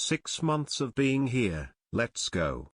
6 months of being here, let's go.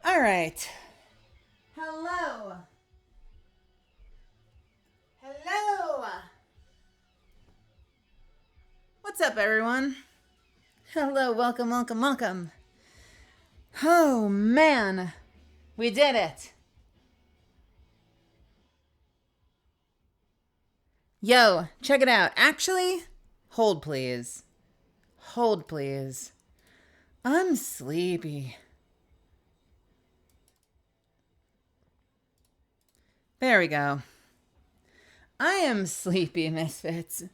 All right. Hello. Hello. What's up, everyone? Hello, welcome, welcome, welcome. Oh, man. We did it. Yo, check it out. Actually, hold please. Hold please. I'm sleepy. There we go. I am sleepy, Misfits.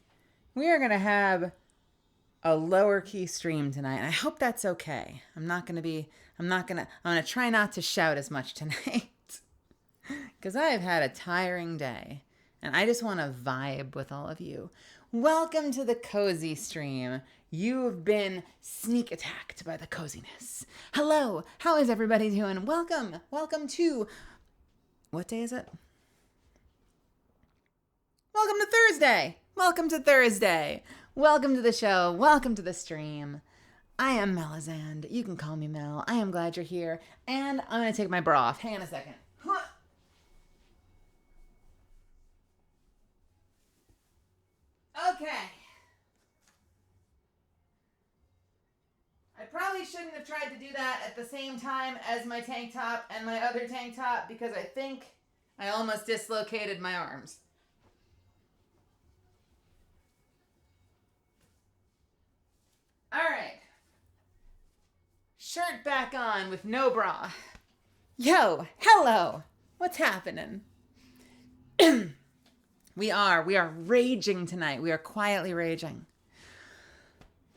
We are going to have a lower key stream tonight, and I hope that's okay. I'm going to try not to shout as much tonight. Because because I have had a tiring day and I just want to vibe with all of you. Welcome to the cozy stream. You have been sneak attacked by the coziness. Hello, how is everybody doing? Welcome to, what day is it? Welcome to Thursday. Welcome to Thursday. Welcome to the show. Welcome to the stream. I am Melazand. You can call me Mel. I am glad you're here. And I'm going to take my bra off. Hang on a second. Okay. I probably shouldn't have tried to do that at the same time as my tank top and my other tank top because I think I almost dislocated my arms. All right. Shirt back on with no bra. Yo, hello. What's happening? We are raging tonight. We are quietly raging.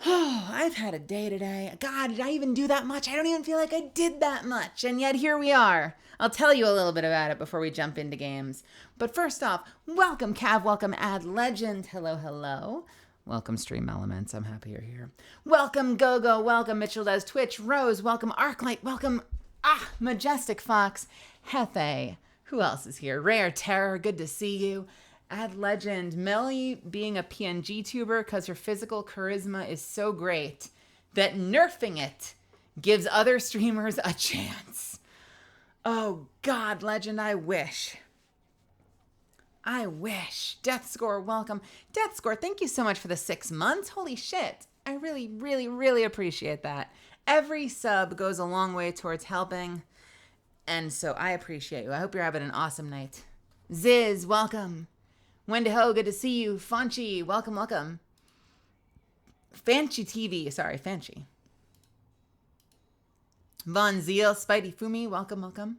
Oh, I've had a day today. God, did I even do that much? I don't even feel like I did that much. And yet here we are. I'll tell you a little bit about it before we jump into games. But first off, welcome Cav, welcome ADVgg. Hello, hello. Welcome Stream Elements. I'm happy you're here. Welcome GoGo. Welcome Mitchell Does Twitch. Rose. Welcome Arclight. Welcome Majestic Fox. Hefe. Who else is here? Rare Terror. Good to see you. ADVgg. Melly being a PNG tuber because her physical charisma is so great that nerfing it gives other streamers a chance. Oh God, Legend, I wish. Death Score, welcome. Death Score, thank you so much for the 6 months. Holy shit. I really, really, really appreciate that. Every sub goes a long way towards helping. And so I appreciate you. I hope you're having an awesome night. Ziz, welcome. Wendiho, good to see you. Fanchi, welcome, welcome. Fanchi TV, sorry, Fanchi. Von Zeal, Spidey Fumi, welcome, welcome.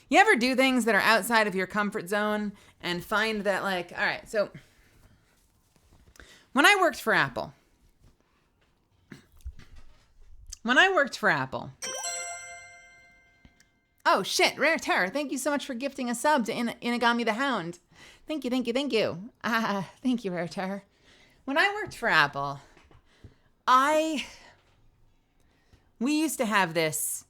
You ever do things that are outside of your comfort zone and find that like, all right, so when I worked for Apple, oh shit, Rare Terror, thank you so much for gifting a sub to Inagami the Hound. Thank you. Thank you, Rare Terror. When I worked for Apple, we used to have this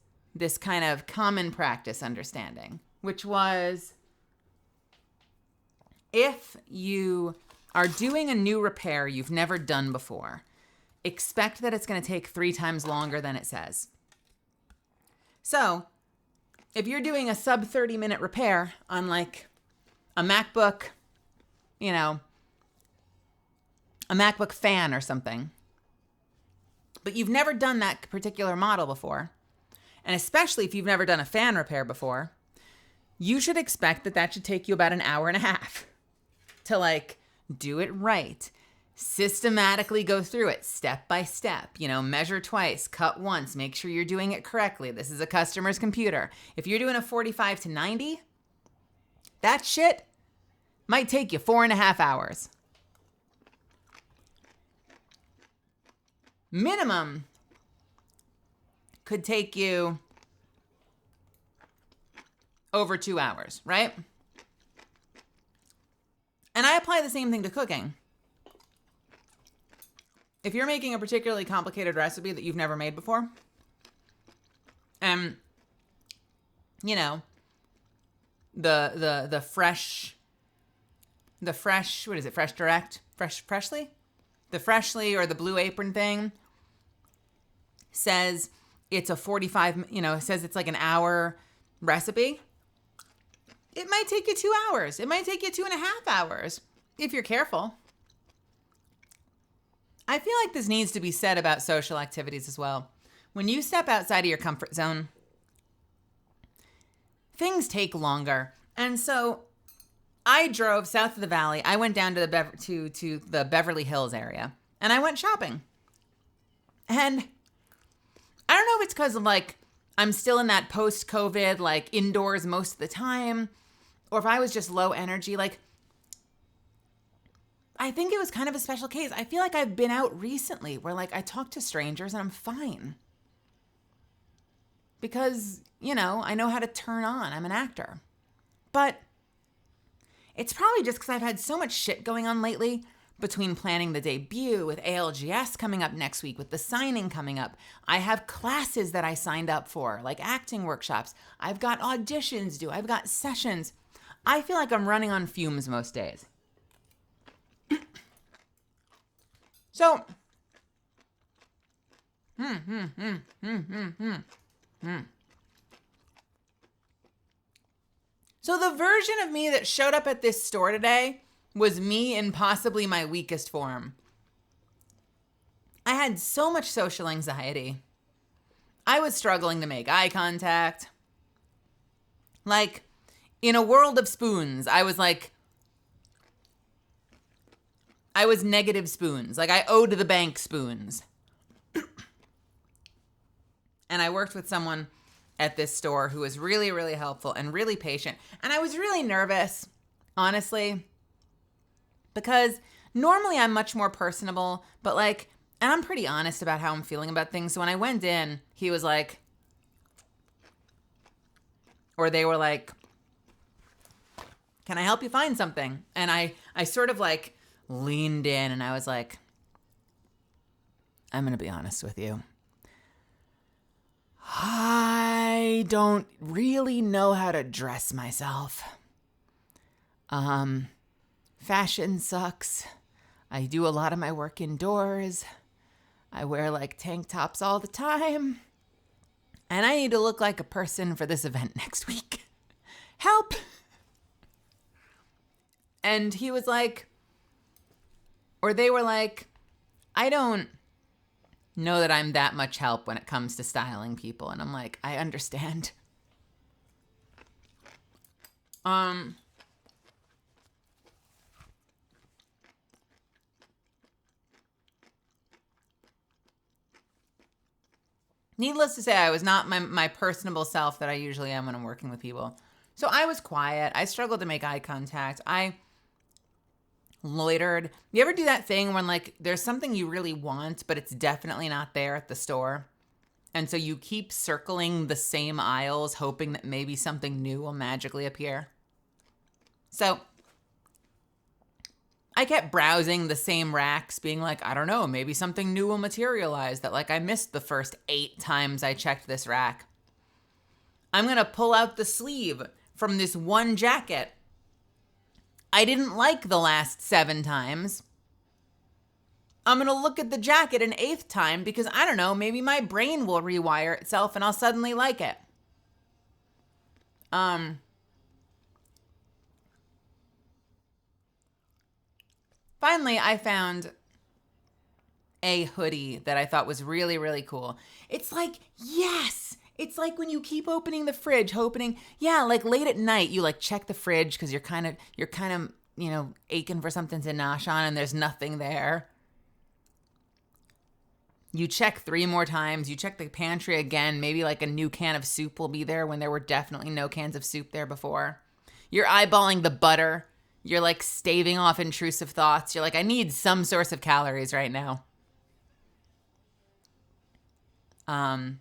kind of common practice understanding, which was if you are doing a new repair you've never done before, expect that it's going to take 3 times longer than it says. So if you're doing a sub 30-minute repair on like a MacBook, a MacBook fan or something, but you've never done that particular model before, and especially if you've never done a fan repair before, you should expect that should take you about an hour and a half to like do it right. Systematically go through it step by step, measure twice, cut once, make sure you're doing it correctly. This is a customer's computer. If you're doing a 45 to 90, that shit might take you 4.5 hours. Minimum could take you over 2 hours, right? And I apply the same thing to cooking. If you're making a particularly complicated recipe that you've never made before, the fresh, what is it? Fresh Direct? Freshly? The Freshly or the Blue Apron thing says it's a 45, it says it's like an hour recipe. It might take you 2 hours. It might take you 2.5 hours if you're careful. I feel like this needs to be said about social activities as well. When you step outside of your comfort zone, things take longer. And so I drove south of the valley. I went down to the Beverly Hills area and I went shopping. And I don't know if it's because of like I'm still in that post-COVID like indoors most of the time, or if I was just low energy. Like I think it was kind of a special case. I feel like I've been out recently where like I talk to strangers and I'm fine. because, I know how to turn on. I'm an actor. But it's probably just because I've had so much shit going on lately, between planning the debut, with ALGS coming up next week, with the signing coming up. I have classes that I signed up for, like acting workshops. I've got auditions due. I've got sessions. I feel like I'm running on fumes most days. So, So the version of me that showed up at this store today was me in possibly my weakest form. I had so much social anxiety. I was struggling to make eye contact. Like, in a world of spoons, I was negative spoons. Like, I owed the bank spoons. And I worked with someone at this store who was really, really helpful and really patient. And I was really nervous, honestly, because normally I'm much more personable, but and I'm pretty honest about how I'm feeling about things. So when I went in, he was like, or they were like, can I help you find something? And I sort of leaned in and I was like, I'm going to be honest with you. I don't really know how to dress myself. Fashion sucks. I do a lot of my work indoors. I wear tank tops all the time. And I need to look like a person for this event next week. Help! And he was like, or they were like, I don't know that I'm that much help when it comes to styling people. And I'm like, I understand. Needless to say, I was not my personable self that I usually am when I'm working with people. So I was quiet. I struggled to make eye contact. I loitered. You ever do that thing when there's something you really want, but it's definitely not there at the store? And so you keep circling the same aisles, hoping that maybe something new will magically appear. So I kept browsing the same racks, being like, I don't know, maybe something new will materialize that I missed the first 8 times I checked this rack. I'm going to pull out the sleeve from this one jacket I didn't like the last 7 times. I'm going to look at the jacket an 8th time because, I don't know, maybe my brain will rewire itself and I'll suddenly like it. Finally, I found a hoodie that I thought was really, really cool. It's yes! It's when you keep opening the fridge, hoping, late at night, you check the fridge because you're kind of, aching for something to nosh on and there's nothing there. You check 3 more times. You check the pantry again. Maybe a new can of soup will be there when there were definitely no cans of soup there before. You're eyeballing the butter. You're staving off intrusive thoughts. You're I need some source of calories right now. And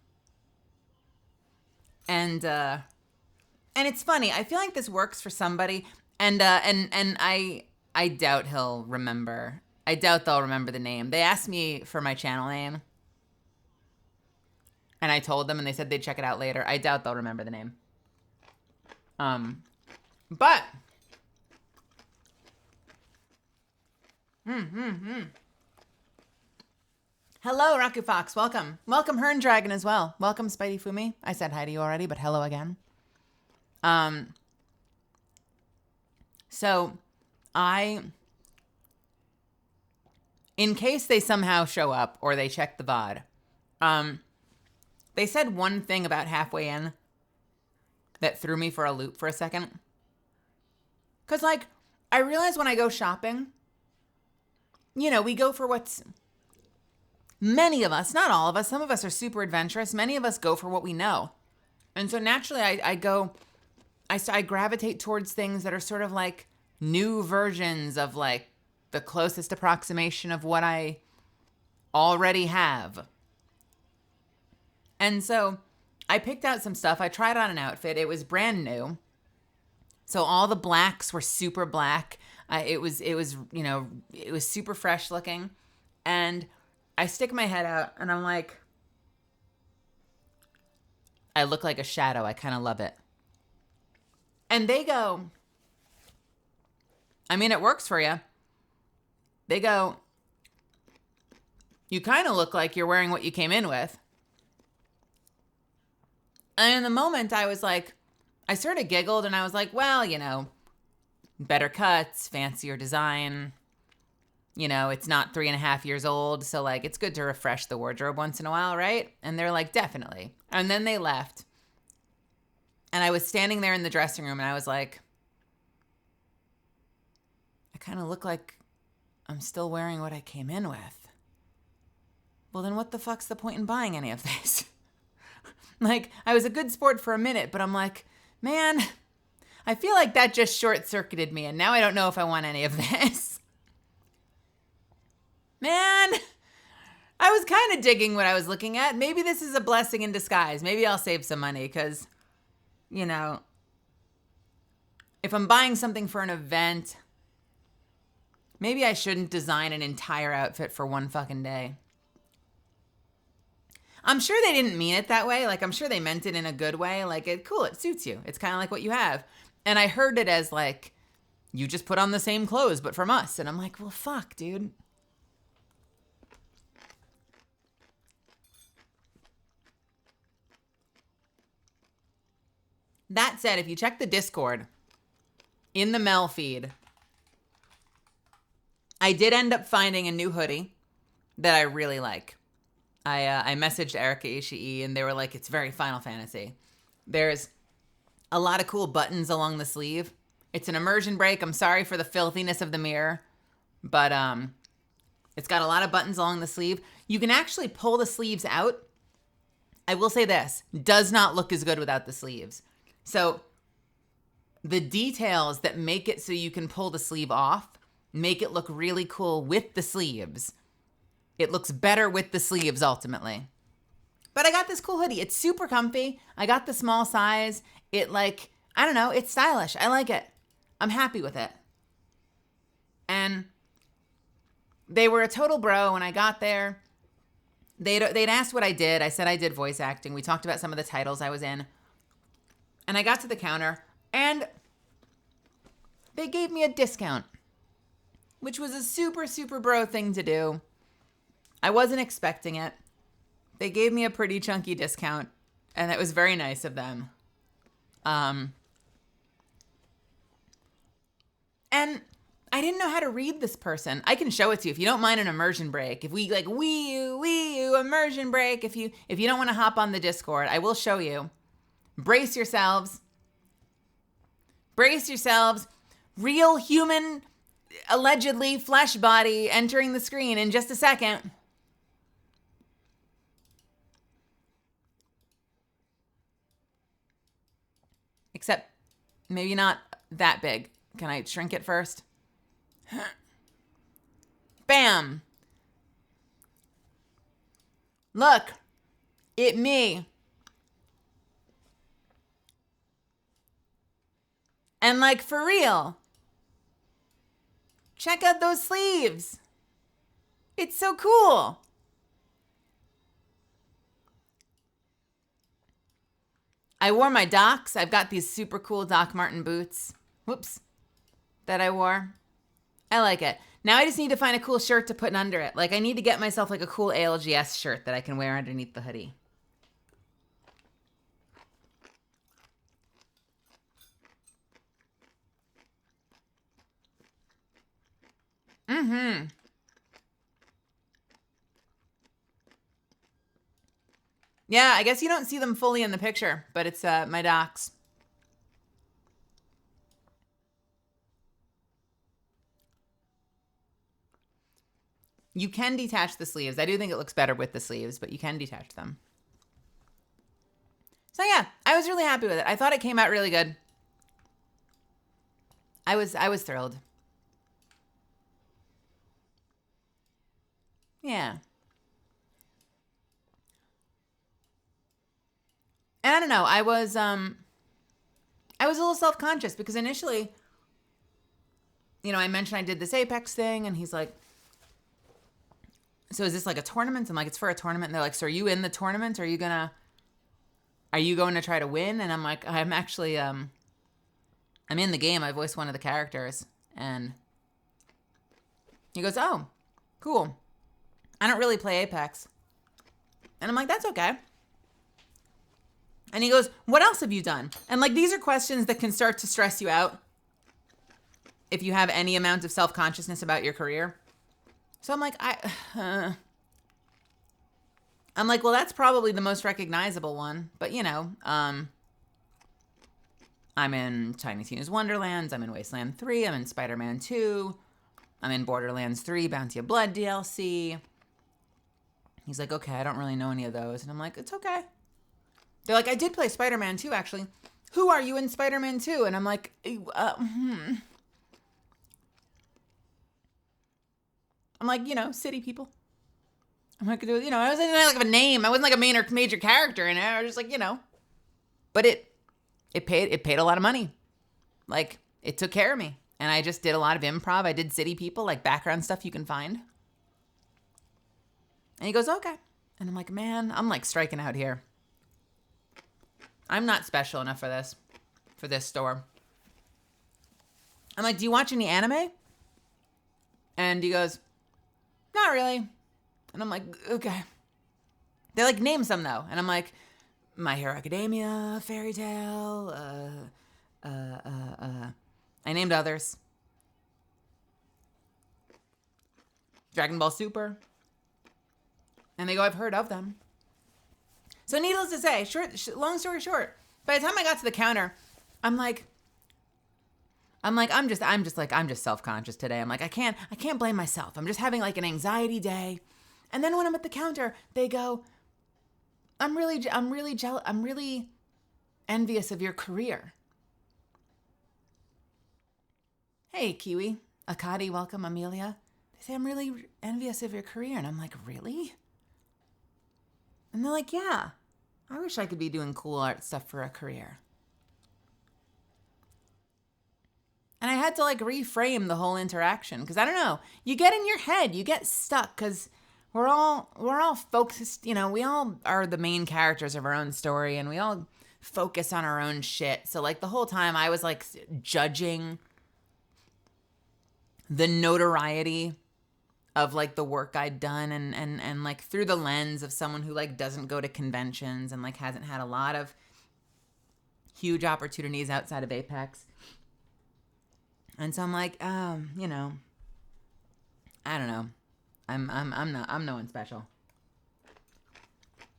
it's funny. I feel like this works for somebody, and I doubt he'll remember. I doubt they'll remember the name. They asked me for my channel name, and I told them, and they said they'd check it out later. I doubt they'll remember the name. But hello, Raku Fox. Welcome. Welcome, Hern Dragon, as well. Welcome, Spidey Fumi. I said hi to you already, but hello again. So in case they somehow show up or they check the VOD, they said one thing about halfway in that threw me for a loop for a second. Because, I realize when I go shopping, we go for what's... Many of us, not all of us, some of us are super adventurous. Many of us go for what we know. And so naturally I gravitate towards things that are sort of new versions of the closest approximation of what I already have. And so I picked out some stuff. I tried on an outfit. It was brand new. So all the blacks were super black. It was super fresh looking. And I stick my head out and I'm like, I look like a shadow. I kind of love it. And they go, I mean, it works for you. They go, you kind of look like you're wearing what you came in with. And in the moment, I was like, I sort of giggled and I was like, well, better cuts, fancier design. It's not 3.5 years old. So, like, it's good to refresh the wardrobe once in a while, right? And they're like, definitely. And then they left. And I was standing there in the dressing room and I was like, I kind of look like I'm still wearing what I came in with. Well, then what the fuck's the point in buying any of this? Like, I was a good sport for a minute, but I'm like, man, I feel like that just short-circuited me, and now I don't know if I want any of this. Man, I was kind of digging what I was looking at. Maybe this is a blessing in disguise. Maybe I'll save some money because, if I'm buying something for an event, maybe I shouldn't design an entire outfit for one fucking day. I'm sure they didn't mean it that way. Like, I'm sure they meant it in a good way. Like, it suits you. It's kind of like what you have. And I heard it as like, you just put on the same clothes, but from us. And I'm like, well, fuck, dude. That said, if you check the Discord in the Mel feed, I did end up finding a new hoodie that I really like. I messaged Erica Ishii and they were like, it's very Final Fantasy. There's a lot of cool buttons along the sleeve. It's an immersion break. I'm sorry for the filthiness of the mirror, but it's got a lot of buttons along the sleeve. You can actually pull the sleeves out. I will say this, does not look as good without the sleeves. So the details that make it so you can pull the sleeve off make it look really cool with the sleeves. It looks better with the sleeves ultimately. But I got this cool hoodie. It's super comfy. I got the small size. It it's stylish. I like it. I'm happy with it. And they were a total bro when I got there. They'd asked what I did. I said I did voice acting. We talked about some of the titles I was in. And I got to the counter and they gave me a discount, which was a super, super bro thing to do. I wasn't expecting it. They gave me a pretty chunky discount, and that was very nice of them. And I didn't know how to read this person. I can show it to you if you don't mind an immersion break. If we like wee you immersion break. If you don't want to hop on the Discord, I will show you. Brace yourselves. Brace yourselves. Real human, allegedly flesh body entering the screen in just a second. Except maybe not that big. Can I shrink it first? Bam. Look. It me. And like for real. Check out those sleeves. It's so cool. I wore my Docs. I've got these super cool Doc Marten boots. Whoops. That I wore. I like it. Now I just need to find a cool shirt to put under it. Like I need to get myself like a cool ALGS shirt that I can wear underneath the hoodie. Mm-hmm. Yeah, I guess you don't see them fully in the picture, but it's my Docs. You can detach the sleeves. I do think it looks better with the sleeves, but you can detach them. So yeah, I was really happy with it. I thought it came out really good. I was thrilled. Yeah. And I don't know, I was a little self-conscious because initially, I mentioned I did this Apex thing, and he's like, so is this like a tournament? I'm like, it's for a tournament. And they're like, so are you in the tournament? Are you going to try to win? And I'm like, I'm actually, I'm in the game. I voiced one of the characters. And he goes, oh, cool. I don't really play Apex. And I'm like, that's okay. And he goes, what else have you done? And like, these are questions that can start to stress you out if you have any amount of self-consciousness about your career. So I'm like, well, that's probably the most recognizable one. But, I'm in Tiny Tina's Wonderlands. I'm in Wasteland 3. I'm in Spider-Man 2. I'm in Borderlands 3, Bounty of Blood DLC. He's like, okay, I don't really know any of those. And I'm like, it's okay. They're like, I did play Spider-Man 2, actually. Who are you in Spider-Man 2? And I'm like, I'm like, city people. I'm like, I wasn't like a name. I wasn't like a major character in it. I was just like, But it paid a lot of money. Like, it took care of me. And I just did a lot of improv. I did city people, like background stuff you can find. And he goes, okay. And I'm like, man, I'm like striking out here. I'm not special enough for this store. I'm like, do you watch any anime? And he goes, not really. And I'm like, okay. They're like, name some though. And I'm like, My Hero Academia, Fairy Tail, I named others. Dragon Ball Super. And they go, I've heard of them. So needless to say, long story short, by the time I got to the counter, I'm just self-conscious today. I'm like, I can't blame myself. I'm just having like an anxiety day. And then when I'm at the counter, they go, I'm really jealous. I'm really envious of your career. Hey, Kiwi, Akadi, welcome, Amelia. They say, I'm really envious of your career. And I'm like, really? And they're like, yeah, I wish I could be doing cool art stuff for a career. And I had to like reframe the whole interaction because I don't know, you get in your head, you get stuck because we're all focused, we all are the main characters of our own story and we all focus on our own shit. So like the whole time I was like judging the notoriety of like the work I'd done and like through the lens of someone who like doesn't go to conventions and like hasn't had a lot of huge opportunities outside of Apex. And so I'm like, I don't know. I'm no one special.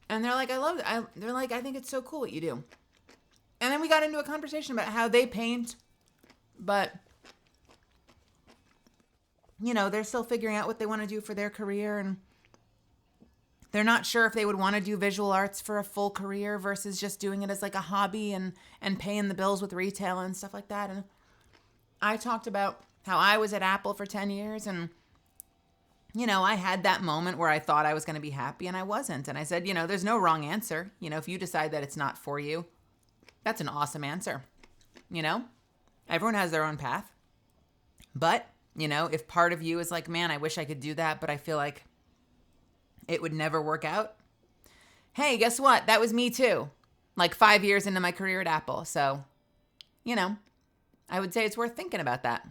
And they're like, they're like, I think it's so cool what you do. And then we got into a conversation about how they paint, but they're still figuring out what they want to do for their career. And they're not sure if they would want to do visual arts for a full career versus just doing it as like a hobby and paying the bills with retail and stuff like that. And I talked about how I was at Apple for 10 years and, I had that moment where I thought I was going to be happy and I wasn't. And I said, there's no wrong answer. If you decide that it's not for you, that's an awesome answer. Everyone has their own path. But, if part of you is like, man, I wish I could do that, but I feel like it would never work out. Hey, guess what? That was me too. Like 5 years into my career at Apple. So, I would say it's worth thinking about that.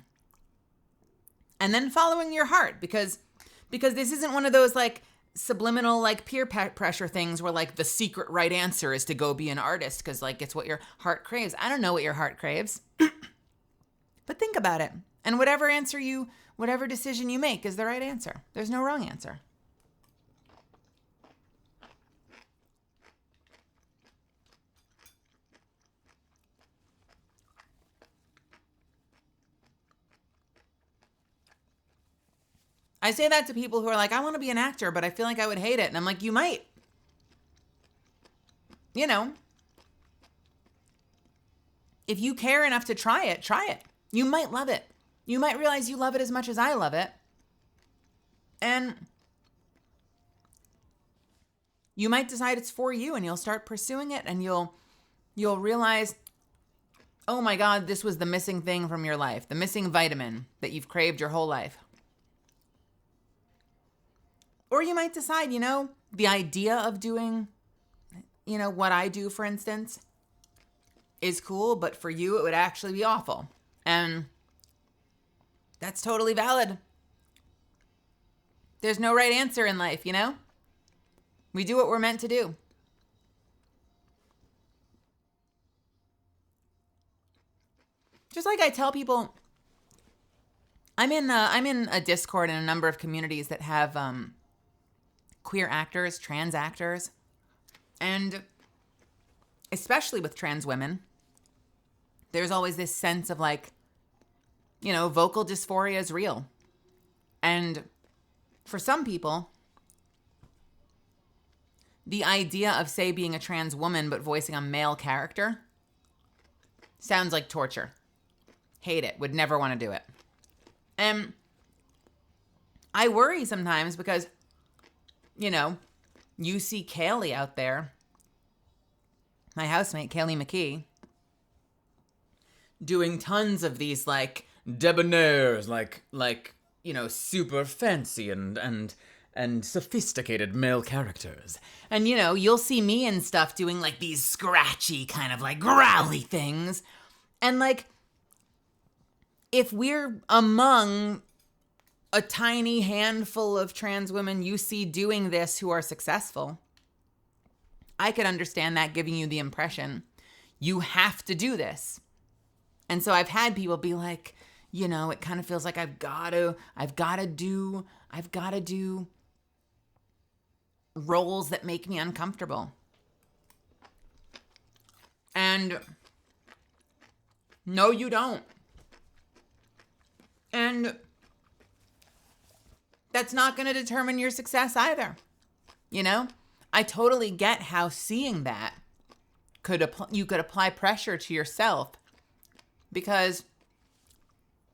And then following your heart because this isn't one of those like subliminal like peer pressure things where like the secret right answer is to go be an artist because like it's what your heart craves. I don't know what your heart craves. But think about it. And whatever decision you make is the right answer. There's no wrong answer. I say that to people who are like, I want to be an actor, but I feel like I would hate it. And I'm like, you might. If you care enough to try it. You might love it. You might realize you love it as much as I love it. And you might decide it's for you and you'll start pursuing it and you'll you'll realize, oh my God, this was the missing thing from your life, the missing vitamin that you've craved your whole life. Or you might decide, the idea of doing, what I do, for instance, is cool, but for you, it would actually be awful. And that's totally valid. There's no right answer in life, We do what we're meant to do. Just like I tell people, I'm in a Discord in a number of communities that have queer actors, trans actors, and especially with trans women, there's always this sense of vocal dysphoria is real. And for some people, the idea of, say, being a trans woman but voicing a male character sounds like torture. Hate it. Would never want to do it. And I worry sometimes because, you see Kaylee out there, my housemate, Kaylee McKee, doing tons of these debonaires, super fancy and sophisticated male characters. And, you'll see me and stuff doing these scratchy kind of growly things. And if we're among a tiny handful of trans women you see doing this who are successful, I could understand that giving you the impression you have to do this. And so I've had people be like, it kind of feels like I've got to do roles that make me uncomfortable. And no, you don't. And that's not going to determine your success either. I totally get how seeing that you could apply pressure to yourself, because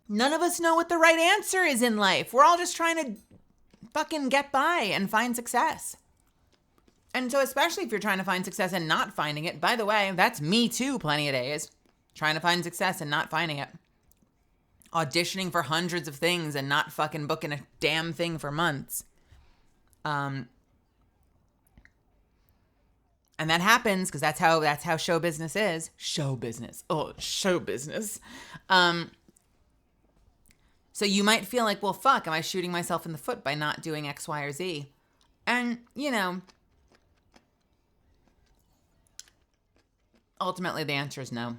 none of us know what the right answer is in life. We're all just trying to fucking get by and find success. And so especially if you're trying to find success and not finding it, by the way, that's me too plenty of days, trying to find success and not finding it. Auditioning for hundreds of things and not fucking booking a damn thing for months. And that happens because that's how show business is. Show business. Oh, show business. So you might feel like, well, fuck, am I shooting myself in the foot by not doing X, Y, or Z? And, ultimately the answer is no.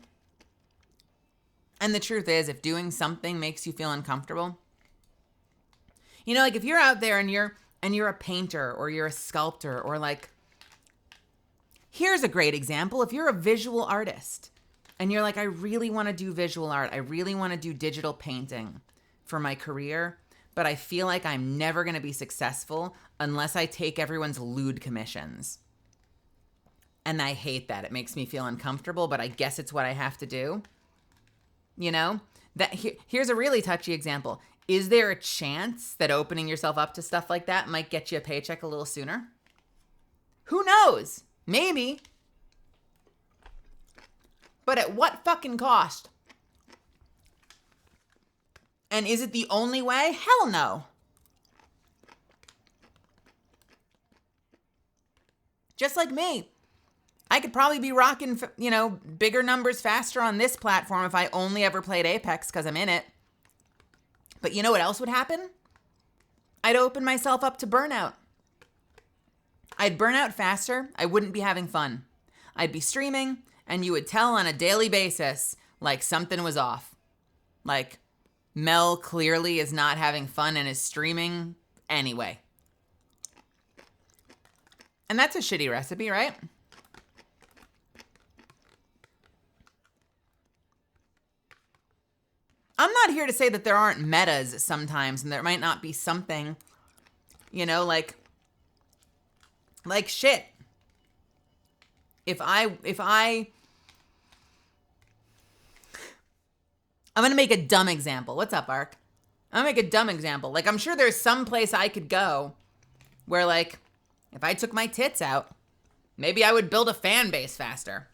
And the truth is, if doing something makes you feel uncomfortable, if you're out there and you're a painter or you're a sculptor or here's a great example. If you're a visual artist and you're I really want to do visual art, I really want to do digital painting for my career, but I feel like I'm never going to be successful unless I take everyone's lewd commissions. And I hate that. It makes me feel uncomfortable, but I guess it's what I have to do. Here's a really touchy example. Is there a chance that opening yourself up to stuff like that might get you a paycheck a little sooner? Who knows? Maybe. But at what fucking cost? And is it the only way? Hell no. Just like me. I could probably be rocking, bigger numbers faster on this platform if I only ever played Apex because I'm in it. But you know what else would happen? I'd open myself up to burnout. I'd burn out faster. I wouldn't be having fun. I'd be streaming, and you would tell on a daily basis, something was off. Mel clearly is not having fun and is streaming anyway. And that's a shitty recipe, right? I'm not here to say that there aren't metas sometimes and there might not be something, like shit. I'm going to make a dumb example. What's up, Ark? I'm going to make a dumb example. I'm sure there's some place I could go where, if I took my tits out, maybe I would build a fan base faster.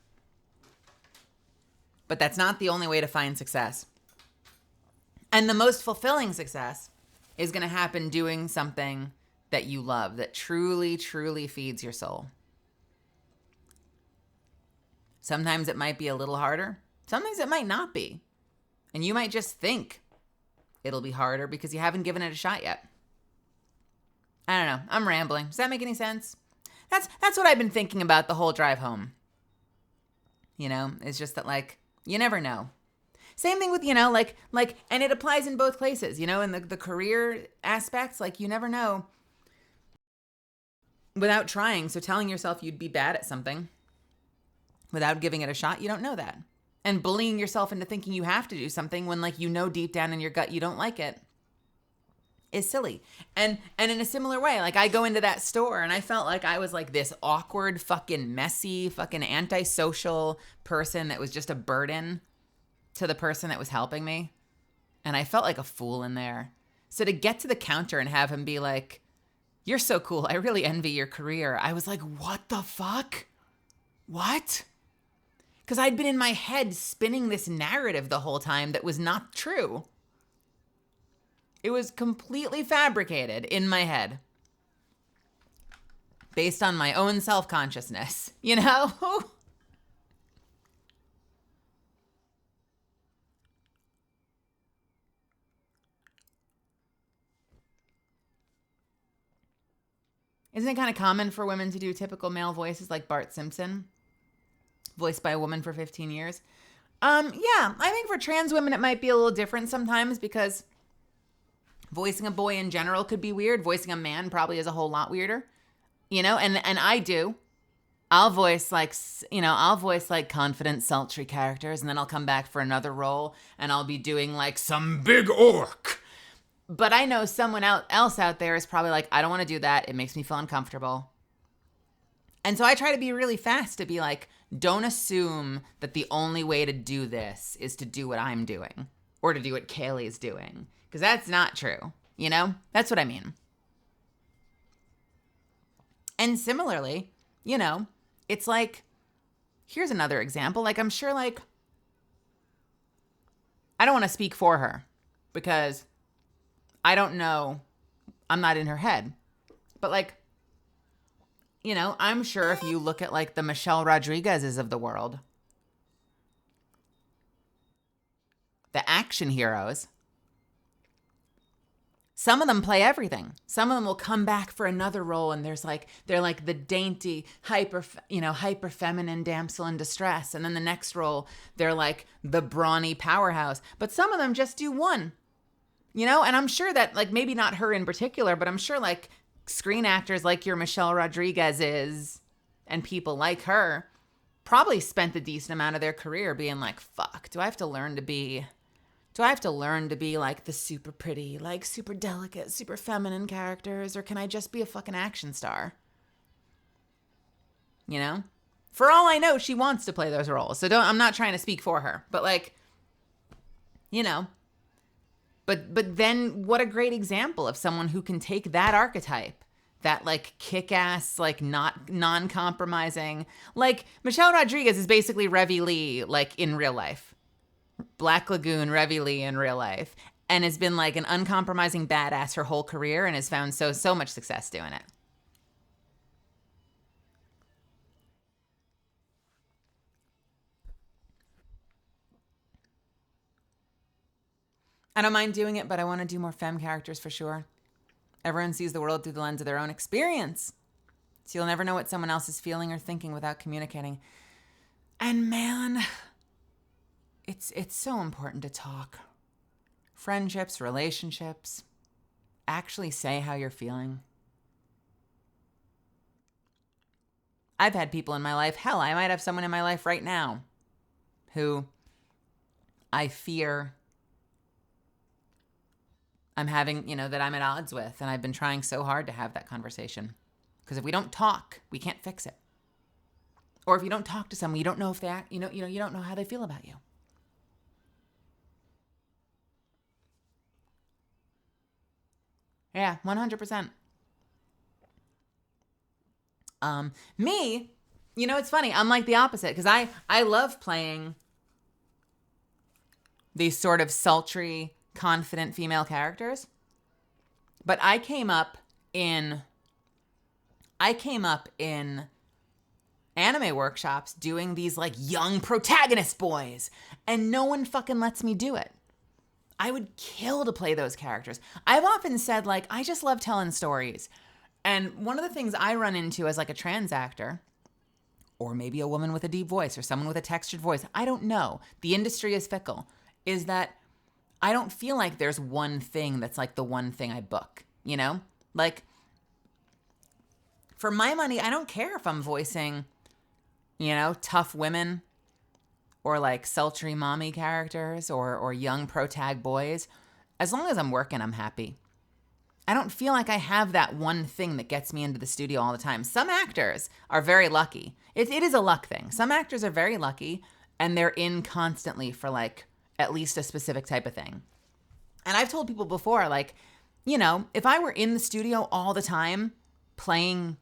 But that's not the only way to find success. And the most fulfilling success is going to happen doing something that you love, that truly, truly feeds your soul. Sometimes it might be a little harder. Sometimes it might not be. And you might just think it'll be harder because you haven't given it a shot yet. I don't know. I'm rambling. Does that make any sense? That's what I've been thinking about the whole drive home. You know, it's just that, like, you never know. Same thing with, you know, like, and it applies in both places, you know, in the career aspects, like, you never know without trying. So telling yourself you'd be bad at something without giving it a shot, you don't know that. And bullying yourself into thinking you have to do something when, like, you know deep down in your gut you don't like it is silly. And in a similar way, like, I go into that store and I felt like I was like this awkward, fucking messy, fucking antisocial person that was just a burden to the person that was helping me. And I felt like a fool in there. So to get to the counter and have him be like, "You're so cool. I really envy your career." I was like, what the fuck? What? Because I'd been in my head spinning this narrative the whole time that was not true. It was completely fabricated in my head based on my own self-consciousness, you know? Isn't it kind of common for women to do typical male voices like Bart Simpson, voiced by a woman for 15 years? Yeah, I think for trans women it might be a little different sometimes because voicing a boy in general could be weird. Voicing a man probably is a whole lot weirder, you know? And I do. I'll voice like confident, sultry characters, and then I'll come back for another role and I'll be doing like some big orc. But I know someone else out there is probably like, I don't want to do that. It makes me feel uncomfortable. And so I try to be really fast to be like, don't assume that the only way to do this is to do what I'm doing or to do what Kaylee's doing. Because that's not true, you know? That's what I mean. And similarly, you know, it's like, here's another example. Like, I'm sure, like, I don't want to speak for her because I don't know. I'm not in her head. But, like, you know, I'm sure if you look at, like, the Michelle Rodriguez's of the world, the action heroes, some of them play everything. Some of them will come back for another role and they're like the dainty, hyper feminine damsel in distress. And then the next role, they're like the brawny powerhouse. But some of them just do one, you know? And I'm sure that, like, maybe not her in particular, but I'm sure like screen actors like your Michelle Rodriguez is and people like her probably spent a decent amount of their career being like, fuck, do I have to learn to be like the super pretty, like super delicate, super feminine characters, or can I just be a fucking action star? You know? For all I know, she wants to play those roles. So I'm not trying to speak for her, but like, you know, but then what a great example of someone who can take that archetype, that like kick-ass, like not non-compromising, like Michelle Rodriguez is basically Revy Lee, like in real life. Black Lagoon Revy Lee in real life, and has been like an uncompromising badass her whole career and has found so much success doing it. I don't mind doing it, but I want to do more femme characters for sure. Everyone sees the world through the lens of their own experience, so you'll never know what someone else is feeling or thinking without communicating. And man, it's so important to talk. Friendships, relationships. Actually say how you're feeling. I've had people in my life, hell, I might have someone in my life right now who I fear I'm having, you know, that I'm at odds with. And I've been trying so hard to have that conversation. Because if we don't talk, we can't fix it. Or if you don't talk to someone, you don't know if they act, you don't know how they feel about you. Yeah, 100%. Me, you know, it's funny. I'm like the opposite because I love playing these sort of sultry, confident female characters. But I came up in anime workshops doing these like young protagonist boys, and no one fucking lets me do it. I would kill to play those characters. I've often said, like, I just love telling stories. And one of the things I run into as like a trans actor, or maybe a woman with a deep voice or someone with a textured voice, I don't know. The industry is fickle, is that I don't feel like there's one thing that's like the one thing I book, you know? Like, for my money, I don't care if I'm voicing, you know, tough women or like sultry mommy characters or young protag boys. As long as I'm working, I'm happy. I don't feel like I have that one thing that gets me into the studio all the time. Some actors are very lucky. It is a luck thing. Some actors are very lucky and they're in constantly for like at least a specific type of thing. And I've told people before, like, you know, if I were in the studio all the time playing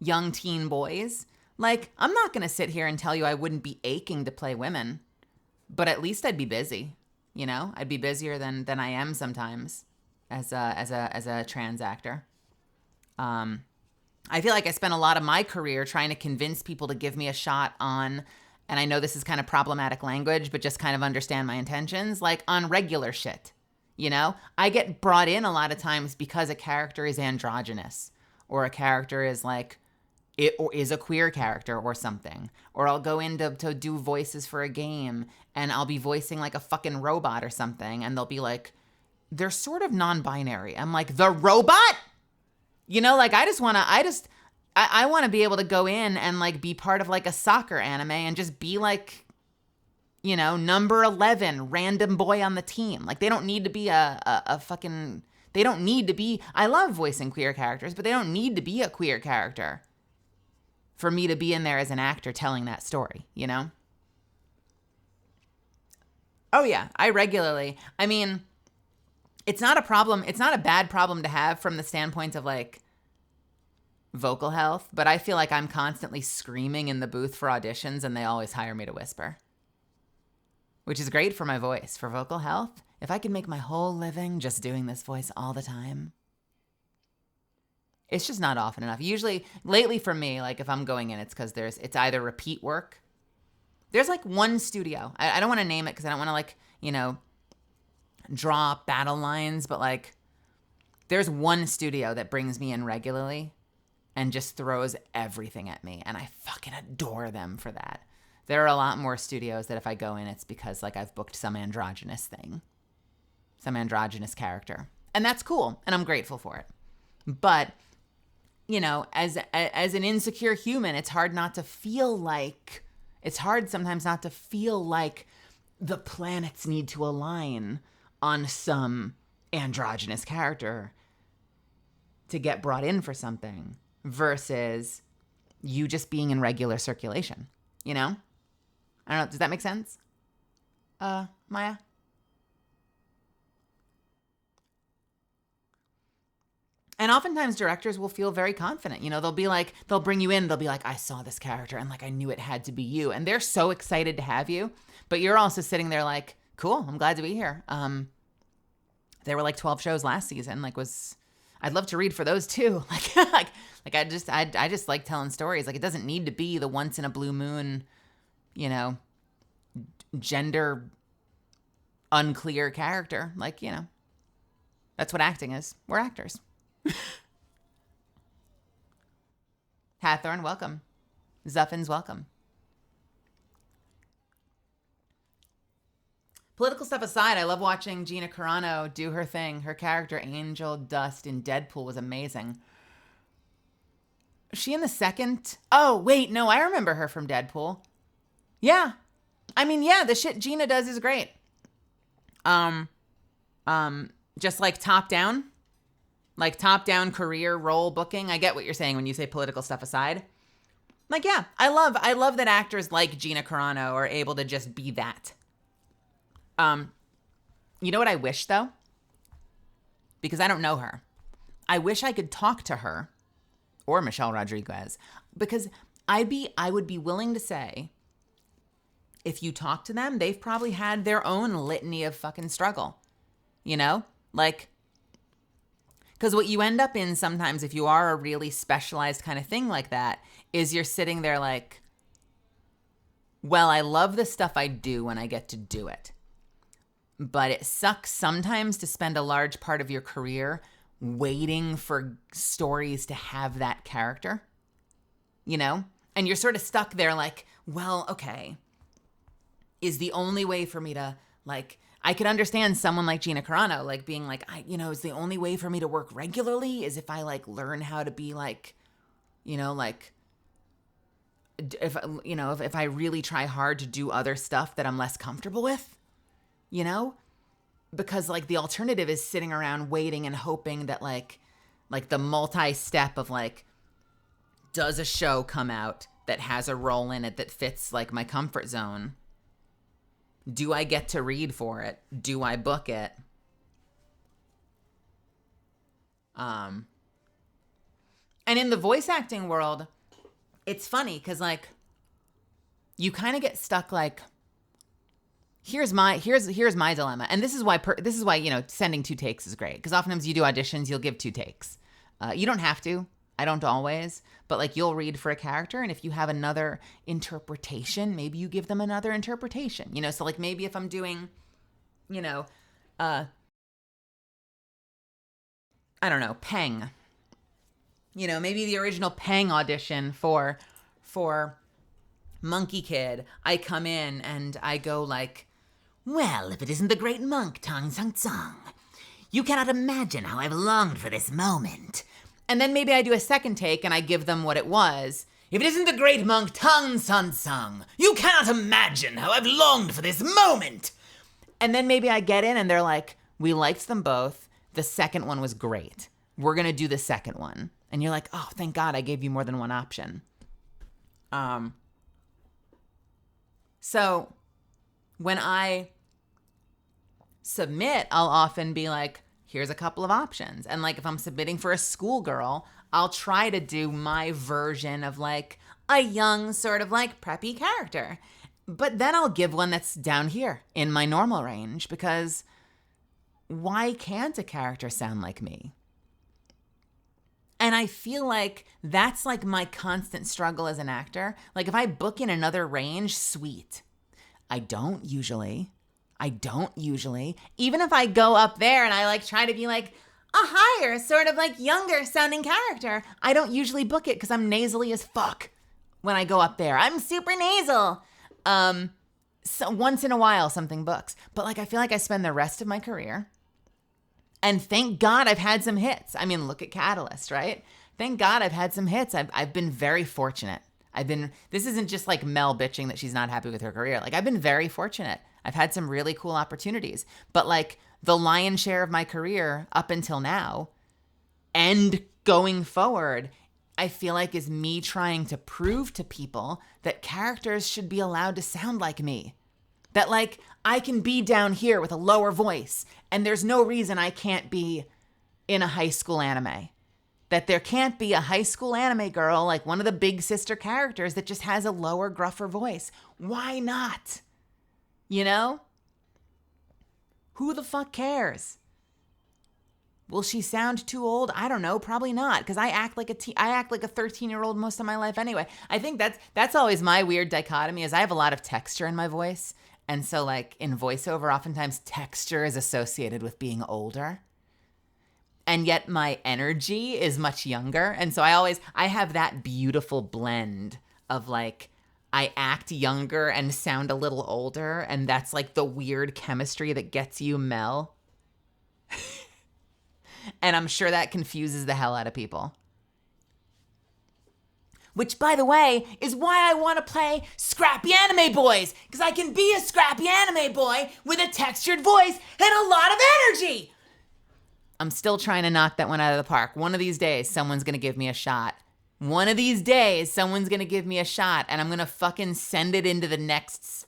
young teen boys, like, I'm not going to sit here and tell you I wouldn't be aching to play women, but at least I'd be busy. You know, I'd be busier than I am sometimes as a trans actor. I feel like I spent a lot of my career trying to convince people to give me a shot on, and I know this is kind of problematic language, but just kind of understand my intentions, like on regular shit. You know, I get brought in a lot of times because a character is androgynous or a character is like, it or is a queer character or something. Or I'll go in to do voices for a game and I'll be voicing like a fucking robot or something. And they'll be like, they're sort of non-binary. I'm like, the robot? You know, like I want to be able to go in and like be part of like a soccer anime and just be like, you know, number 11, random boy on the team. Like they don't need to be a fucking, they don't need to be, I love voicing queer characters, but they don't need to be a queer character for me to be in there as an actor telling that story, you know? Oh yeah, I mean, it's not a problem. It's not a bad problem to have from the standpoint of like vocal health, but I feel like I'm constantly screaming in the booth for auditions and they always hire me to whisper, which is great for my voice. For vocal health, if I could make my whole living just doing this voice all the time, it's just not often enough. Usually, lately for me, like if I'm going in, it's because it's either repeat work. There's like one studio. I don't want to name it because I don't want to like, you know, draw battle lines, but like there's one studio that brings me in regularly and just throws everything at me. And I fucking adore them for that. There are a lot more studios that if I go in, it's because like I've booked some androgynous thing, some androgynous character. And that's cool. And I'm grateful for it. But you know, as an insecure human, it's hard sometimes not to feel like the planets need to align on some androgynous character to get brought in for something versus you just being in regular circulation, you know? I don't know. Does that make sense? Maya? And oftentimes directors will feel very confident. You know, they'll bring you in, they'll be like, I saw this character and like, I knew it had to be you. And they're so excited to have you, but you're also sitting there like, cool, I'm glad to be here. There were like 12 shows last season. I'd love to read for those too. I just like telling stories. Like it doesn't need to be the once in a blue moon, you know, gender unclear character. Like, you know, that's what acting is. We're actors. Hathorn, welcome. Zuffins, welcome. Political stuff aside, I love watching Gina Carano do her thing. Her character, Angel Dust in Deadpool, was amazing. Was she in the second? Oh, wait, no, I remember her from Deadpool. Yeah. I mean, yeah, the shit Gina does is great. Just like top down career role booking. I get what you're saying when you say political stuff aside. Like, yeah, I love that actors like Gina Carano are able to just be that. You know what I wish though? Because I don't know her. I wish I could talk to her or Michelle Rodriguez because I would be willing to say if you talk to them, they've probably had their own litany of fucking struggle, you know? Like, because what you end up in sometimes if you are a really specialized kind of thing like that is you're sitting there like, well, I love the stuff I do when I get to do it. But it sucks sometimes to spend a large part of your career waiting for stories to have that character, you know? And you're sort of stuck there like, well, okay, is the only way for me to, like, I could understand someone like Gina Carano, like, being like, is the only way for me to work regularly is if I, like, learn how to be, like, you know, like, if I really try hard to do other stuff that I'm less comfortable with, you know? Because, like, the alternative is sitting around waiting and hoping that, like the multi-step of, like, does a show come out that has a role in it that fits, like, my comfort zone? Do I get to read for it? Do I book it? And in the voice acting world, it's funny because, like, you kind of get stuck, like, here's my dilemma. And this is why, you know, sending 2 takes is great. Because oftentimes you do auditions, you'll give 2 takes. You don't have to. I don't always. But, like, you'll read for a character, and if you have another interpretation, maybe you give them another interpretation. You know, so, like, maybe if I'm doing, you know, I don't know, Peng. You know, maybe the original Peng audition for Monkey Kid, I come in and I go like, well, if it isn't the great monk, Tong Sung Sung, you cannot imagine how I've longed for this moment. And then maybe I do a second take and I give them what it was. If it isn't the great monk, Tong Sun Sung, you cannot imagine how I've longed for this moment. And then maybe I get in and they're like, we liked them both. The second one was great. We're going to do the second one. And you're like, oh, thank God I gave you more than one option. So when I submit, I'll often be like, here's a couple of options. And, like, if I'm submitting for a schoolgirl, I'll try to do my version of, like, a young sort of, like, preppy character. But then I'll give one that's down here in my normal range, because why can't a character sound like me? And I feel like that's, like, my constant struggle as an actor. Like, if I book in another range, sweet. I don't usually. Even if I go up there and I, like, try to be, like, a higher, sort of, like, younger sounding character, I don't usually book it because I'm nasally as fuck when I go up there. I'm super nasal. So once in a while something books. But, like, I feel like I spend the rest of my career, and thank God I've had some hits. I mean, look at Catalyst, right? Thank God I've had some hits. I've been very fortunate. This isn't just, like, Mel bitching that she's not happy with her career. Like, I've been very fortunate. I've had some really cool opportunities. But, like, the lion's share of my career up until now and going forward, I feel like is me trying to prove to people that characters should be allowed to sound like me. That, like, I can be down here with a lower voice, and there's no reason I can't be in a high school anime. That there can't be a high school anime girl, like one of the big sister characters, that just has a lower, gruffer voice. Why not? You know? Who the fuck cares? Will she sound too old? I don't know. Probably not, because I act like a 13-year-old most of my life anyway. I think that's always my weird dichotomy, is I have a lot of texture in my voice. And so, like, in voiceover, oftentimes texture is associated with being older. And yet my energy is much younger. And so I have that beautiful blend of, like, I act younger and sound a little older. And that's, like, the weird chemistry that gets you Mel. And I'm sure that confuses the hell out of people. Which, by the way, is why I want to play Scrappy Anime Boys. Because I can be a scrappy anime boy with a textured voice and a lot of energy. I'm still trying to knock that one out of the park. One of these days, someone's going to give me a shot. And I'm going to fucking send it into the next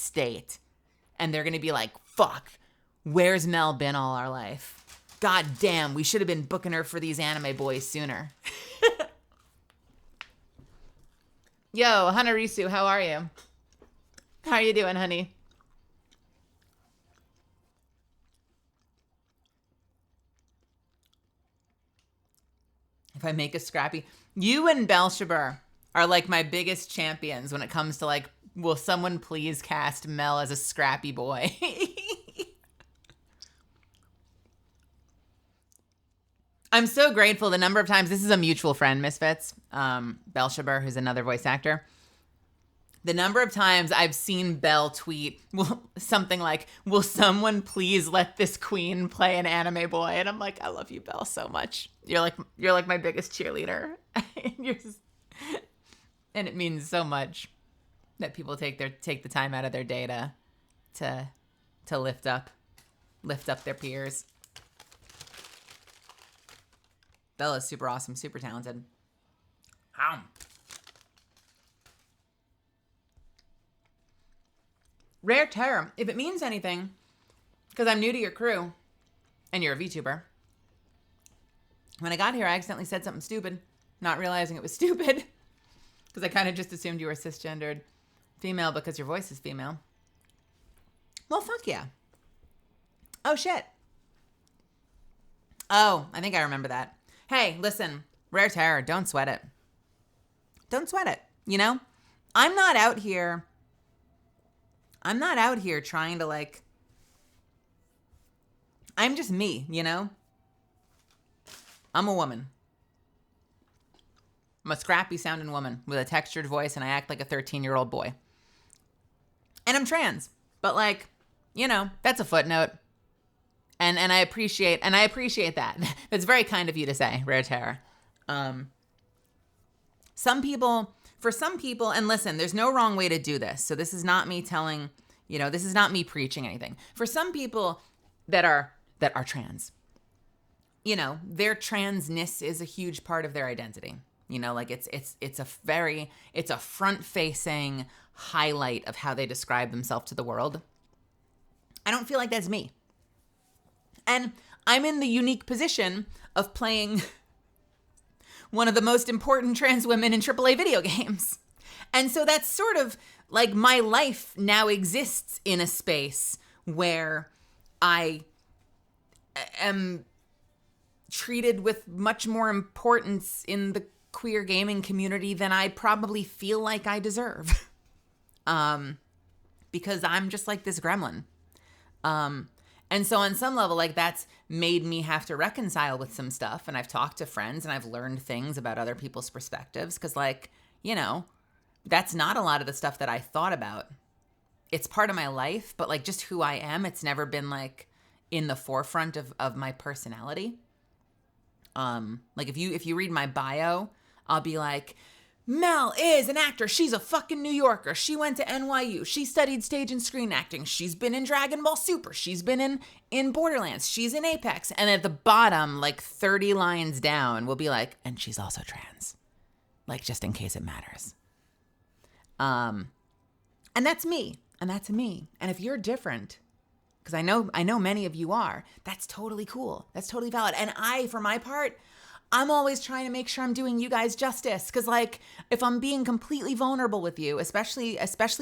state. And they're going to be like, fuck, where's Mel been all our life? God damn, we should have been booking her for these anime boys sooner. Yo, Hanarisu, how are you? How are you doing, honey? If I make a scrappy, you and Belshazzar are like my biggest champions when it comes to like, will someone please cast Mel as a scrappy boy? I'm so grateful the number of times, this is a mutual friend, Misfits, Belshazzar, who's another voice actor. The number of times I've seen Belle tweet something like, will someone please let this queen play an anime boy? And I'm like, I love you, Belle, so much. You're like my biggest cheerleader. And it means so much that people take the time out of their day to lift up their peers. Belle is super awesome, super talented. Rare Terror, if it means anything, because I'm new to your crew, and you're a VTuber. When I got here, I accidentally said something stupid, not realizing it was stupid, because I kind of just assumed you were cisgendered female because your voice is female. Well, fuck yeah. Oh, shit. Oh, I think I remember that. Hey, listen, Rare Terror, don't sweat it. Don't sweat it, you know? I'm not out here trying to like, I'm just me, you know? I'm a woman. I'm a scrappy sounding woman with a textured voice and I act like a 13-year-old boy. And I'm trans, but like, you know, that's a footnote. And I appreciate that. That's very kind of you to say, Rare Terror. For some people, and listen, there's no wrong way to do this. So this is not me telling, you know, this is not me preaching anything. For some people that are trans, you know, their transness is a huge part of their identity. You know, like it's a front-facing highlight of how they describe themselves to the world. I don't feel like that's me. And I'm in the unique position of playing one of the most important trans women in AAA video games. And so that's sort of like my life now exists in a space where I am treated with much more importance in the queer gaming community than I probably feel like I deserve. Because I'm just like this gremlin. And so on some level, like that's made me have to reconcile with some stuff. And I've talked to friends and I've learned things about other people's perspectives. Cause like, you know, that's not a lot of the stuff that I thought about. It's part of my life, but like just who I am, it's never been like in the forefront of my personality. Like if you read my bio, I'll be like, Mel is an actor. She's a fucking New Yorker. She went to NYU. She studied stage and screen acting. She's been in Dragon Ball Super. She's been in Borderlands. She's in Apex. And at the bottom, like 30 lines down, will be like, and she's also trans. Like, just in case it matters. And that's me. And that's me. And if you're different, because I know many of you are, that's totally cool. That's totally valid. And I, for my part, I'm always trying to make sure I'm doing you guys justice. Because like, if I'm being completely vulnerable with you, especially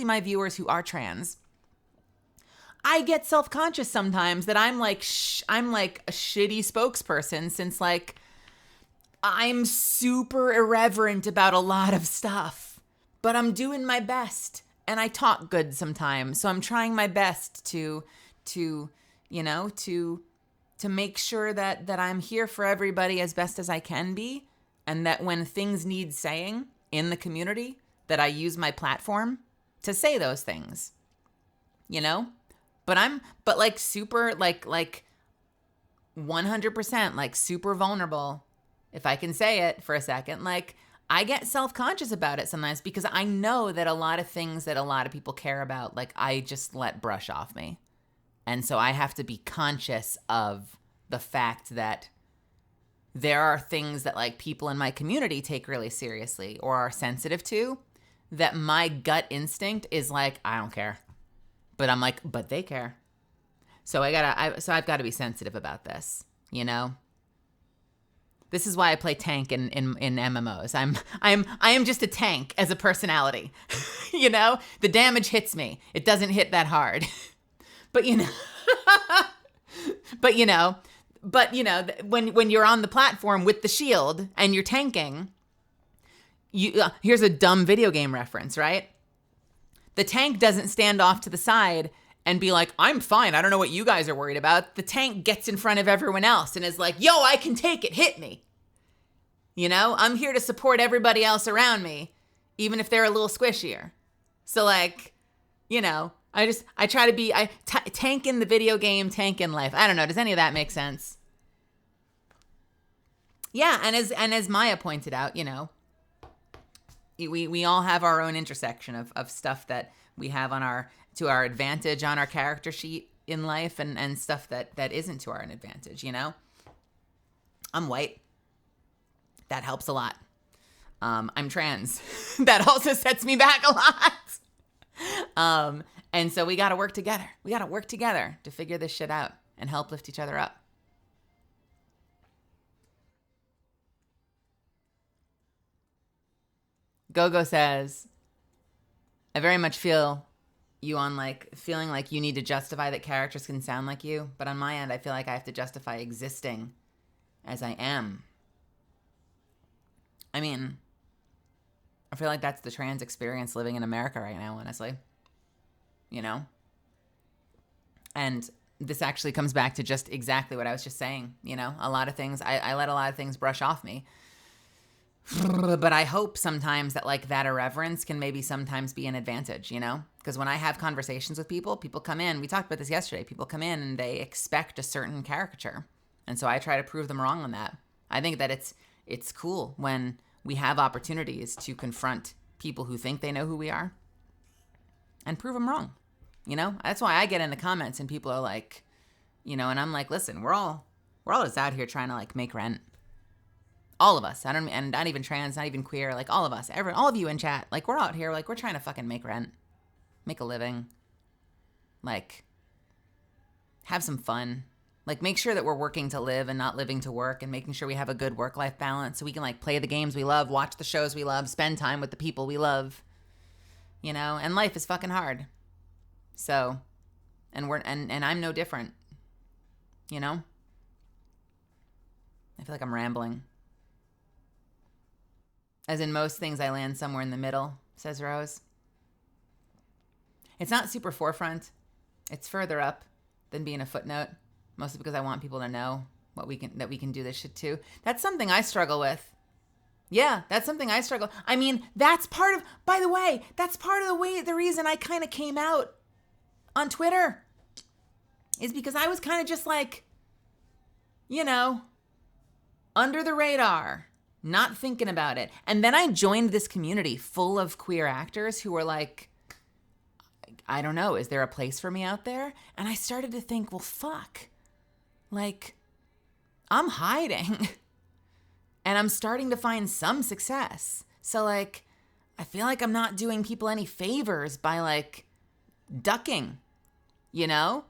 my viewers who are trans, I get self-conscious sometimes that I'm like a shitty spokesperson, since like I'm super irreverent about a lot of stuff, but I'm doing my best and I talk good sometimes. So I'm trying my best to make sure that I'm here for everybody as best as I can be, and that when things need saying in the community, that I use my platform to say those things, you know? But like super, like 100%, like super vulnerable, if I can say it for a second. Like, I get self-conscious about it sometimes because I know that a lot of things that a lot of people care about, like, I just let brush off me. And so I have to be conscious of the fact that there are things that like people in my community take really seriously or are sensitive to, that my gut instinct is like, I don't care. But I'm like, but they care. So I've got to be sensitive about this, you know? This is why I play tank in MMOs. I am just a tank as a personality. You know, the damage hits me. It doesn't hit that hard. But you know, when you're on the platform with the shield and you're tanking, here's a dumb video game reference, right? The tank doesn't stand off to the side and be like, I'm fine, I don't know what you guys are worried about. The tank gets in front of everyone else and is like, yo, I can take it, hit me. You know, I'm here to support everybody else around me, even if they're a little squishier. So like, you know, I try to be, tank in the video game, tank in life. I don't know, does any of that make sense? Yeah, and as Maya pointed out, you know, we all have our own intersection of stuff that we have to our advantage on our character sheet in life and stuff that isn't to our advantage, you know? I'm white. That helps a lot. I'm trans. That also sets me back a lot. And so we got to work together. We got to work together to figure this shit out and help lift each other up. Gogo says, I very much feel you on like feeling like you need to justify that characters can sound like you. But on my end, I feel like I have to justify existing as I am. I mean, I feel like that's the trans experience living in America right now, honestly. You know? And this actually comes back to just exactly what I was just saying. You know, a lot of things, I let a lot of things brush off me. But I hope sometimes that like that irreverence can maybe sometimes be an advantage, you know? Because when I have conversations with people come in, we talked about this yesterday, people come in and they expect a certain caricature. And so I try to prove them wrong on that. I think that it's cool when we have opportunities to confront people who think they know who we are and prove them wrong. You know, that's why I get in the comments and people are like, you know, and I'm like, listen, we're all just out here trying to like make rent. All of us. And not even trans, not even queer, like all of us, all of you in chat, like we're out here, like we're trying to fucking make rent, make a living, like have some fun. Like, make sure that we're working to live and not living to work, and making sure we have a good work-life balance so we can, like, play the games we love, watch the shows we love, spend time with the people we love, you know? And life is fucking hard. So, and I'm no different, you know? I feel like I'm rambling. As in most things, I land somewhere in the middle, says Rose. It's not super forefront. It's further up than being a footnote. Mostly because I want people to know that we can do this shit too. That's something I struggle with. Yeah, that's something I struggle. I mean, that's part of, by the way, that's part of the reason I kind of came out on Twitter is because I was kind of just like, you know, under the radar, not thinking about it. And then I joined this community full of queer actors who were like, I don't know, is there a place for me out there? And I started to think, well, fuck. Like, I'm hiding and I'm starting to find some success. So, like, I feel like I'm not doing people any favors by, like, ducking, you know?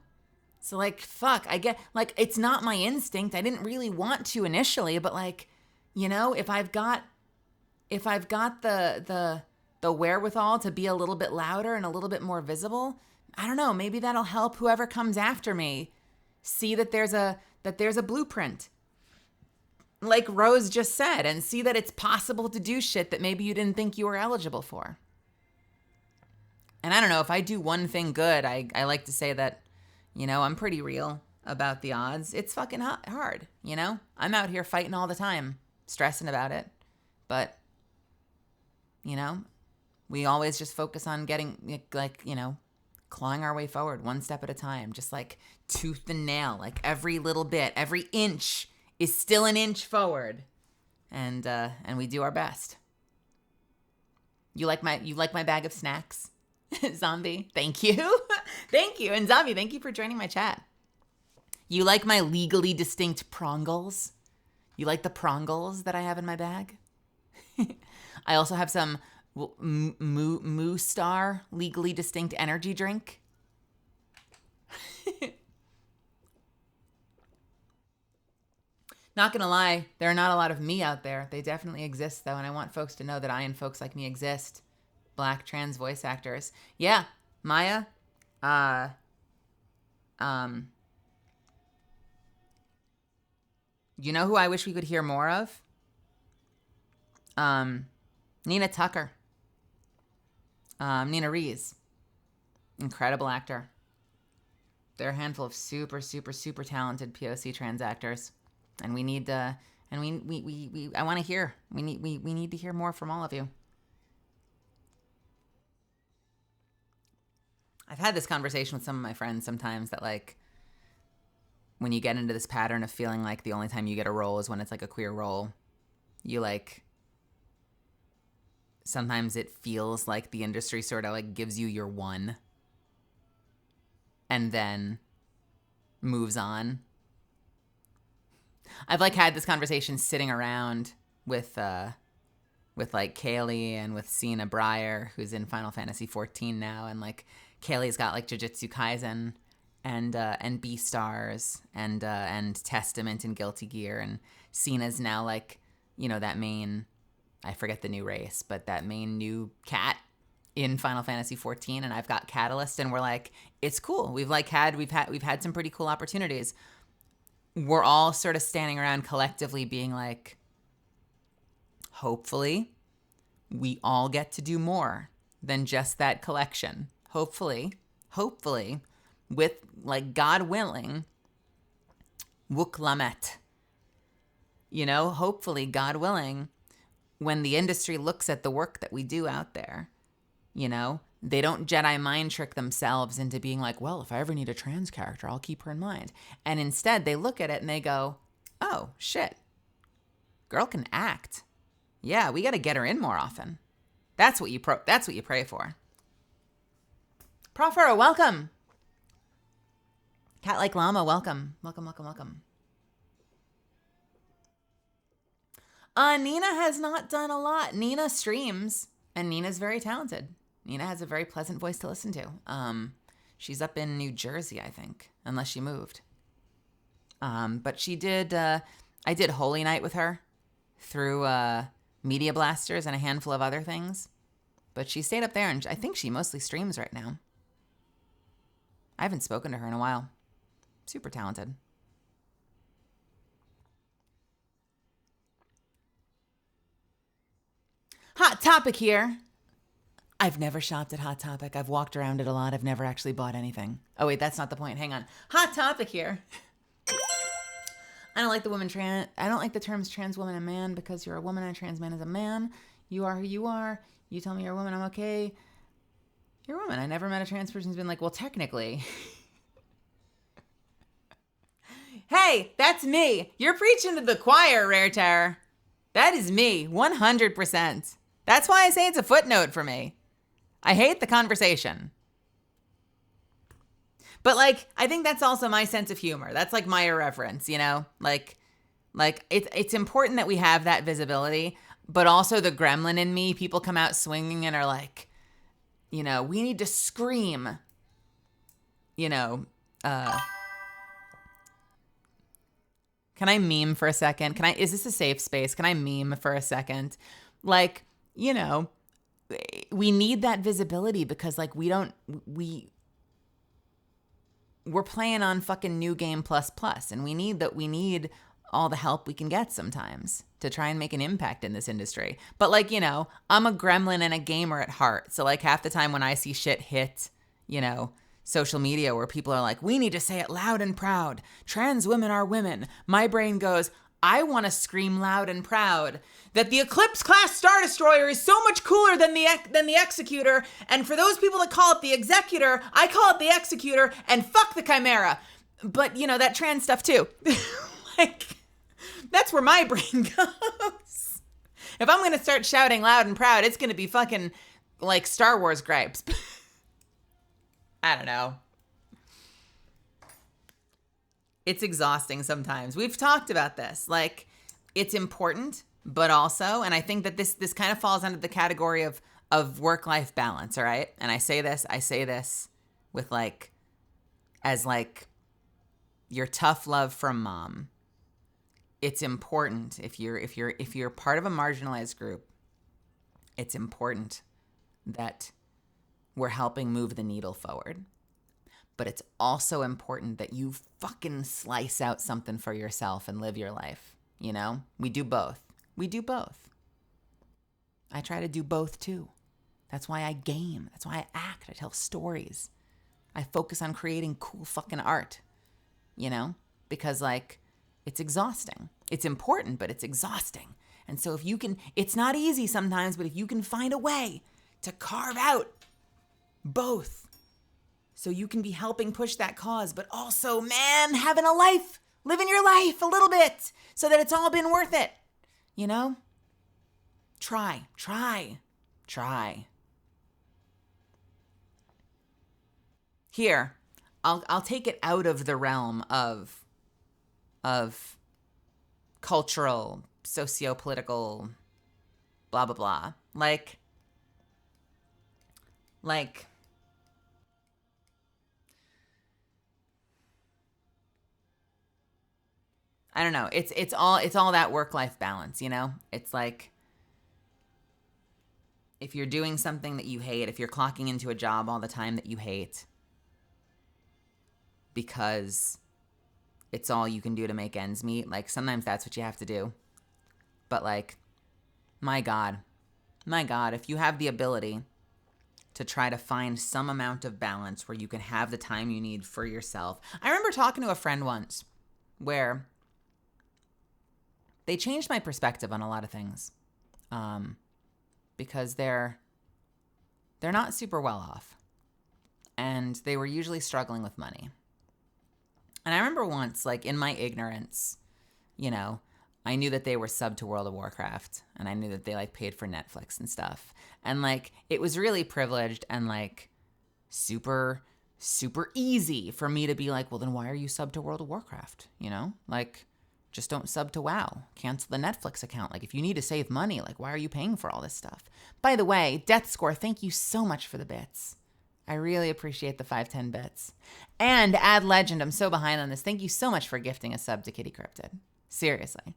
So, like, fuck, I get, like, it's not my instinct. I didn't really want to initially, but, like, you know, if I've got the wherewithal to be a little bit louder and a little bit more visible, I don't know, maybe that'll help whoever comes after me see that there's a blueprint, like Rose just said, and see that it's possible to do shit that maybe you didn't think you were eligible for. And I don't know, if I do one thing good, I like to say that, you know, I'm pretty real about the odds. It's fucking hard, you know? I'm out here fighting all the time, stressing about it. But, you know, we always just focus on getting, like, you know, clawing our way forward one step at a time, just like tooth and nail, like every little bit, every inch is still an inch forward. And we do our best. You like my bag of snacks? Zombie, thank you. Thank you. And Zombie, thank you for joining my chat. You like my legally distinct prongles? You like the prongles that I have in my bag? I also have some Moo Star legally distinct energy drink. Not gonna lie, there are not a lot of me out there. They definitely exist though, and I want folks to know that I and folks like me exist. Black trans voice actors. Yeah, Maya. You know who I wish we could hear more of? Nina Tucker. Nina Rees. Incredible actor. There are a handful of super, super, super talented POC trans actors. And we need I want to hear. We need to hear more from all of you. I've had this conversation with some of my friends sometimes that, like, when you get into this pattern of feeling like the only time you get a role is when it's like a queer role, you like, sometimes it feels like the industry sort of like gives you your one and then moves on. I've like had this conversation sitting around with like Kaylee and with Sina Breyer, who's in Final Fantasy 14 now, and like Kaylee's got like Jujutsu Kaisen and Beastars and Testament and Guilty Gear, and Sina's now like, you know, that main, I forget the new race, but that main new cat in Final Fantasy 14, and I've got Catalyst, and we're like, it's cool. We've had some pretty cool opportunities. We're all sort of standing around collectively being like, hopefully we all get to do more than just that collection. Hopefully, with, like, God willing, Wuklamet. You know, hopefully, God willing, when the industry looks at the work that we do out there, you know, they don't Jedi mind trick themselves into being like, well, if I ever need a trans character, I'll keep her in mind. And instead, they look at it and they go, oh, shit. Girl can act. Yeah, we got to get her in more often. That's what you pray for. Profero, welcome. Cat Like Llama, welcome. Welcome. Nina has not done a lot. Nina streams, and Nina's very talented. Nina has a very pleasant voice to listen to. She's up in New Jersey, I think, unless she moved. But she did, I did Holy Night with her through Media Blasters and a handful of other things. But she stayed up there, and I think she mostly streams right now. I haven't spoken to her in a while. Super talented. Hot Topic here. I've never shopped at Hot Topic. I've walked around it a lot. I've never actually bought anything. Oh, wait, that's not the point. Hang on. Hot Topic here. I don't like the terms trans woman and man because you're a woman and a trans man is a man. You are who you are. You tell me you're a woman, I'm okay. You're a woman. I never met a trans person who's been like, well, technically. Hey, that's me. You're preaching to the choir, Rare Terror. That is me, 100%. That's why I say it's a footnote for me. I hate the conversation. But, like, I think that's also my sense of humor. That's, like, my irreverence, you know? Like it's important that we have that visibility, but also the gremlin in me, people come out swinging and are like, you know, we need to scream, you know, can I meme for a second? Is this a safe space? Can I meme for a second? Like, you know, we need that visibility because, like, we're playing on fucking New Game Plus, and we need all the help we can get sometimes to try and make an impact in this industry. But, like, you know, I'm a gremlin and a gamer at heart. So, like, half the time when I see shit hit, you know, social media where people are like, we need to say it loud and proud. Trans women are women. My brain goes, I want to scream loud and proud that the Eclipse class Star Destroyer is so much cooler than the Executor. And for those people that call it the Executor, I call it the Executor, and fuck the Chimera. But, you know, that trans stuff too. Like, that's where my brain goes. If I'm going to start shouting loud and proud, it's going to be fucking like Star Wars gripes. I don't know. It's exhausting sometimes. We've talked about this. Like, it's important, but also, and I think that this kind of falls under the category of work-life balance, all right? And I say this with, like, as, like, your tough love from mom. It's important if you're part of a marginalized group. It's important that we're helping move the needle forward. But it's also important that you fucking slice out something for yourself and live your life. You know, we do both. We do both. I try to do both too. That's why I game. That's why I act. I tell stories. I focus on creating cool fucking art, you know, because like it's exhausting. It's important, but it's exhausting. And so if you can, it's not easy sometimes, but if you can find a way to carve out both so you can be helping push that cause, but also, man, having a life, living your life a little bit so that it's all been worth it, you know? Try. Here, I'll take it out of the realm of cultural, socio-political, blah, blah, blah. Like, I don't know. It's all that work-life balance, you know? It's like, if you're doing something that you hate, if you're clocking into a job all the time that you hate because it's all you can do to make ends meet, like sometimes that's what you have to do. But like, my God, if you have the ability to try to find some amount of balance where you can have the time you need for yourself. I remember talking to a friend once where they changed my perspective on a lot of things. Because they're not super well off. And they were usually struggling with money. And I remember once, like in my ignorance, you know, I knew that they were sub to World of Warcraft. And I knew that they like paid for Netflix and stuff. And like, it was really privileged and like super, super easy for me to be like, well, then why are you sub to World of Warcraft? You know, like, just don't sub to WoW. Cancel the Netflix account. Like, if you need to save money, like, why are you paying for all this stuff? By the way, Death Score, thank you so much for the bits. I really appreciate the 510 bits. And Ad Legend, I'm so behind on this. Thank you so much for gifting a sub to Kitty Cryptid. Seriously.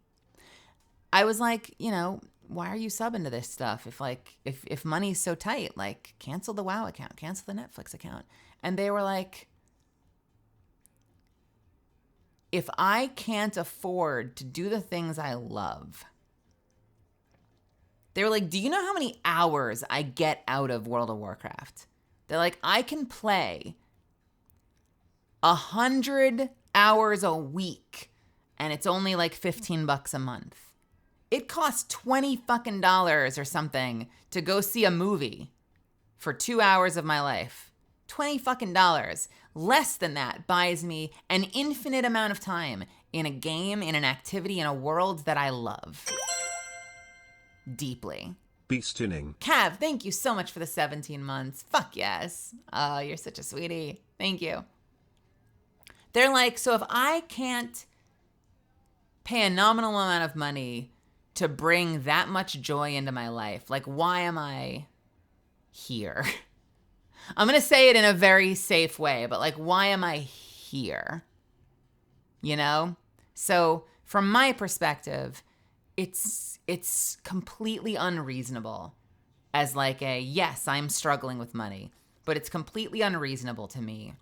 I was like, you know, why are you subbing to this stuff? If money's so tight, like, cancel the WoW account, cancel the Netflix account. And they were like, if I can't afford to do the things I love, they were like, do you know how many hours I get out of World of Warcraft? They're like, I can play 100 hours a week and it's only like $15 a month. It costs $20 fucking or something to go see a movie for 2 hours of my life. $20 fucking. Less than that buys me an infinite amount of time in a game, in an activity, in a world that I love deeply. Beastinning. Cav, thank you so much for the 17 months. Fuck yes. Oh, you're such a sweetie. Thank you. They're like, so if I can't pay a nominal amount of money to bring that much joy into my life, like, why am I here? I'm going to say it in a very safe way, but like, why am I here? You know? So from my perspective, it's completely unreasonable as like yes, I'm struggling with money, but it's completely unreasonable to me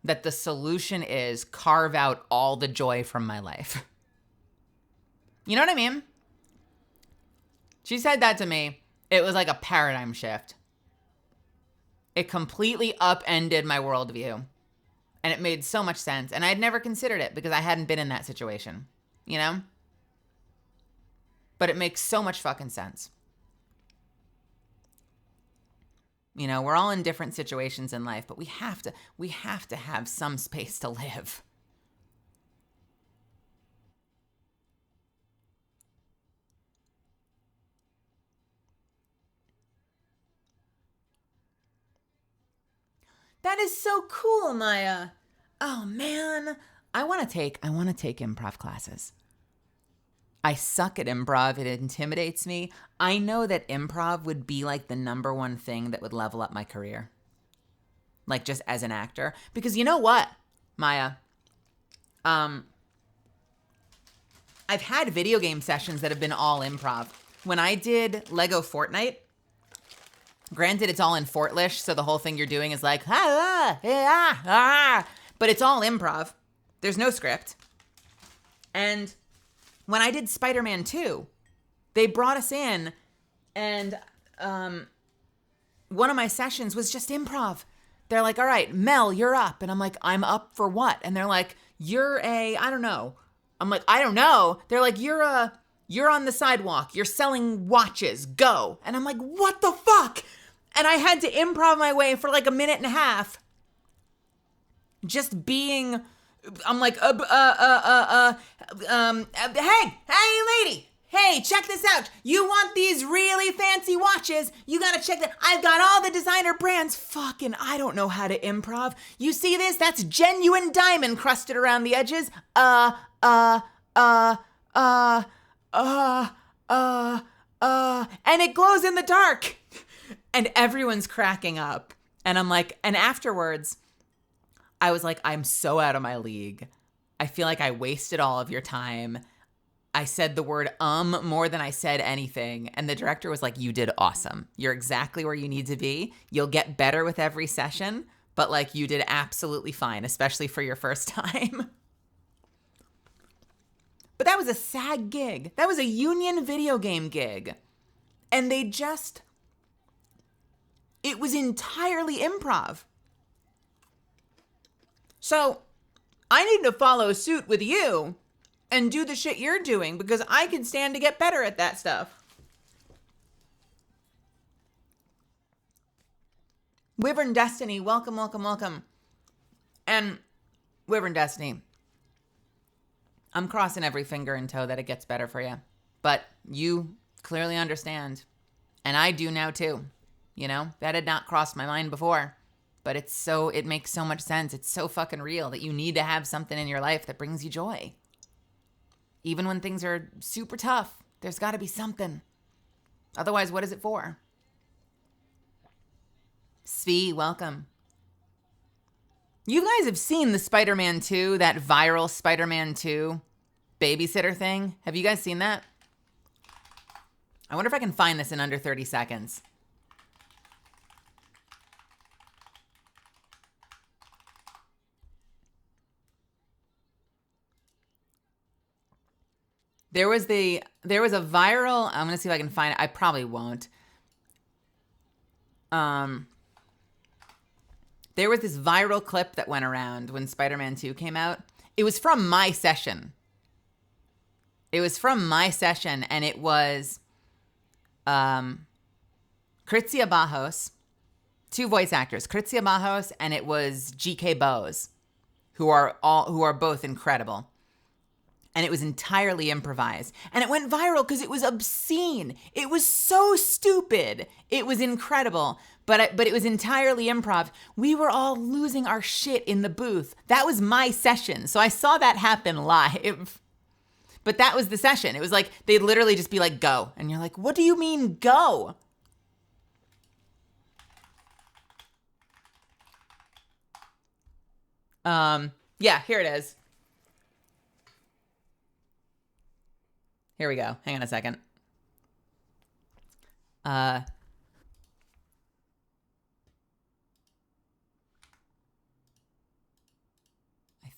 that the solution is carve out all the joy from my life. You know what I mean? She said that to me. It was like a paradigm shift. It completely upended my worldview. And it made so much sense. And I'd never considered it because I hadn't been in that situation. You know? But it makes so much fucking sense. You know, we're all in different situations in life, but we have to have some space to live. That is so cool, Maya. Oh man, I want to take improv classes. I suck at improv. It intimidates me. I know that improv would be like the number one thing that would level up my career. Like just as an actor. Because you know what, Maya? I've had video game sessions that have been all improv. When I did Lego Fortnite, Granted, it's all in Fortlish, so the whole thing you're doing is like, ah, ah, ah, but it's all improv. There's no script. And when I did Spider-Man 2, they brought us in, and one of my sessions was just improv. They're like, all right, Mel, you're up. And I'm like, I'm up for what? And they're like, I don't know. I'm like, I don't know. They're like, you're on the sidewalk. You're selling watches. Go. And I'm like, what the fuck? And I had to improv my way for like a minute and a half. Just being, I'm like, hey, lady. Hey, check this out. You want these really fancy watches? You gotta check that. I've got all the designer brands. Fucking, I don't know how to improv. You see this? That's genuine diamond crusted around the edges. And it glows in the dark. And everyone's cracking up. And I'm like, and afterwards, I was like, I'm so out of my league. I feel like I wasted all of your time. I said the word more than I said anything. And the director was like, you did awesome. You're exactly where you need to be. You'll get better with every session, but like you did absolutely fine, especially for your first time. But that was a SAG gig. That was a union video game gig. And it was entirely improv. So I need to follow suit with you and do the shit you're doing because I can stand to get better at that stuff. Wyvern Destiny, welcome, welcome, welcome. And Wyvern Destiny, I'm crossing every finger and toe that it gets better for you. But you clearly understand. And I do now too. You know, that had not crossed my mind before. But it makes so much sense. It's so fucking real that you need to have something in your life that brings you joy. Even when things are super tough, there's got to be something. Otherwise, what is it for? Svi, welcome. You guys have seen the Spider-Man 2, that viral Spider-Man 2 babysitter thing. Have you guys seen that? I wonder if I can find this in under 30 seconds. There was a viral, I'm going to see if I can find it. I probably won't. There was this viral clip that went around when Spider-Man 2 came out. It was from my session. And it was Kritzia Bajos, two voice actors, Kritzia Bajos, and it was GK Bose, who are both incredible. And it was entirely improvised. And it went viral because it was obscene. It was so stupid. It was incredible. But it was entirely improv. We were all losing our shit in the booth. That was my session. So I saw that happen live. But that was the session. It was like, they'd literally just be like, go. And you're like, what do you mean, go? Yeah, here it is. Here we go. Hang on a second. I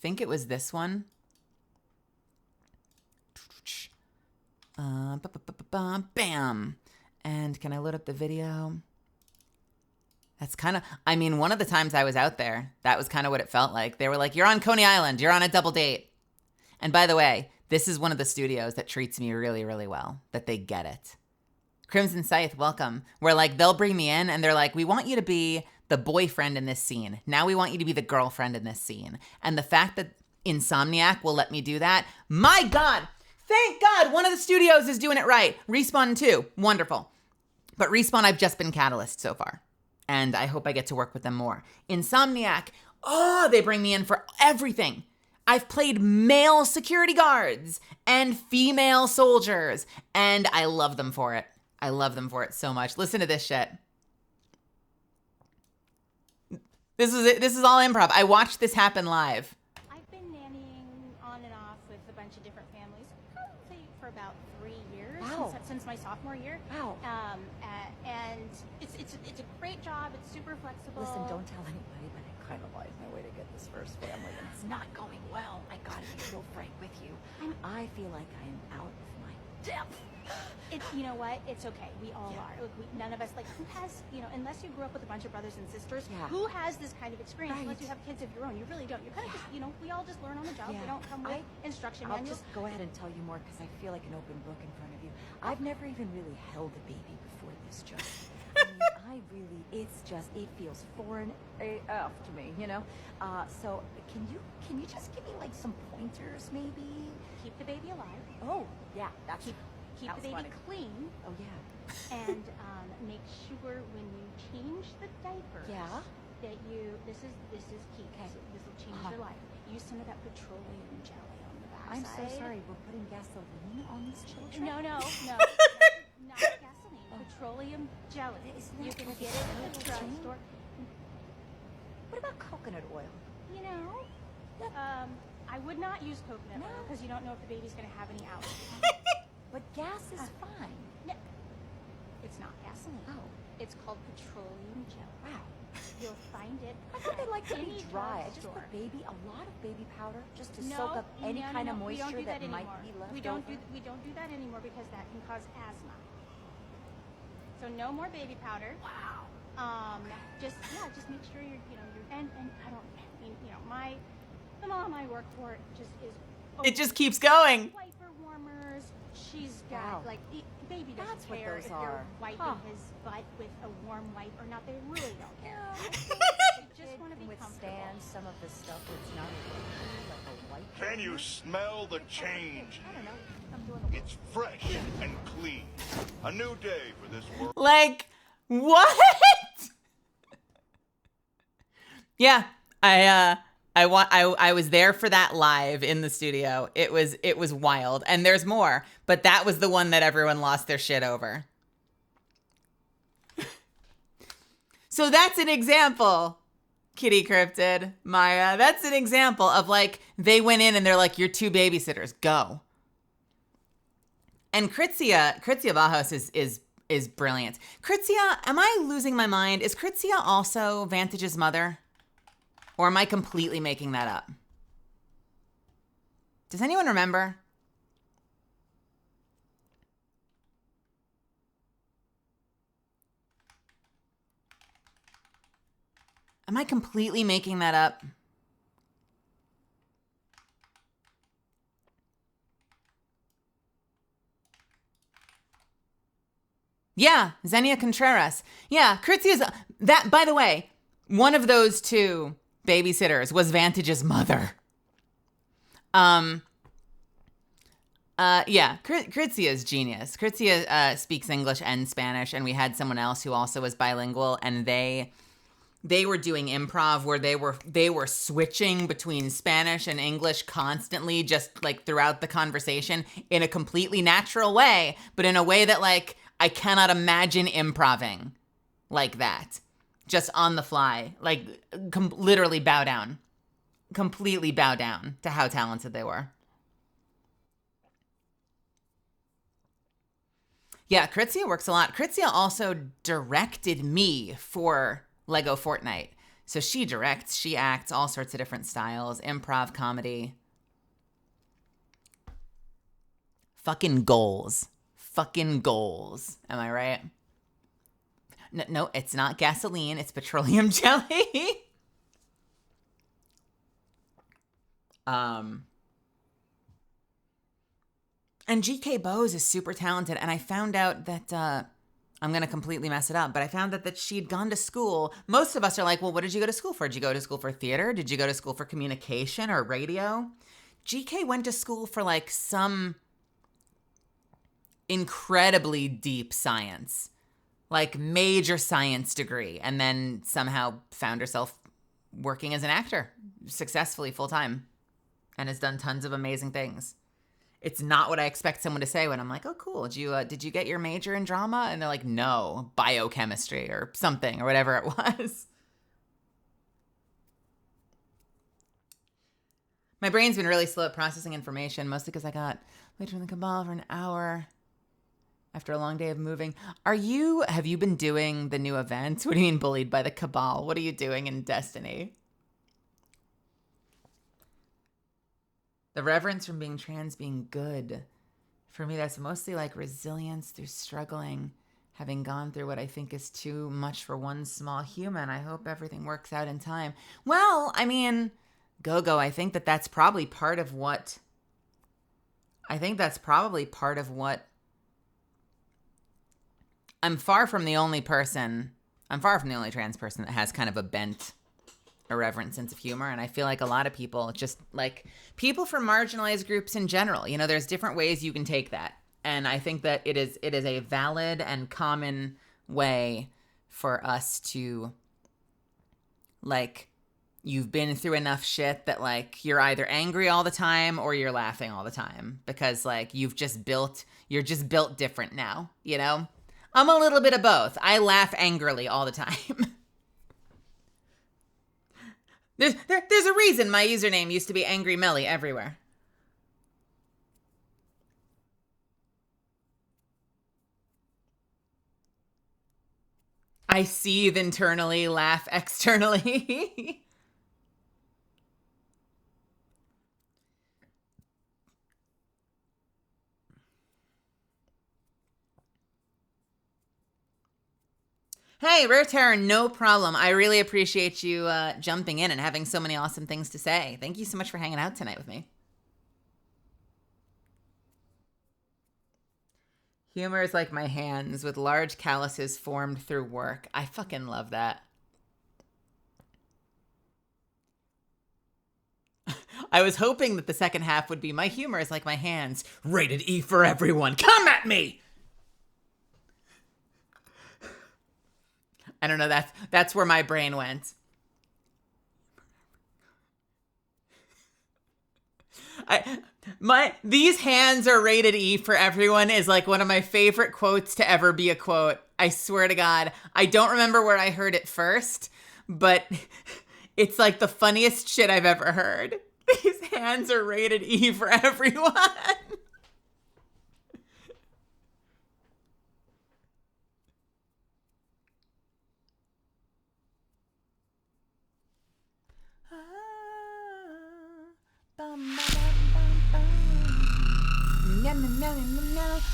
think it was this one. Bam. And can I load up the video? That's kind of, I mean, one of the times I was out there, that was kind of what it felt like. They were like, you're on Coney Island. You're on a double date. And by the way, this is one of the studios that treats me really, really well, that they get it. Crimson Scythe, welcome. Where like, they'll bring me in and they're like, we want you to be the boyfriend in this scene. Now we want you to be the girlfriend in this scene. And the fact that Insomniac will let me do that, my God, thank God one of the studios is doing it right. Respawn too, wonderful. But Respawn, I've just been Catalyst so far. And I hope I get to work with them more. Insomniac, they bring me in for everything. I've played male security guards and female soldiers, and I love them for it. I love them for it so much. Listen to this shit. This is it. This is all improv. I watched this happen live. I've been nannying on and off with a bunch of different families, probably for about 3 years. Wow. Since my sophomore year. Wow. And it's a great job. It's super flexible. Listen, don't tell anybody, but I kind of lied my way to get this first family, and it's not going well. I gotta be real frank with you. I feel like I am out of my depth. You know what? It's okay. We all are. Look, none of us, like, who has, unless you grew up with a bunch of brothers and sisters, who has this kind of experience? Right. Unless you have kids of your own. You really don't. You're kind of just, we all just learn on the job. We don't come with instruction I'll manuals. just go ahead and tell you more because I feel like an open book in front of you. I've never even really held a baby before this job. I mean, it feels foreign AF to me, so can you just give me like some pointers maybe? Keep the baby alive. Oh, yeah, that's Keep the baby clean. Oh, yeah. And make sure when you change the diapers that this is key. Okay. This will change your life. Use some of that petroleum jelly on the backside. I'm so sorry, we're putting gasoline on these children? No, not gasoline. Petroleum jelly. You can get it at the drugstore. What about coconut oil? I would not use coconut oil because you don't know if the baby's going to have any allergies. But gas is fine. No, it's not gasoline. Oh. It's called petroleum jelly. Wow. You'll find it. I thought they like to be any dry. I just drugstore. put a lot of baby powder just to soak up any kind of moisture that might be left We don't do that anymore because that can cause asthma. So no more baby powder. Wow. Just make sure you're and I don't the mom I work for just is. It just keeps going. Wiper warmers. She's got baby doesn't That's what care those if are. you're wiping his butt with a warm wipe or not. They really don't care. They just want to be withstand some of the stuff that's not like a white. Can you smell the change? I don't know. I'm doing the It's fresh and clean. A new day for this world. Like, what? Yeah, I was there for that live in the studio. It was wild, and there's more, but that was the one that everyone lost their shit over. So that's an example, Kitty Cryptid, Maya. That's an example of like they went in and they're like, "You're two babysitters, go." And Kritzia Bajos is brilliant. Kritzia, am I losing my mind? Is Kritzia also Vantage's mother? Or am I completely making that up? Does anyone remember? Am I completely making that up? Yeah, Xenia Contreras. Yeah, Kritzia's that, by the way, one of those two babysitters was Vantage's mother. Kritzia's genius. Kritzia speaks English and Spanish, and we had someone else who also was bilingual, and they were doing improv where they were switching between Spanish and English constantly, just like throughout the conversation in a completely natural way, but in a way that like I cannot imagine improving like that. Just on the fly, like literally completely bow down to how talented they were. Yeah, Kritzia works a lot. Kritzia also directed me for Lego Fortnite. So she directs, she acts, all sorts of different styles, improv, comedy. Fucking goals. Am I right? No, it's not gasoline. It's petroleum jelly. And GK Bose is super talented. And I found out that, I'm going to completely mess it up, but I found that she'd gone to school. Most of us are like, well, what did you go to school for? Did you go to school for theater? Did you go to school for communication or radio? GK went to school for like some incredibly deep science. Like major science degree, and then somehow found herself working as an actor successfully full time and has done tons of amazing things. It's not what I expect someone to say when I'm like, oh, cool. Did you get your major in drama? And they're like, no, biochemistry or something or whatever it was. My brain's been really slow at processing information, mostly because I got waited in the cabal for an hour. after a long day of moving. Have you been doing the new events? What do you mean bullied by the Cabal? What are you doing in Destiny? The reverence from being trans being good. For me, that's mostly like resilience through struggling, having gone through what I think is too much for one small human. I hope everything works out in time. Well, I mean, Go-Go, I think that's probably part of what I'm far from the only trans person that has kind of a bent, irreverent sense of humor. And I feel like a lot of people, just like people from marginalized groups in general, you know, there's different ways you can take that. And I think that it is a valid and common way for us to, like, you've been through enough shit that, like, you're either angry all the time or you're laughing all the time because, like, you're just built different now, you know? I'm a little bit of both. I laugh angrily all the time. There's a reason my username used to be Angry Melly everywhere. I seethe internally, laugh externally. Hey, Rare Terror, no problem. I really appreciate you jumping in and having so many awesome things to say. Thank you so much for hanging out tonight with me. Humor is like my hands with large calluses formed through work. I fucking love that. I was hoping that the second half would be my humor is like my hands. Rated E for everyone. Come at me! I don't know, that's where my brain went. These hands are rated E for everyone is like one of my favorite quotes to ever be a quote. I swear to God. I don't remember where I heard it first, but it's like the funniest shit I've ever heard. These hands are rated E for everyone.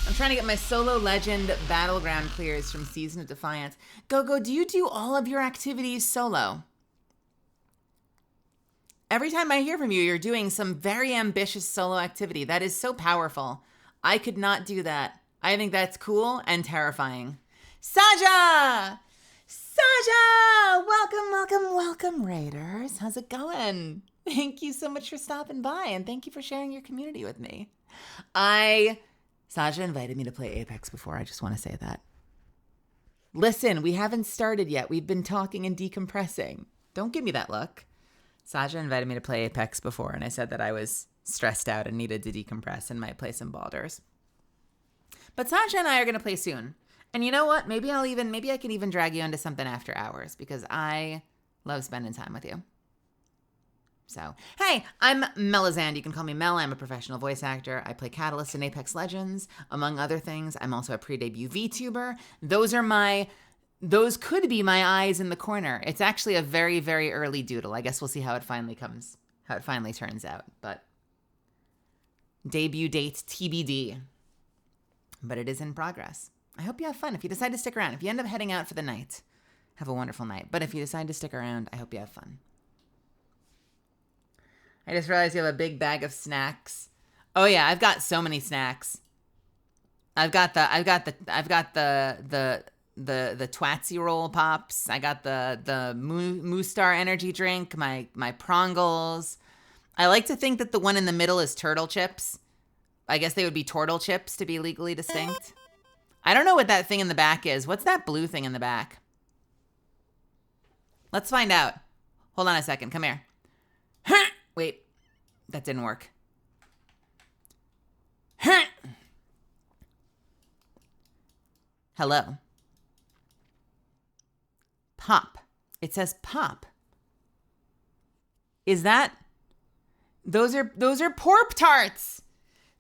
I'm trying to get my solo legend battleground clears from Season of Defiance. Go, do you do all of your activities solo? Every time I hear from you, you're doing some very ambitious solo activity. That is so powerful. I could not do that. I think that's cool and terrifying. Saja! Welcome, Raiders. How's it going? Thank you so much for stopping by, and thank you for sharing your community with me. Saja invited me to play Apex before. I just want to say that. Listen, we haven't started yet. We've been talking and decompressing. Don't give me that look. Saja invited me to play Apex before, and I said that I was stressed out and needed to decompress and might play some Baldur's. But Saja and I are going to play soon. And you know what? Maybe I can even drag you into something after hours because I love spending time with you. So, hey, I'm Melazand. You can call me Mel. I'm a professional voice actor. I play Catalyst in Apex Legends. Among other things, I'm also a pre-debut VTuber. Those could be my eyes in the corner. It's actually a very, very early doodle. I guess we'll see how it finally turns out. But debut date TBD. But it is in progress. I hope you have fun. If you decide to stick around, if you end up heading out for the night, have a wonderful night. But if you decide to stick around, I hope you have fun. I just realized you have a big bag of snacks. Oh yeah, I've got so many snacks. I've got the Twatsy Roll Pops. I got the Moostar energy drink, my Prongles. I like to think that the one in the middle is turtle chips. I guess they would be turtle chips to be legally distinct. I don't know what that thing in the back is. What's that blue thing in the back? Let's find out. Hold on a second. Come here. Wait, that didn't work. Hello. Pop. It says pop. Is that? Those are Porp Tarts.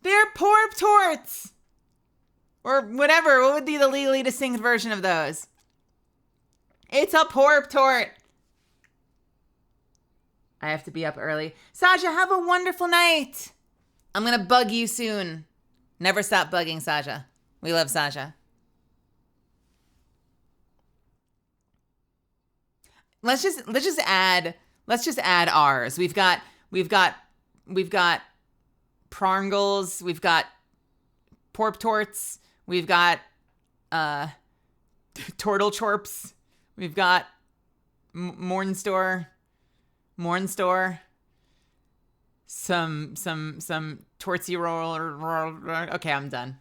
They're Porp Tarts. Or whatever. What would be the legally distinct version of those? It's a porp tort. I have to be up early. Sasha, have a wonderful night. I'm going to bug you soon. Never stop bugging Sasha. We love Sasha. Let's just add ours. We've got Prongles, we've got Porp Torts, we've got Tortle Chorps, we've got Mornstore, some Tortsy Roll. Okay, I'm done.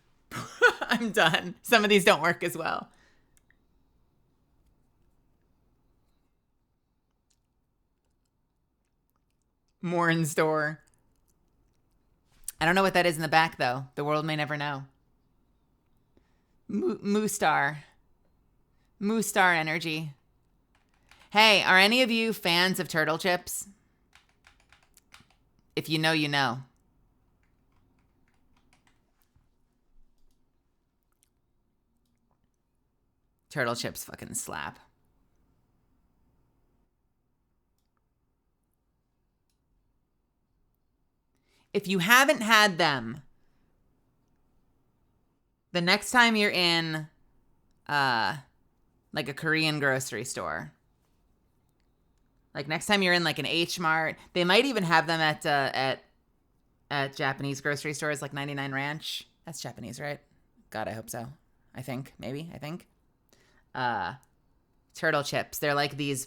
I'm done. Some of these don't work as well. Mornstore. I don't know what that is in the back, though. The world may never know. Moostar energy. Hey, are any of you fans of turtle chips? If you know, you know. Turtle chips fucking slap. If you haven't had them, the next time you're in like a Korean grocery store, like next time you're in like an H Mart, they might even have them at Japanese grocery stores like 99 Ranch. That's Japanese, right? God, I hope so. I think. Turtle chips. They're like these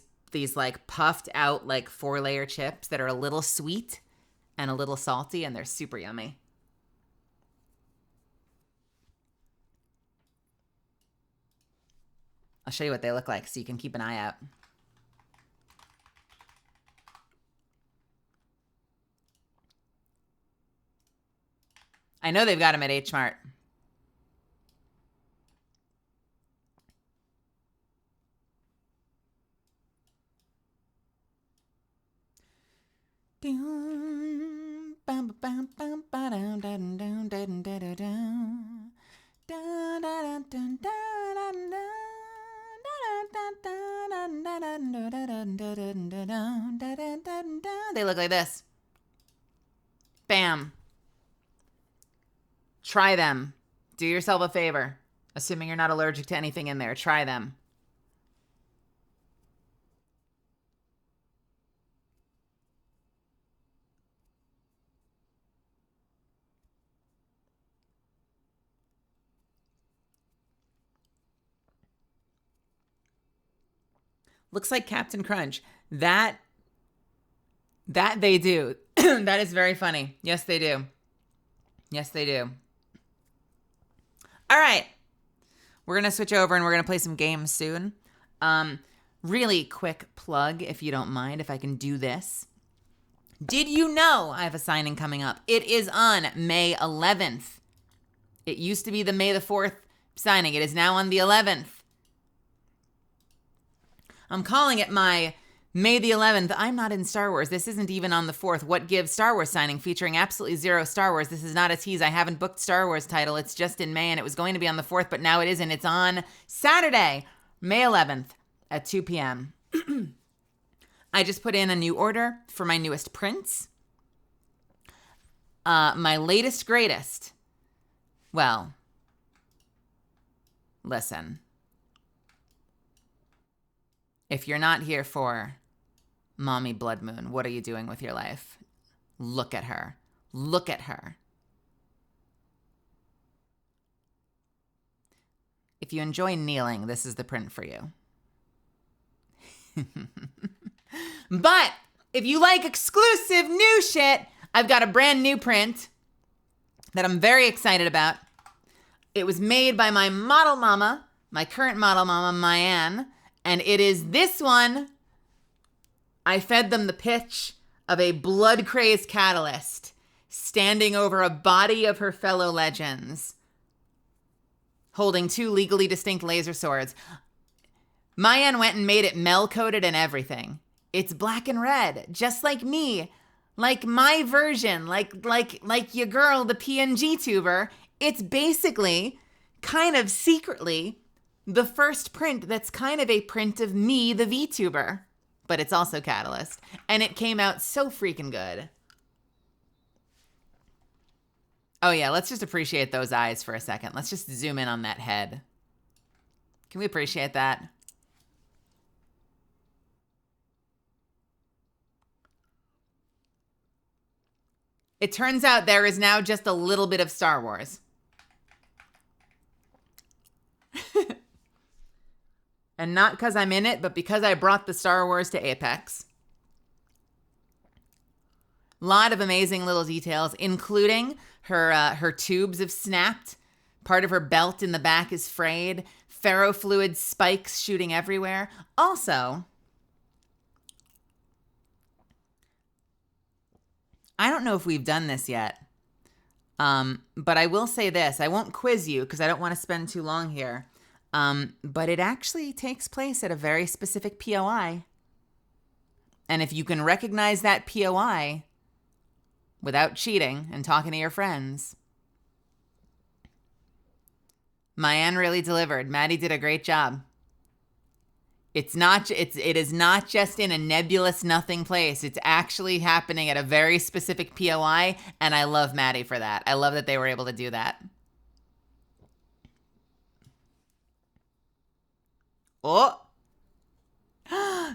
like puffed out like 4-layer chips that are a little sweet and a little salty, and they're super yummy. I'll show you what they look like so you can keep an eye out. I know they've got them at H Mart. They look like this. Bam. Try them. Do yourself a favor. Assuming you're not allergic to anything in there, try them. Looks like Captain Crunch. That they do. That is very funny. Yes, they do. Yes, they do. All right. We're going to switch over and we're going to play some games soon. Really quick plug, if you don't mind, if I can do this. Did you know I have a signing coming up? It is on May 11th. It used to be the May the 4th signing. It is now on the 11th. I'm calling it my May the 11th. I'm not in Star Wars. This isn't even on the 4th. What gives Star Wars signing featuring absolutely zero Star Wars. This is not a tease. I haven't booked Star Wars title. It's just in May and it was going to be on the 4th, but now it isn't. It's on Saturday, May 11th at 2 p.m. I just put in a new order for my newest prints. My latest greatest. Well, listen. If you're not here for Mommy Blood Moon, what are you doing with your life? Look at her. Look at her. If you enjoy kneeling, this is the print for you. But if you like exclusive new shit, I've got a brand new print that I'm very excited about. It was made by my model mama, my current model mama, Mayanne. And it is this one. I fed them the pitch of a blood-crazed catalyst standing over a body of her fellow legends, holding 2 legally distinct laser swords. Mayanne went and made it Mel-coded and everything. It's black and red, just like me. Like my version, like your girl, the PNG tuber. It's basically kind of secretly, the first print that's kind of a print of me, the VTuber. But it's also Catalyst. And it came out so freaking good. Oh yeah, let's just appreciate those eyes for a second. Let's just zoom in on that head. Can we appreciate that? It turns out there is now just a little bit of Star Wars. And not because I'm in it, but because I brought the Star Wars to Apex. A lot of amazing little details, including her tubes have snapped. Part of her belt in the back is frayed. Ferrofluid spikes shooting everywhere. Also, I don't know if we've done this yet, but I will say this. I won't quiz you because I don't want to spend too long here, but it actually takes place at a very specific POI. And if you can recognize that POI without cheating and talking to your friends, Mayanne really delivered. Maddie did a great job. It is not just in a nebulous nothing place. It's actually happening at a very specific POI, and I love Maddie for that. I love that they were able to do that. Oh!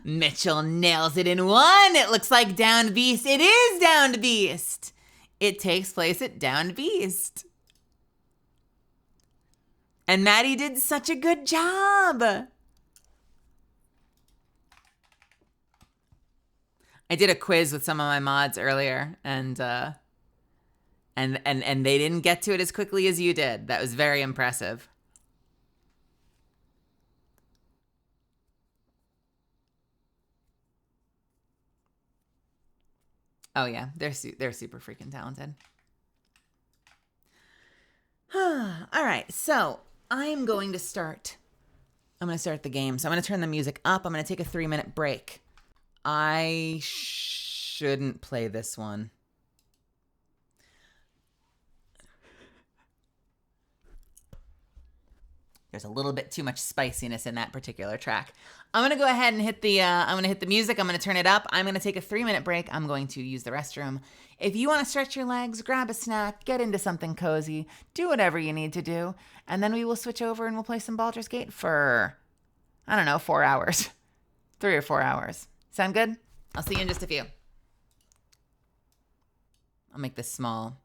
Mitchell nails it in one. It looks like Downed Beast. It is Downed Beast. It takes place at Downed Beast. And Maddie did such a good job. I did a quiz with some of my mods earlier, and they didn't get to it as quickly as you did. That was very impressive. Oh yeah, they're super freaking talented. All right, so I'm going to start the game. So I'm going to turn the music up. I'm going to take a 3-minute break. I shouldn't play this one. There's a little bit too much spiciness in that particular track. I'm going to go ahead and hit the music. I'm going to turn it up. I'm going to take a 3-minute break. I'm going to use the restroom. If you want to stretch your legs, grab a snack, get into something cozy, do whatever you need to do, and then we will switch over and we'll play some Baldur's Gate for, I don't know, 4 hours. 3 or 4 hours. Sound good? I'll see you in just a few. I'll make this small.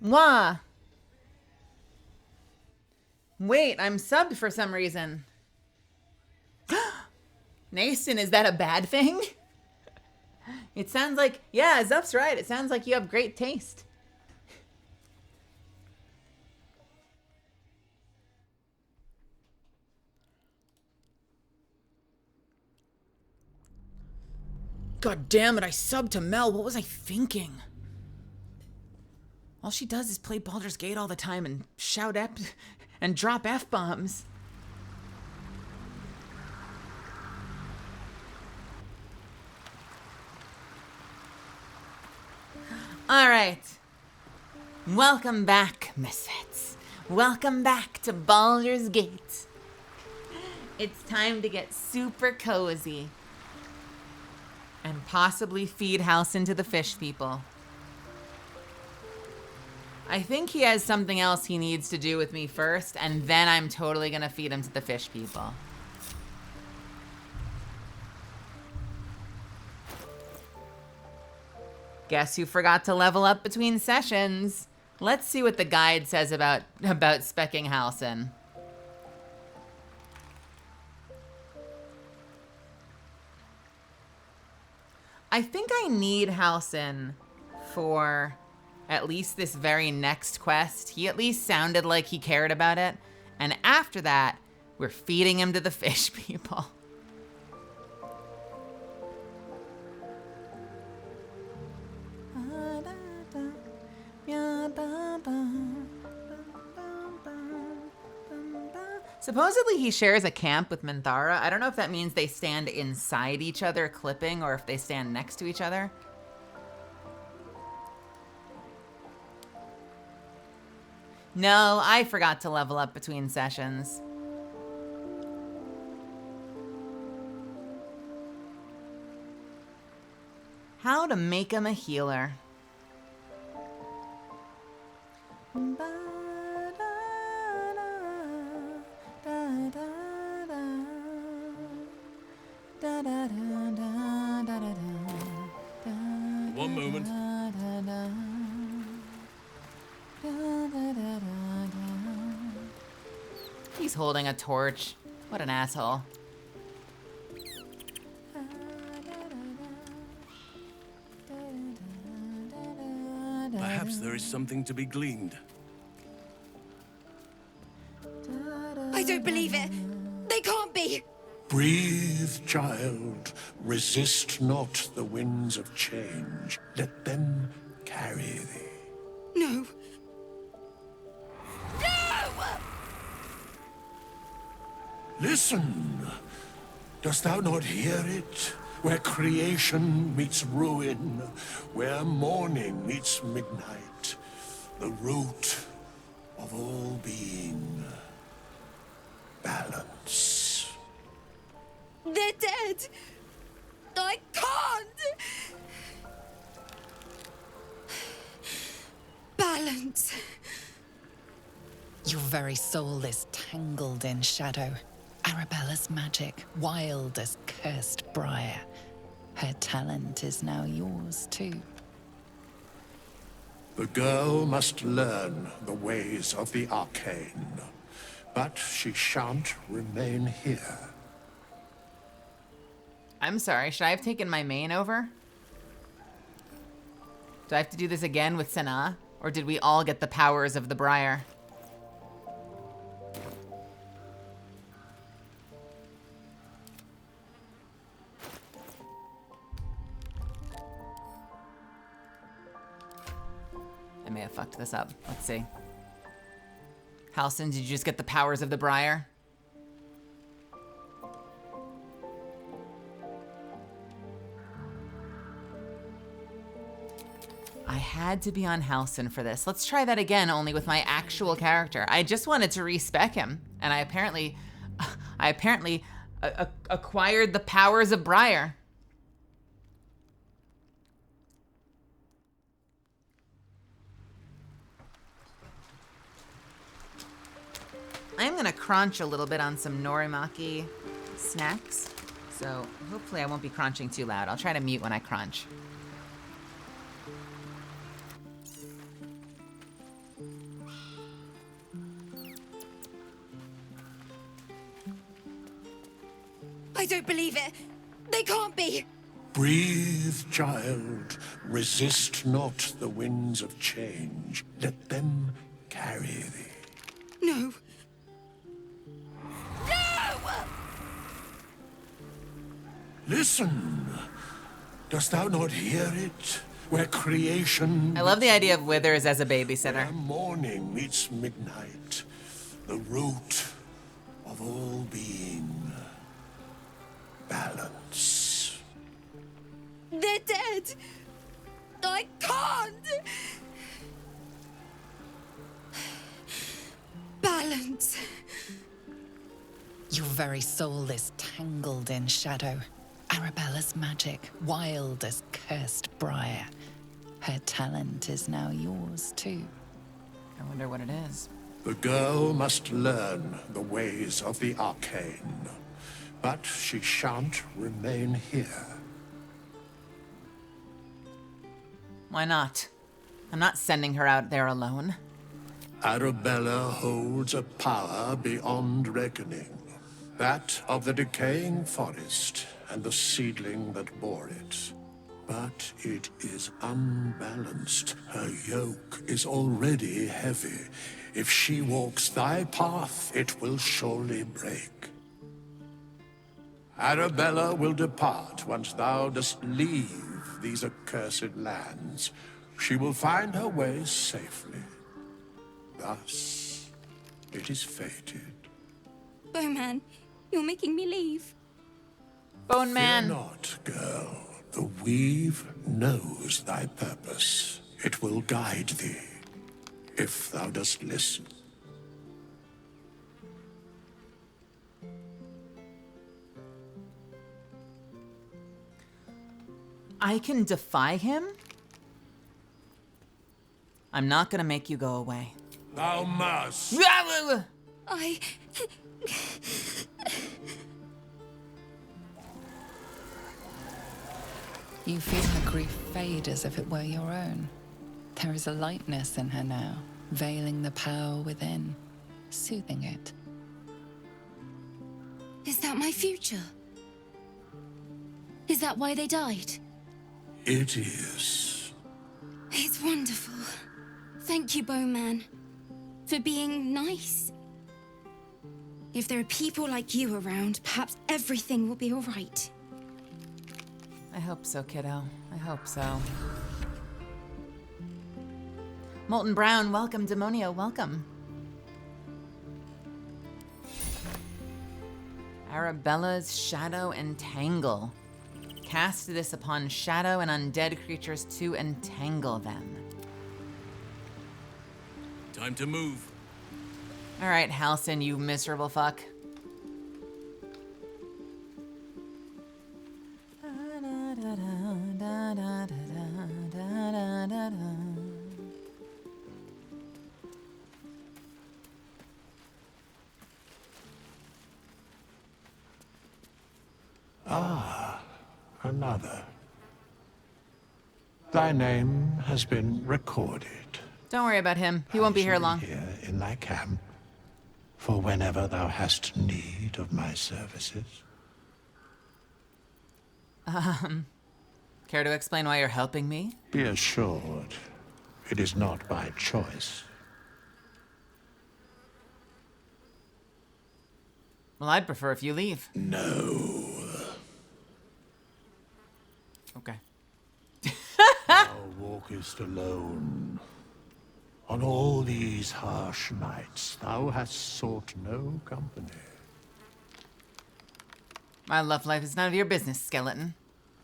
Mwah. Wait, I'm subbed for some reason. Nathan, is that a bad thing? It sounds like, yeah, Zuff's right. It sounds like you have great taste. God damn it, I subbed to Mel. What was I thinking? All she does is play Baldur's Gate all the time and shout and drop F-bombs. All right. Welcome back, misfits. Welcome back to Baldur's Gate. It's time to get super cozy and possibly feed Halcyon to the fish people. I think he has something else he needs to do with me first, and then I'm totally gonna feed him to the fish people. Guess who forgot to level up between sessions? Let's see what the guide says about specking Halcyon. I think I need Halcyon for at least this very next quest. He at least sounded like he cared about it. And after that, we're feeding him to the fish people. Supposedly he shares a camp with Minthara. I don't know if that means they stand inside each other clipping or if they stand next to each other. No, I forgot to level up between sessions. How to make him a healer. One moment. He's holding a torch. What an asshole. Perhaps there is something to be gleaned. I don't believe it. They can't be. Breathe, child. Resist not the winds of change. Let them carry thee. No. No! Listen. Dost thou not hear it? Where creation meets ruin, where morning meets midnight, the root of all being. Balance. They're dead. I can't. Balance. Your very soul is tangled in shadow. Arabella's magic, wild as cursed briar. Her talent is now yours too. The girl must learn the ways of the arcane, but she shan't remain here. I'm sorry, should I have taken my main over? Do I have to do this again with Senna? Or did we all get the powers of the Briar? I may have fucked this up. Let's see. Halcyon, did you just get the powers of the Briar? I had to be on Halcyon for this. Let's try that again, only with my actual character. I just wanted to respec him, and I apparently acquired the powers of Briar. I'm gonna crunch a little bit on some Norimaki snacks, so hopefully I won't be crunching too loud. I'll try to mute when I crunch. I don't believe it. They can't be. Breathe, child. Resist not the winds of change. Let them carry thee. No. No! Listen. Dost thou not hear it? Where creation... I love the idea of Withers as a babysitter. Where morning meets midnight. The root of all being. Balance. They're dead. I can't. Balance. Your very soul is tangled in shadow. Arabella's magic, wild as cursed briar. Her talent is now yours, too. I wonder what it is. The girl must learn the ways of the arcane. But she shan't remain here. Why not? I'm not sending her out there alone. Arabella holds a power beyond reckoning. That of the decaying forest and the seedling that bore it. But it is unbalanced. Her yoke is already heavy. If she walks thy path, it will surely break. Arabella will depart once thou dost leave these accursed lands. She will find her way safely. Thus, it is fated. Bowman, you're making me leave. Bone Man. Fear not, girl. The weave knows thy purpose. It will guide thee, if thou dost listen. I can defy him? I'm not gonna make you go away. Thou must. I... You feel her grief fade as if it were your own. There is a lightness in her now, veiling the power within, soothing it. Is that my future? Is that why they died? It is. It's wonderful. Thank you, Bowman, for being nice. If there are people like you around, perhaps everything will be all right. I hope so, kiddo. I hope so. Molten Brown, welcome. Demonio, welcome. Arabella's Shadow Entangle. Cast this upon shadow and undead creatures to entangle them. Time to move. All right, Halcyon, you miserable fuck. Another. Thy name has been recorded. Don't worry about him. He won't be here long. Here in thy camp, for whenever thou hast need of my services. Care to explain why you're helping me? Be assured, it is not by choice. Well, I'd prefer if you leave. No. Okay. Thou walkest alone. On all these harsh nights, thou hast sought no company. My love life is none of your business, skeleton.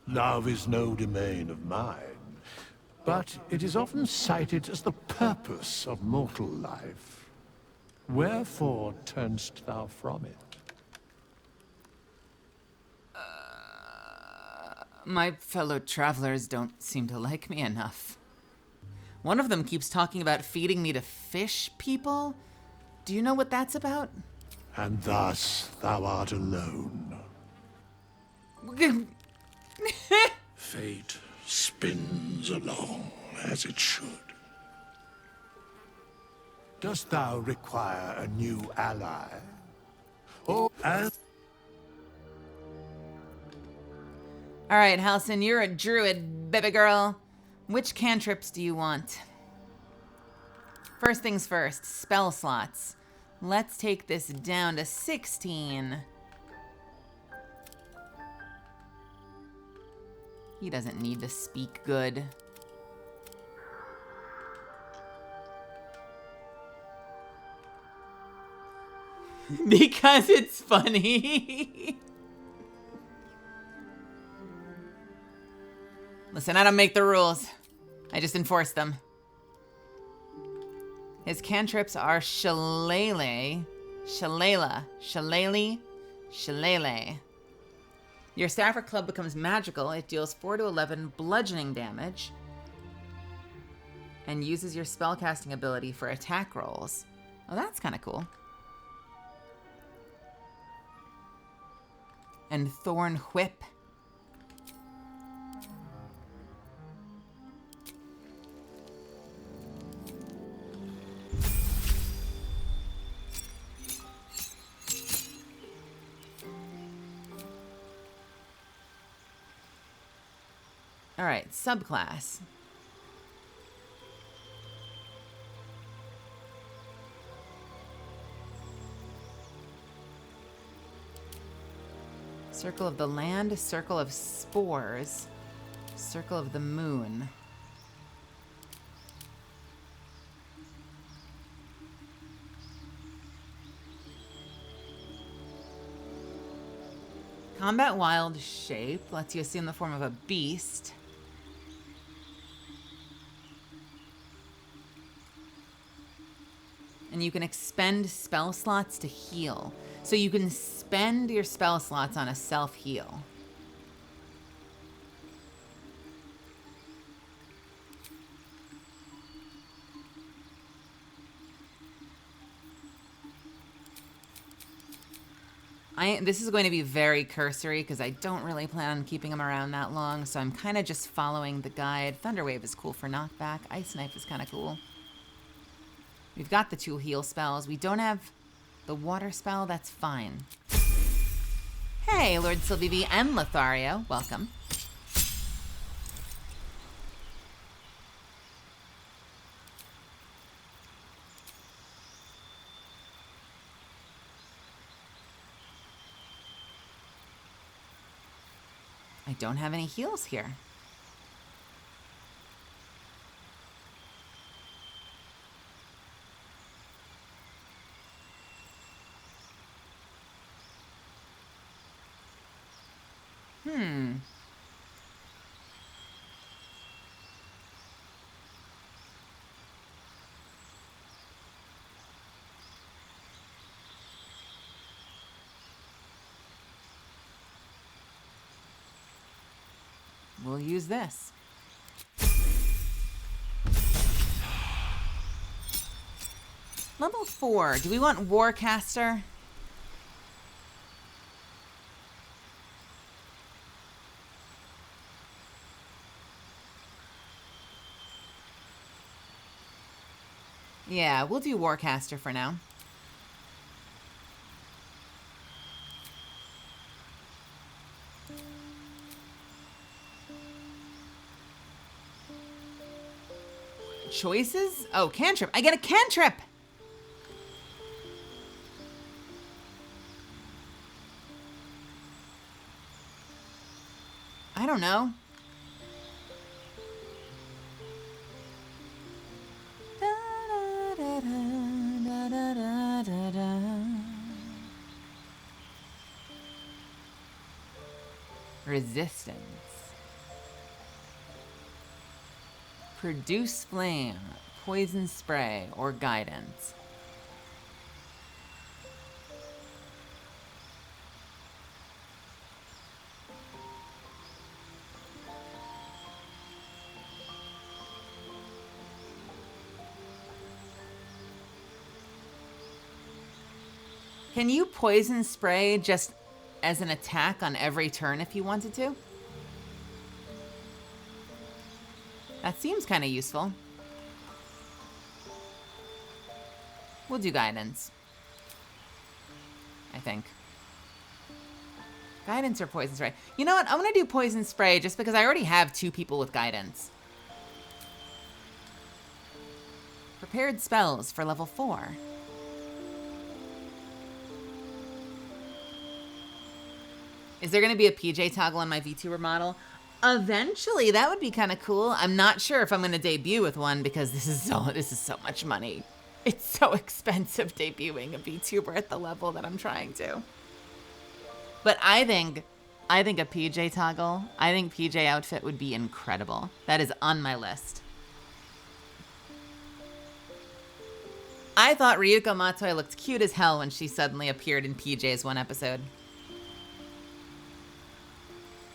Love is no domain of mine, but it is often cited as the purpose of mortal life. Wherefore turnst thou from it? My fellow travelers don't seem to like me enough. One of them keeps talking about feeding me to fish people. Do you know what that's about? And thus thou art alone. Fate spins along as it should. Dost thou require a new ally? Or as... All right, Halcyon, you're a druid, baby girl. Which cantrips do you want? First things first, spell slots. Let's take this down to 16. He doesn't need to speak good. Because it's funny. Listen, I don't make the rules. I just enforce them. His cantrips are Shillelagh, Shillelagh, Shillelagh, Shillelagh. Your staff or club becomes magical. It deals 4 to 11 bludgeoning damage and uses your spellcasting ability for attack rolls. Oh, that's kind of cool. And Thorn Whip. All right, subclass. Circle of the Land, Circle of Spores, Circle of the Moon. Combat Wild Shape lets you assume the form of a beast. And you can expend spell slots to heal. So you can spend your spell slots on a self-heal. This is going to be very cursory because I don't really plan on keeping him around that long, so I'm kind of just following the guide. Thunderwave is cool for knockback. Ice Knife is kind of cool. We've got the 2 heal spells. We don't have the water spell. That's fine. Hey, Lord Sylvie and Lothario. Welcome. I don't have any heals here. We'll use this. Level 4. Do we want Warcaster? Yeah, we'll do Warcaster for now. Choices? Oh, cantrip. I get a cantrip! I don't know. Resistance. Produce flame, poison spray, or guidance. Can you poison spray just as an attack on every turn if you wanted to? That seems kind of useful. We'll do guidance. I think. Guidance or poison spray? You know what? I'm gonna do poison spray just because I already have 2 people with guidance. Prepared spells for level 4. Is there gonna be a PJ toggle on my VTuber model? Eventually, that would be kind of cool. I'm not sure if I'm gonna debut with one because this is so much money. It's so expensive debuting a VTuber at the level that I'm trying to. But I think a PJ toggle, I think PJ outfit would be incredible. That is on my list. I thought Ryuko Matoi looked cute as hell when she suddenly appeared in PJ's one episode.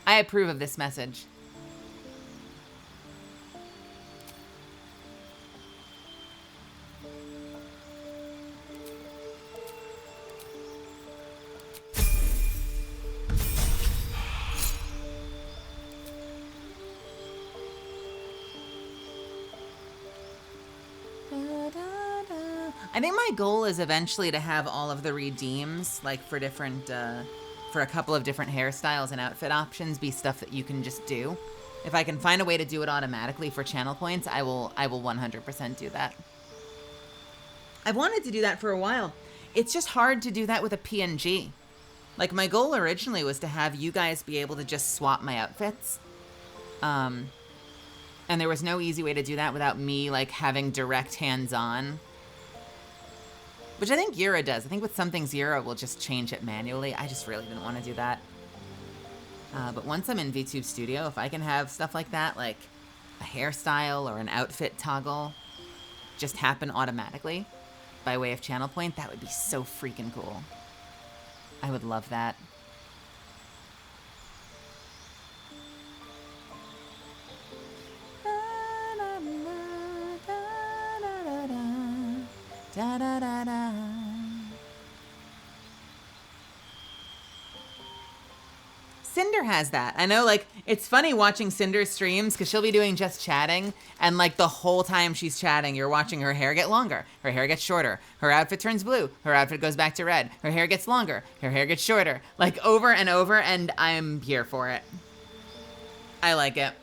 I approve of this message. I think my goal is eventually to have all of the redeems, like for different, for a couple of different hairstyles and outfit options, be stuff that you can just do. If I can find a way to do it automatically for channel points, I will 100% do that. I've wanted to do that for a while. It's just hard to do that with a PNG. Like, my goal originally was to have you guys be able to just swap my outfits. And there was no easy way to do that without me, like, having direct hands-on. Which I think Yura does. I think with some things, Yura will just change it manually. I just really didn't want to do that. But once I'm in VTube Studio, if I can have stuff like that, like a hairstyle or an outfit toggle, just happen automatically by way of channel point, that would be so freaking cool. I would love that. Da, da, da, da. Cinder has that. I know, like, it's funny watching Cinder's streams because she'll be doing just chatting, and like the whole time she's chatting, you're watching her hair get longer, her hair gets shorter, her outfit turns blue, her outfit goes back to red, her hair gets longer, her hair gets shorter, like over and over, and I'm here for it. I like it.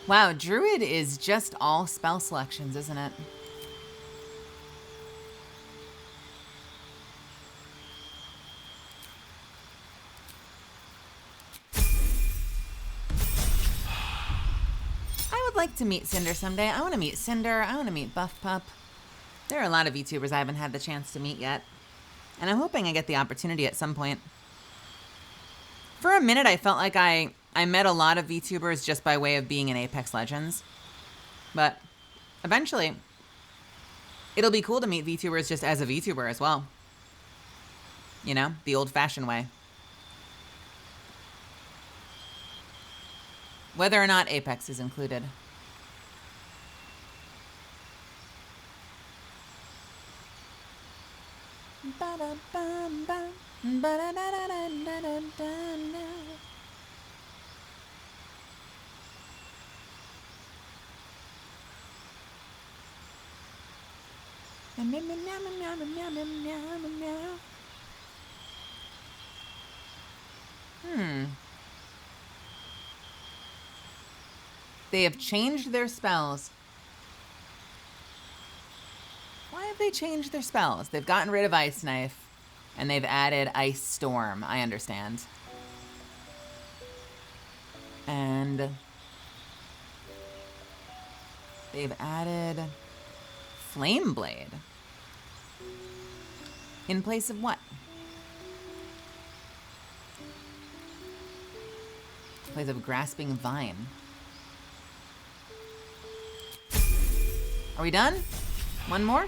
Wow, Druid is just all spell selections, isn't it? I would like to meet Cinder someday. I want to meet Cinder. I want to meet Buff Pup. There are a lot of VTubers I haven't had the chance to meet yet. And I'm hoping I get the opportunity at some point. For a minute, I felt like I met a lot of VTubers just by way of being in Apex Legends. But eventually, it'll be cool to meet VTubers just as a VTuber as well. You know, the old-fashioned way. Whether or not Apex is included. They have changed their spells. Why have they changed their spells? They've gotten rid of Ice Knife, and they've added Ice Storm. I understand. And they've added Flame Blade. In place of what? In place of Grasping Vine. Are we done? One more?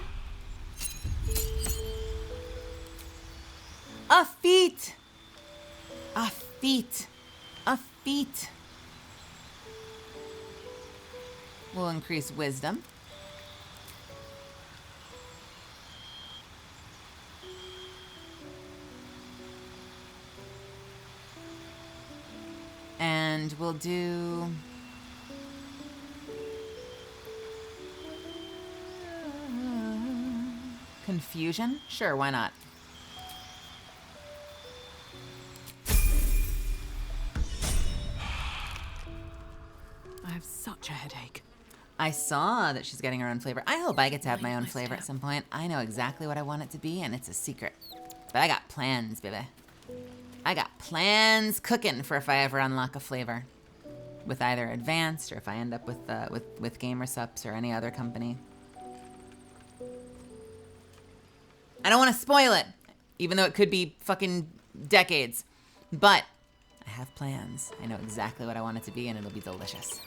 A feat! A feat. A feat. We'll increase wisdom. And we'll do... Confusion? Sure, why not? I have such a headache. I saw that she's getting her own flavor. I hope I get to have my own flavor at some point. I know exactly what I want it to be, and it's a secret. But I got plans, baby. I got plans cooking for if I ever unlock a flavor. With either Advanced, or if I end up with Gamersups or any other company. I don't want to spoil it, even though it could be fucking decades. But I have plans. I know exactly what I want it to be, and it'll be delicious.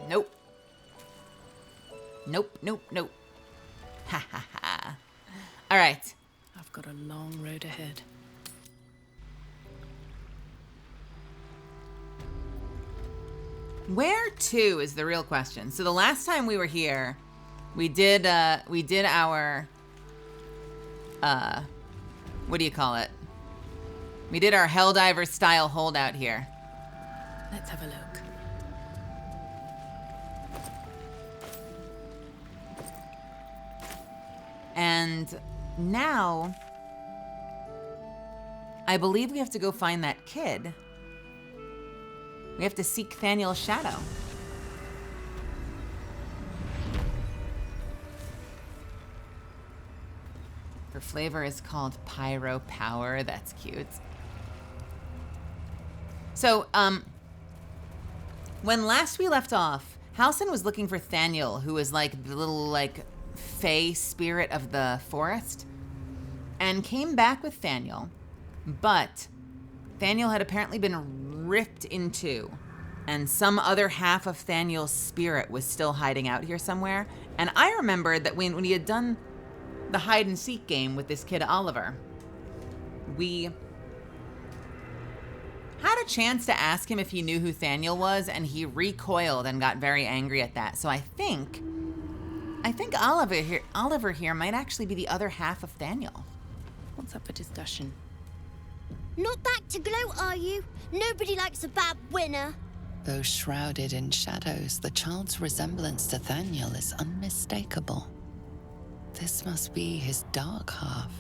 Nope. Nope, nope, nope. Ha ha ha. All right. I've got a long road ahead. Where to is the real question. So the last time we were here, we did our what do you call it? We did our Helldiver style holdout here. Let's have a look. And now I believe we have to go find that kid. We have to seek Thaniel's shadow. Her flavor is called Pyro Power. That's cute. So, when last we left off, Halsin was looking for Thaniel, who was like the little like fey spirit of the forest, and came back with Thaniel, but Thaniel had apparently been ripped in two, and some other half of Thaniel's spirit was still hiding out here somewhere. And I remembered that when he had done the hide and seek game with this kid Oliver, we had a chance to ask him if he knew who Thaniel was, and he recoiled and got very angry at that. So I think Oliver here might actually be the other half of Thaniel. What's up for discussion? Not back to gloat, are you? Nobody likes a bad winner. Though shrouded in shadows, the child's resemblance to Thaniel is unmistakable. This must be his dark half,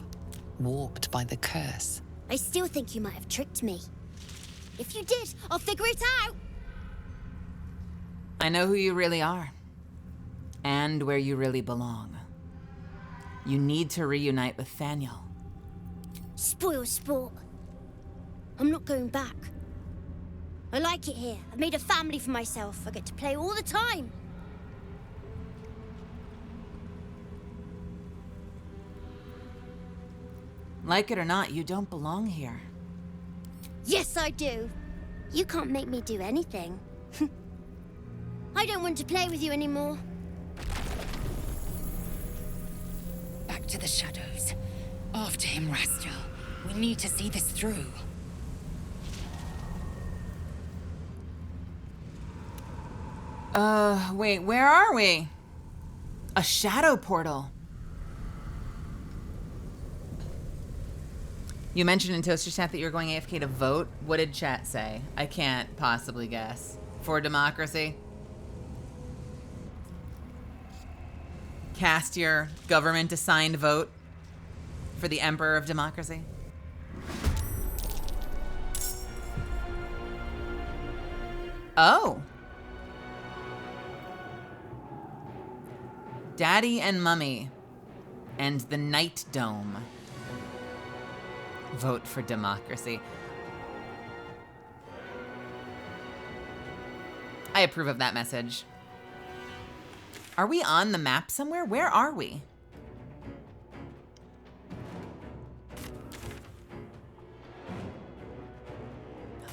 warped by the curse. I still think you might have tricked me. If you did, I'll figure it out. I know who you really are, and where you really belong. You need to reunite with Thaniel. Spoil sport. I'm not going back. I like it here. I've made a family for myself. I get to play all the time. Like it or not, you don't belong here. Yes, I do. You can't make me do anything. I don't want to play with you anymore. Back to the shadows. After him, Rastel. We need to see this through. Wait, where are we? A shadow portal. You mentioned in Toaster Chat that you were going AFK to vote. What did chat say? I can't possibly guess. For democracy? Cast your government-assigned vote for the Emperor of Democracy? Oh. Daddy and Mummy and the Night Dome. Vote for democracy. I approve of that message. Are we on the map somewhere? Where are we?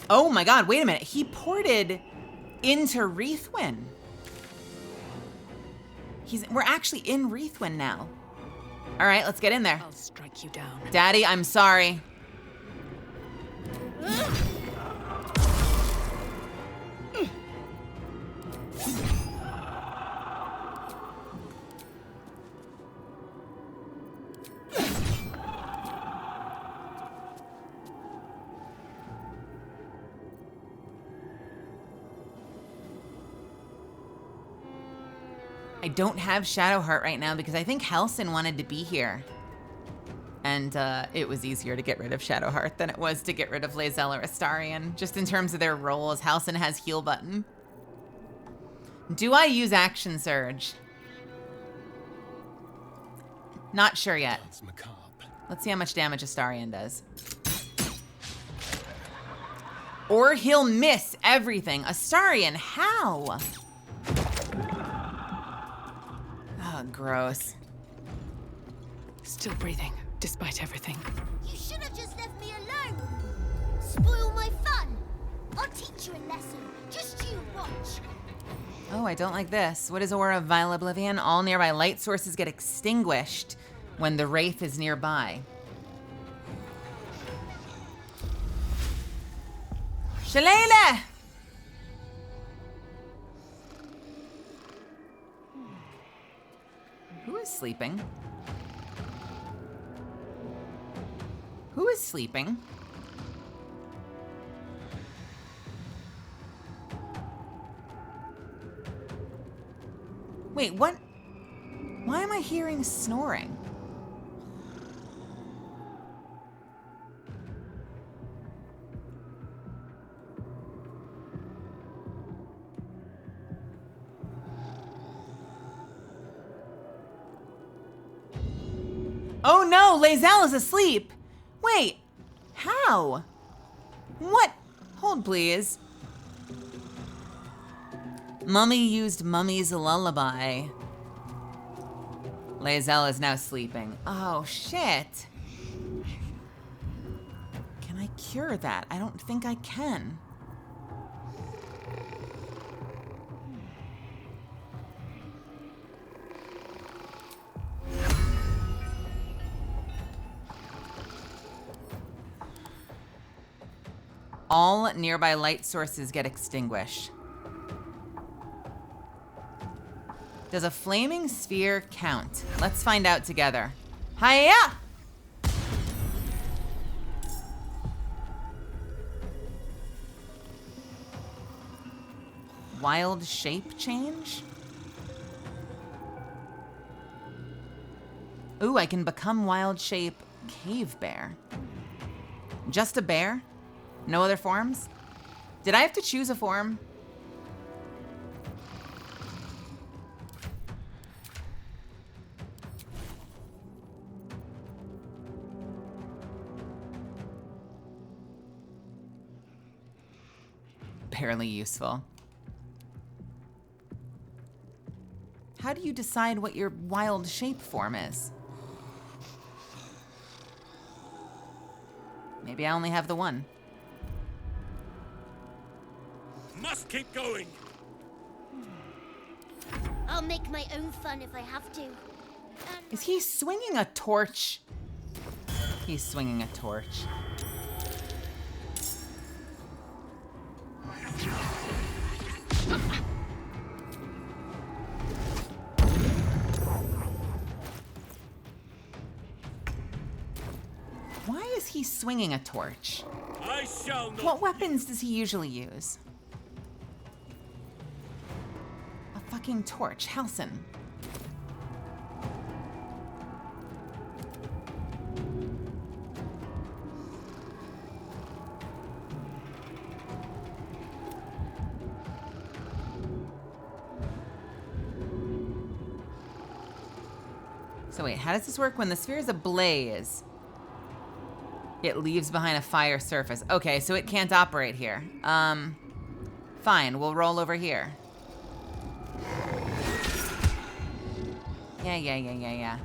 Oh my god, wait a minute. He ported into Wreathwyn. We're actually in Wreathwind now. All right, let's get in there. I'll strike you down. Daddy, I'm sorry. I don't have Shadowheart right now because I think Halsin wanted to be here. And it was easier to get rid of Shadowheart than it was to get rid of Lae'zel or Astarion, just in terms of their roles. Halsin has heal button. Do I use Action Surge? Not sure yet. Let's see how much damage Astarion does. Or he'll miss everything. Astarion, how? Oh, gross. Still breathing, despite everything. You should have just left me alone. Spoil my fun. I'll teach you a lesson. Just you watch. Oh, I don't like this. What is Aura of Vile Oblivion? All nearby light sources get extinguished when the Wraith is nearby. Shalala! Who is sleeping? Who is sleeping? Wait, what? Why am I hearing snoring? Oh no, Lae'zel is asleep. Wait, how? What? Hold please. Mummy used Mummy's lullaby. Lae'zel is now sleeping. Oh shit. Can I cure that? I don't think I can. All nearby light sources get extinguished. Does a flaming sphere count? Let's find out together. Hiya! Wild shape change? Ooh, I can become wild shape cave bear. Just a bear? No other forms? Did I have to choose a form? Barely useful. How do you decide what your wild shape form is? Maybe I only have the one. Must keep going. I'll make my own fun if I have to. Is he swinging a torch? He's swinging a torch. Why is he swinging a torch? I shall not. What weapons does he usually use? A fucking torch, Halsin. So wait, how does this work? When the sphere is ablaze, it leaves behind a fire surface. Okay, so it can't operate here. Fine, we'll roll over here. Yeah.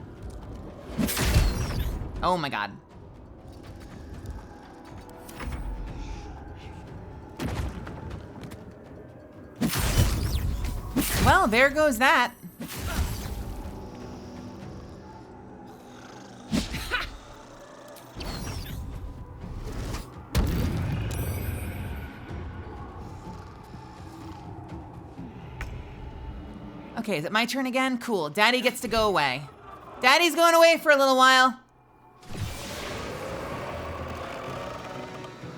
Oh my god. Well, there goes that. Okay, is it my turn again? Cool, Daddy gets to go away. Daddy's going away for a little while.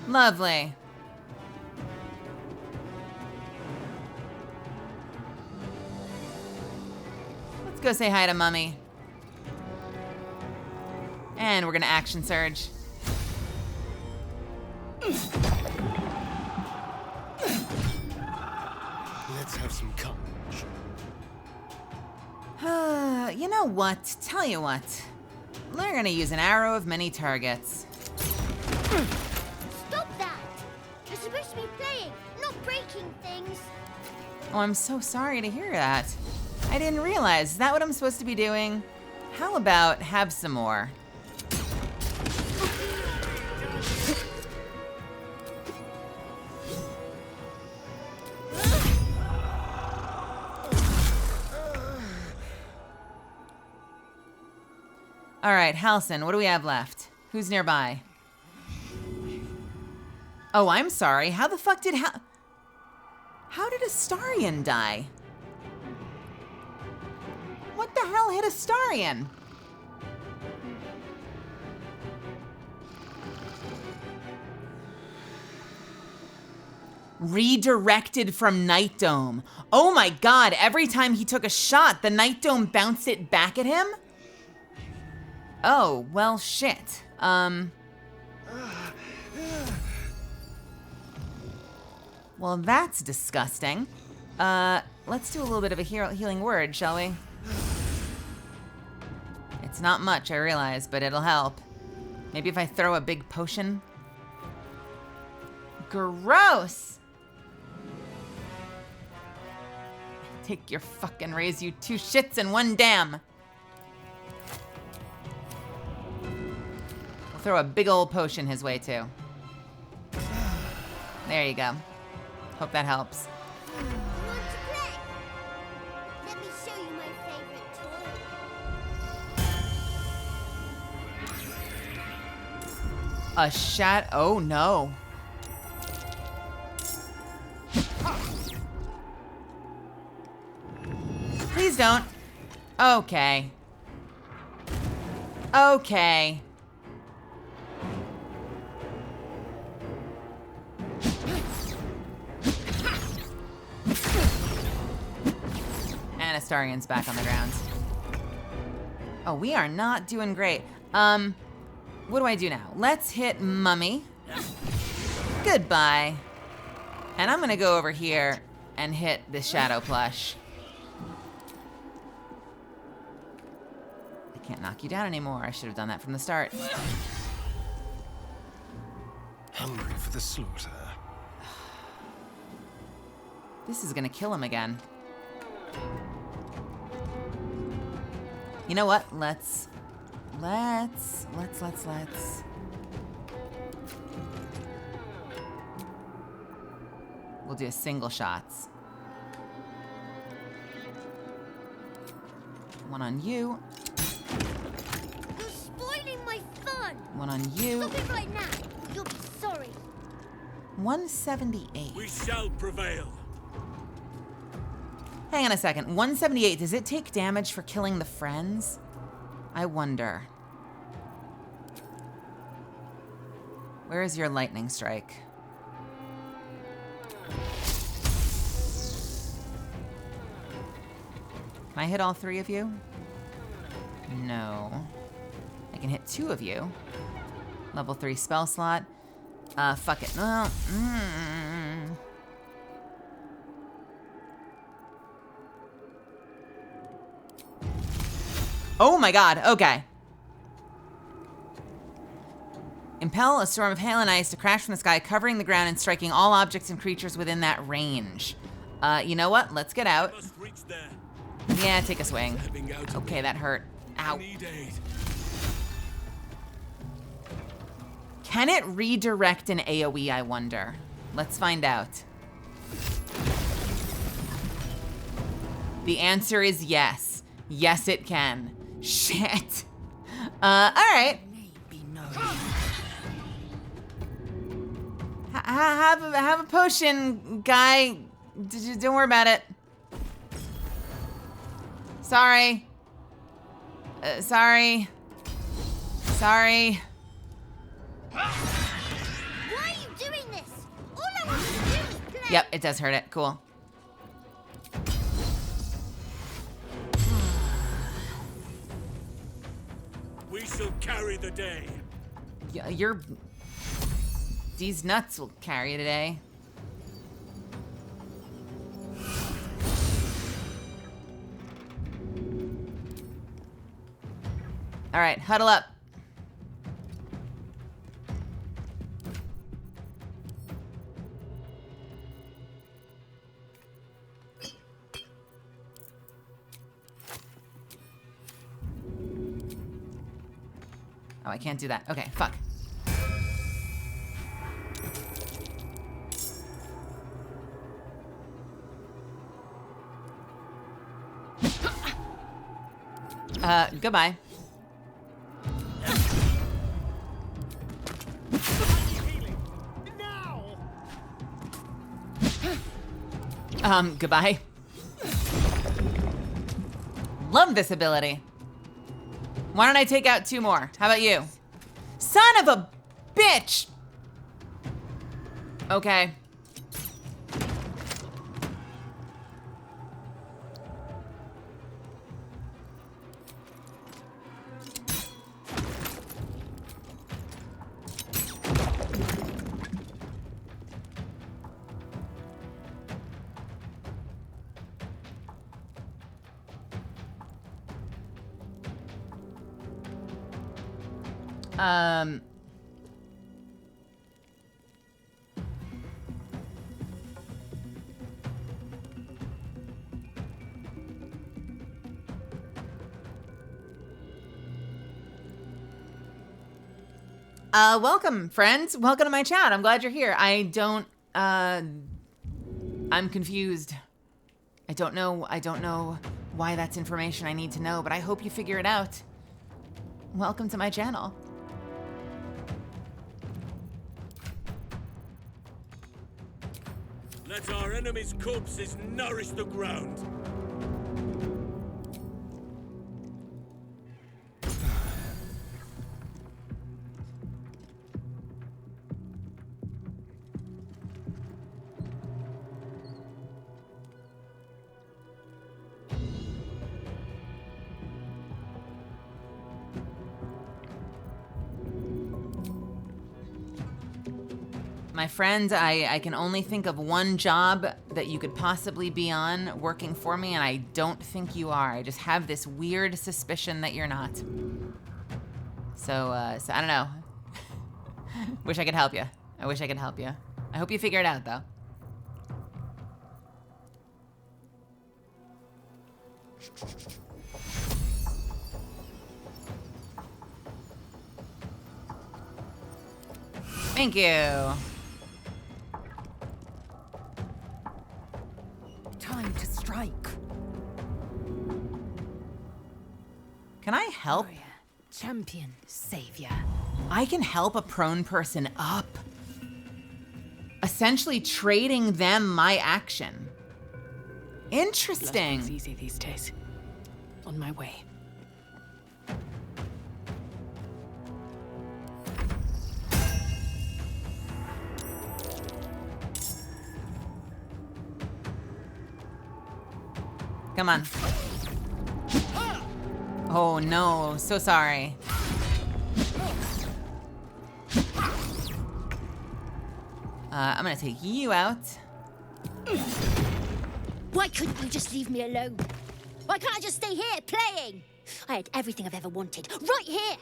Lovely. Let's go say hi to Mummy. And we're gonna action surge. Let's have some courage. You know what? Tell you what. We're gonna use an arrow of many targets. Stop that! You're supposed to be playing, not breaking things. Oh, I'm so sorry to hear that. I didn't realize. Is that what I'm supposed to be doing? How about have some more? All right, Halcyon, what do we have left? Who's nearby? Oh, I'm sorry. How the fuck did How did Astarion die? What the hell hit Astarion? Redirected from Night Dome. Oh my god, every time he took a shot, the Night Dome bounced it back at him? Oh, well, shit. Well, that's disgusting. Let's do a little bit of a healing word, shall we? It's not much, I realize, but it'll help. Maybe if I throw a big potion? Gross! Take your fucking raise, you two shits and one damn. We'll throw a big old potion his way, too. There you go. Hope that helps. Want to play? Let me show you my favorite toy. A shat. Oh no. Please don't. Okay. Okay. And Astarion's back on the ground. Oh, we are not doing great. What do I do now? Let's hit Mummy. Goodbye. And I'm gonna go over here and hit the Shadow Plush. I can't knock you down anymore. I should have done that from the start. Hungry for the slaughter. This is gonna kill him again. You know what? Let's. We'll do a single shots. One on you. You're spoiling my fun. One on you. Stop it right now. You'll be sorry. 178. We shall prevail. Hang on a second. 178. Does it take damage for killing the friends? I wonder. Where is your lightning strike? Can I hit all three of you? No. I can hit two of you. Level 3 spell slot. Fuck it. Well, Oh my god, okay. Impel a storm of hail and ice to crash from the sky, covering the ground and striking all objects and creatures within that range. You know what? Let's get out. Yeah, take a swing. Okay, that hurt. Ow. Can it redirect an AoE, I wonder? Let's find out. The answer is yes. Yes, it can. Shit. Alright. Have a potion, guy. Don't worry about it. Sorry. Sorry. Sorry. Why are you doing this? All I want to do is play. Yep, it does hurt it. Cool. We shall carry the day. Yeah, these nuts will carry you today. All right, huddle up. Oh, I can't do that. Okay, fuck. Goodbye. Goodbye. Love this ability. Why don't I take out 2 more? How about you? Son of a bitch! Okay. Welcome, friends. Welcome to my chat. I'm glad you're here. I'm confused. I don't know why that's information I need to know, but I hope you figure it out. Welcome to my channel. Let our enemies' corpses nourish the ground. My friends, I can only think of one job that you could possibly be on working for me, and I don't think you are. I just have this weird suspicion that you're not. So I don't know. Wish I could help you. I wish I could help you. I hope you figure it out, though. Thank you. Time to strike. Can I help? Warrior, champion, savior. I can help a prone person up. Essentially trading them my action. Interesting. It's easy these days. On my way. Come on. Oh no, so sorry. I'm gonna take you out. Why couldn't you just leave me alone? Why can't I just stay here playing? I had everything I've ever wanted, right here.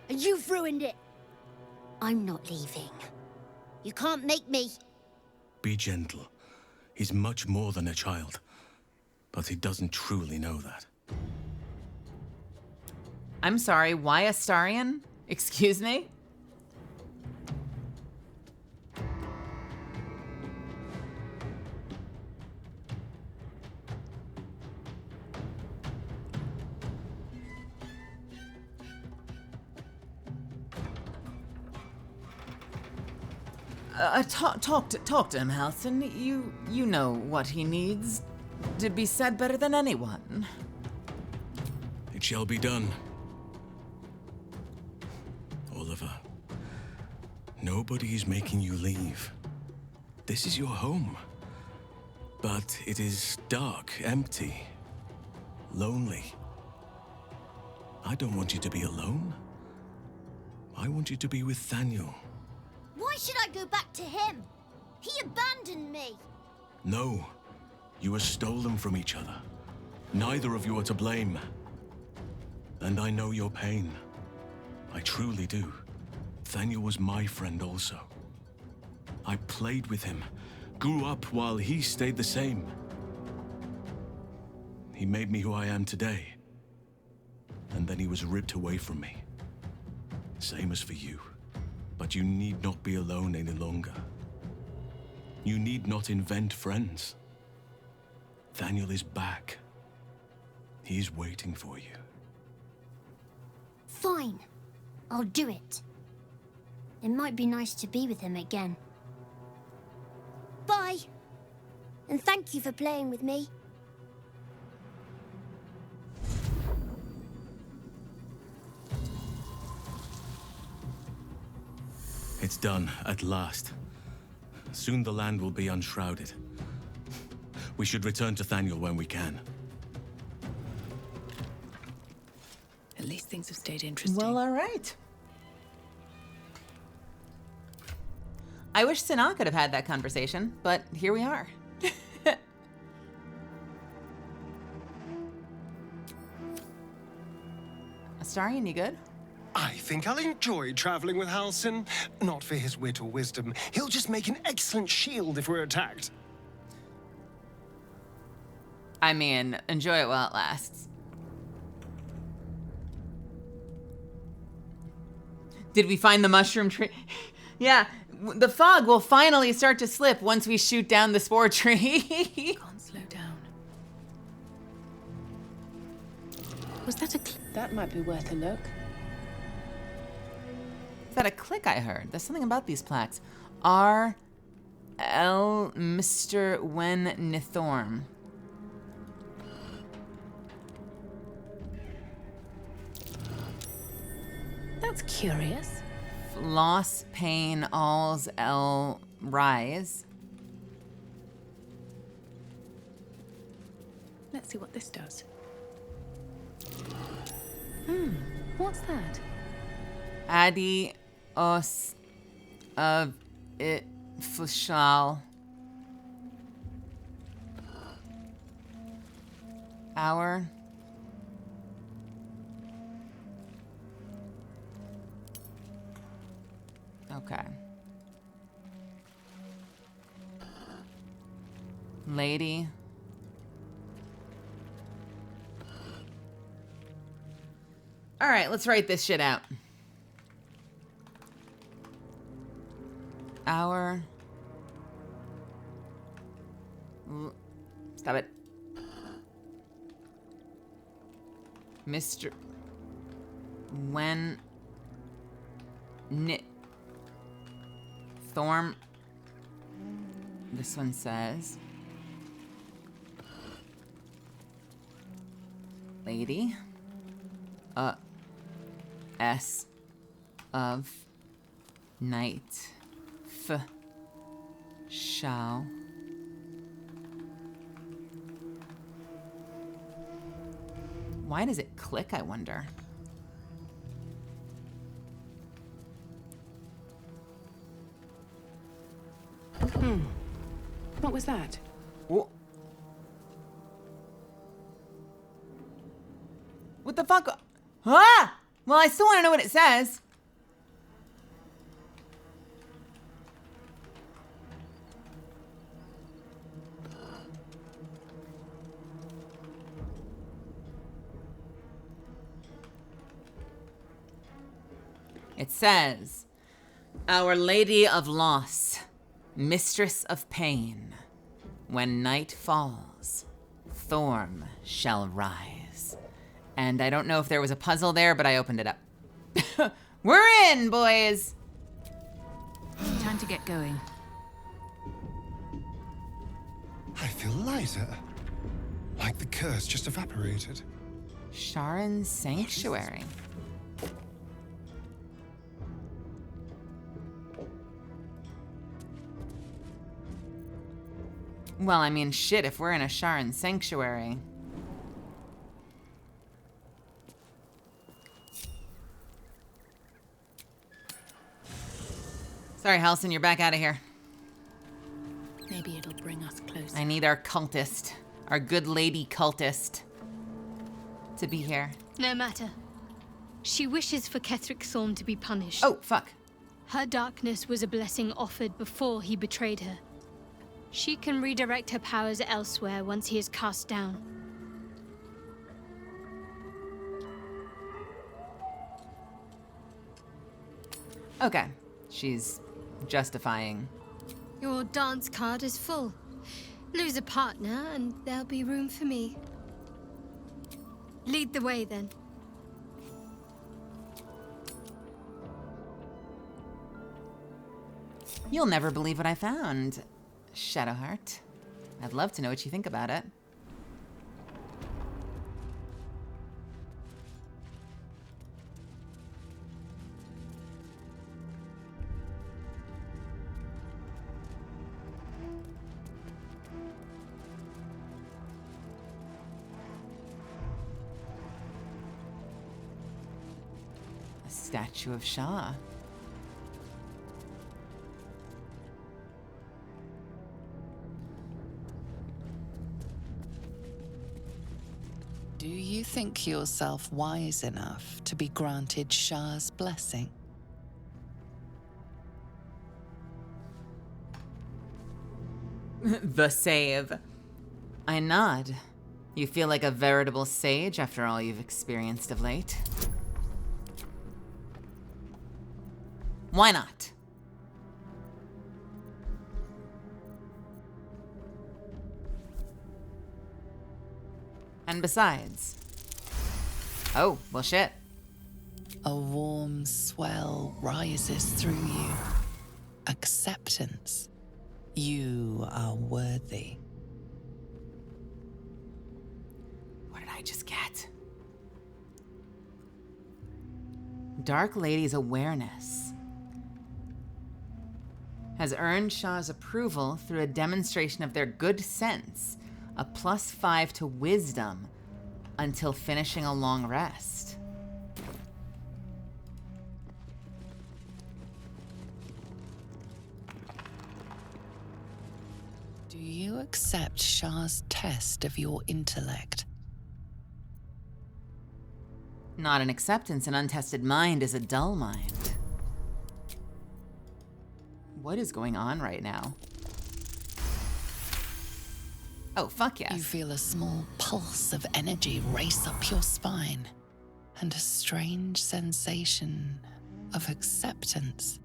And you've ruined it. I'm not leaving. You can't make me. Be gentle. He's much more than a child. But he doesn't truly know that. I'm sorry, why Astarion? Excuse me? Talk to him, Halson. You know what he needs to be said better than anyone. It shall be done. Oliver, nobody is making you leave. This is your home. But it is dark, empty, lonely. I don't want you to be alone. I want you to be with Thaniel. Why should I go back to him? He abandoned me. No, you were stolen from each other. Neither of you are to blame. And I know your pain. I truly do. Thaniel was my friend also. I played with him, grew up while he stayed the same. He made me who I am today. And then he was ripped away from me. Same as for you. But you need not be alone any longer. You need not invent friends. Thaniel is back. He is waiting for you. Fine. I'll do it. It might be nice to be with him again. Bye. And thank you for playing with me. It's done, at last. Soon the land will be unshrouded. We should return to Thaniel when we can. At least things have stayed interesting. Well, all right. I wish Sana could have had that conversation, but here we are. Astarion, you good? I think I'll enjoy traveling with Halsin. Not for his wit or wisdom. He'll just make an excellent shield if we're attacked. I mean, enjoy it while it lasts. Did we find the mushroom tree? Yeah, the fog will finally start to slip once we shoot down the spore tree. Can't slow down. Was that a that might be worth a look. Is that a click I heard? There's something about these plaques. R. L. Mr. Wen Nithorm. That's curious. Loss, pain, alls, L. Rise. Let's see what this does. What's that? Adi os of it flashal. Hour. Okay. Lady. All right, let's write this shit out. Hour. Stop it. Mr. When Nit Thorm. This one says Lady S of Night F shall Why does it click, I wonder? What was that? What the fuck? Ah! Well, I still want to know what it says. It says, Our Lady of Loss, Mistress of Pain, when night falls, Thorm shall rise. And I don't know if there was a puzzle there, but I opened it up. We're in, boys! Time to get going. I feel lighter. Like the curse just evaporated. Sharon Sanctuary. Well, I mean, shit, if we're in a Sharon Sanctuary. Sorry, Halcyon, you're back out of here. Maybe it'll bring us closer. I need our cultist, our good lady cultist, to be here. No matter. She wishes for Ketheric Thorm to be punished. Oh, fuck. Her darkness was a blessing offered before he betrayed her. She can redirect her powers elsewhere once he is cast down. Okay, she's justifying. Your dance card is full. Lose a partner and there'll be room for me. Lead the way then. You'll never believe what I found, Shadowheart. I'd love to know what you think about it. A statue of Shah. Do you think yourself wise enough to be granted Shah's blessing? The save. I nod. You feel like a veritable sage after all you've experienced of late. Why not? And besides... Oh, well shit. A warm swell rises through you. Acceptance. You are worthy. What did I just get? Dark Lady's awareness has earned Shah's approval through a demonstration of their good sense, a +5 to wisdom until finishing a long rest. Do you accept Shah's test of your intellect? Not an acceptance. An untested mind is a dull mind. What is going on right now? Oh, fuck yes. You feel a small pulse of energy race up your spine, and a strange sensation of acceptance.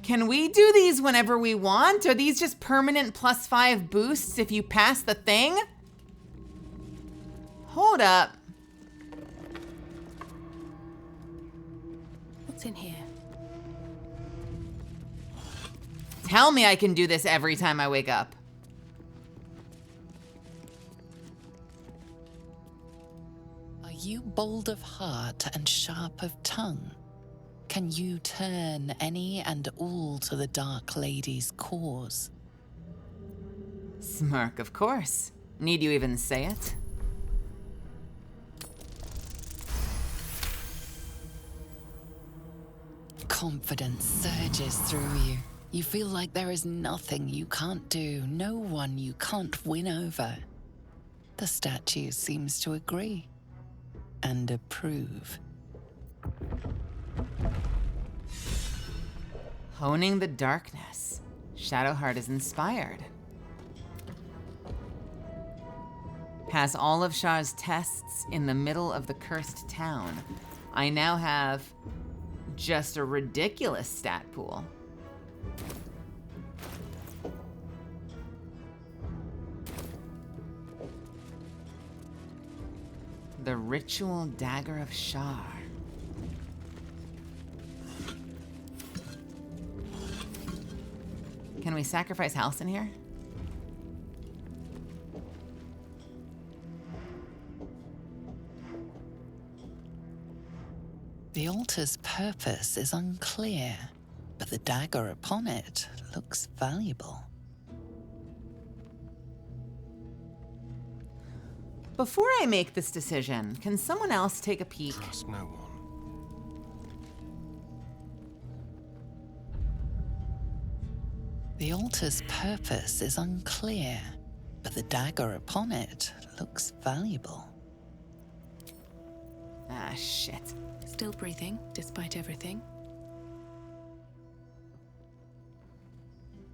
Can we do these whenever we want? Are these just permanent +5 boosts if you pass the thing? Hold up. What's in here? Tell me I can do this every time I wake up. Are you bold of heart and sharp of tongue? Can you turn any and all to the Dark Lady's cause? Smirk, of course. Need you even say it? Confidence surges through you. You feel like there is nothing you can't do, no one you can't win over. The statue seems to agree and approve. Honing the darkness. Shadowheart is inspired. Pass all of Shah's tests in the middle of the cursed town. I now have just a ridiculous stat pool. The Ritual Dagger of Shar. Can we sacrifice Halcyon here? The altar's purpose is unclear, but the dagger upon it looks valuable. Before I make this decision, can someone else take a peek? Trust no one. The altar's purpose is unclear, but the dagger upon it looks valuable. Ah, shit. Still breathing, despite everything.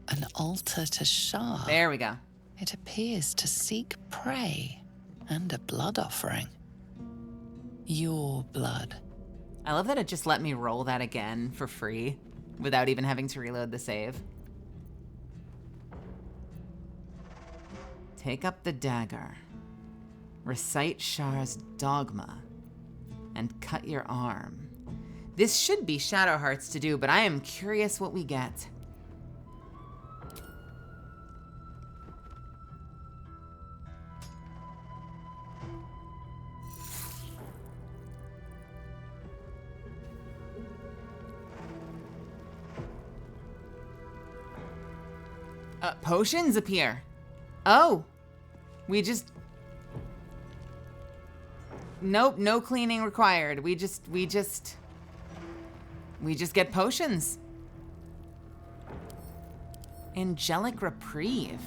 An altar to Shah. There we go. It appears to seek prey and a blood offering. Your blood. I love that it just let me roll that again for free without even having to reload the save. Take up the dagger. Recite Shah's dogma. And cut your arm. This should be Shadow Hearts to do, but I am curious what we get. Potions appear. Oh, we just... Nope, no cleaning required. We just get potions. Angelic Reprieve.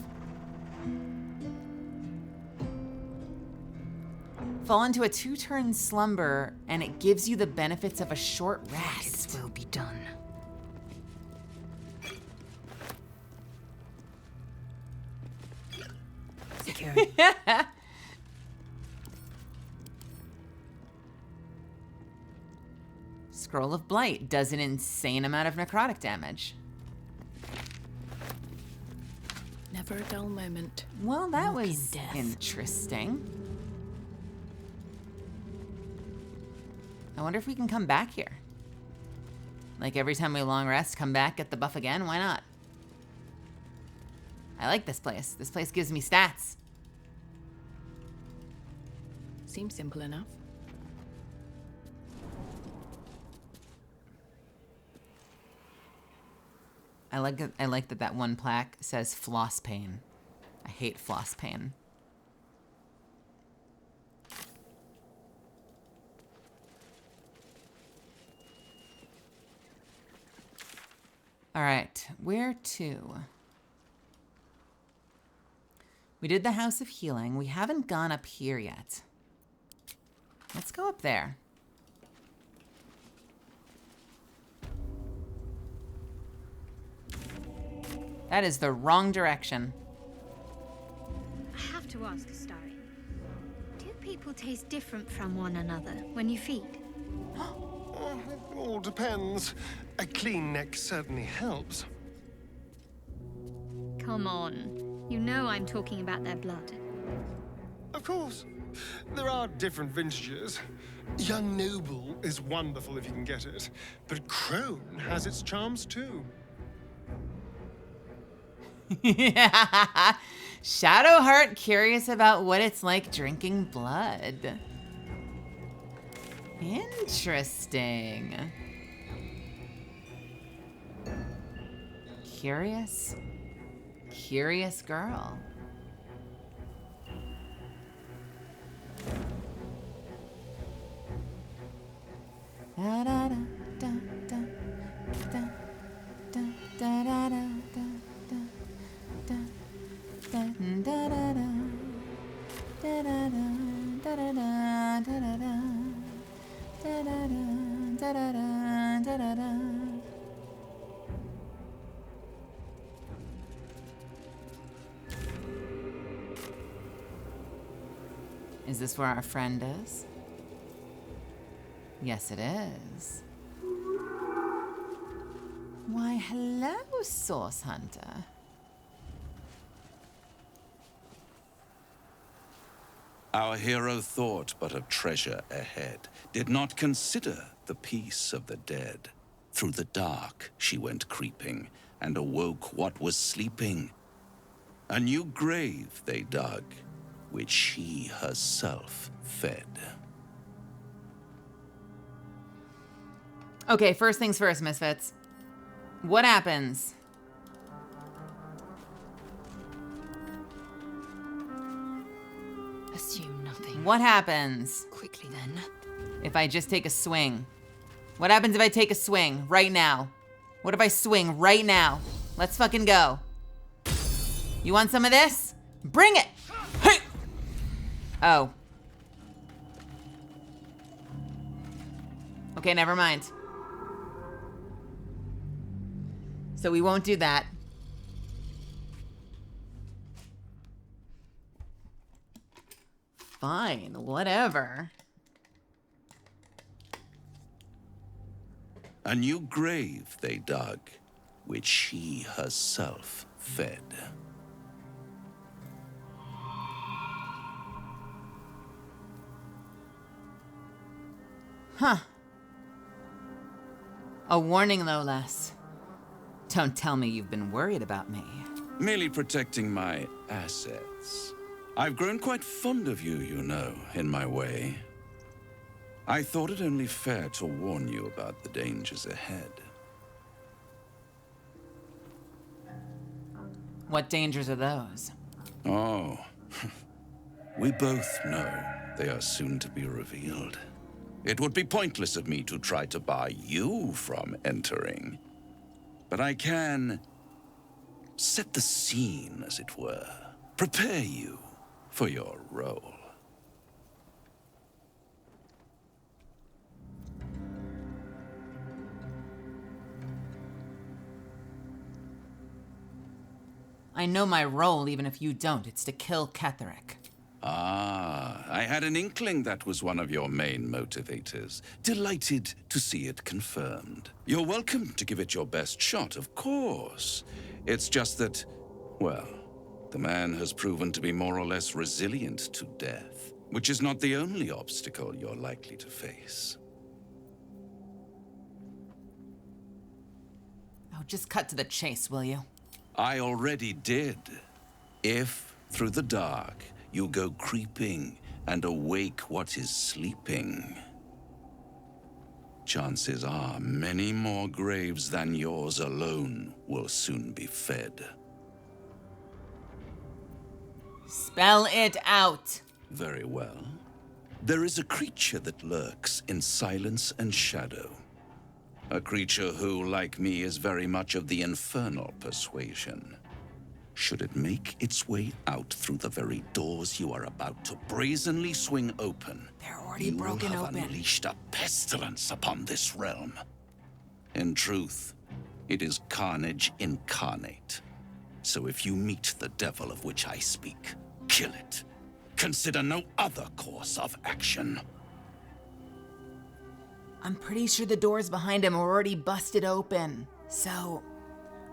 Fall into a 2-turn slumber, and it gives you the benefits of a short rest. It will be done. Security. Scroll of Blight does an insane amount of necrotic damage. Never a dull moment. Well, that Walking was death. interesting. I wonder if we can come back here. Like every time we long rest, come back, get the buff again. Why not? I like this place. This place gives me stats. Seems simple enough. I like that one plaque says floss pain. I hate floss pain. All right, where to? We did the House of Healing. We haven't gone up here yet. Let's go up there. That is the wrong direction. I have to ask, Starry. Do people taste different from one another when you feed? Oh, it all depends. A clean neck certainly helps. Come on. You know I'm talking about their blood. Of course. There are different vintages. Young Noble is wonderful if you can get it, but Crone has its charms too. Shadowheart curious about what it's like drinking blood. Interesting. Curious girl. Da da da da da da da da da da da. Is this where our friend is? Yes, it is. Why, hello, Source Hunter. Our hero thought but of treasure ahead, did not consider the peace of the dead. Through the dark she went creeping, and awoke what was sleeping. A new grave they dug, which she herself fed. Okay, first things first, Misfits. What happens? Assume nothing. What happens? Quickly then. If I just take a swing? What happens if I take a swing right now? What if I swing right now? Let's fucking go. You want some of this? Bring it! Hey! Oh. Okay, never mind. So we won't do that. Fine, whatever. A new grave they dug, which she herself fed. Huh. A warning, no less. Don't tell me you've been worried about me. Merely protecting my assets. I've grown quite fond of you, you know, in my way. I thought it only fair to warn you about the dangers ahead. What dangers are those? Oh, we both know they are soon to be revealed. It would be pointless of me to try to bar you from entering. But I can set the scene, as it were. Prepare you for your role. I know my role, even if you don't. It's to kill Ketherick. Ah, I had an inkling that was one of your main motivators. Delighted to see it confirmed. You're welcome to give it your best shot, of course. It's just that, well, the man has proven to be more or less resilient to death, which is not the only obstacle you're likely to face. Oh, just cut to the chase, will you? I already did. If, through the dark, you go creeping and awake what is sleeping, chances are many more graves than yours alone will soon be fed. Spell it out. Very well. There is a creature that lurks in silence and shadow. A creature who, like me, is very much of the infernal persuasion. Should it make its way out through the very doors you are about to brazenly swing open, they're already broken you have open. Unleashed a pestilence upon this realm. In truth, it is carnage incarnate. So if you meet the devil of which I speak, kill it. Consider no other course of action. I'm pretty sure the doors behind him are already busted open, so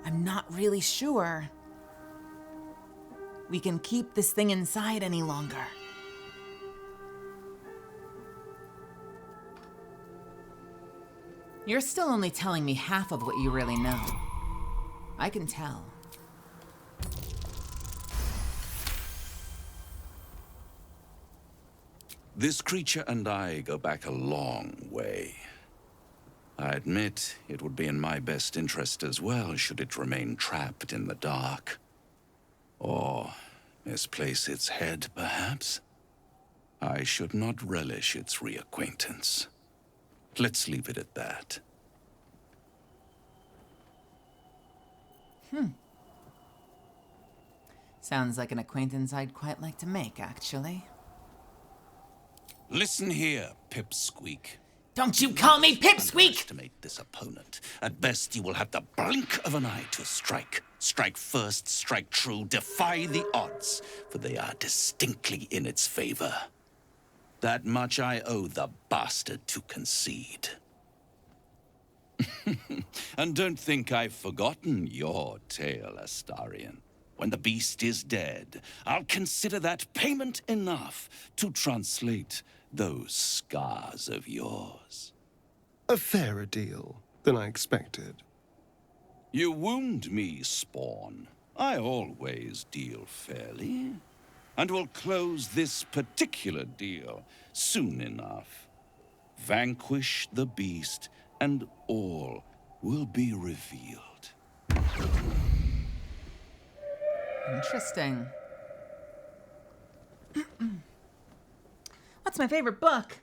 I'm not really sure we can keep this thing inside any longer. You're still only telling me half of what you really know. I can tell. This creature and I go back a long way. I admit it would be in my best interest as well should it remain trapped in the dark. Or misplace its head, perhaps? I should not relish its reacquaintance. Let's leave it at that. Sounds like an acquaintance I'd quite like to make, actually. Listen here, Pipsqueak. Don't you call me Pipsqueak! Underestimate this opponent. At best, you will have the blink of an eye to strike. Strike first, strike true, defy the odds, for they are distinctly in its favor. That much I owe the bastard to concede. And don't think I've forgotten your tale, Astarion. When the beast is dead, I'll consider that payment enough to translate those scars of yours. A fairer deal than I expected. You wound me, Spawn. I always deal fairly. And will close this particular deal soon enough. Vanquish the beast, and all will be revealed. Interesting. What's my favorite book?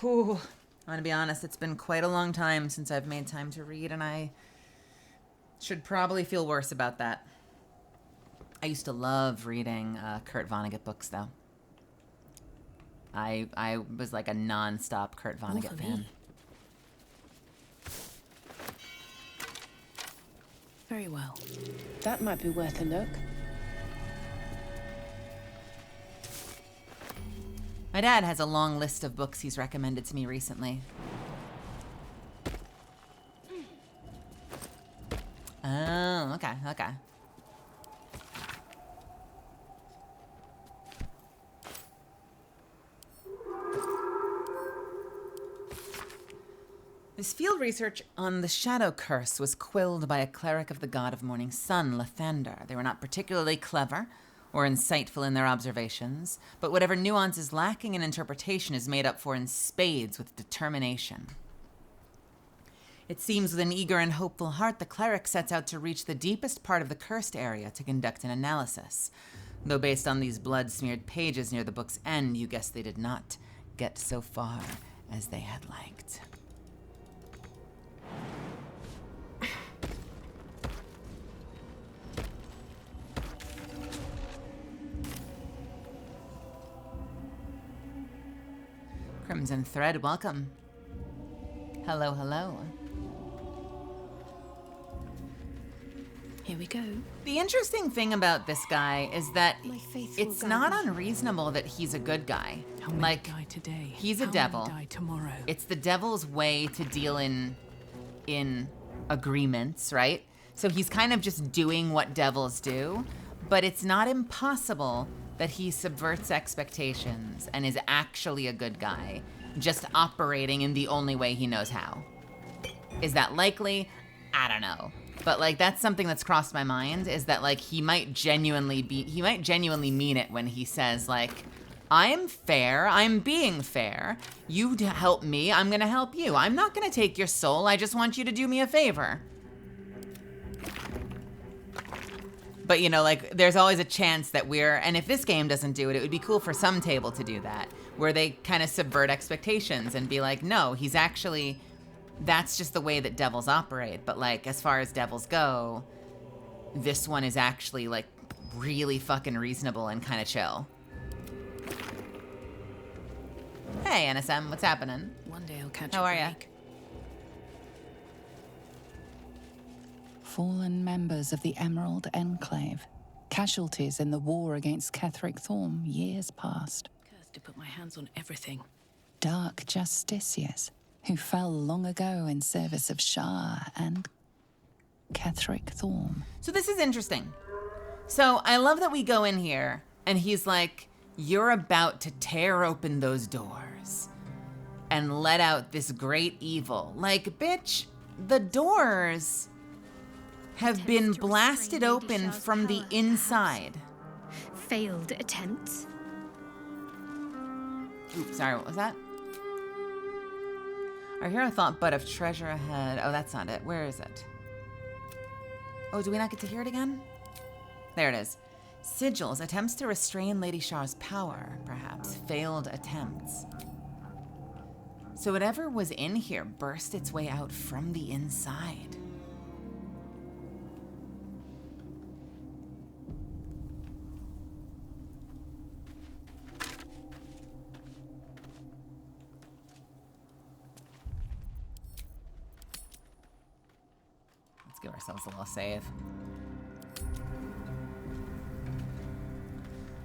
Ooh, I'm gonna be honest, it's been quite a long time since I've made time to read, and I should probably feel worse about that. I used to love reading Kurt Vonnegut books, though. I was like a non-stop Kurt Vonnegut fan. Very well. That might be worth a look. My dad has a long list of books he's recommended to me recently. Oh, okay. This field research on the Shadow Curse was quilled by a cleric of the god of morning sun, Lathander. They were not particularly clever or insightful in their observations, but whatever nuance is lacking in interpretation is made up for in spades with determination. It seems with an eager and hopeful heart, the cleric sets out to reach the deepest part of the cursed area to conduct an analysis. Though based on these blood-smeared pages near the book's end, you guess they did not get so far as they had liked. Crimson Thread, welcome. Hello, hello. Here we go. The interesting thing about this guy is that it's not unreasonable that he's a good guy. How many Like, die today? he's a How devil. many die tomorrow? It's the devil's way to deal in agreements, right? So he's kind of just doing what devils do, but it's not impossible that he subverts expectations and is actually a good guy, just operating in the only way he knows how. Is that likely? I don't know. But like, that's something that's crossed my mind, is that like, he might genuinely mean it when he says like, I'm fair, I'm being fair. You help me, I'm gonna help you. I'm not gonna take your soul, I just want you to do me a favor. But you know, like, there's always a chance that and if this game doesn't do it, it would be cool for some table to do that, where they kind of subvert expectations and be like, no, he's actually, that's just the way that devils operate. But like, as far as devils go, this one is actually like really fucking reasonable and kind of chill. Hey, NSM, what's happening? One day I'll catch How a are ya? break. Fallen members of the Emerald Enclave. Casualties in the war against Ketheric Thorm years past. Cursed to put my hands on everything. Dark justiciars who fell long ago in service of Shah and Ketheric Thorm. So this is interesting. So I love that we go in here and he's like, you're about to tear open those doors and let out this great evil. Like, bitch, the doors have been blasted open from the inside. Failed attempts. Oops, sorry, what was that? Our hero thought but of treasure ahead. Oh, that's not it. Where is it? Oh, do we not get to hear it again? There it is. Sigils, attempts to restrain Lady Shah's power, perhaps. Failed attempts. So whatever was in here burst its way out from the inside. Let's give ourselves a little save.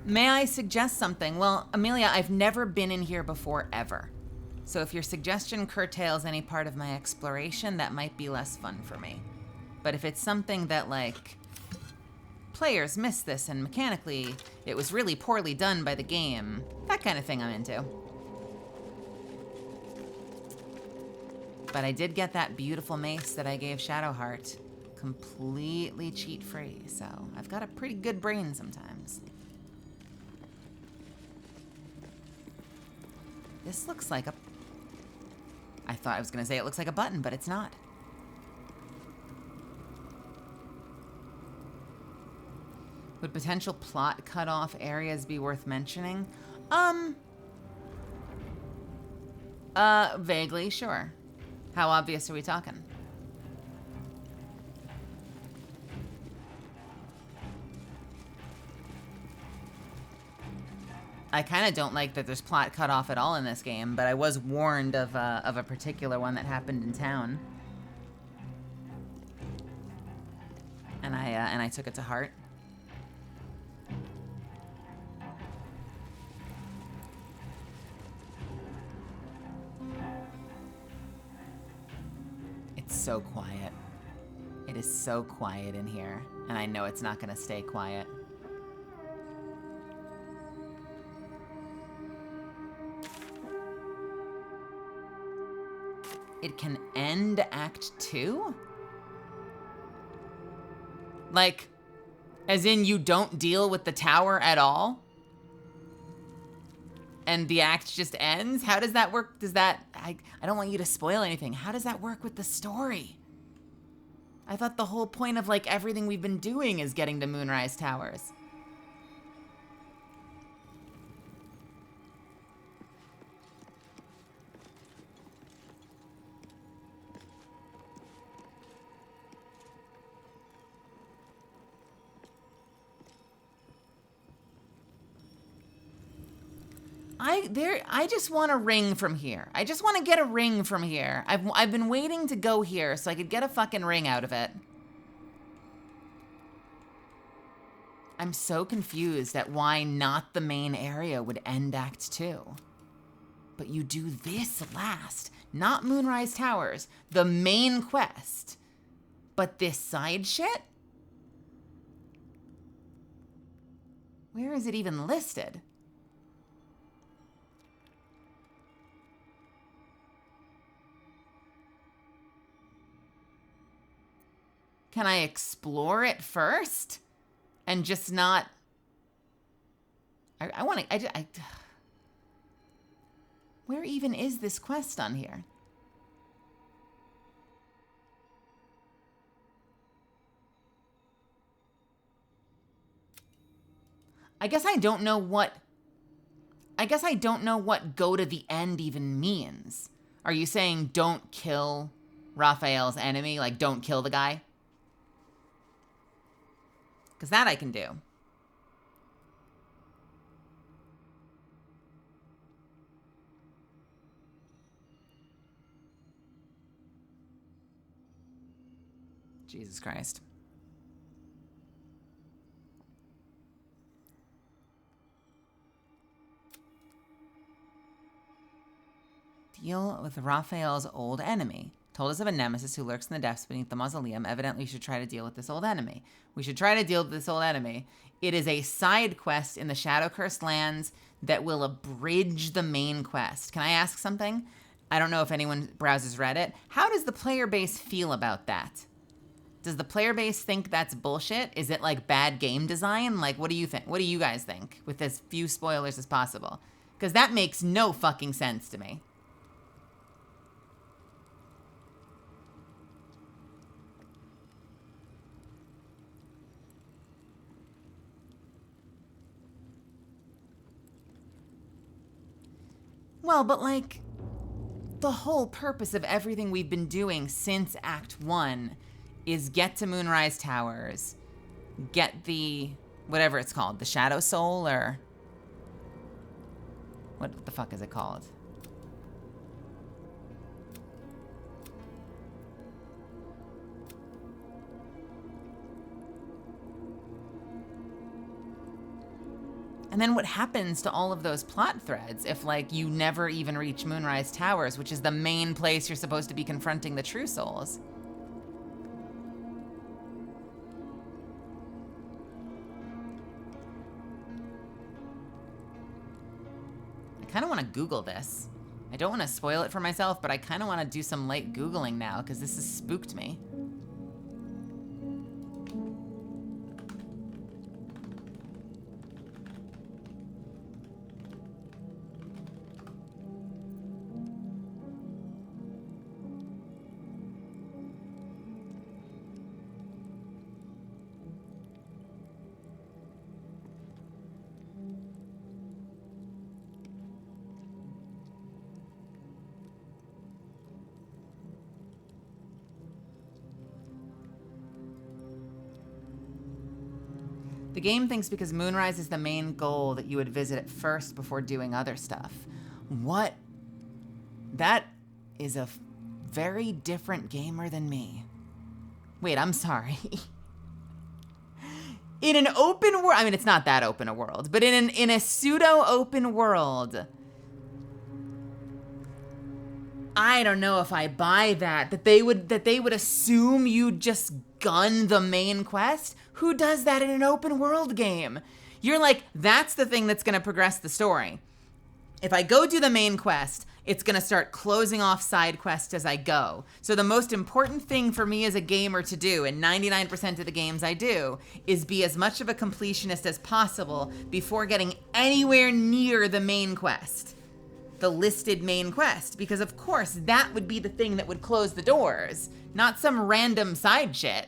May I suggest something? Well, Amelia, I've never been in here before, ever. So if your suggestion curtails any part of my exploration, that might be less fun for me. But if it's something that, like, players missed this and mechanically it was really poorly done by the game, that kind of thing I'm into. But I did get that beautiful mace that I gave Shadowheart completely cheat-free, so I've got a pretty good brain sometimes. This looks like a... I thought I was going to say it looks like a button, but it's not. Would potential plot cutoff areas be worth mentioning? Vaguely, sure. How obvious are we talking? I kind of don't like that there's plot cut off at all in this game, but I was warned of a particular one that happened in town. And I took it to heart. It's so quiet. It is so quiet in here, and I know it's not going to stay quiet. It can end Act 2? Like, as in you don't deal with the tower at all? And the act just ends? How does that work? Does that... I don't want you to spoil anything. How does that work with the story? I thought the whole point of, like, everything we've been doing is getting to Moonrise Towers. I just want a ring from here. I just want to get a ring from here. I've been waiting to go here so I could get a fucking ring out of it. I'm so confused at why not the main area would end Act 2. But you do this last. Not Moonrise Towers. The main quest. But this side shit? Where is it even listed? Can I explore it first? And just not... I want to... Where even is this quest on here? I guess I don't know what go to the end even means. Are you saying don't kill Raphael's enemy? Like, don't kill the guy? Because that I can do. Jesus Christ. Deal with Raphael's old enemy. Told us of a nemesis who lurks in the depths beneath the mausoleum. Evidently, we should try to deal with this old enemy. We should try to deal with this old enemy. It is a side quest in the Shadow-Cursed Lands that will abridge the main quest. Can I ask something? I don't know if anyone browses Reddit. How does the player base feel about that? Does the player base think that's bullshit? Is it like bad game design? Like, what do you think? What do you guys think with as few spoilers as possible? Because that makes no fucking sense to me. Well, but like, the whole purpose of everything we've been doing since Act 1 is get to Moonrise Towers, get the, whatever it's called, the Shadow Soul, or what the fuck is it called? And then what happens to all of those plot threads if, like, you never even reach Moonrise Towers, which is the main place you're supposed to be confronting the True Souls? I kind of want to Google this. I don't want to spoil it for myself, but I kind of want to do some light Googling now, because this has spooked me. The game thinks because Moonrise is the main goal that you would visit it first before doing other stuff. What? That is a very different gamer than me. Wait, I'm sorry. In an open world, I mean, it's not that open a world, but in a pseudo-open world, I don't know if I buy that they would assume you just gun the main quest. Who does that in an open world game? You're like, that's the thing that's gonna progress the story. If I go do the main quest, it's gonna start closing off side quests as I go. So the most important thing for me as a gamer to do, and 99% of the games I do, is be as much of a completionist as possible before getting anywhere near the main quest. The listed main quest, because of course that would be the thing that would close the doors, not some random side shit.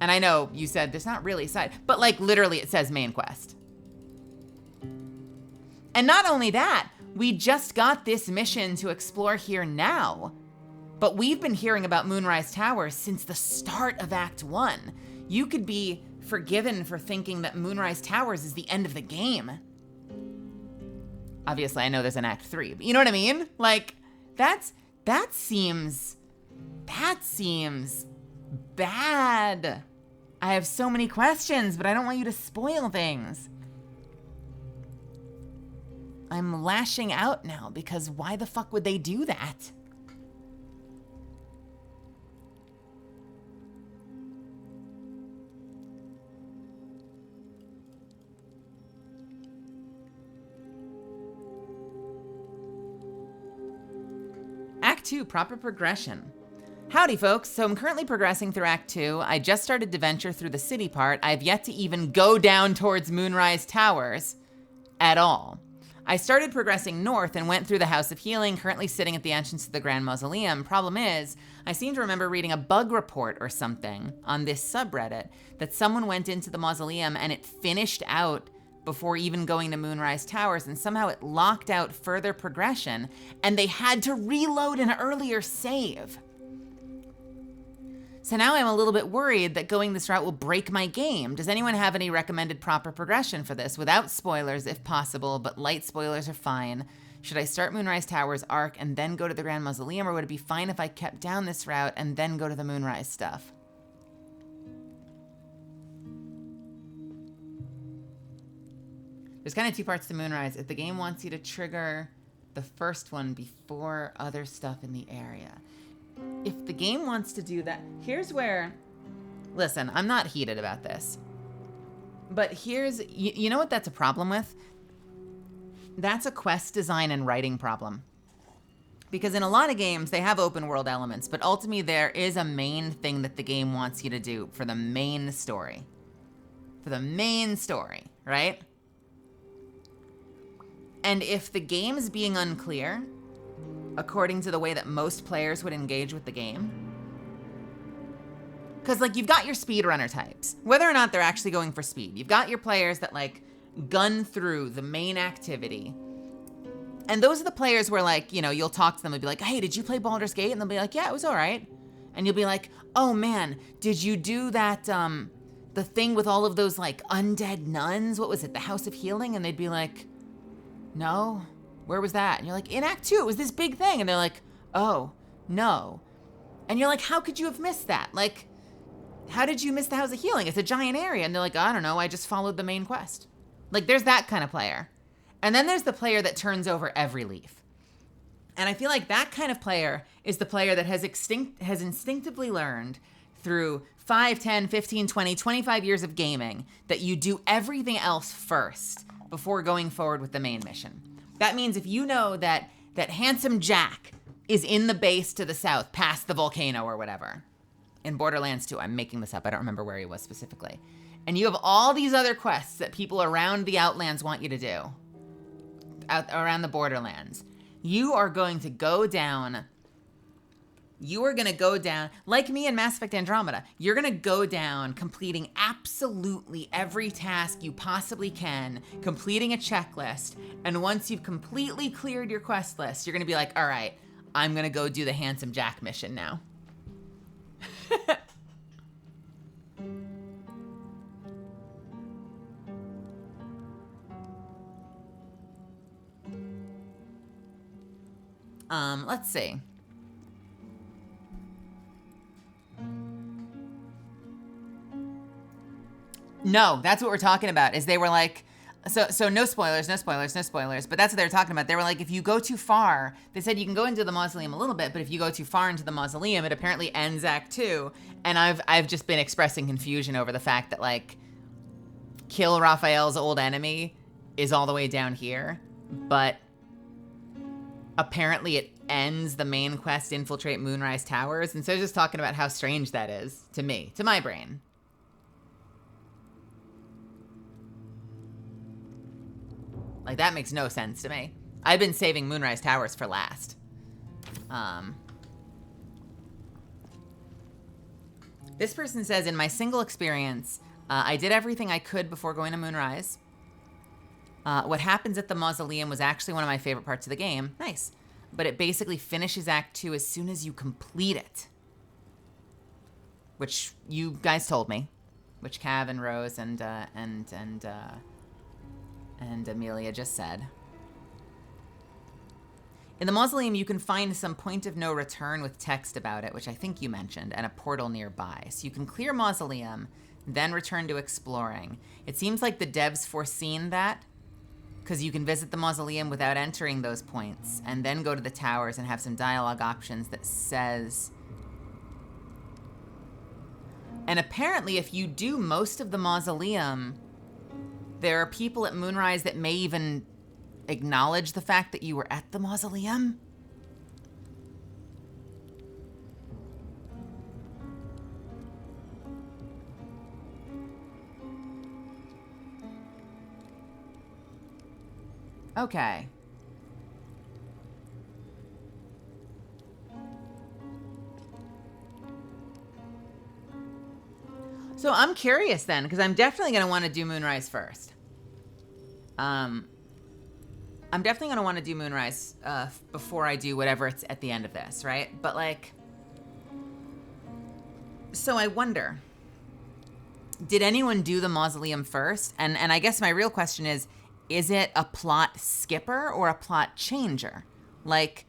And I know you said there's not really side, but like literally it says main quest. And not only that, we just got this mission to explore here now, but we've been hearing about Moonrise Towers since the start of Act 1. You could be forgiven for thinking that Moonrise Towers is the end of the game. Obviously, I know there's an Act 3, but you know what I mean? Like, that seems bad. I have so many questions, but I don't want you to spoil things. I'm lashing out now because why the fuck would they do that? Act 2, proper progression. Howdy folks, so I'm currently progressing through Act 2. I just started to venture through the city part. I've yet to even go down towards Moonrise Towers at all. I started progressing north and went through the House of Healing, currently sitting at the entrance to the Grand Mausoleum. Problem is, I seem to remember reading a bug report or something on this subreddit that someone went into the mausoleum and it finished out before even going to Moonrise Towers, and somehow it locked out further progression, and they had to reload an earlier save. So now I'm a little bit worried that going this route will break my game. Does anyone have any recommended proper progression for this? Without spoilers, if possible, but light spoilers are fine. Should I start Moonrise Towers arc and then go to the Grand Mausoleum, or would it be fine if I kept down this route and then go to the Moonrise stuff? There's kind of two parts to Moonrise. If the game wants you to trigger the first one before other stuff in the area. If the game wants to do that, here's where, listen, I'm not heated about this, but here's, you know what that's a problem with? That's a quest design and writing problem. Because in a lot of games, they have open world elements, but ultimately there is a main thing that the game wants you to do for the main story. For the main story, right? And if the game's being unclear, according to the way that most players would engage with the game. Because, like, you've got your speedrunner types, whether or not they're actually going for speed. You've got your players that, like, gun through the main activity. And those are the players where, like, you know, you'll talk to them and be like, hey, did you play Baldur's Gate? And they'll be like, yeah, it was all right. And you'll be like, oh, man, did you do that, the thing with all of those, like, undead nuns? What was it, the House of Healing? And they'd be like, no. Where was that? And you're like, in Act 2, it was this big thing. And they're like, oh, no. And you're like, how could you have missed that? Like, how did you miss the House of Healing? It's a giant area. And they're like, I don't know, I just followed the main quest. Like, there's that kind of player. And then there's the player that turns over every leaf. And I feel like that kind of player is the player that has instinctively learned through 5, 10, 15, 20, 25 years of gaming that you do everything else first before going forward with the main mission. That means if you know that Handsome Jack is in the base to the south, past the volcano or whatever, in Borderlands 2, I'm making this up, I don't remember where he was specifically, and you have all these other quests that people around the Outlands want you to do, around the Borderlands, you are going to go down, like me in Mass Effect Andromeda, you're gonna go down completing absolutely every task you possibly can, completing a checklist, and once you've completely cleared your quest list, you're gonna be like, all right, I'm gonna go do the Handsome Jack mission now. Let's see. No, that's what we're talking about, is they were like, so no spoilers, no spoilers, no spoilers, but that's what they were talking about. They were like, if you go too far, they said you can go into the mausoleum a little bit, but if you go too far into the mausoleum, it apparently ends Act 2. And I've just been expressing confusion over the fact that, like, kill Raphael's old enemy is all the way down here, but apparently it ends the main quest, infiltrate Moonrise Towers. And so just talking about how strange that is to me, to my brain. Like, that makes no sense to me. I've been saving Moonrise Towers for last. This person says, in my single experience, I did everything I could before going to Moonrise. What happens at the mausoleum was actually one of my favorite parts of the game. Nice. But it basically finishes Act 2 as soon as you complete it. Which you guys told me. Which Cav and Rose and Amelia just said. In the mausoleum, you can find some point of no return with text about it, which I think you mentioned, and a portal nearby. So you can clear mausoleum, then return to exploring. It seems like the devs foreseen that, because you can visit the mausoleum without entering those points, and then go to the towers and have some dialogue options that says... And apparently, if you do most of the mausoleum, there are people at Moonrise that may even acknowledge the fact that you were at the mausoleum. Okay. So I'm curious then, because I'm definitely going to want to do Moonrise first. I'm definitely going to want to do Moonrise before I do whatever it's at the end of this, right? But, like, so I wonder, did anyone do the mausoleum first? And I guess my real question is it a plot skipper or a plot changer? Like,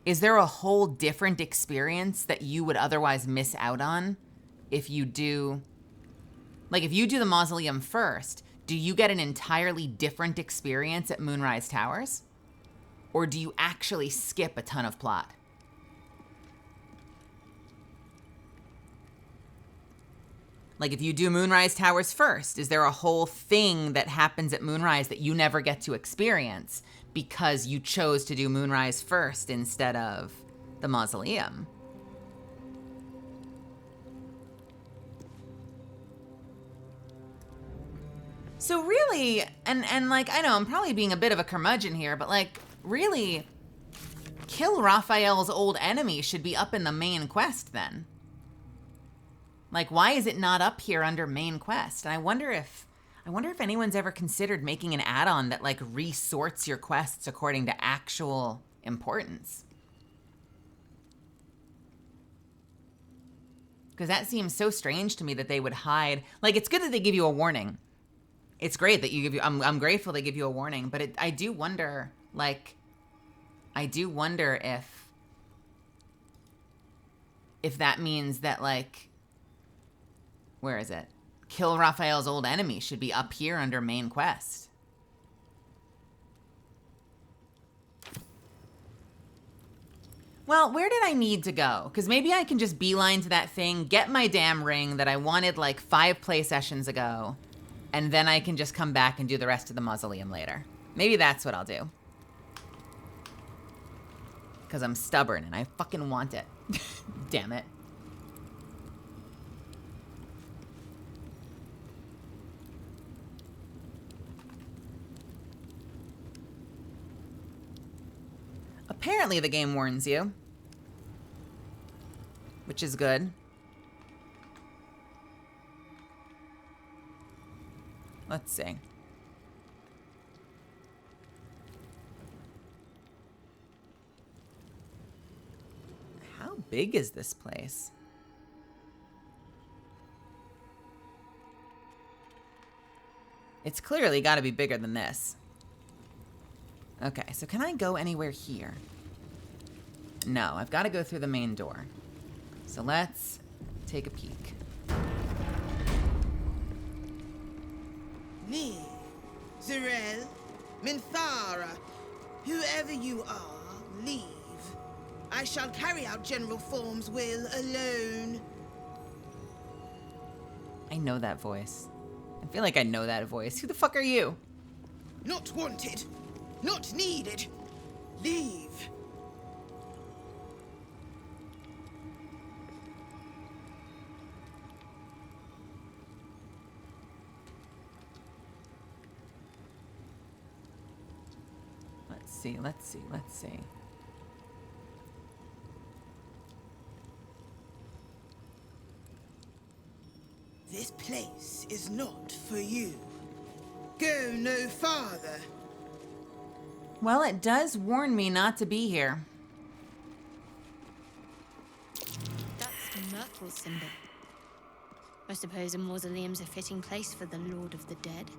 is there a whole different experience that you would otherwise miss out on if you do... Like, if you do the mausoleum first, do you get an entirely different experience at Moonrise Towers? Or do you actually skip a ton of plot? Like, if you do Moonrise Towers first, is there a whole thing that happens at Moonrise that you never get to experience because you chose to do Moonrise first instead of the mausoleum? So really, and like, I know I'm probably being a bit of a curmudgeon here, but like, really, kill Raphael's old enemy should be up in the main quest then. Like, why is it not up here under main quest? And I wonder if anyone's ever considered making an add-on that like resorts your quests according to actual importance. Because that seems so strange to me that they would hide. Like, it's good that they give you a warning. It's great that you give you, I'm grateful they give you a warning, but I do wonder, like, if that means that, like, where is it? Kill Raphael's old enemy should be up here under main quest. Well, where did I need to go? Because maybe I can just beeline to that thing, get my damn ring that I wanted like 5 play sessions ago, and then I can just come back and do the rest of the mausoleum later. Maybe that's what I'll do. Because I'm stubborn and I fucking want it. Damn it. Apparently the game warns you, which is good. Let's see. How big is this place? It's clearly got to be bigger than this. Okay, so can I go anywhere here? No, I've got to go through the main door. So let's take a peek. Lee, Zerel, Minthara, whoever you are, leave. I shall carry out General Form's will alone. I know that voice. I feel like I know that voice. Who the fuck are you? Not wanted. Not needed. Leave. Let's see. This place is not for you. Go no farther. Well, it does warn me not to be here. That's Myrtle's symbol. I suppose a mausoleum's a fitting place for the Lord of the Dead.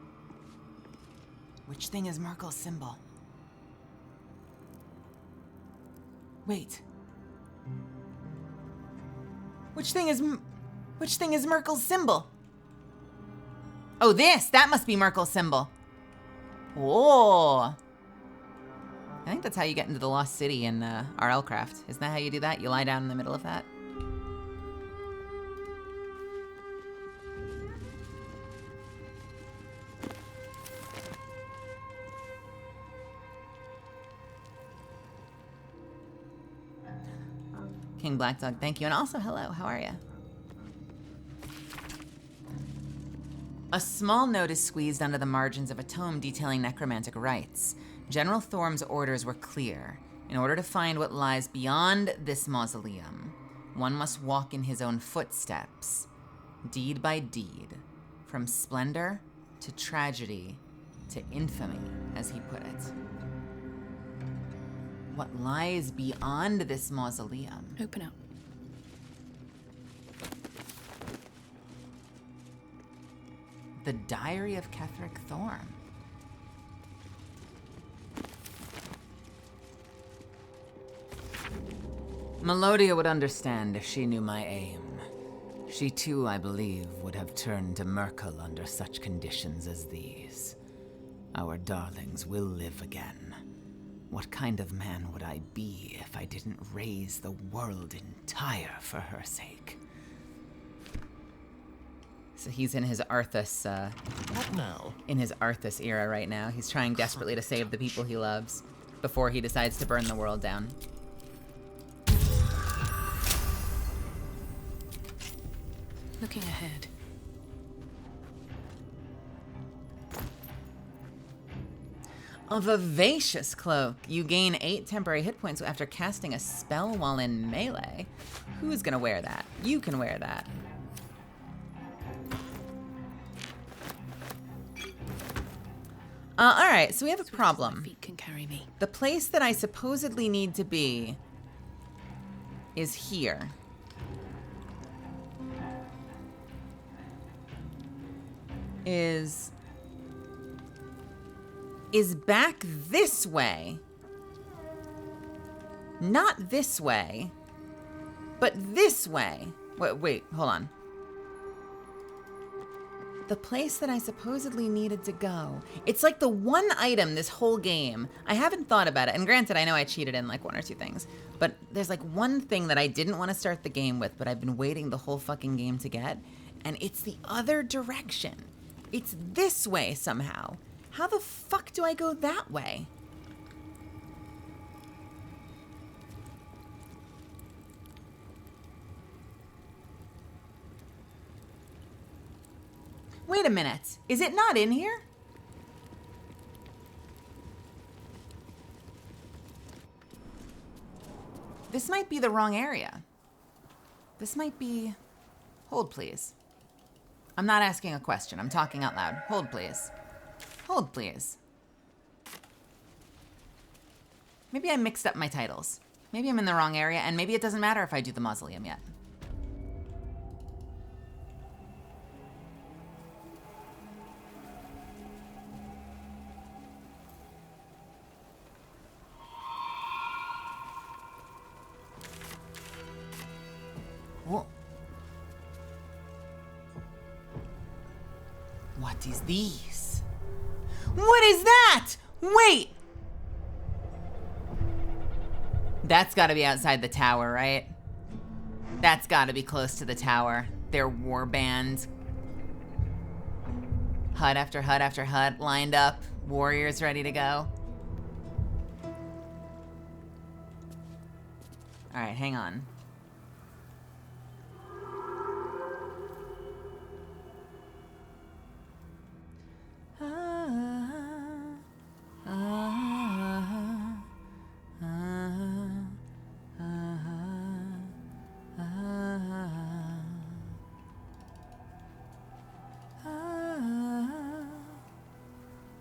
Which thing is Merkel's symbol? Wait. Which thing is Merkel's symbol? Oh, this! That must be Merkel's symbol. Oh. I think that's how you get into the Lost City in RLcraft. Isn't that how you do that? You lie down in the middle of that? King Black Dog, thank you. And also, hello, how are you? A small note is squeezed under the margins of a tome detailing necromantic rites. General Thorm's orders were clear. In order to find what lies beyond this mausoleum, one must walk in his own footsteps, deed by deed, from splendor to tragedy to infamy, as he put it. What lies beyond this mausoleum? Open up. The Diary of Ketherick Thorm. Melodia would understand if she knew my aim. She too, I believe, would have turned to Merkel under such conditions as these. Our darlings will live again. What kind of man would I be if I didn't raise the world entire for her sake? So he's in his Arthas, What now? in his Arthas era right now. He's trying desperately to save the people he loves before he decides to burn the world down. Looking ahead. A vivacious cloak. You gain 8 temporary hit points after casting a spell while in melee. Who's gonna wear that? You can wear that. Alright, so we have a problem. Feet can carry me. The place that I supposedly need to be is here. Is back this way. Not this way, but this way. Wait, hold on. The place that I supposedly needed to go. It's like the one item this whole game. I haven't thought about it. And granted, I know I cheated in like 1 or 2 things. But there's like one thing that I didn't want to start the game with, but I've been waiting the whole fucking game to get. And it's the other direction. It's this way somehow. How the fuck do I go that way? Wait a minute. Is it not in here? This might be the wrong area. This might be... Hold, please. I'm not asking a question. I'm talking out loud. Hold, please. Hold, please. Maybe I mixed up my titles. Maybe I'm in the wrong area, and maybe it doesn't matter if I do the mausoleum yet. What is these? What is that? Wait! That's gotta be outside the tower, right? That's gotta be close to the tower. Their war band. Hut after hut after hut lined up. Warriors ready to go. All right, hang on.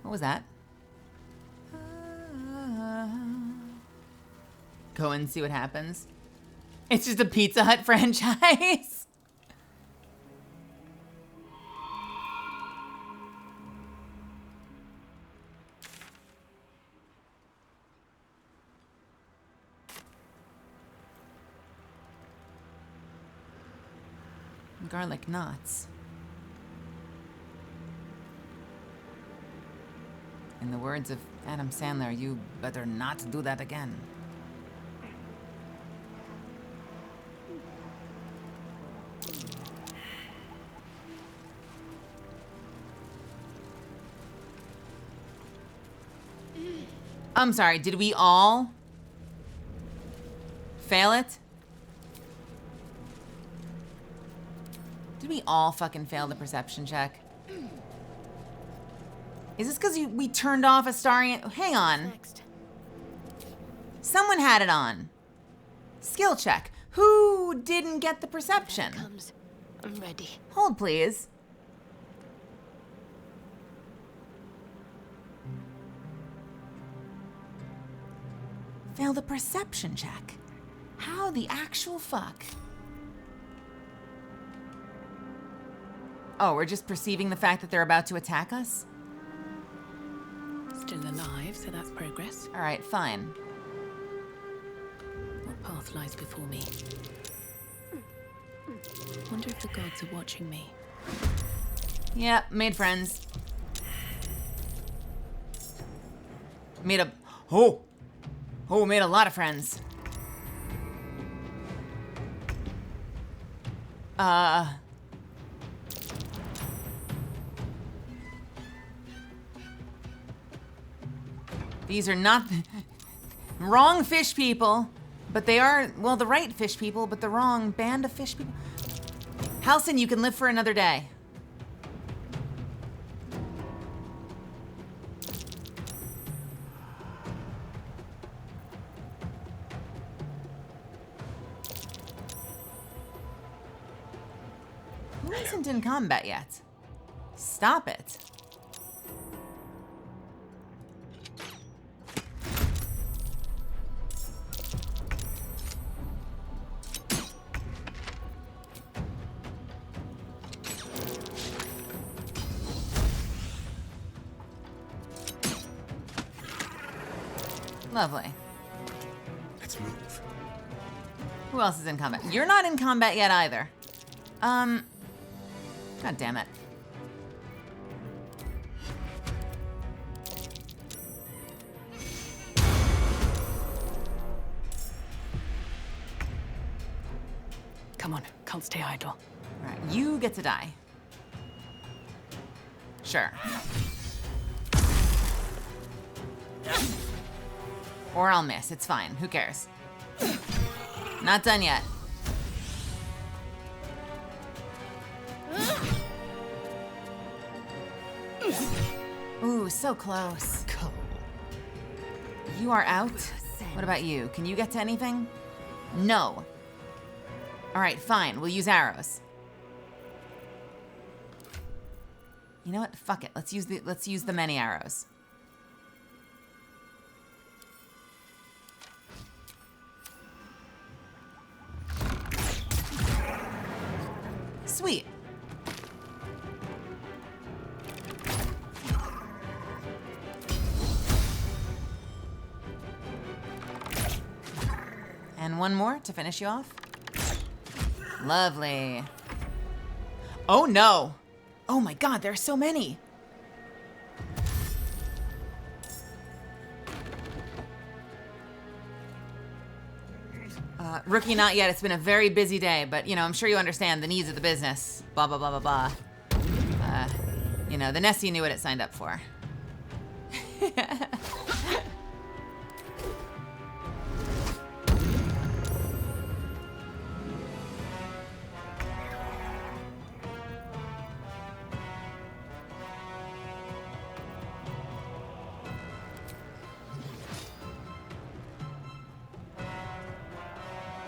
What was that? Go and see what happens. It's just a Pizza Hut franchise. Garlic knots. In the words of Adam Sandler, you better not do that again. I'm sorry, did we all fail it? Did we all fucking fail the perception check? Is this because we turned off a starring? Hang on. Next. Someone had it on. Skill check. Who didn't get the perception? I'm ready. Hold, please. Fail the perception check. How the actual fuck? Oh, we're just perceiving the fact that they're about to attack us? Still alive, so that's progress. All right, fine. What path lies before me? Wonder if the gods are watching me. Yeah, made friends. Made a... Oh, made a lot of friends. These are not the wrong fish people, but they are, well, the right fish people, but the wrong band of fish people. Halcyon, you can live for another day. Who isn't in combat yet? Stop it. Lovely. Let's move. Who else is in combat? You're not in combat yet either. God damn it. Come on, can't stay idle. All right, you get to die. Sure. Or I'll miss, it's fine, who cares? Not done yet. Ooh, so close. You are out? What about you? Can you get to anything? No. All right, fine, we'll use arrows. You know what? Fuck it. Let's use the many arrows. Sweet. And one more to finish you off. Lovely. Oh no. Oh my god, there are so many. Rookie, not yet. It's been a very busy day, but, you know, I'm sure you understand the needs of the business. Blah, blah, blah, blah, blah. You know, the Nessie knew what it signed up for.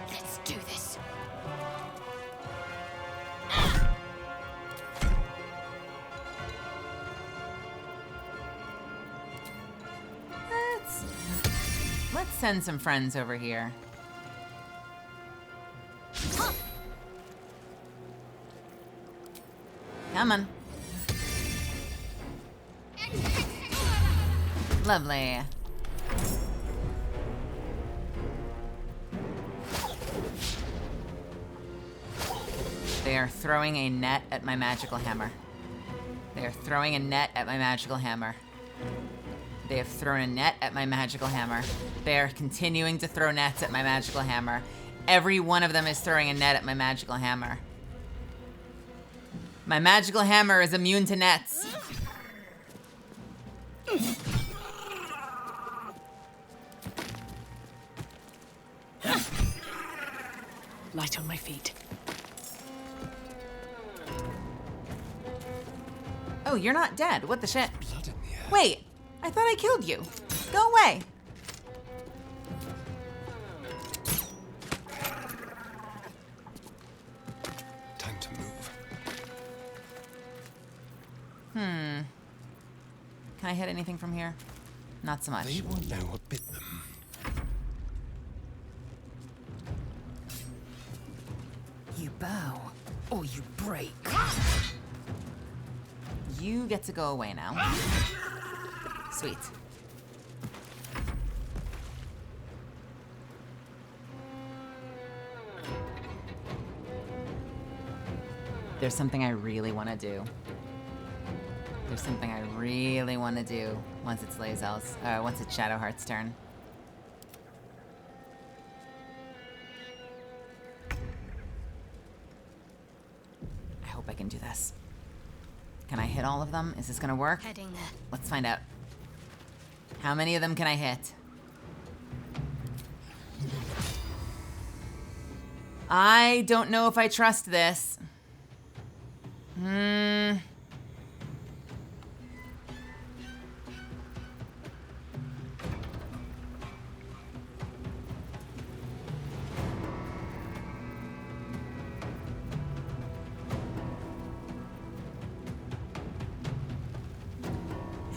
Let's do this. Let's send some friends over here. Come on. Lovely. They are throwing a net at my magical hammer. They are throwing a net at my magical hammer. They have thrown a net at my magical hammer. They are continuing to throw nets at my magical hammer. Every one of them is throwing a net at my magical hammer. My magical hammer is immune to nets. Light on my feet. Oh, you're not dead. What the shit? Wait, I thought I killed you. Go away. Time to move. Can I hit anything from here? Not so much. They will know what bit them. You bow, or you break. You get to go away now. Sweet. There's something I really want to do. There's something I really want to do once it's Lae'zel's, once it's Shadowheart's turn. I hope I can do this. Can I hit all of them? Is this gonna work? Heading there. Let's find out. How many of them can I hit? I don't know if I trust this.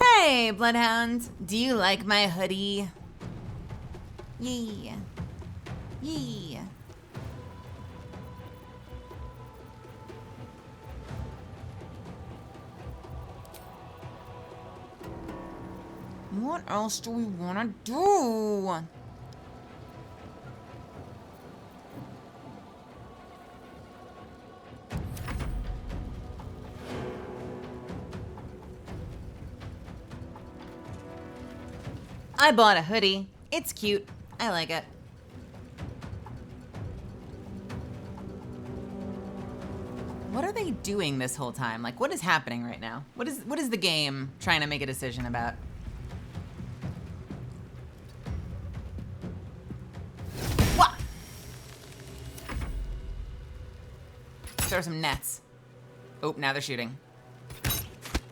Hey, Bloodhound. Do you like my hoodie? Yeah. Yeah. What else do we want to do? I bought a hoodie. It's cute. I like it. What are they doing this whole time? Like, what is happening right now? What is the game trying to make a decision about? What? Throw some nets. Oh, now they're shooting.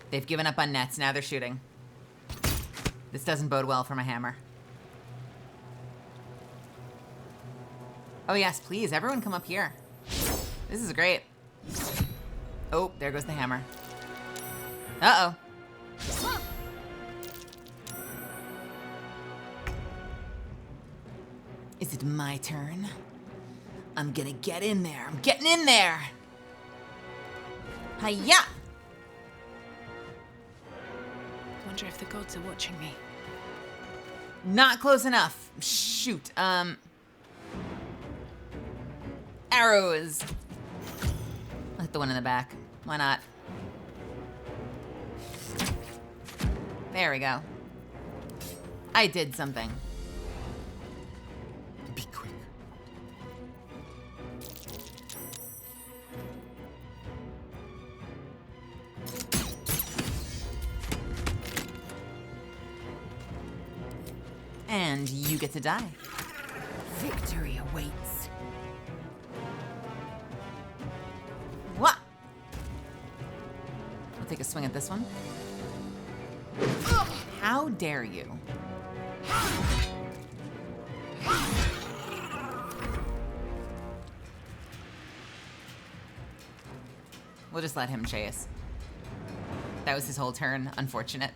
They've given up on nets. Now they're shooting. This doesn't bode well for my hammer. Oh yes, please, everyone come up here. This is great. Oh, there goes the hammer. Uh-oh. Is it my turn? I'm gonna get in there. I'm getting in there. Hiya! Wonder if the gods are watching me. Not close enough. Shoot. Arrows. I'll hit the one in the back. Why not? There we go. I did something. Be quick. And you get to die. Victory awaits. What? I'll take a swing at this one. How dare you? We'll just let him chase. That was his whole turn. Unfortunate.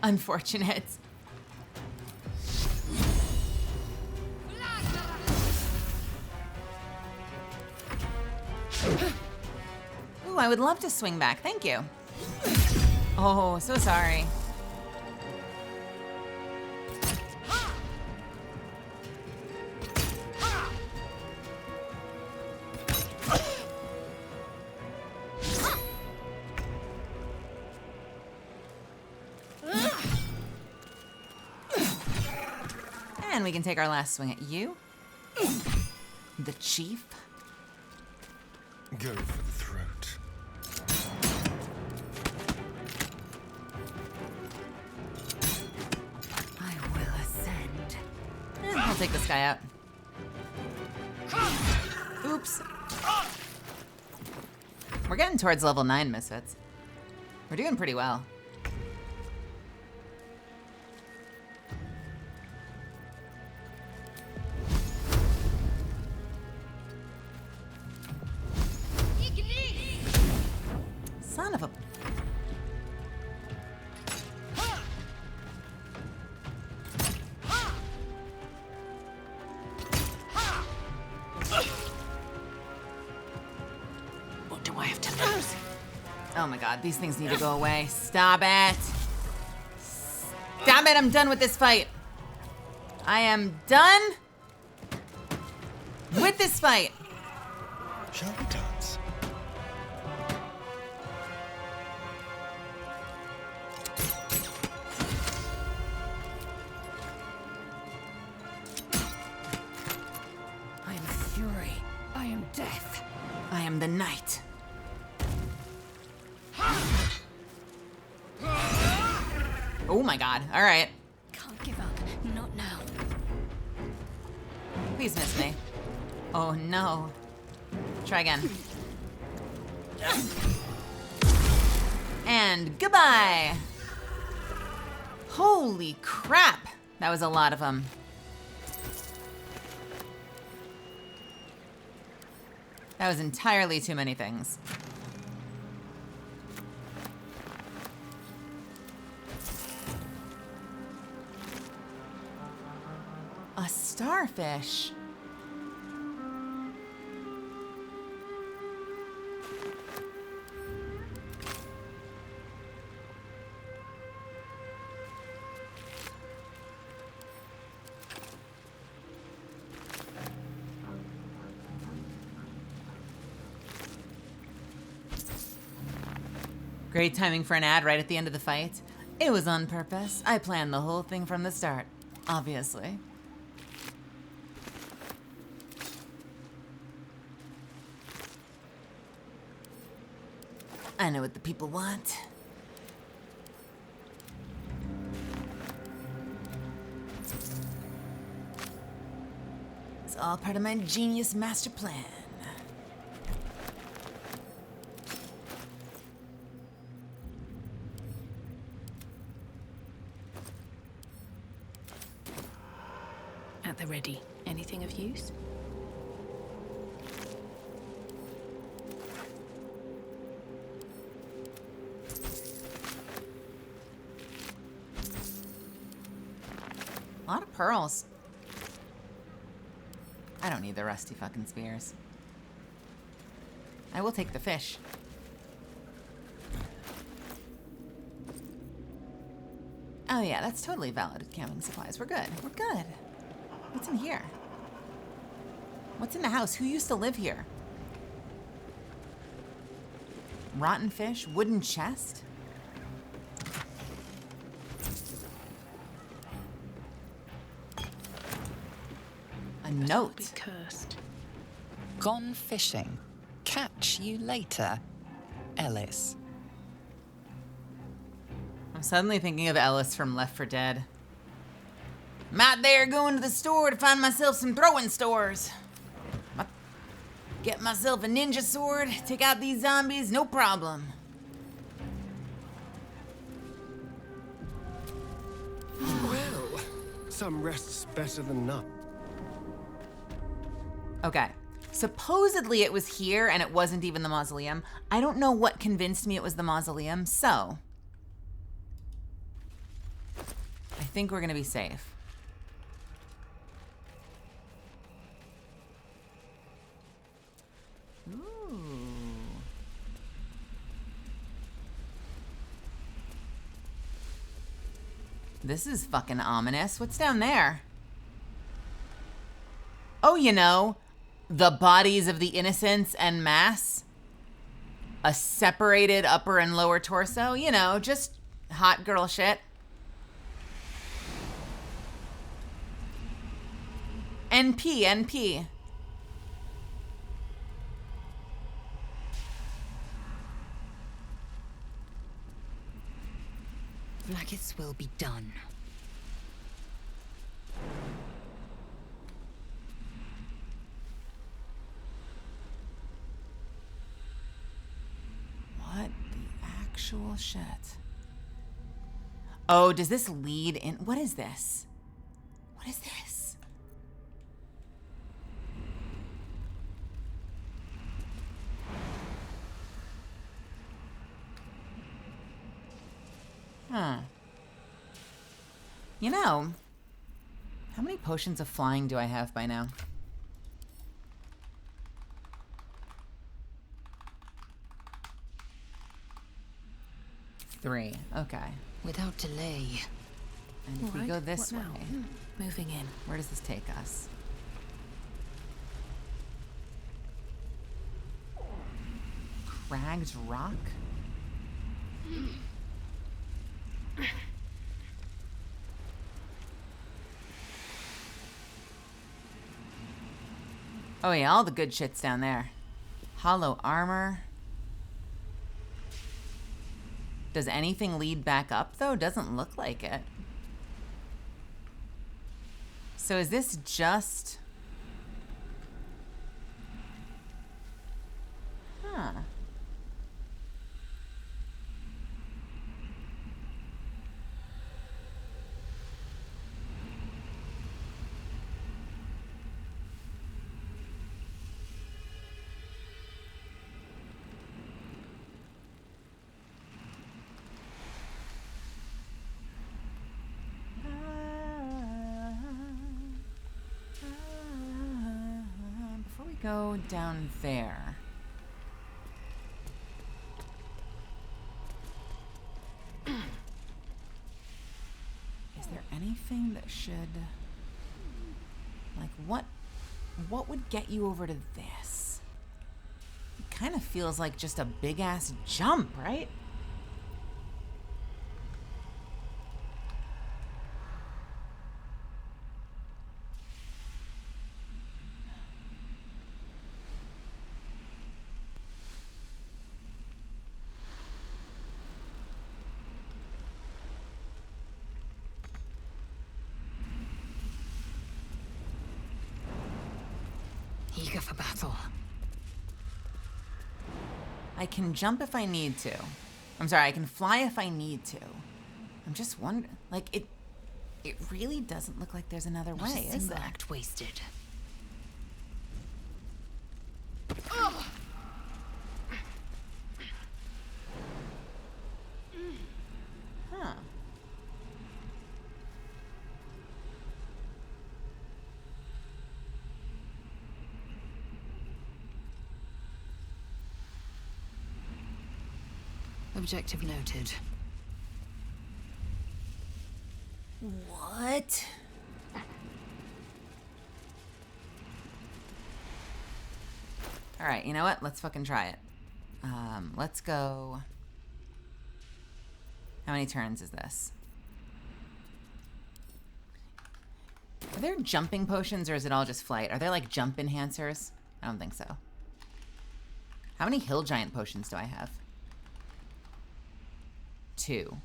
Unfortunate. Ooh, I would love to swing back. Thank you. Oh, so sorry. And we can take our last swing at you. The chief. Go for the throat. I will ascend. I'll take this guy out. Oops. We're getting towards level 9, Misfits. We're doing pretty well. Son of a... What do I have to lose? Oh my god, these things need to go away. Stop it. Stop it, I'm done with this fight. I am done with this fight. Shall we dance? I am fury. I am death. I am the night. Oh my god, alright. Can't give up. Not now. Please miss me. Oh no. Try again. And goodbye! Holy crap! That was a lot of them. That was entirely too many things. A starfish. Great timing for an ad right at the end of the fight. It was on purpose. I planned the whole thing from the start, obviously. I know what the people want. It's all part of my genius master plan. At the ready. Anything of use? A lot of pearls. I don't need the rusty fucking spears. I will take the fish. Oh yeah, that's totally valid camping supplies. We're good. We're good. What's in here? What's in the house? Who used to live here? Rotten fish? Wooden chest? A note. Be cursed. Gone fishing. Catch you later, Ellis. I'm suddenly thinking of Ellis from Left 4 Dead. I'm out there going to the store to find myself some throwing stores. Get myself a ninja sword, take out these zombies, no problem. Well, some rest's better than none. Okay. Supposedly it was here and it wasn't even the mausoleum. I don't know what convinced me it was the mausoleum, so I think we're gonna be safe. Ooh. This is fucking ominous. What's down there? Oh, you know, the bodies of the innocents en masse. A separated upper and lower torso. You know, just hot girl shit. NP, NP. Blacketh's will be done. What the actual shit? Oh, does this lead in? What is this? What is this? Huh. You know, how many potions of flying do I have by now? Three. Okay. Without delay. And if we go this way, Moving in. where does this take us? Cragged Rock? Oh yeah, all the good shit's down there. Hollow armor. Does anything lead back up though? Doesn't look like it. So is this just... Huh. Before we go down there. Is there anything that should, like, what would get you over to this? It kind of feels like just a big ass jump, right? Eager for battle. I can jump if I need to. I'm sorry, I can fly if I need to. I'm just wondering, like, it really doesn't look like there's another Not way, a is single there? act wasted. Huh. Objective noted. What? All right, you know what? Let's fucking try it. Let's go. How many turns is this? Are there jumping potions or is it all just flight? Are there like jump enhancers? I don't think so. How many hill giant potions do I have? 2.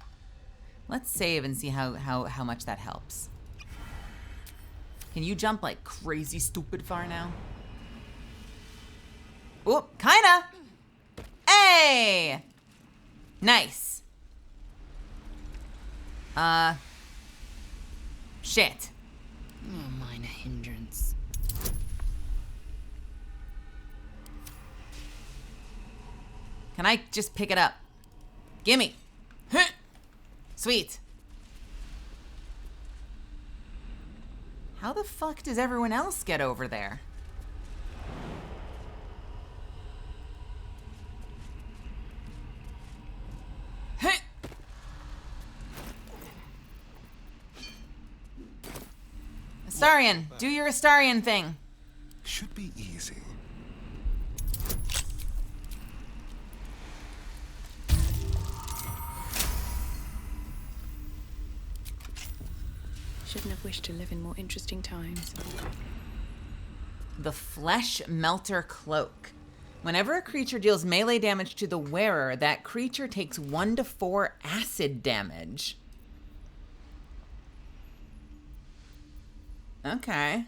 Let's save and see how much that helps. Can you jump like crazy stupid far now? Oh, kinda. Hey! Nice. Shit. Oh, minor hindrance. Can I just pick it up? Gimme. Huh. Sweet. How the fuck does everyone else get over there? Huh. Astarion, do your Astarion thing. Should be easy. Shouldn't have wished to live in more interesting times. The Flesh Melter Cloak. Whenever a creature deals melee damage to the wearer, that creature takes 1 to 4 acid damage. Okay.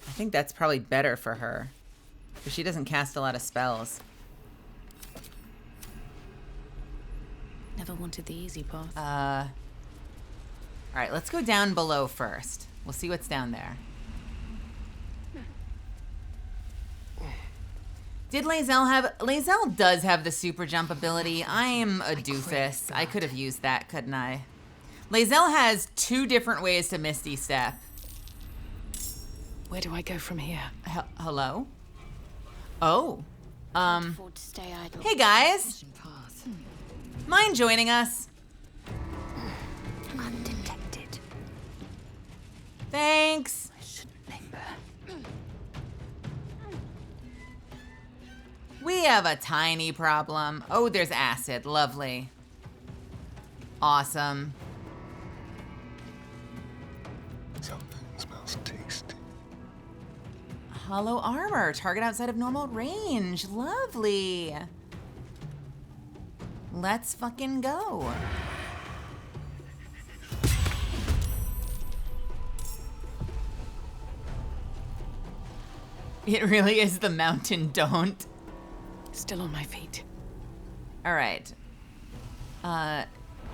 I think that's probably better for her, because she doesn't cast a lot of spells. Never wanted the easy path. All right, let's go down below first. We'll see what's down there. Did Lae'zel have... Lae'zel does have the super jump ability. I am a doofus. I could have used that, couldn't I? Lae'zel has 2 different ways to Misty Step. Where do I go from here? Hello? Oh. Afford to stay idle. Hey, guys. Mind joining us? Undetected. Thanks. I shouldn't linger. We have a tiny problem. Oh, there's acid. Lovely. Awesome. Something smells tasty. Hollow armor. Target outside of normal range. Lovely. Let's fucking go. It really is the mountain don't. Still on my feet. All right. I'm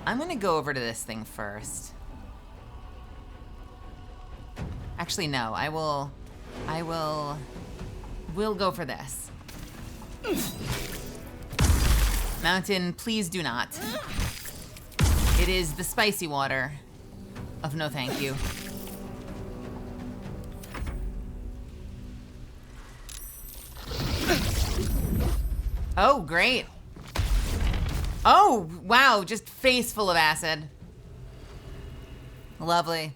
gonna go over to this thing first. Actually, no, we'll go for this. Mountain, please do not. It is the spicy water of no thank you. Oh, great. Oh, wow, just face full of acid. Lovely.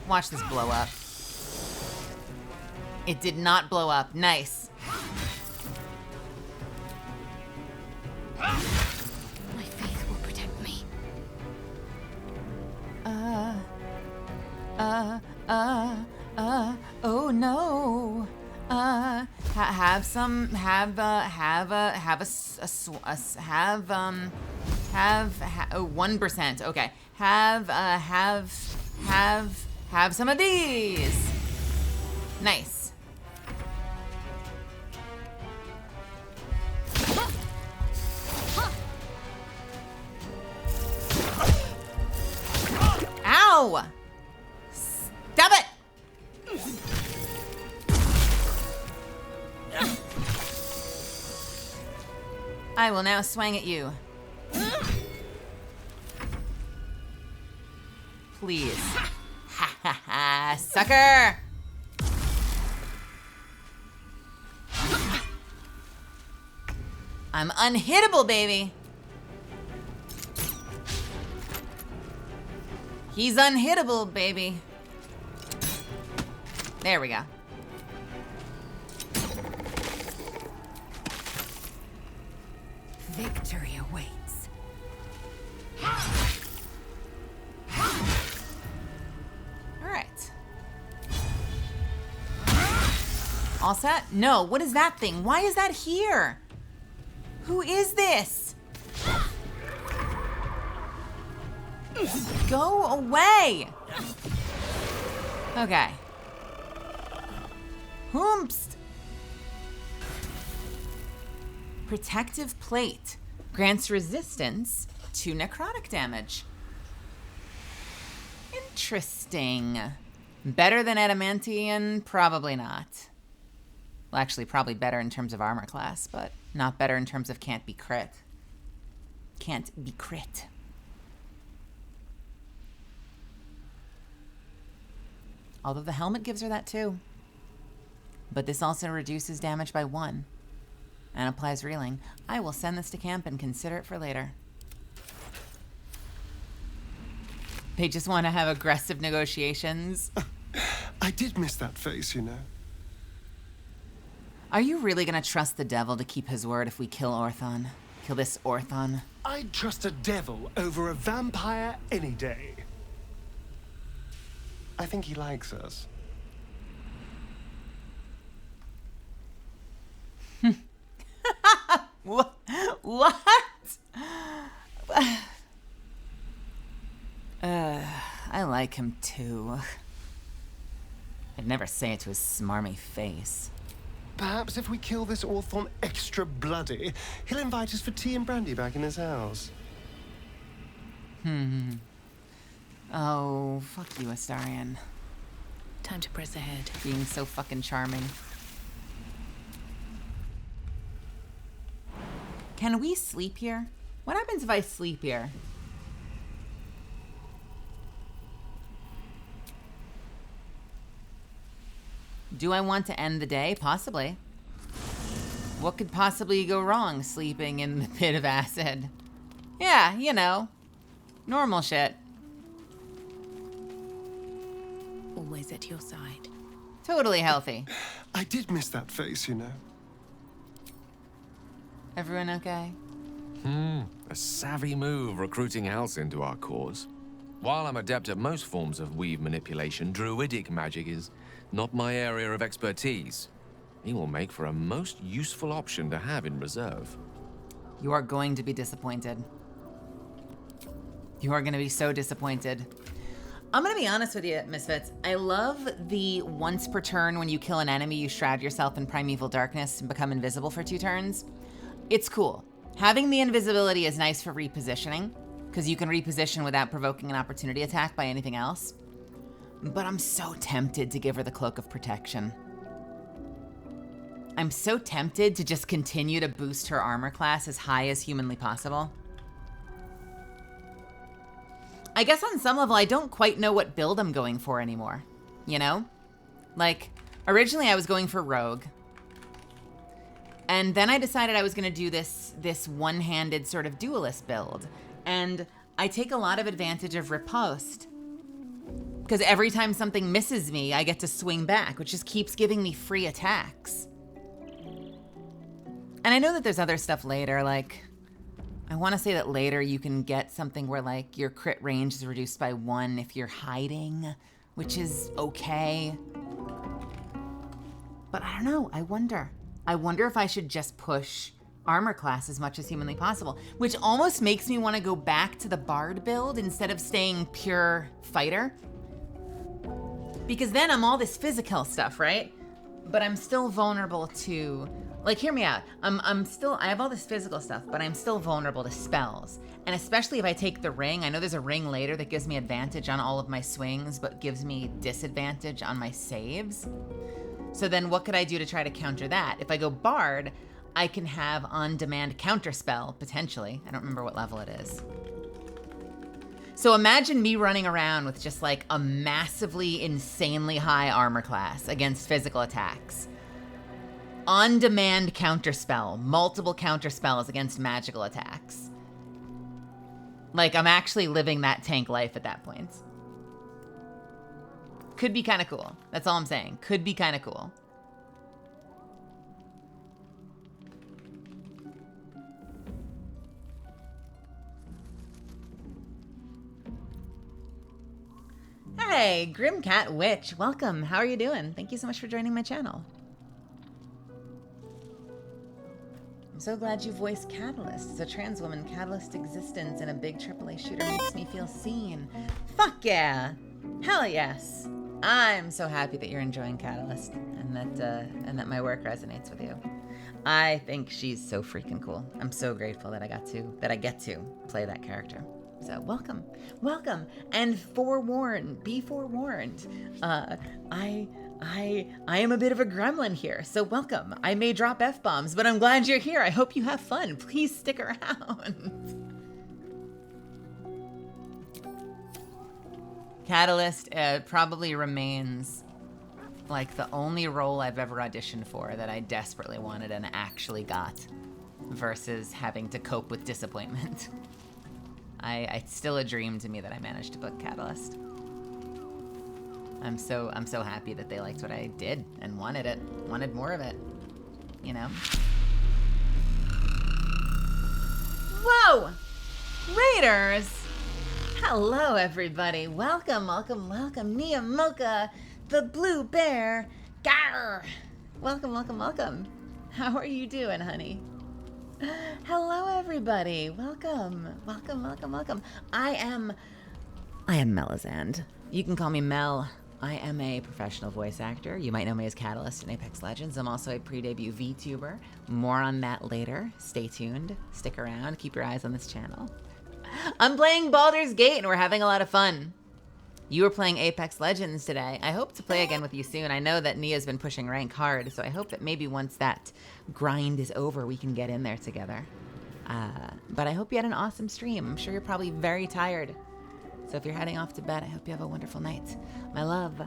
Watch this blow up. It did not blow up. Nice. My faith will protect me. Oh no. Have 1%. Okay. Have some of these. Nice. Ow! Stop it! I will now swing at you. Please. Ha ha ha, sucker! I'm unhittable, baby. He's unhittable, baby. There we go. Victory awaits. All right. All set? No, what is that thing? Why is that here? Who is this? Go away. Okay. Hoomst. Protective plate. Grants resistance to necrotic damage. Interesting. Better than adamantium? Probably not. Well, actually, probably better in terms of armor class, but not better in terms of can't be crit. Can't be crit. Although the helmet gives her that too. But this also reduces damage by 1 and applies reeling. I will send this to camp and consider it for later. They just want to have aggressive negotiations. I did miss that face, you know. Are you really gonna trust the devil to keep his word if we kill Orthon? Kill this Orthon? I'd trust a devil over a vampire any day. I think he likes us. What? I like him too. I'd never say it to his smarmy face. Perhaps if we kill this Orthon extra bloody, he'll invite us for tea and brandy back in his house. Oh, fuck you, Astarion. Time to press ahead. Being so fucking charming. Can we sleep here? What happens if I sleep here? Do I want to end the day? Possibly. What could possibly go wrong sleeping in the pit of acid? Yeah, you know. Normal shit. Always at your side. Totally healthy. I did miss that face, you know. Everyone okay? A savvy move recruiting Hals into our cause. While I'm adept at most forms of weave manipulation, druidic magic is not my area of expertise. He will make for a most useful option to have in reserve. You are going to be disappointed. You are going to be so disappointed. I'm going to be honest with you, Misfits. I love the once per turn when you kill an enemy, you shroud yourself in primeval darkness and become invisible for 2 turns. It's cool. Having the invisibility is nice for repositioning, because you can reposition without provoking an opportunity attack by anything else. But I'm so tempted to give her the Cloak of Protection. I'm so tempted to just continue to boost her armor class as high as humanly possible. I guess on some level, I don't quite know what build I'm going for anymore, you know? Like, originally I was going for Rogue. And then I decided I was gonna do this one-handed sort of duelist build. And I take a lot of advantage of riposte. Because every time something misses me, I get to swing back, which just keeps giving me free attacks. And I know that there's other stuff later, like, I want to say that later you can get something where, like, your crit range is reduced by 1 if you're hiding, which is okay. But I don't know, I wonder. I wonder if I should just push armor class as much as humanly possible, which almost makes me want to go back to the Bard build instead of staying pure fighter. Because then I'm all this physical stuff, right? But I'm still vulnerable to, like, hear me out. I have all this physical stuff, but I'm still vulnerable to spells. And especially if I take the ring, I know there's a ring later that gives me advantage on all of my swings, but gives me disadvantage on my saves. So then what could I do to try to counter that? If I go Bard, I can have on-demand counterspell, potentially. I don't remember what level it is. So imagine me running around with just like a massively, insanely high armor class against physical attacks. On-demand counterspell, multiple counterspells against magical attacks. Like, I'm actually living that tank life at that point. Could be kind of cool. That's all I'm saying. Could be kind of cool. Hey, Grimcat Witch, welcome. How are you doing? Thank you so much for joining my channel. I'm so glad you voiced Catalyst. As a trans woman, Catalyst's existence in a big AAA shooter makes me feel seen. Fuck yeah! Hell yes! I'm so happy that you're enjoying Catalyst and that my work resonates with you. I think she's so freaking cool. I'm so grateful that I get to play that character. So welcome, and be forewarned. I am a bit of a gremlin here, so welcome. I may drop F-bombs, but I'm glad you're here. I hope you have fun. Please stick around. Catalyst probably remains like the only role I've ever auditioned for that I desperately wanted and actually got, versus having to cope with disappointment. It's still a dream to me that I managed to book Catalyst. I'm so happy that they liked what I did and wanted more of it, you know? Whoa! Raiders! Hello, everybody. Welcome. Nia Mocha, the Blue Bear. Garr! Welcome. How are you doing, honey? Hello, everybody. Welcome. I am Melizand. You can call me Mel. I am a professional voice actor. You might know me as Catalyst in Apex Legends. I'm also a pre-debut VTuber. More on that later. Stay tuned. Stick around. Keep your eyes on this channel. I'm playing Baldur's Gate and we're having a lot of fun. You were playing Apex Legends today. I hope to play again with you soon. I know that Nia's been pushing rank hard, so I hope that maybe once that grind is over, we can get in there together. But I hope you had an awesome stream. I'm sure you're probably very tired. So if you're heading off to bed, I hope you have a wonderful night. My love,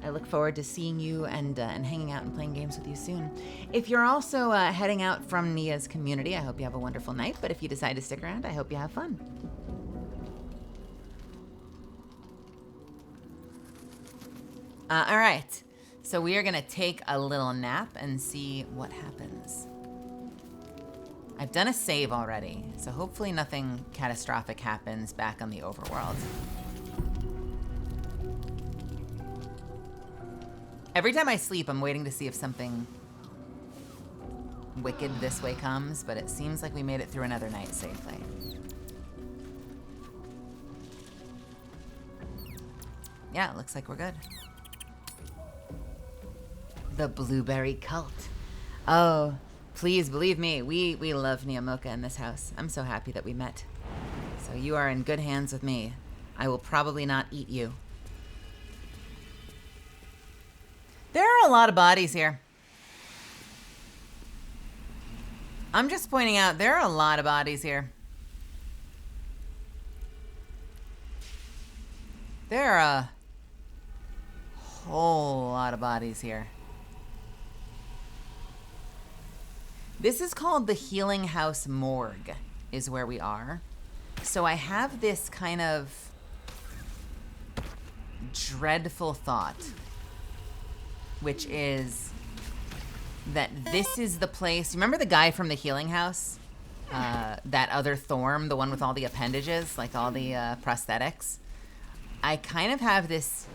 I look forward to seeing you and hanging out and playing games with you soon. If you're also heading out from Nia's community, I hope you have a wonderful night. But if you decide to stick around, I hope you have fun. All right, so we are gonna take a little nap and see what happens. I've done a save already, so hopefully nothing catastrophic happens back on the overworld. Every time I sleep, I'm waiting to see if something wicked this way comes, but it seems like we made it through another night safely. Yeah, it looks like we're good. The Blueberry Cult. Oh, please believe me, we love Nia Mocha in this house. I'm so happy that we met. So you are in good hands with me. I will probably not eat you. There are a lot of bodies here. I'm just pointing out there are a lot of bodies here. There are a whole lot of bodies here. This is called the Healing House Morgue, is where we are. So I have this kind of dreadful thought, which is that this is the place. Remember the guy from the Healing House? That other Thorm, the one with all the appendages, like all the prosthetics? I kind of have this,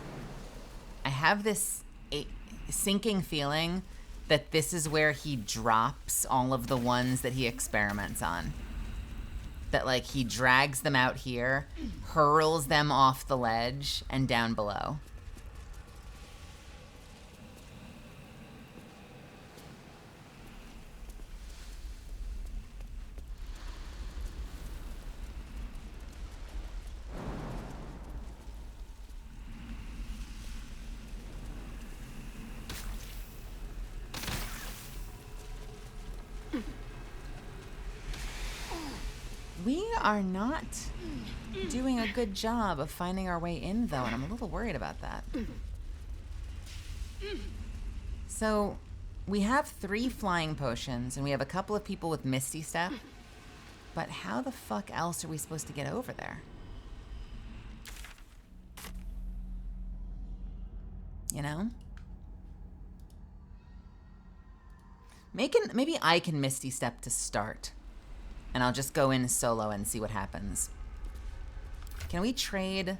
sinking feeling that this is where he drops all of the ones that he experiments on. That like he drags them out here, hurls them off the ledge and down below. We are not doing a good job of finding our way in, though, and I'm a little worried about that. So, we have 3 flying potions, and we have a couple of people with Misty Step, but how the fuck else are we supposed to get over there? You know? Maybe I can Misty Step to start. And I'll just go in solo and see what happens. Can we trade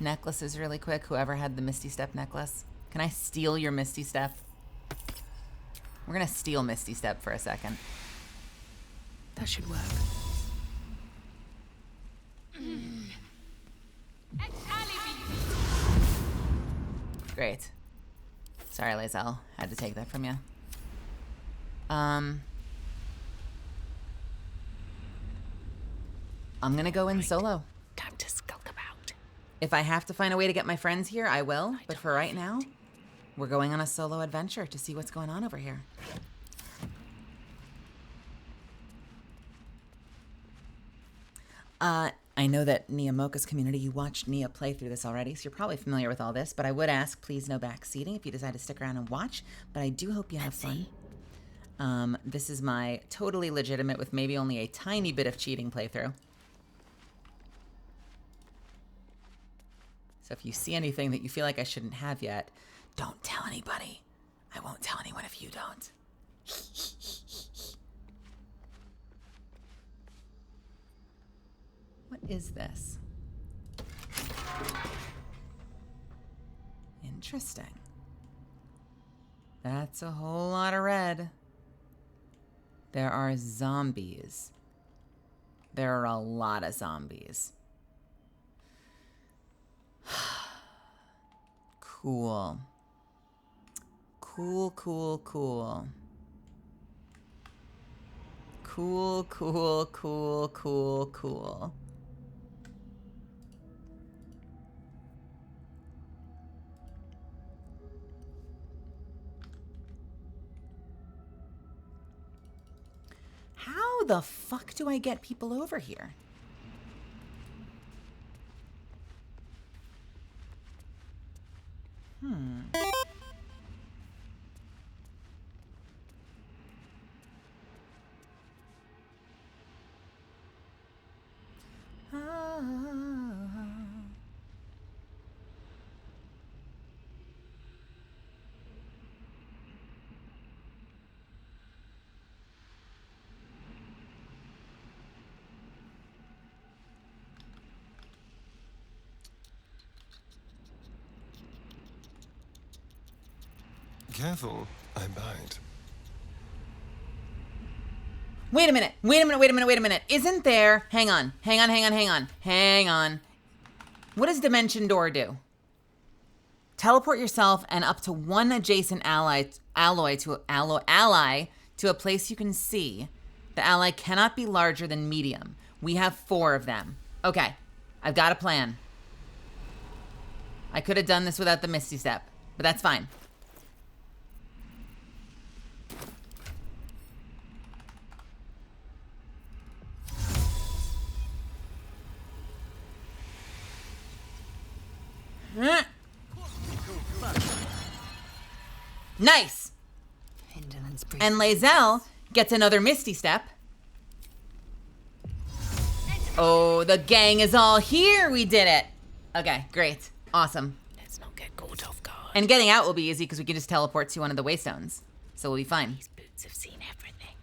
necklaces really quick? Whoever had the Misty Step necklace. Can I steal your Misty Step? We're gonna steal Misty Step for a second. That should work. Great. Sorry, Lae'zel. Had to take that from you. I'm gonna go in solo. Time to skulk about. If I have to find a way to get my friends here, I will. But for right now, we're going on a solo adventure to see what's going on over here. I know that Nia Mocha's community, you watched Nia play through this already, so you're probably familiar with all this, but I would ask, please no backseating if you decide to stick around and watch, but I do hope you have fun. This is my totally legitimate, with maybe only a tiny bit of cheating playthrough. So if you see anything that you feel like I shouldn't have yet, don't tell anybody. I won't tell anyone if you don't. What is this? Interesting. That's a whole lot of red. There are zombies. There are a lot of zombies. Cool. Cool, cool, cool. Cool, cool, cool, cool, cool. How the fuck do I get people over here? Careful, I bite. Wait a minute. Wait a minute. Wait a minute. Wait a minute. Isn't there... Hang on. Hang on. Hang on. Hang on. Hang on. What does Dimension Door do? Teleport yourself and up to one adjacent ally to a place you can see. The ally cannot be larger than medium. We have 4 of them. Okay. I've got a plan. I could have done this without the Misty Step, but that's fine. Nice. And Lae'zel gets another Misty Step. Oh, the gang is all here. We did it. Okay, great. Awesome. Let's not get caught off guard. And getting out will be easy because we can just teleport to one of the waystones. So we'll be fine. These boots have seen everything.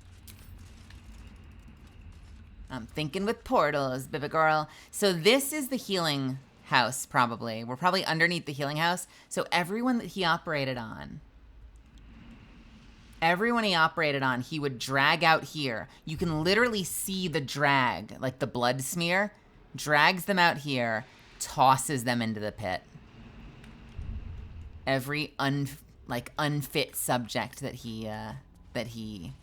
I'm thinking with portals, baby girl. So this is the healing house, probably. We're probably underneath the healing house. So everyone that he operated on, he would drag out here. You can literally see the drag, like the blood smear, drags them out here, tosses them into the pit. Every unfit subject that he,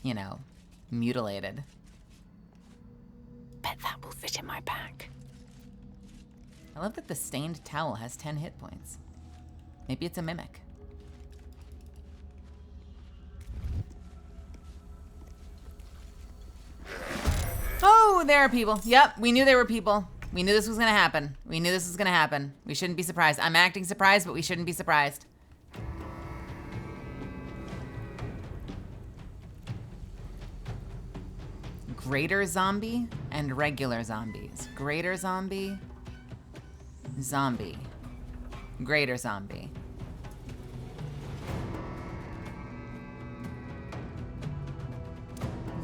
you know, mutilated. Bet that will fit in my pack. I love that the stained towel has 10 hit points. Maybe it's a mimic. Oh, there are people. Yep, we knew there were people. We knew this was gonna happen. We knew this was gonna happen. We shouldn't be surprised. I'm acting surprised, but we shouldn't be surprised. Greater zombie and regular zombies. Greater zombie, zombie. Greater zombie.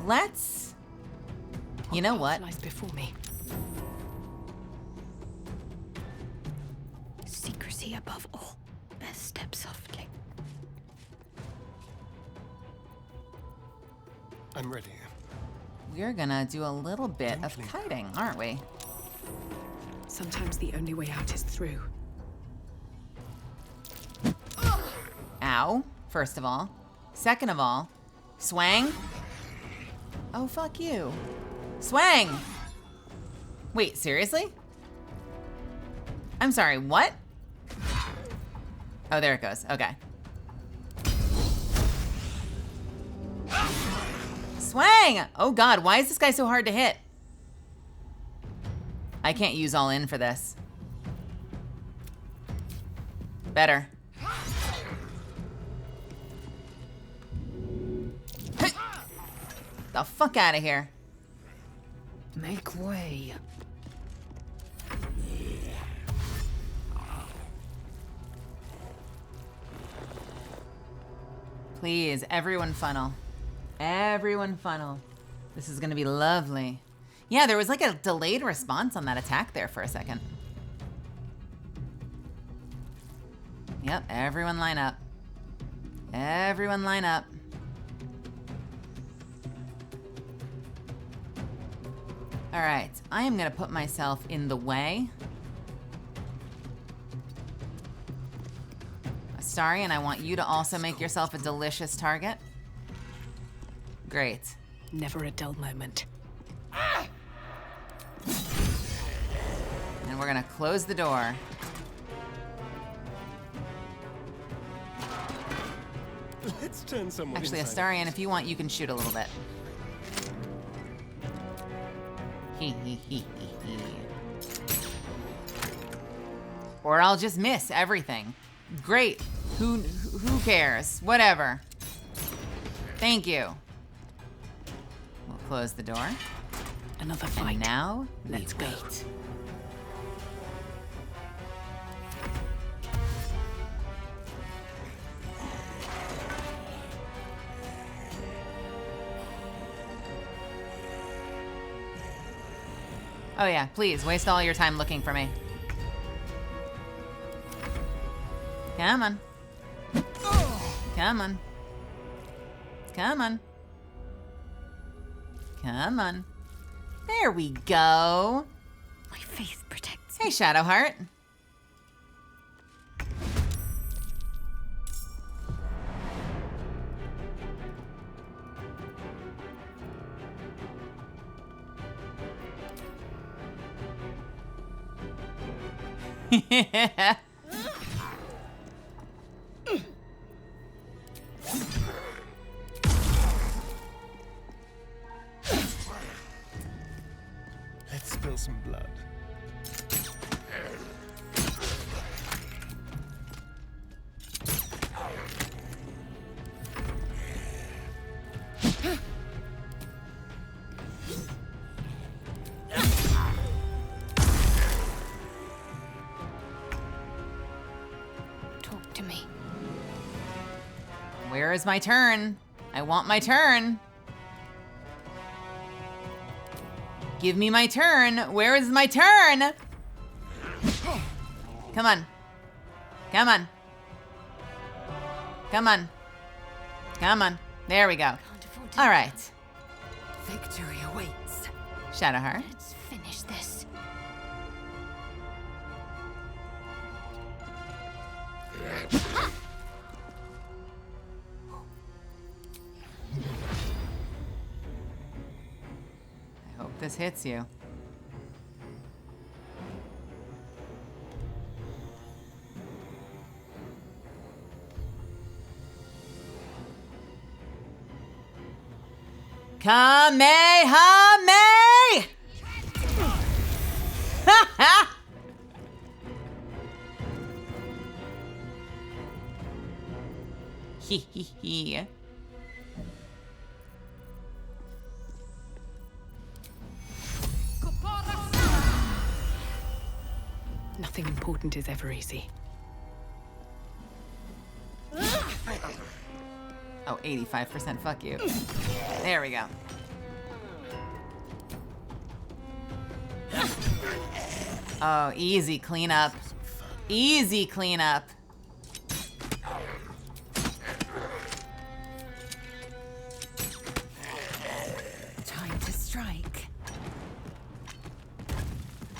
Let's... You know what? Lies before me. Secrecy above all. Best step softly. I'm ready. We're gonna do a little bit of kiting, aren't we? Sometimes the only way out is through. Ow, first of all. Second of all, swang. Oh, fuck you. Swang! Wait, seriously? I'm sorry, what? Oh, there it goes, okay. Swang! Oh god, why is this guy so hard to hit? I can't use all in for this. Better. The fuck out of here. Make way. Please, everyone funnel. Everyone funnel. This is gonna be lovely. Yeah, there was like a delayed response on that attack there for a second. Yep, everyone line up. Everyone line up. All right, I am gonna put myself in the way. Astarion, I want you to also make yourself a delicious target. Great. Never a dull moment. And we're gonna close the door. Let's turn someone Actually, inside. Astarion, if you want, you can shoot a little bit. Or I'll just miss everything. Great. Who cares? Whatever. Thank you. We'll close the door. Another fight. And now, let's go. Oh yeah, please, waste all your time looking for me. Come on. Come on. Come on. Come on. There we go. My faith protects. Hey, Shadowheart. Yeah. Let's spill some blood. Talk to me. Where is my turn? I want my turn. Give me my turn. Where is my turn? Come on. Come on. Come on. Come on. There we go. All right. Victory awaits. Shadowheart. Let's finish this. I hope this hits you. Kamehameha! Hee hee hee. Nothing important is ever easy. Oh, 85%, fuck you. There we go. Oh, easy cleanup. Easy cleanup.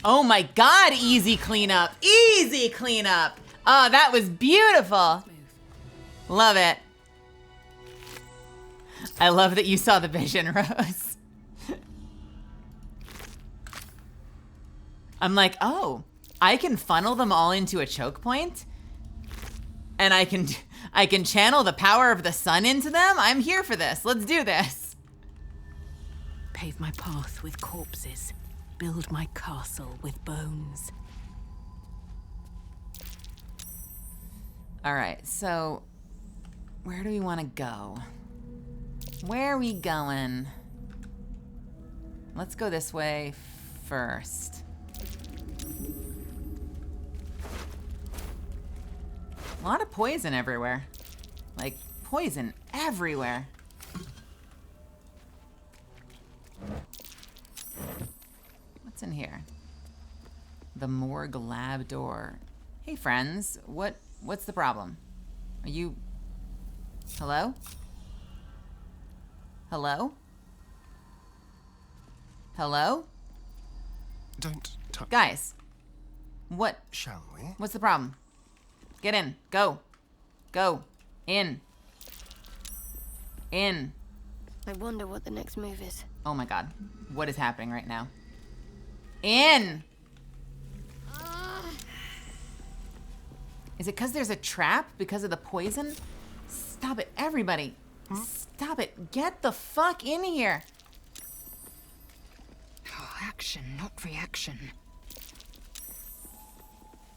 Oh my God, easy cleanup. Easy cleanup. Oh, that was beautiful. Love it. I love that you saw the vision, Rose. I'm like, oh, I can funnel them all into a choke point, and I can channel the power of the sun into them. I'm here for this. Let's do this. Pave my path with corpses. Build my castle with bones. All right, so where do we want to go? Where are we going? Let's go this way first. A lot of poison everywhere. Like, poison everywhere. What's in here? The morgue lab door. Hey friends, what's the problem? Are you... Hello? Hello? Hello? Don't touch. Guys, what? Shall we? What's the problem? Get in. Go. Go. In. In. I wonder what the next move is. Oh my God. What is happening right now? In. Is it because there's a trap? Because of the poison? Stop it, everybody. Stop it. Get the fuck in here. Oh, action, not reaction.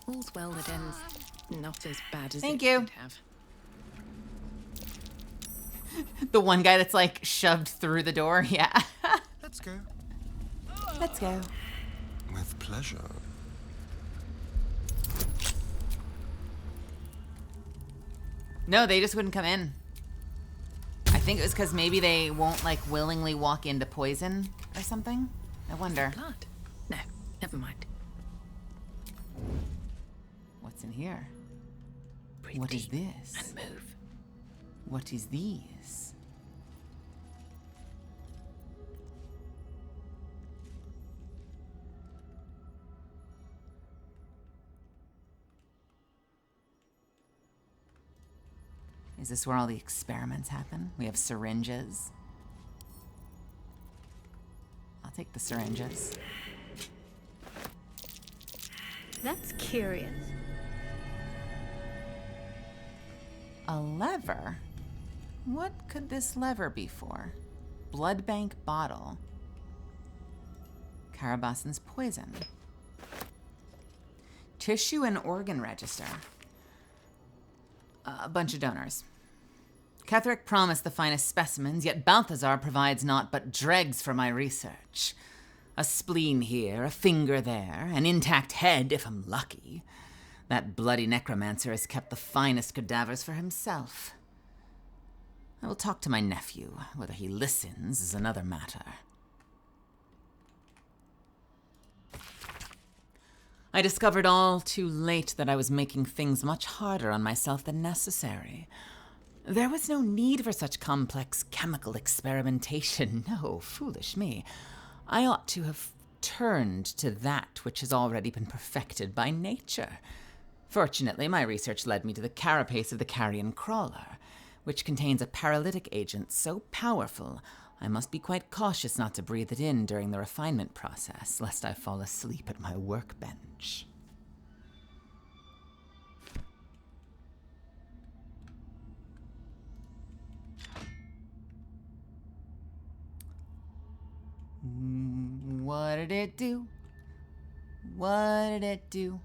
All's well that ends not as bad as Thank it you. could have. The one guy that's like shoved through the door. Yeah. Let's go. Let's go. With pleasure. No, they just wouldn't come in. I think it was because maybe they won't like willingly walk into poison or something. I wonder. Blood? No, never mind. What's in here? Breathe What is deep this? and move. What is these? Is this where all the experiments happen? We have syringes. I'll take the syringes. That's curious. A lever? What could this lever be for? Blood bank bottle. Karabasan's poison. Tissue and organ register. A bunch of donors. Ketherick promised the finest specimens, yet Balthazar provides naught but dregs for my research. A spleen here, a finger there, an intact head if I'm lucky. That bloody necromancer has kept the finest cadavers for himself. I will talk to my nephew. Whether he listens is another matter. I discovered all too late that I was making things much harder on myself than necessary. There was no need for such complex chemical experimentation. No, foolish me. I ought to have turned to that which has already been perfected by nature. Fortunately, my research led me to the carapace of the carrion crawler, which contains a paralytic agent so powerful I must be quite cautious not to breathe it in during the refinement process, lest I fall asleep at my workbench. What did it do? What did it do?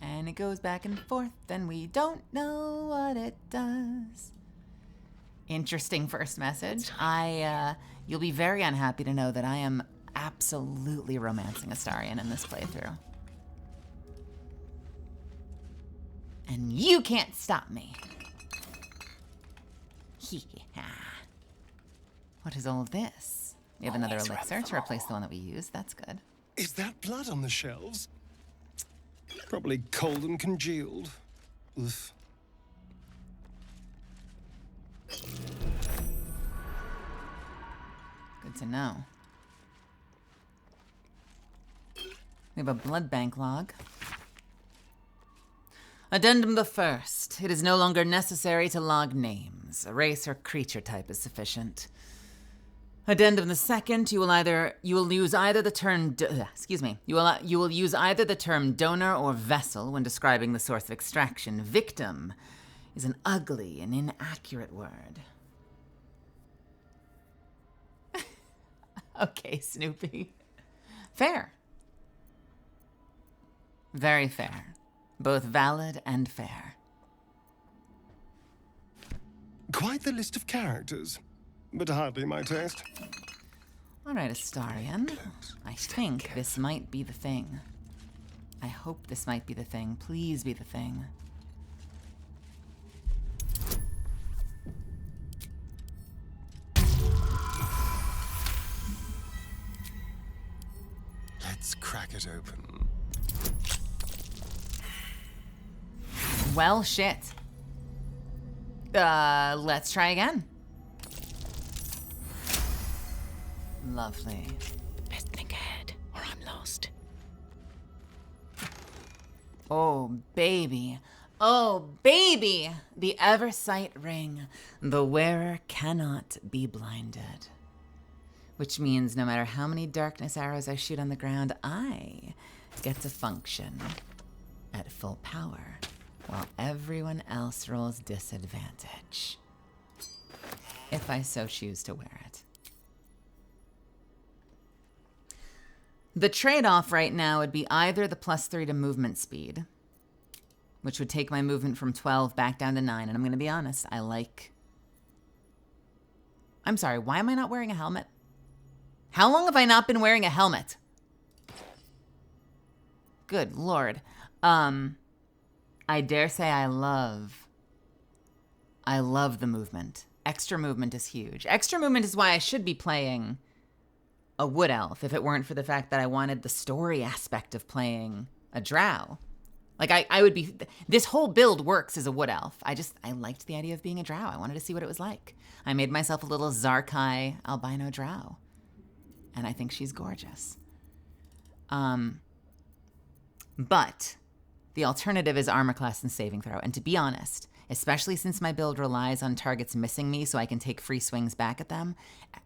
And it goes back and forth, and we don't know what it does. Interesting first message. You'll be very unhappy to know that I am absolutely romancing Astarion in this playthrough. And you can't stop me. Yeah. What is all of this? We have another elixir to replace the one that we used. That's good. Is that blood on the shelves? Probably cold and congealed. Oof. Good to know. We have a blood bank log. Addendum the first. It is no longer necessary to log names. A race or creature type is sufficient. Addendum the second. You will use either the term you will use either the term donor or vessel when describing the source of extraction. Victim is an ugly and inaccurate word. Okay, Snoopy. Fair. Very fair. Both valid and fair. Quite the list of characters, but hardly my taste. All right, Astarion. I think this might be the thing. I hope this might be the thing. Please be the thing. Let's crack it open. Well, shit. Let's try again. Lovely. Best think ahead, or I'm lost. Oh, baby. Oh, baby! The Eversight ring. The wearer cannot be blinded. Which means no matter how many darkness arrows I shoot on the ground, I get to function at full power, while everyone else rolls disadvantage. If I so choose to wear it. The trade-off right now would be either the +3 to movement speed, which would take my movement from 12 back down to 9, and I'm gonna be honest, I'm sorry, why am I not wearing a helmet? How long have I not been wearing a helmet? Good Lord. I dare say I love the movement. Extra movement is huge. Extra movement is why I should be playing a wood elf if it weren't for the fact that I wanted the story aspect of playing a drow. Like I would be, this whole build works as a wood elf. I liked the idea of being a drow. I wanted to see what it was like. I made myself a little Zarkai albino drow. And I think she's gorgeous. But the alternative is armor class and saving throw. And to be honest, especially since my build relies on targets missing me so I can take free swings back at them,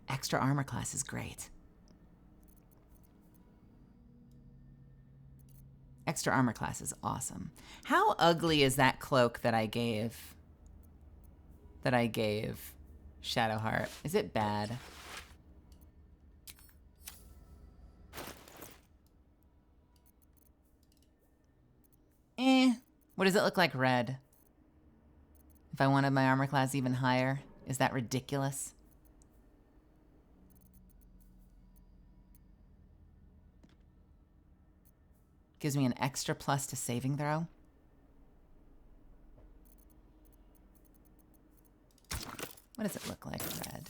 extra armor class is great. Extra armor class is awesome. How ugly is that cloak that I gave Shadowheart? Is it bad? What does it look like red? If I wanted my armor class even higher, is that ridiculous? Gives me an extra plus to saving throw. What does it look like red?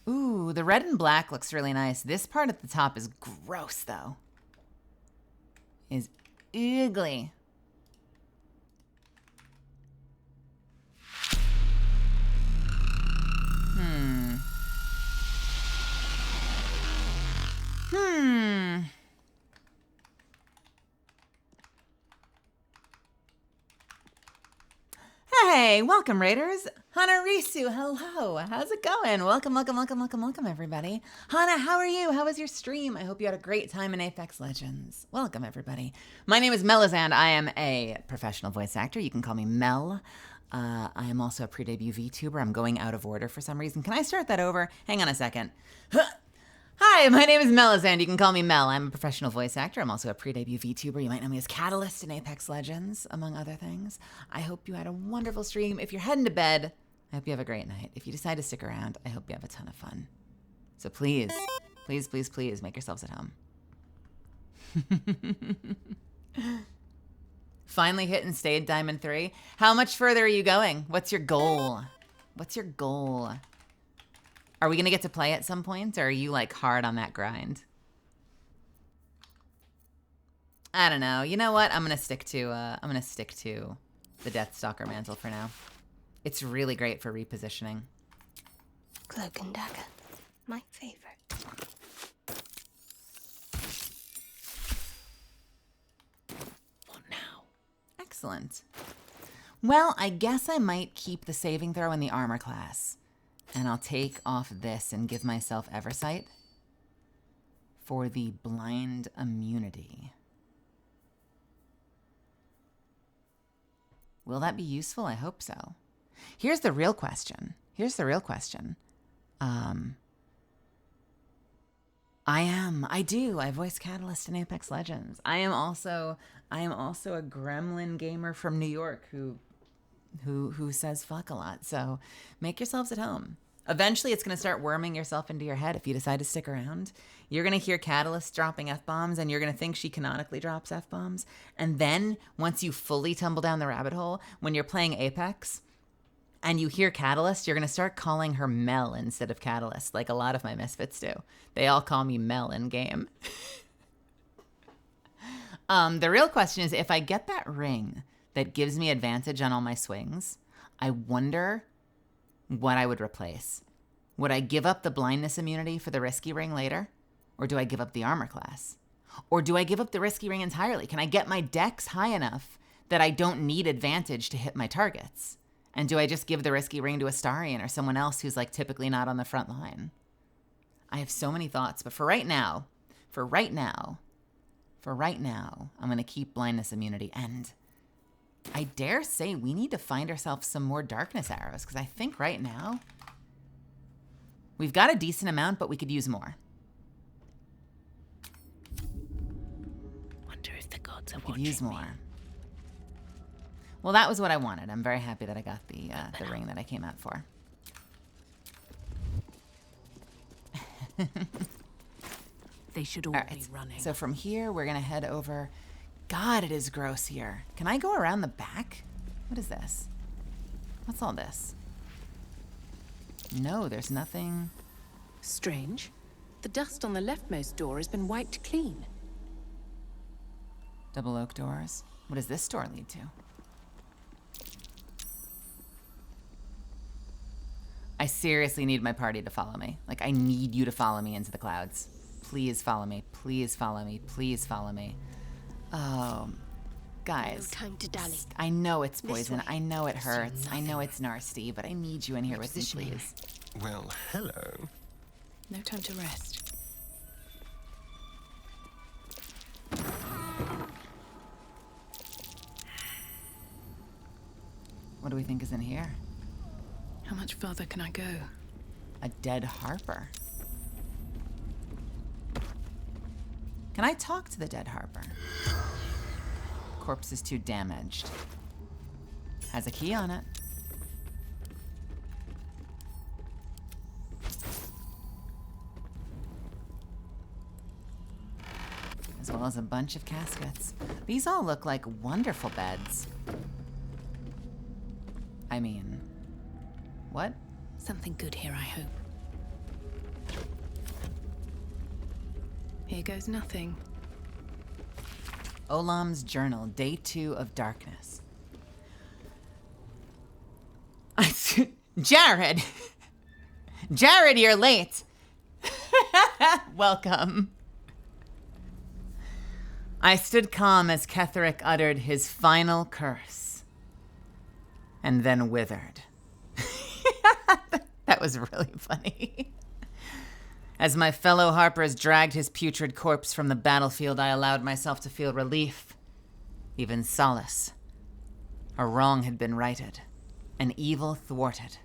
Ooh, the red and black looks really nice. This part at the top is gross though. Is ugly. Hey, welcome Raiders. Hanarisu, hello. How's it going? Welcome, everybody. Hana, how are you? How was your stream? I hope you had a great time in Apex Legends. Welcome, everybody. My name is Melizand. I am a professional voice actor. You can call me Mel. I am also a pre-debut VTuber. I'm going out of order for some reason. Can I start that over? Hang on a second. Hi, my name is Melizand. You can call me Mel. I'm a professional voice actor. I'm also a pre-debut VTuber. You might know me as Catalyst in Apex Legends, among other things. I hope you had a wonderful stream. If you're heading to bed, I hope you have a great night. If you decide to stick around, I hope you have a ton of fun. So please, please, please, please make yourselves at home. Finally hit and stayed Diamond 3. How much further are you going? What's your goal? What's your goal? Are we gonna get to play at some point, or are you like hard on that grind? I don't know. You know what? I'm gonna stick to the Deathstalker mantle for now. It's really great for repositioning. Cloak and dagger, my favorite. Excellent. Well, I guess I might keep the saving throw in the armor class. And I'll take off this and give myself Eversight for the blind immunity. Will that be useful? I hope so. Here's the real question. I voice Catalyst in Apex Legends. I am also a gremlin gamer from New York who says fuck a lot. So make yourselves at home. Eventually it's going to start worming yourself into your head if you decide to stick around. You're going to hear Catalyst dropping F-bombs and you're going to think she canonically drops F-bombs. And then once you fully tumble down the rabbit hole, when you're playing Apex and you hear Catalyst, you're going to start calling her Mel instead of Catalyst, like a lot of my misfits do. They all call me Mel in game. The real question is, if I get that ring that gives me advantage on all my swings, I wonder what I would replace. Would I give up the blindness immunity for the risky ring later? Or do I give up the armor class? Or do I give up the risky ring entirely? Can I get my dex high enough that I don't need advantage to hit my targets? And do I just give the risky ring to Astarion or someone else who's like typically not on the front line? I have so many thoughts, but for right now, I'm going to keep blindness immunity. And I dare say we need to find ourselves some more darkness arrows, because I think right now we've got a decent amount, but we could use more. Wonder if the gods are we could use more. Well, that was what I wanted. I'm very happy that I got the ring that I came out for. They should all be running. So from here, we're going to head over. God, it is gross here. Can I go around the back? What is this? What's all this? No, there's nothing. Strange. The dust on the leftmost door has been wiped clean. Double oak doors. What does this door lead to? I seriously need my party to follow me. Like, I need you to follow me into the clouds. Please follow me. Please follow me. Please follow me. Oh, guys. No time to dally. I know it's poison. I know it hurts. I know it's nasty, but I need you in here with me, please. Well, hello. No time to rest. What do we think is in here? How much further can I go? A dead Harper. Can I talk to the dead Harper? Corpse is too damaged. Has a key on it. As well as a bunch of caskets. These all look like wonderful beds. I mean, what? Something good here, I hope. Here goes nothing. Olam's journal, day 2 of darkness. Jared! Jared, you're late. Welcome. I stood calm as Ketheric uttered his final curse, and then withered. That was really funny. As my fellow Harpers dragged his putrid corpse from the battlefield, I allowed myself to feel relief, even solace. A wrong had been righted, an evil thwarted.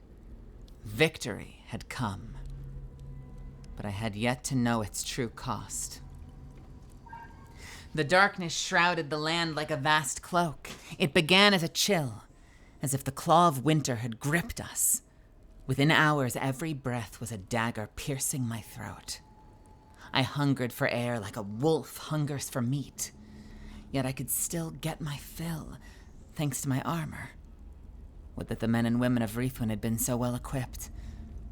Victory had come. But I had yet to know its true cost. The darkness shrouded the land like a vast cloak. It began as a chill, as if the claw of winter had gripped us. Within hours, every breath was a dagger piercing my throat. I hungered for air like a wolf hungers for meat. Yet I could still get my fill, thanks to my armor. Would that the men and women of Reithwin had been so well equipped.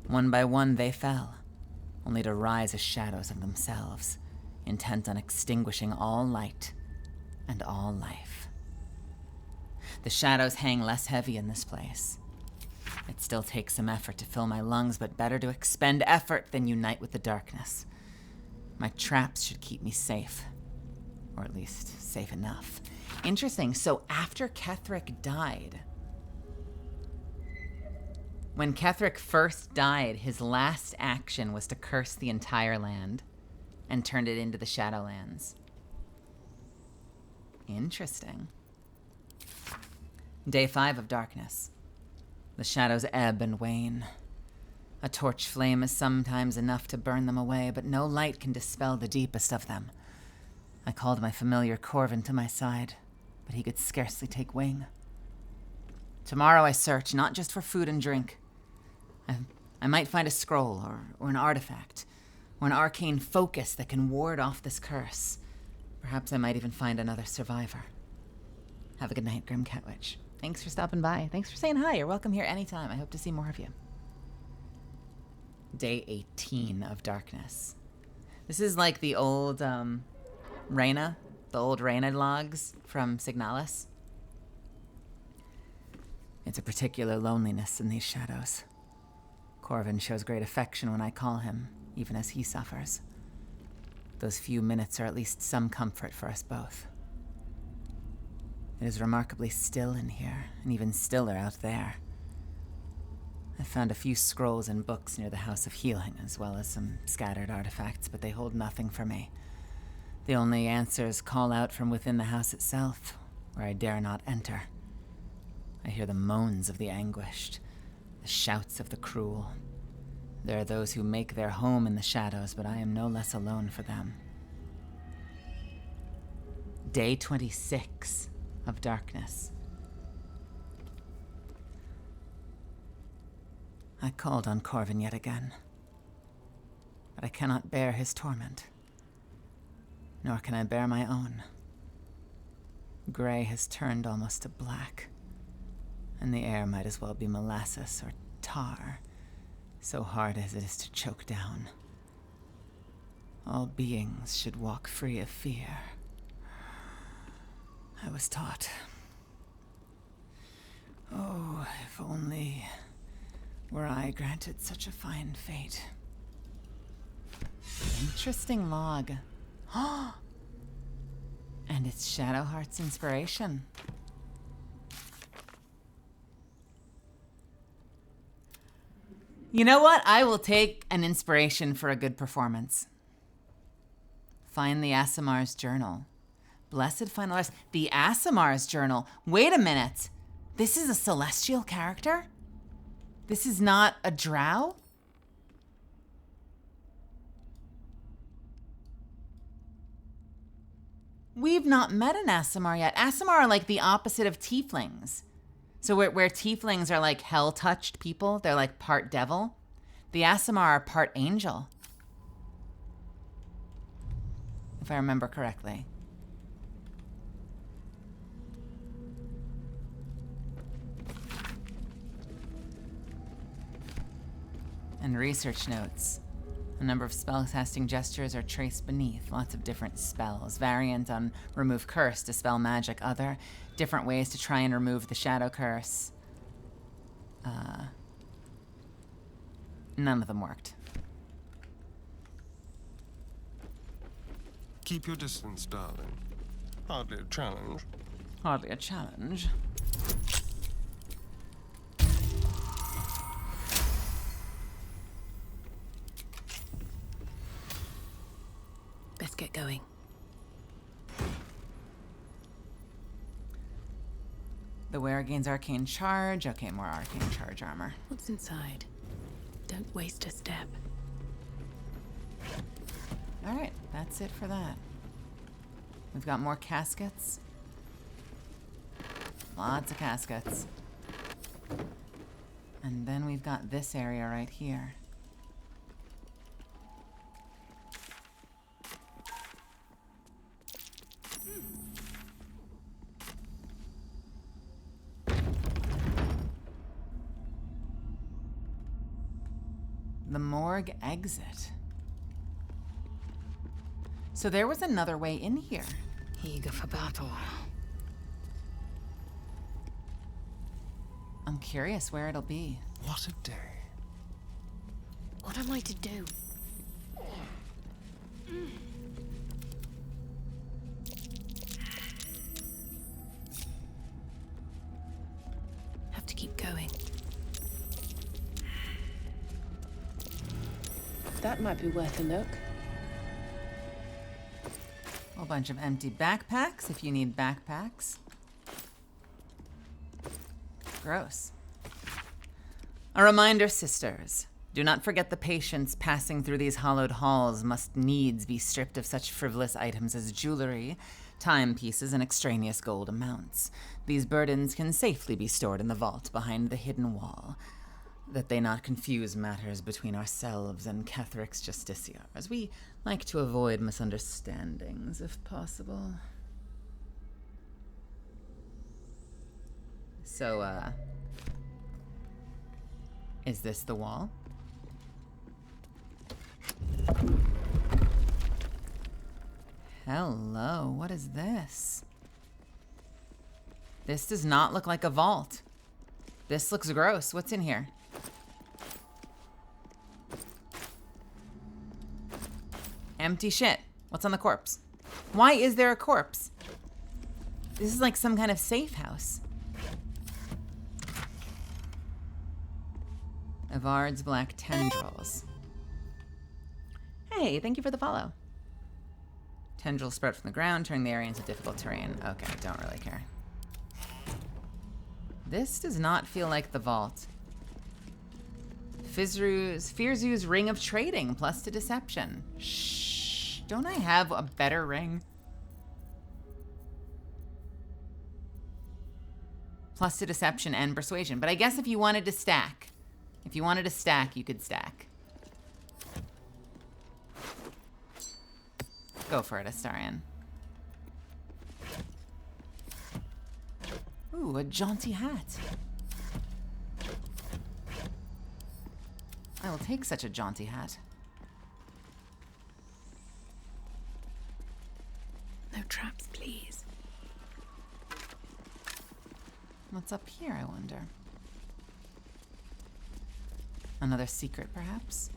One by one they fell, only to rise as shadows of themselves, intent on extinguishing all light and all life. The shadows hang less heavy in this place. It still takes some effort to fill my lungs, but better to expend effort than unite with the darkness. My traps should keep me safe, or at least safe enough. Interesting. So after Ketheric died, when Ketheric first died, his last action was to curse the entire land and turn it into the Shadowlands. Interesting. Day 5 of darkness. The shadows ebb and wane. A torch flame is sometimes enough to burn them away, but no light can dispel the deepest of them. I called my familiar Corvin to my side, but he could scarcely take wing. Tomorrow I search, not just for food and drink. I might find a scroll, or an artifact, or an arcane focus that can ward off this curse. Perhaps I might even find another survivor. Have a good night, Grim Catwitch. Thanks for stopping by. Thanks for saying hi. You're welcome here anytime. I hope to see more of you. Day 18 of darkness. This is like the old Reyna, the old Reyna logs from Signalis. It's a particular loneliness in these shadows. Corvin shows great affection when I call him, even as he suffers. Those few minutes are at least some comfort for us both. It is remarkably still in here, and even stiller out there. I found a few scrolls and books near the House of Healing, as well as some scattered artifacts, but they hold nothing for me. The only answers call out from within the house itself, where I dare not enter. I hear the moans of the anguished, the shouts of the cruel. There are those who make their home in the shadows, but I am no less alone for them. Day 26 of darkness. I called on Corvin yet again, but I cannot bear his torment, nor can I bear my own. Gray has turned almost to black, and the air might as well be molasses or tar, so hard as it is to choke down. All beings should walk free of fear. I was taught. Oh, if only were I granted such a fine fate. Interesting log. And it's Shadowheart's inspiration. You know what? I will take an inspiration for a good performance. Find the Asimar's journal. Blessed final rest. The Asimar's journal. Wait a minute. This is a celestial character? This is not a drow? We've not met an Asimar yet. Asimar are like the opposite of tieflings. So where tieflings are like hell-touched people, they're like part devil. The Asimar are part angel. If I remember correctly. And research notes. A number of spellcasting gestures are traced beneath. Lots of different spells. Variant on remove curse, dispel magic. Other different ways to try and remove the shadow curse. None of them worked. Keep your distance, darling. Hardly a challenge. Hardly a challenge. Best get going. The wearer gains arcane charge. Okay, more arcane charge armor. What's inside? Don't waste a step. All right, that's it for that. We've got more caskets. Lots of caskets. And then we've got this area right here. The morgue exit. So there was another way in here. Eager for battle. I'm curious where it'll be. What a day. What am I to do? That might be worth a look. A whole bunch of empty backpacks if you need backpacks. Gross. A reminder, sisters. Do not forget the patients passing through these hallowed halls must needs be stripped of such frivolous items as jewelry, timepieces, and extraneous gold amounts. These burdens can safely be stored in the vault behind the hidden wall, that they not confuse matters between ourselves and Catherix Justiciars. We like to avoid misunderstandings, if possible. So, is this the wall? Hello, what is this? This does not look like a vault. This looks gross. What's in here? Empty shit. What's on the corpse? Why is there a corpse? This is like some kind of safe house. Avard's black tendrils. Hey, thank you for the follow. Tendrils spread from the ground, turning the area into difficult terrain. Okay, don't really care. This does not feel like the vault. Firzu's Ring of Trading, plus to Deception. Shh, don't I have a better ring? Plus to Deception and Persuasion. But I guess if you wanted to stack, you could stack. Go for it, Astarion. Ooh, a jaunty hat. I will take such a jaunty hat. No traps, please. What's up here, I wonder? Another secret, perhaps?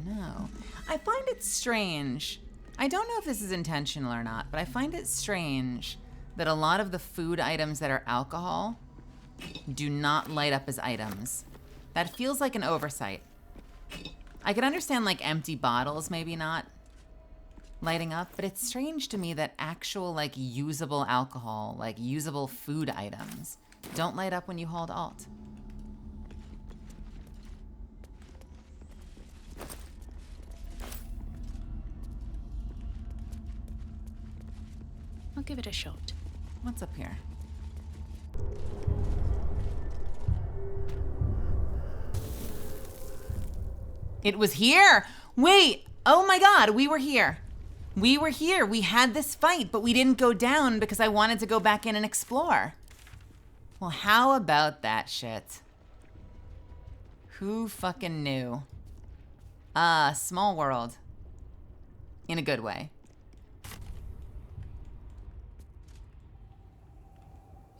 No. I find it strange. I don't know if this is intentional or not, but I find it strange that a lot of the food items that are alcohol do not light up as items. That feels like an oversight. I could understand like empty bottles maybe not lighting up, but it's strange to me that actual like usable alcohol, like usable food items, don't light up when you hold Alt. I'll give it a shot. What's up here? It was here! Wait! Oh my god, we were here. We were here. We had this fight, but we didn't go down because I wanted to go back in and explore. Well, how about shit? Who fucking knew? Small world. In a good way.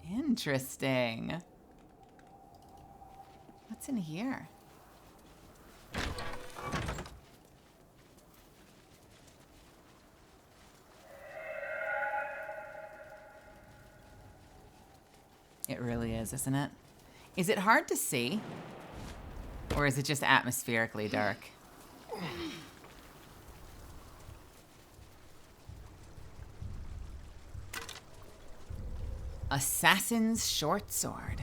Interesting. What's in here? It really is, isn't it? Is it hard to see? Or is it just atmospherically dark? Assassin's short sword.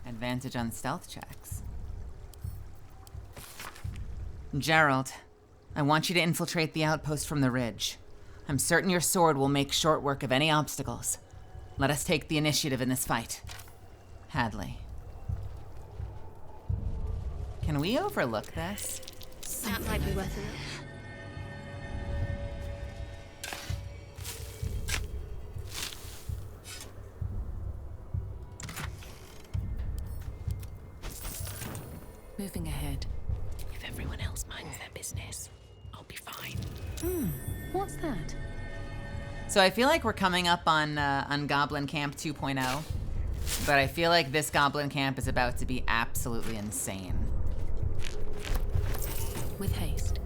Advantage on stealth checks. Gerald, I want you to infiltrate the outpost from the ridge. I'm certain your sword will make short work of any obstacles. Let us take the initiative in this fight. Hadley. Can we overlook this? That might be worth it. Moving ahead. If everyone else minds their business, I'll be fine. What's that? So I feel like we're coming up on Goblin Camp 2.0, but I feel like this Goblin Camp is about to be absolutely insane. With haste.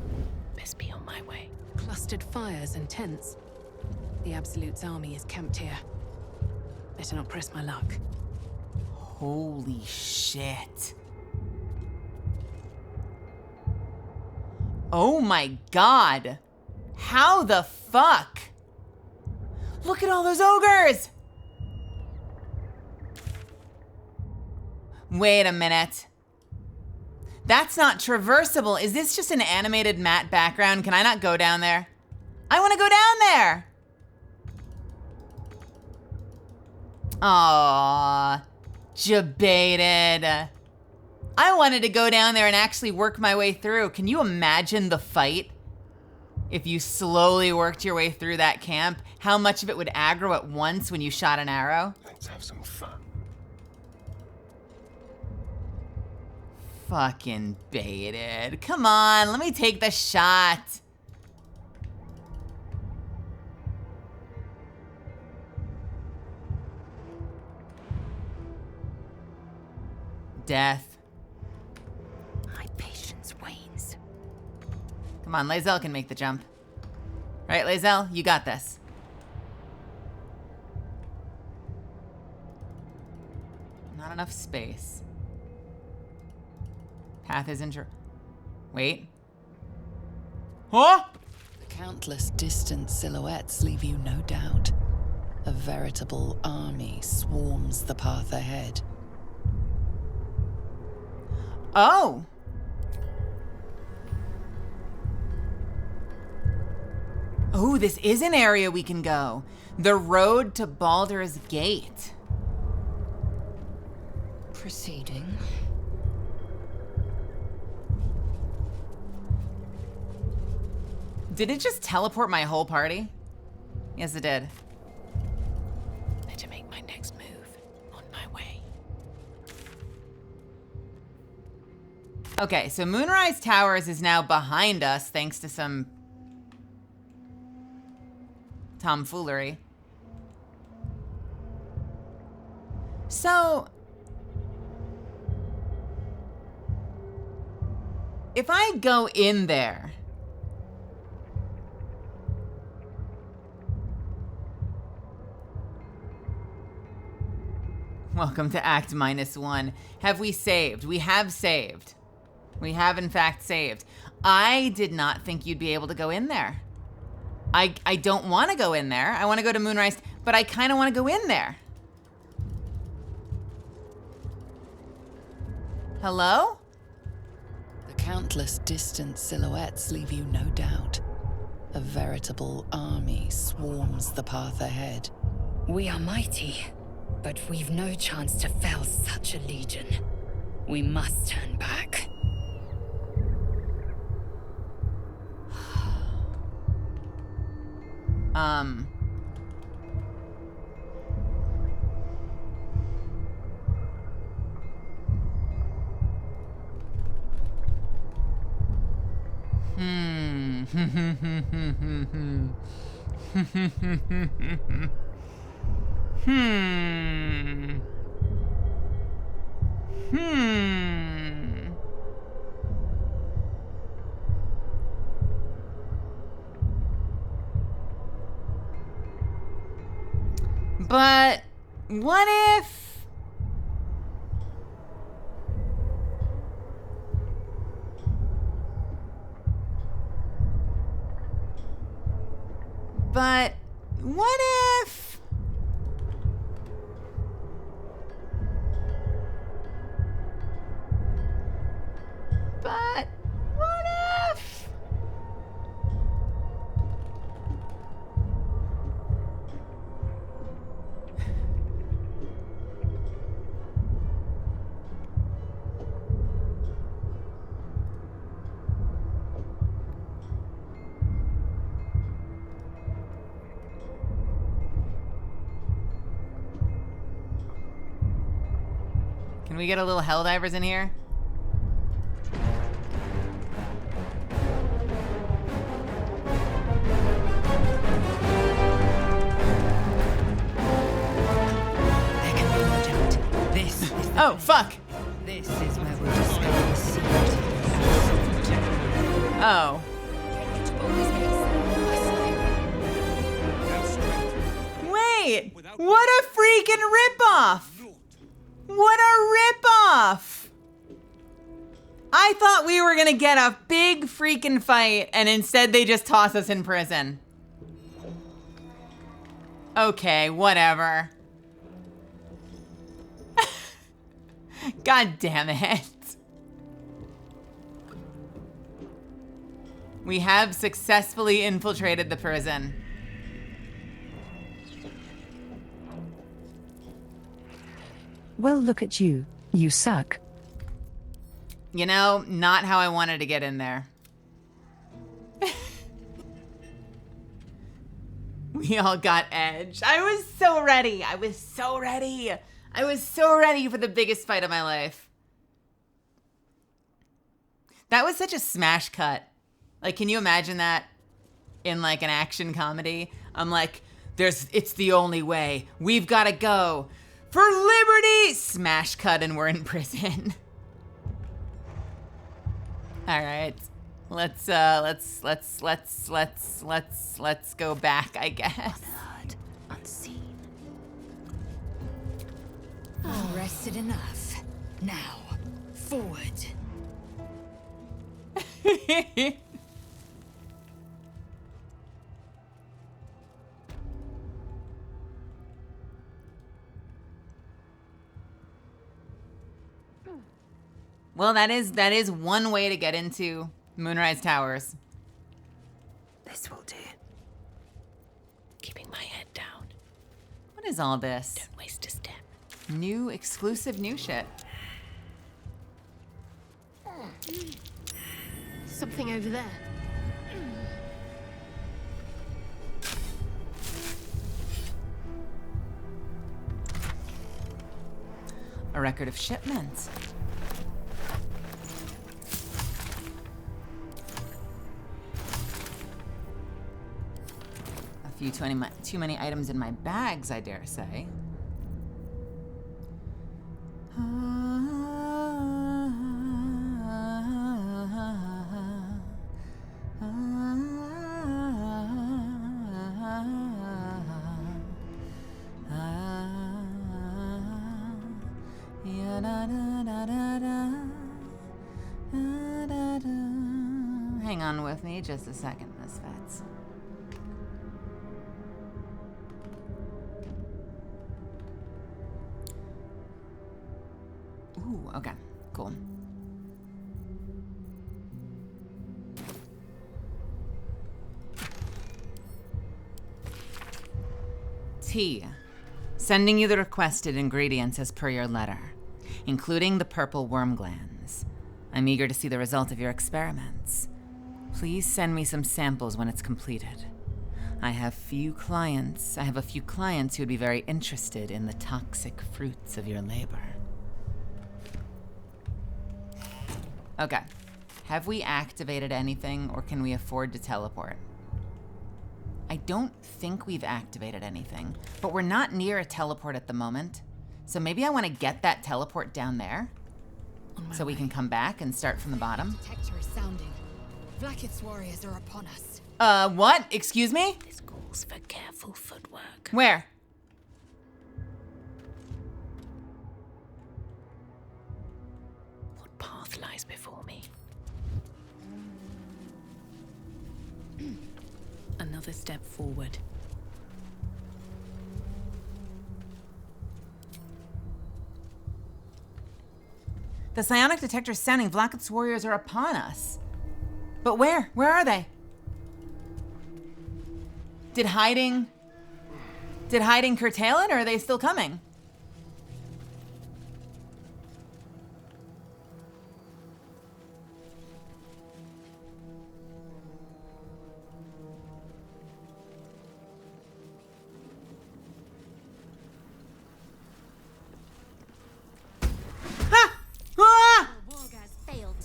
Best be on my way. Clustered fires and tents. The Absolute's army is camped here. Better not press my luck. Holy shit. Oh my god. How the fuck? Look at all those ogres! Wait a minute. That's not traversable. Is this just an animated matte background? Can I not go down there? I want to go down there! Aww. Jebaited. I wanted to go down there and actually work my way through. Can you imagine the fight? If you slowly worked your way through that camp, how much of it would aggro at once when you shot an arrow? Let's have some fun. Fucking baited. Come on, let me take the shot. Death. My patience wanes. Come on, Lae'zel can make the jump. Right, Lae'zel, you got this. Not enough space. Path is wait. Huh? The countless distant silhouettes leave you no doubt. A veritable army swarms the path ahead. Oh! Oh, this is an area we can go. The road to Baldur's Gate. Proceeding. Did it just teleport my whole party? Yes, it did. Better make my next move. On my way. Okay, so Moonrise Towers is now behind us thanks to some tomfoolery. So, if I go in there, welcome to Act -1. Have we saved? We have saved. We have in fact saved. I did not think you'd be able to go in there. I don't want to go in there. I want to go to Moonrise, but I kind of want to go in there. Hello? The countless distant silhouettes leave you no doubt. A veritable army swarms the path ahead. We are mighty, but we've no chance to fell such a legion. We must turn back. But what if... But what if... But what if... Can we get a little Helldivers in here? There can be no doubt. This is the Oh, fuck! This is where we'll discover the secret of the absolute. Oh. Wait! What a freaking ripoff! What a ripoff! I thought we were gonna get a big freaking fight, and instead they just toss us in prison. Okay, whatever. God damn it. We have successfully infiltrated the prison. Well, look at you. You suck. You know, not how I wanted to get in there. We all got edged. I was so ready. I was so ready. I was so ready for the biggest fight of my life. That was such a smash cut. Like, can you imagine that in like an action comedy? I'm like, it's the only way. We've got to go for liberty. Smash cut and we're in prison. All right. Let's go back, I guess. Unheard, unseen. Rested enough. Now, forward. Well, that is one way to get into Moonrise Towers. This will do. Keeping my head down. What is all this? Don't waste a step. New exclusive new shit. Something over there. A record of shipments. Too many items in my bags, I dare say. Hang on with me just a second, Misfits. Ooh, okay, cool. T. Sending you the requested ingredients as per your letter, including the purple worm glands. I'm eager to see the result of your experiments. Please send me some samples when it's completed. I have a few clients who would be very interested in the toxic fruits of your labor. Okay. Have we activated anything, or can we afford to teleport? I don't think we've activated anything, but we're not near a teleport at the moment. So maybe I want to get that teleport down there so we can come back and start from the bottom. Detector is sounding. Blacket's warriors are upon us. What? Excuse me? This calls for careful footwork. Where? What path lies before me? Another step forward. The psionic detector is sounding. Blacket's warriors are upon us. But where? Where are they? Did hiding curtail it, or are they still coming?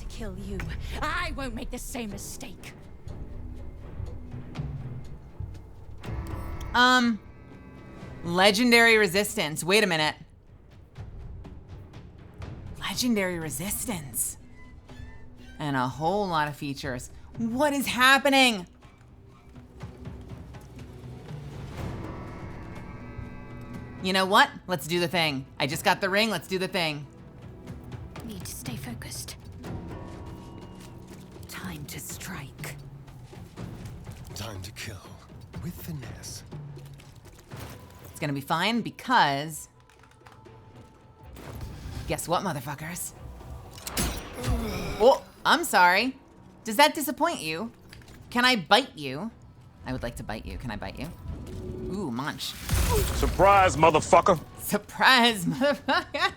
Kill you. I won't make the same mistake. Legendary resistance. Wait a minute. Legendary resistance. And a whole lot of features. What is happening? You know what? Let's do the thing. I just got the ring. Let's do the thing. Need to stay focused. Time to strike. Time to kill. With finesse. It's gonna be fine because... Guess what, motherfuckers? Oh, I'm sorry. Does that disappoint you? Can I bite you? I would like to bite you. Can I bite you? Ooh, munch. Surprise, motherfucker. Surprise, motherfucker.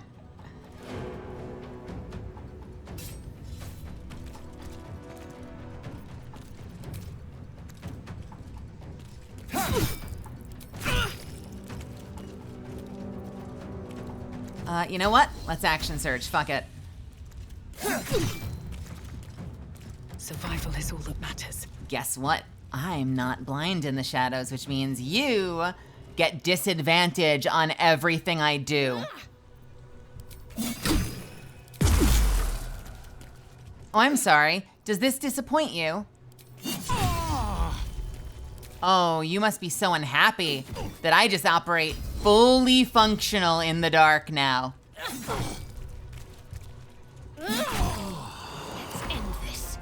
You know what? Let's action surge. Fuck it. Survival is all that matters. Guess what? I'm not blind in the shadows, which means you get disadvantage on everything I do. Oh, I'm sorry. Does this disappoint you? Oh, you must be so unhappy that I just operate fully functional in the dark now. Let's end this.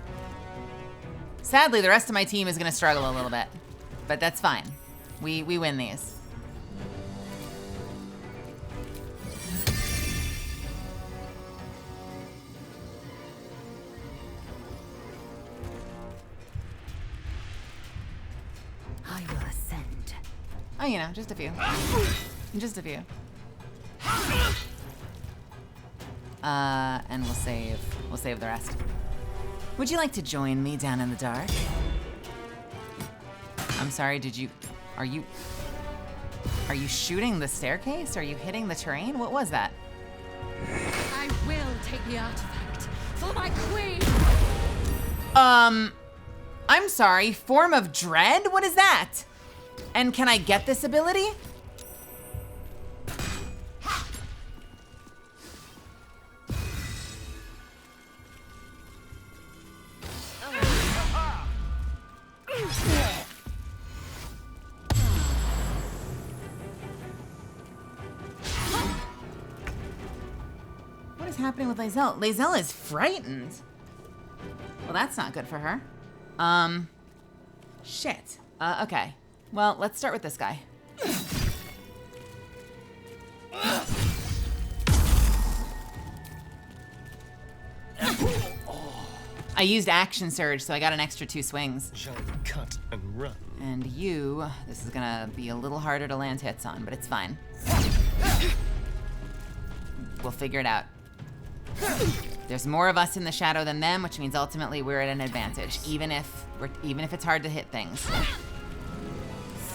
Sadly, the rest of my team is gonna struggle a little bit, but that's fine. We win these. I will ascend. Oh, you know, just a few. Just a few. And we'll save the rest. Would you like to join me down in the dark? I'm sorry, are you shooting the staircase? Are you hitting the terrain? What was that? I will take the artifact for my queen. I'm sorry, Form of Dread? What is that? And can I get this ability? What is happening with Lae'zel? Lae'zel is frightened. Well, that's not good for her. Shit. Okay. Well, let's start with this guy. I used action surge, so I got an extra 2 swings. Shall we cut and run? And you, this is gonna be a little harder to land hits on, but it's fine. We'll figure it out. There's more of us in the shadow than them, which means ultimately we're at an advantage, even if it's hard to hit things.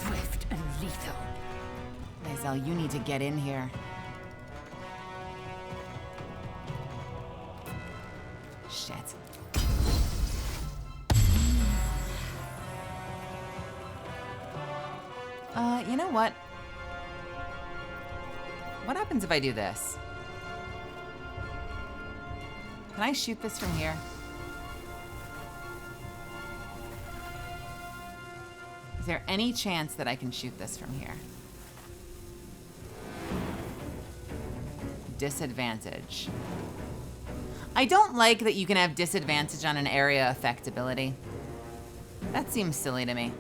Swift and lethal. Lae'zel, you need to get in here. Shit. You know what? What happens if I do this? Can I shoot this from here? Is there any chance that I can shoot this from here? Disadvantage. I don't like that you can have disadvantage on an area effect ability. That seems silly to me.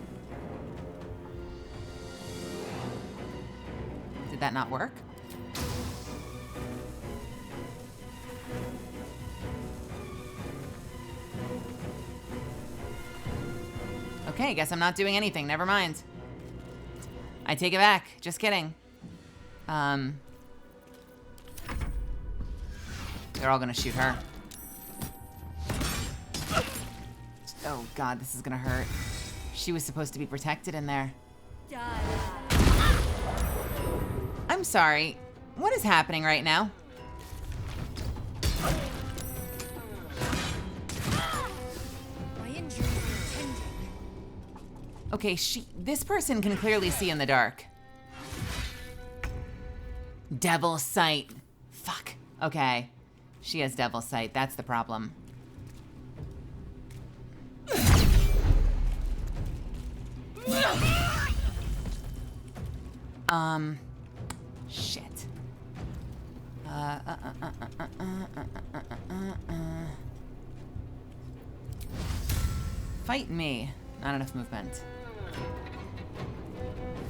Did that not work? Okay, guess I'm not doing anything. Never mind. I take it back. Just kidding. They're all gonna shoot her. Oh god, this is gonna hurt. She was supposed to be protected in there. I'm sorry. What is happening right now? Okay, this person can clearly see in the dark. Devil sight. Fuck. Okay. She has devil sight. That's the problem. Shit. Fight me. Not enough movement.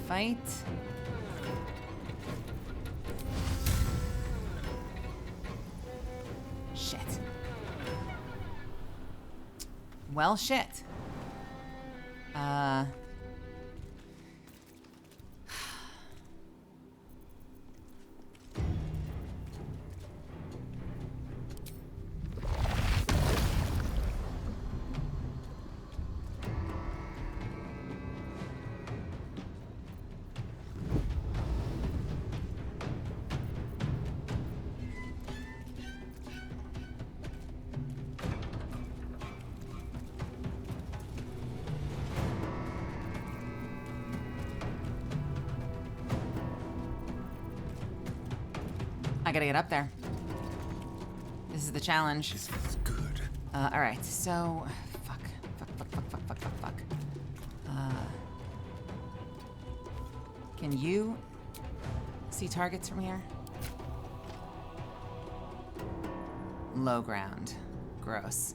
Fight. Shit. Well, shit. I gotta get up there. This is the challenge. This feels good. Alright, so... Fuck. Can you see targets from here? Low ground. Gross.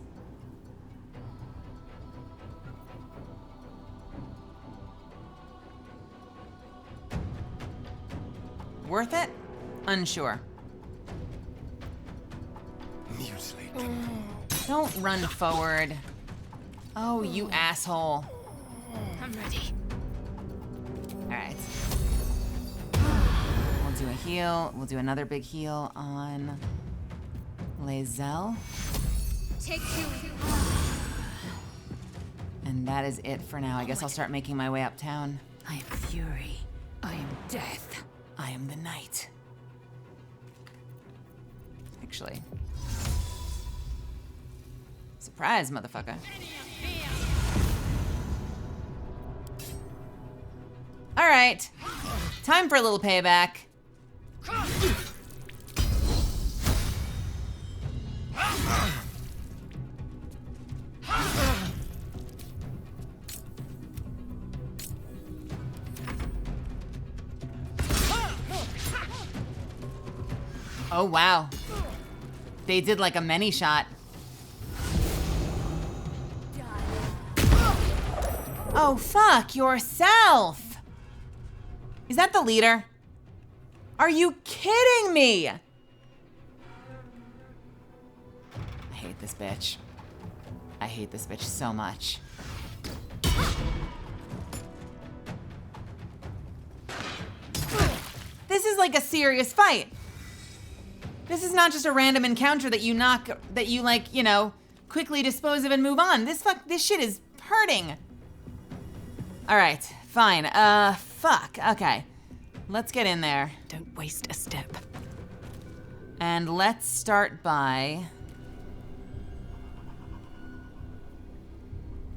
Worth it? Unsure. Don't run forward. Oh, you asshole. I'm ready. Alright. We'll do a heal. We'll do another big heal on Lae'zel. Take two. And that is it for now. I guess I'll start making my way uptown. I am fury. I am death. I am the night. Actually. Surprise, motherfucker. All right. Time for a little payback. Oh, wow. They did like a many shot. Oh, fuck yourself. Is that the leader? Are you kidding me? I hate this bitch. I hate this bitch so much. This is like a serious fight. This is not just a random encounter that you like, you know, quickly dispose of and move on. This shit is hurting. All right, fine. Fuck. Okay. Let's get in there. Don't waste a step. And let's start by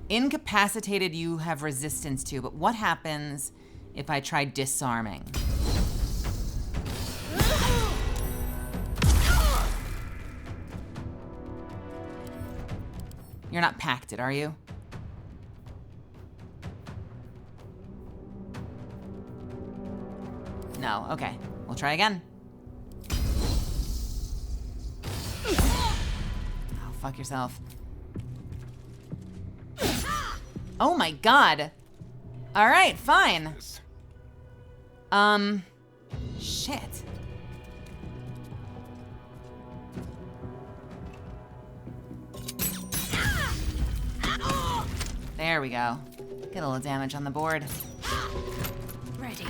incapacitated you have resistance to, but what happens if I try disarming? You're not pacted, are you? No, okay. We'll try again. Oh, fuck yourself. Oh my god. All right, fine. Shit. There we go. Get a little damage on the board. Ready.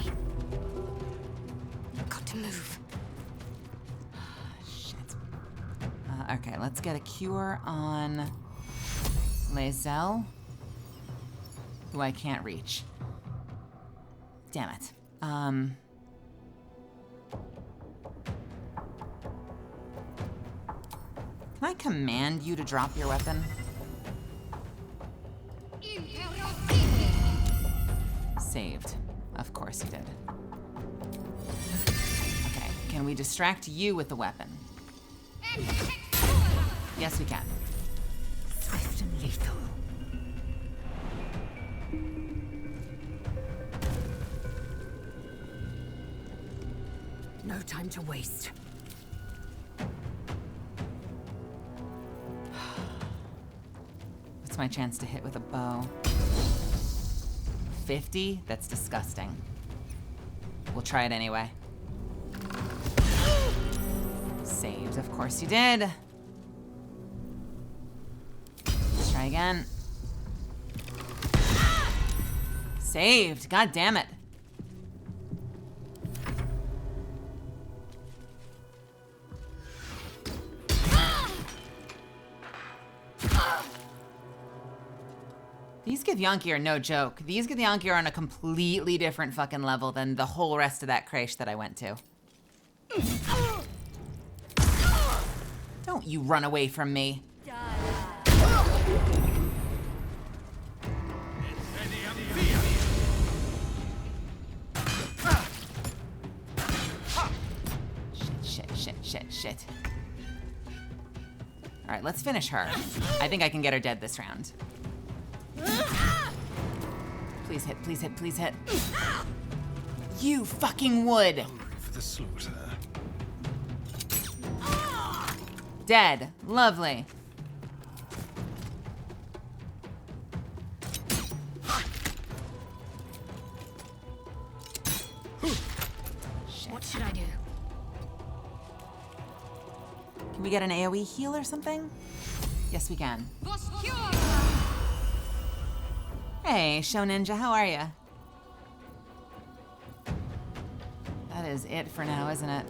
Got to move. Shit. Okay, let's get a cure on Lae'zel, who I can't reach. Damn it. Can I command you to drop your weapon? Saved. Of course you did. Okay, can we distract you with the weapon? Yes, we can. Swift and lethal. No time to waste. What's my chance to hit with a bow. 50? That's disgusting. We'll try it anyway. Saved, of course you did. Let's try again. Saved, god damn it. These Githyanki are no joke. These Githyanki are on a completely different fucking level than the whole rest of that creche that I went to. Don't you run away from me. Shit. All right, let's finish her. I think I can get her dead this round. Please hit, please hit, please hit. You fucking would. For the slaughter. Dead. Lovely. What should I do? Can we get an AoE heal or something? Yes, we can. Hey, Show Ninja, how are ya? That is it for now, isn't it?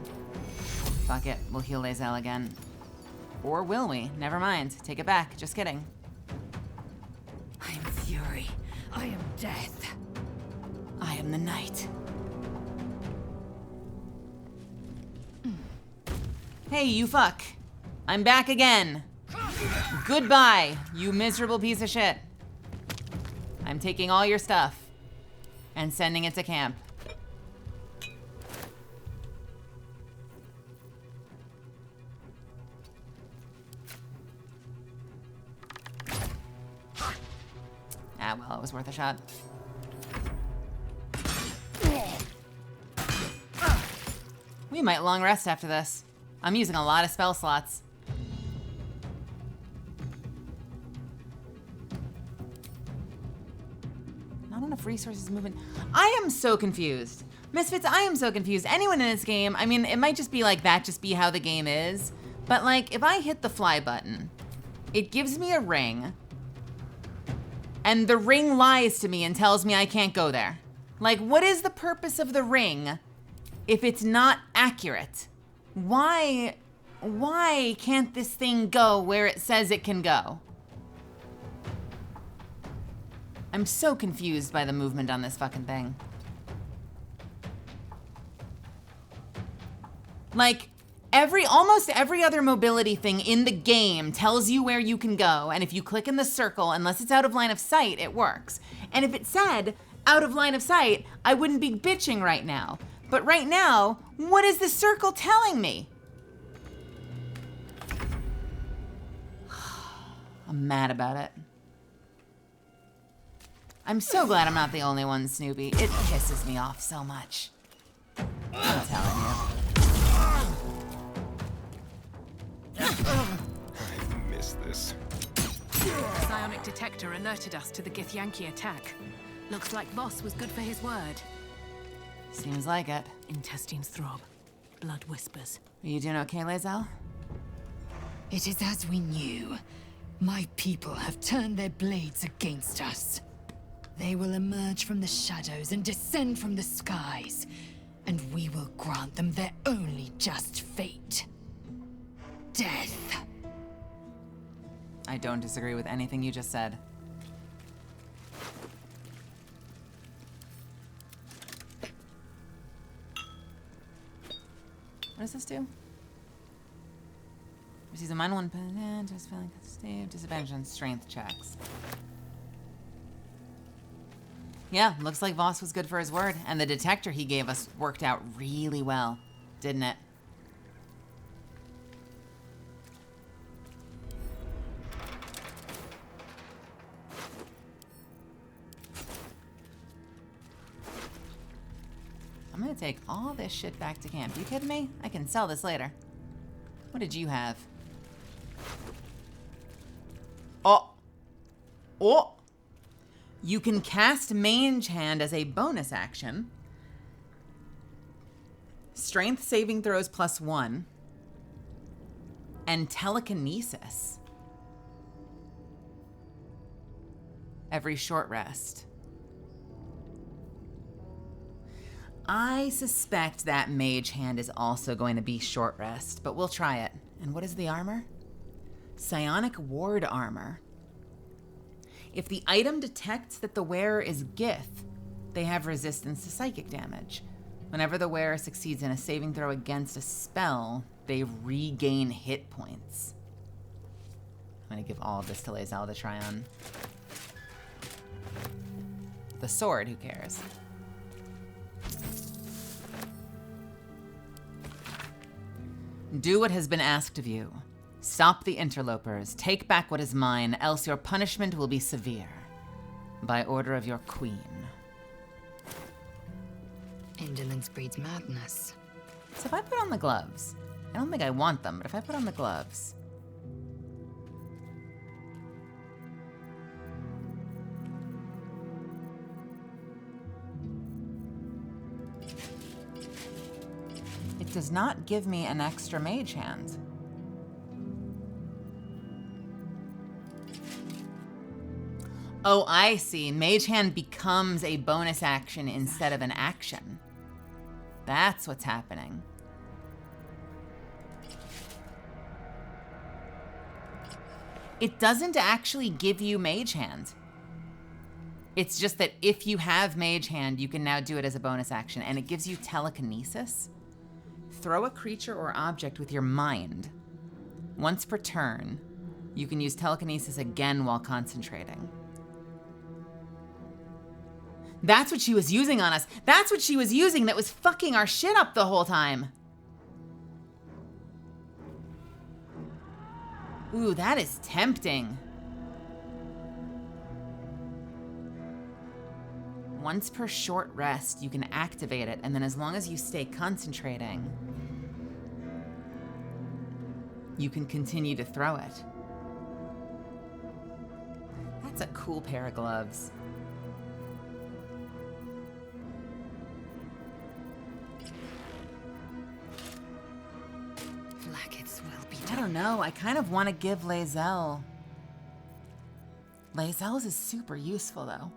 Fuck it, we'll heal Lae'zel again. Or will we? Never mind. Take it back. Just kidding. I am fury. I am death. I am the night. Hey, you fuck. I'm back again. Goodbye, you miserable piece of shit. I'm taking all your stuff and sending it to camp. Ah, well, it was worth a shot. We might long rest after this. I'm using a lot of spell slots. Not enough resources moving. I am so confused. Misfits, I am so confused. Anyone in this game, I mean, it might just be like that, just be how the game is. But like, if I hit the fly button, it gives me a ring. And the ring lies to me and tells me I can't go there. Like, what is the purpose of the ring if it's not accurate? Why can't this thing go where it says it can go? I'm so confused by the movement on this fucking thing. Like, almost every other mobility thing in the game tells you where you can go, and if you click in the circle, unless it's out of line of sight, it works. And if it said out of line of sight, I wouldn't be bitching right now. But right now, what is the circle telling me? I'm mad about it. I'm so glad I'm not the only one, Snoopy. It pisses me off so much. I'm telling you. I've missed this. The psionic detector alerted us to the Githyanki attack. Looks like Voss was good for his word. Seems like it. Intestines throb. Blood whispers. Are you doing okay, Lae'zel? It is as we knew. My people have turned their blades against us. They will emerge from the shadows and descend from the skies, and we will grant them their only just fate. Death. I don't disagree with anything you just said. What does this do? Receives a -1 just feeling save, disadvantage on strength checks. Yeah, looks like Voss was good for his word, and the detector he gave us worked out really well, didn't it? I'm gonna take all this shit back to camp. You kidding me? I can sell this later. What did you have? Oh! Oh! You can cast Mage Hand as a bonus action. Strength saving throws +1. And telekinesis. Every short rest. I suspect that Mage Hand is also going to be short rest, but we'll try it. And what is the armor? Psionic Ward Armor. If the item detects that the wearer is Gith, they have resistance to psychic damage. Whenever the wearer succeeds in a saving throw against a spell, they regain hit points. I'm going to give all of this to Lae'zel to try on. The sword, who cares? Do what has been asked of you. Stop the interlopers. Take back what is mine, else your punishment will be severe. By order of your queen. Indolence breeds madness. So if I put on the gloves, I don't think I want them, but if I put on the gloves. It does not give me an extra Mage Hand. Oh, I see. Mage Hand becomes a bonus action instead of an action. That's what's happening. It doesn't actually give you Mage Hand. It's just that if you have Mage Hand, you can now do it as a bonus action, and it gives you telekinesis. Throw a creature or object with your mind. Once per turn, you can use telekinesis again while concentrating. That's what she was using on us. That's what she was using that was fucking our shit up the whole time. Ooh, that is tempting. Once per short rest, you can activate it, and then as long as you stay concentrating, you can continue to throw it. That's a cool pair of gloves. I don't know. I kind of want to give Lae'zel. Lae'zel's is super useful, though.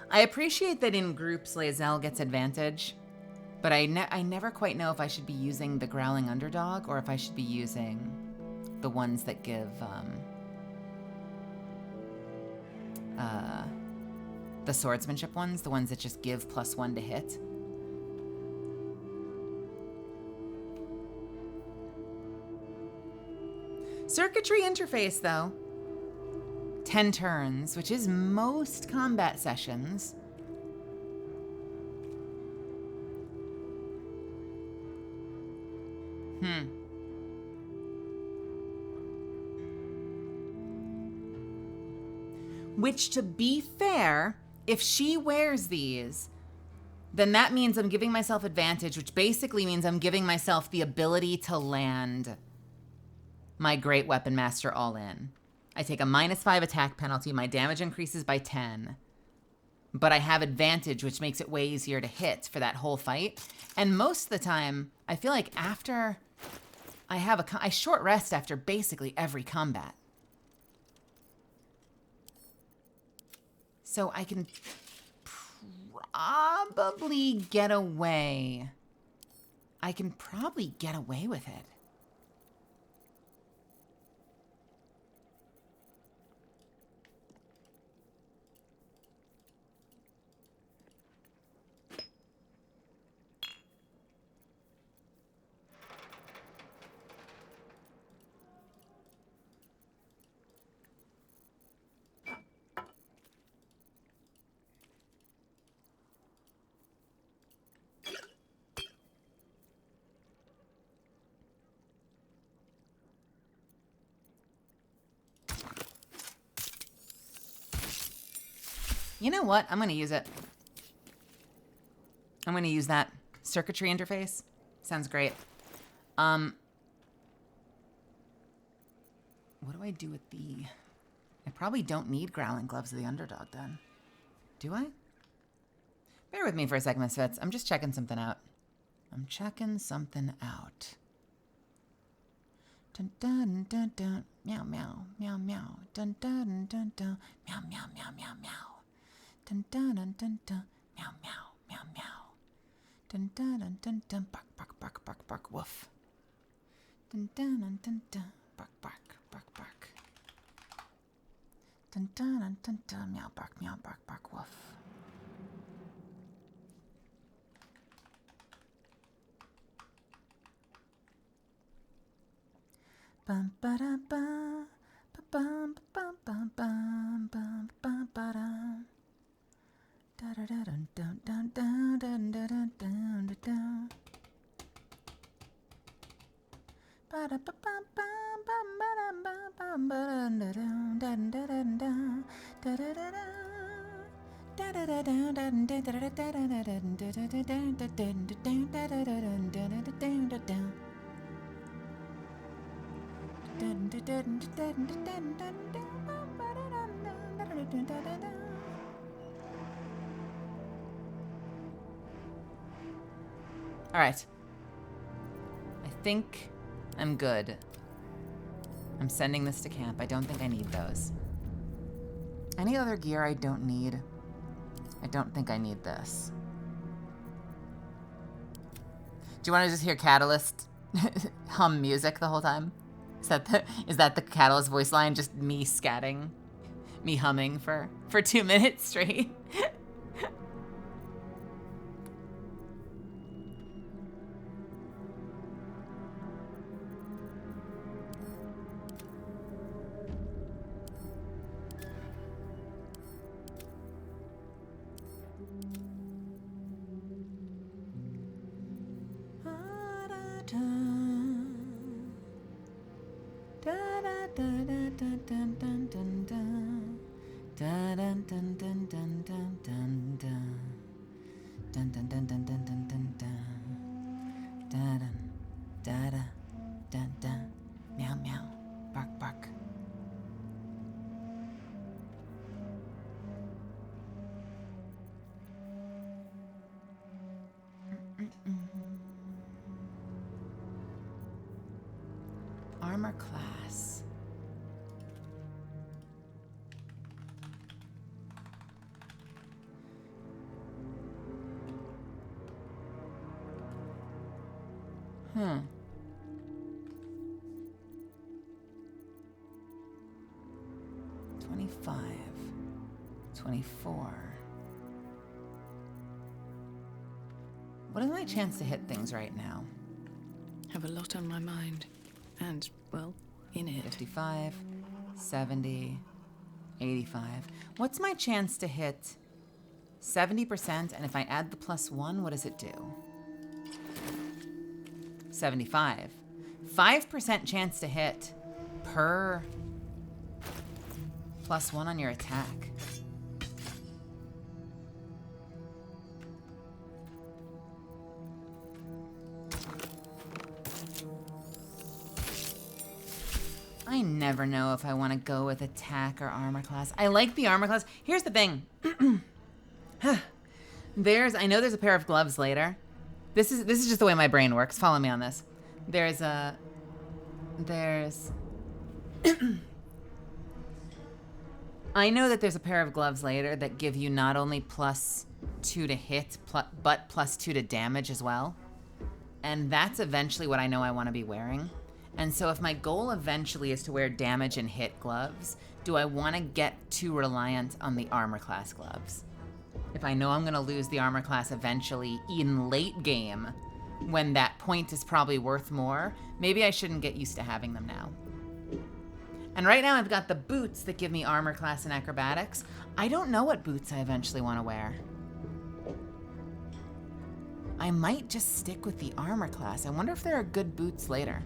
I appreciate that in groups Lae'zel gets advantage, but I never quite know if I should be using the Growling Underdog or if I should be using the ones that give the swordsmanship ones, the ones that just give +1 to hit. Circuitry interface, though. 10 turns, which is most combat sessions. Which, to be fair, if she wears these, then that means I'm giving myself advantage, which basically means I'm giving myself the ability to land my Great Weapon Master all in. I take a -5 attack penalty, my damage increases by 10, but I have advantage, which makes it way easier to hit for that whole fight. And most of the time, I feel like after I short rest after basically every combat. So I can probably get away. I can probably get away with it. You know what? I'm going to use it. I'm going to use that circuitry interface. Sounds great. What do I do with the... I probably don't need Growling Gloves of the Underdog then. Do I? Bear with me for a second, Misfits. I'm just checking something out. I'm checking something out. Dun dun dun dun. Meow meow meow meow. Dun dun dun dun. Meow meow meow meow meow. Dun dun dun dun dun. Meow meow meow meow. Dun dun dun dun dun. Bark bark bark bark bark. Woof. Dun dun dun dun dun. Bark bark bark bark. Dun dun dun dun dun. Meow bark meow bark bark. Woof. Bum ba da bum bum bum bum bum bum bum ba da da da da dun dun dun dun dun dun dun dun. Ba da ba bum bum bum ba da bum bum ba da dun dun dun dun da da da da. Da da da da da da da da da da da da da. All right. I think I'm good. I'm sending this to camp. I don't think I need those. Any other gear I don't need? I don't think I need this. Do you want to just hear Catalyst hum music the whole time? Is that the Catalyst voice line? Just me scatting, me humming for 2 minutes straight. Meow meow, bark bark. Armor class. Hmm. $25, $24. What is my chance to hit things right now? Have a lot on my mind. And, well, in it. 55, 70, 85. What's my chance to hit 70%? And if I add the +1, what does it do? 75. 5% chance to hit per +1 on your attack. I never know if I want to go with attack or armor class. I like the armor class. Here's the thing. I know there's a pair of gloves later. This is just the way my brain works. Follow me on this. I know that there's a pair of gloves later that give you not only +2 to hit, but +2 to damage as well. And that's eventually what I know I want to be wearing. And so if my goal eventually is to wear damage and hit gloves, do I want to get too reliant on the armor class gloves? If I know I'm going to lose the armor class eventually in late game, when that point is probably worth more, maybe I shouldn't get used to having them now. And right now I've got the boots that give me armor class and acrobatics. I don't know what boots I eventually want to wear. I might just stick with the armor class. I wonder if there are good boots later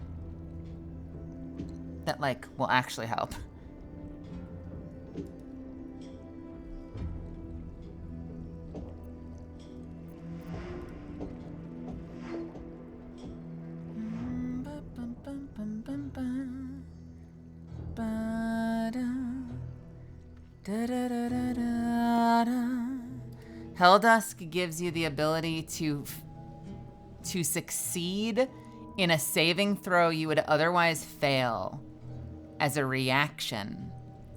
that, like, will actually help. Helldusk gives you the ability to succeed in a saving throw you would otherwise fail as a reaction.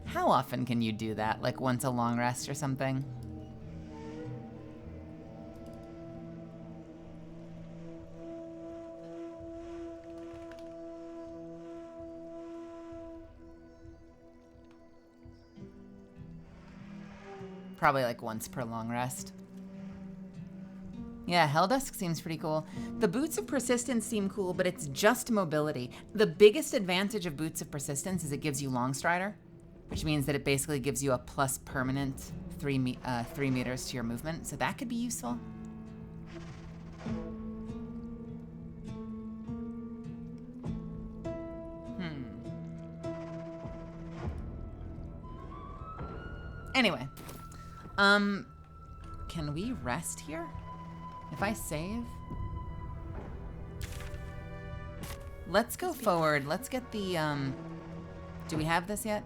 How often can you do that? Like once a long rest or something? Probably like once per long rest. Yeah, Helldusk seems pretty cool. The Boots of Persistence seem cool, but it's just mobility. The biggest advantage of Boots of Persistence is it gives you Long Strider, which means that it basically gives you a plus permanent 3 meters to your movement, so that could be useful. Anyway, can we rest here? If I save? Let's go forward. Let's get the, do we have this yet?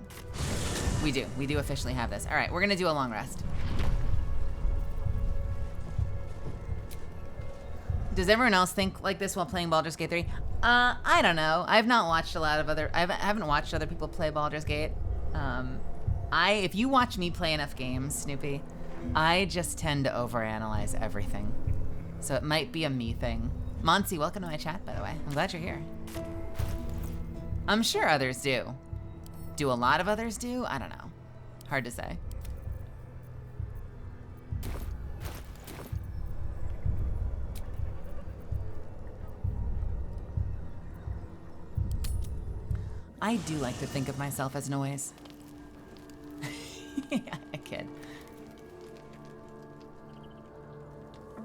We do. We do officially have this. All right, we're gonna do a long rest. Does everyone else think like this while playing Baldur's Gate 3? I don't know. I've not watched a lot of other, I haven't watched other people play Baldur's Gate. If you watch me play enough games, Snoopy, I just tend to overanalyze everything. So it might be a me thing. Monsi, welcome to my chat, by the way. I'm glad you're here. I'm sure others do. Do a lot of others do? I don't know. Hard to say. I do like to think of myself as noise. Yeah, I kid.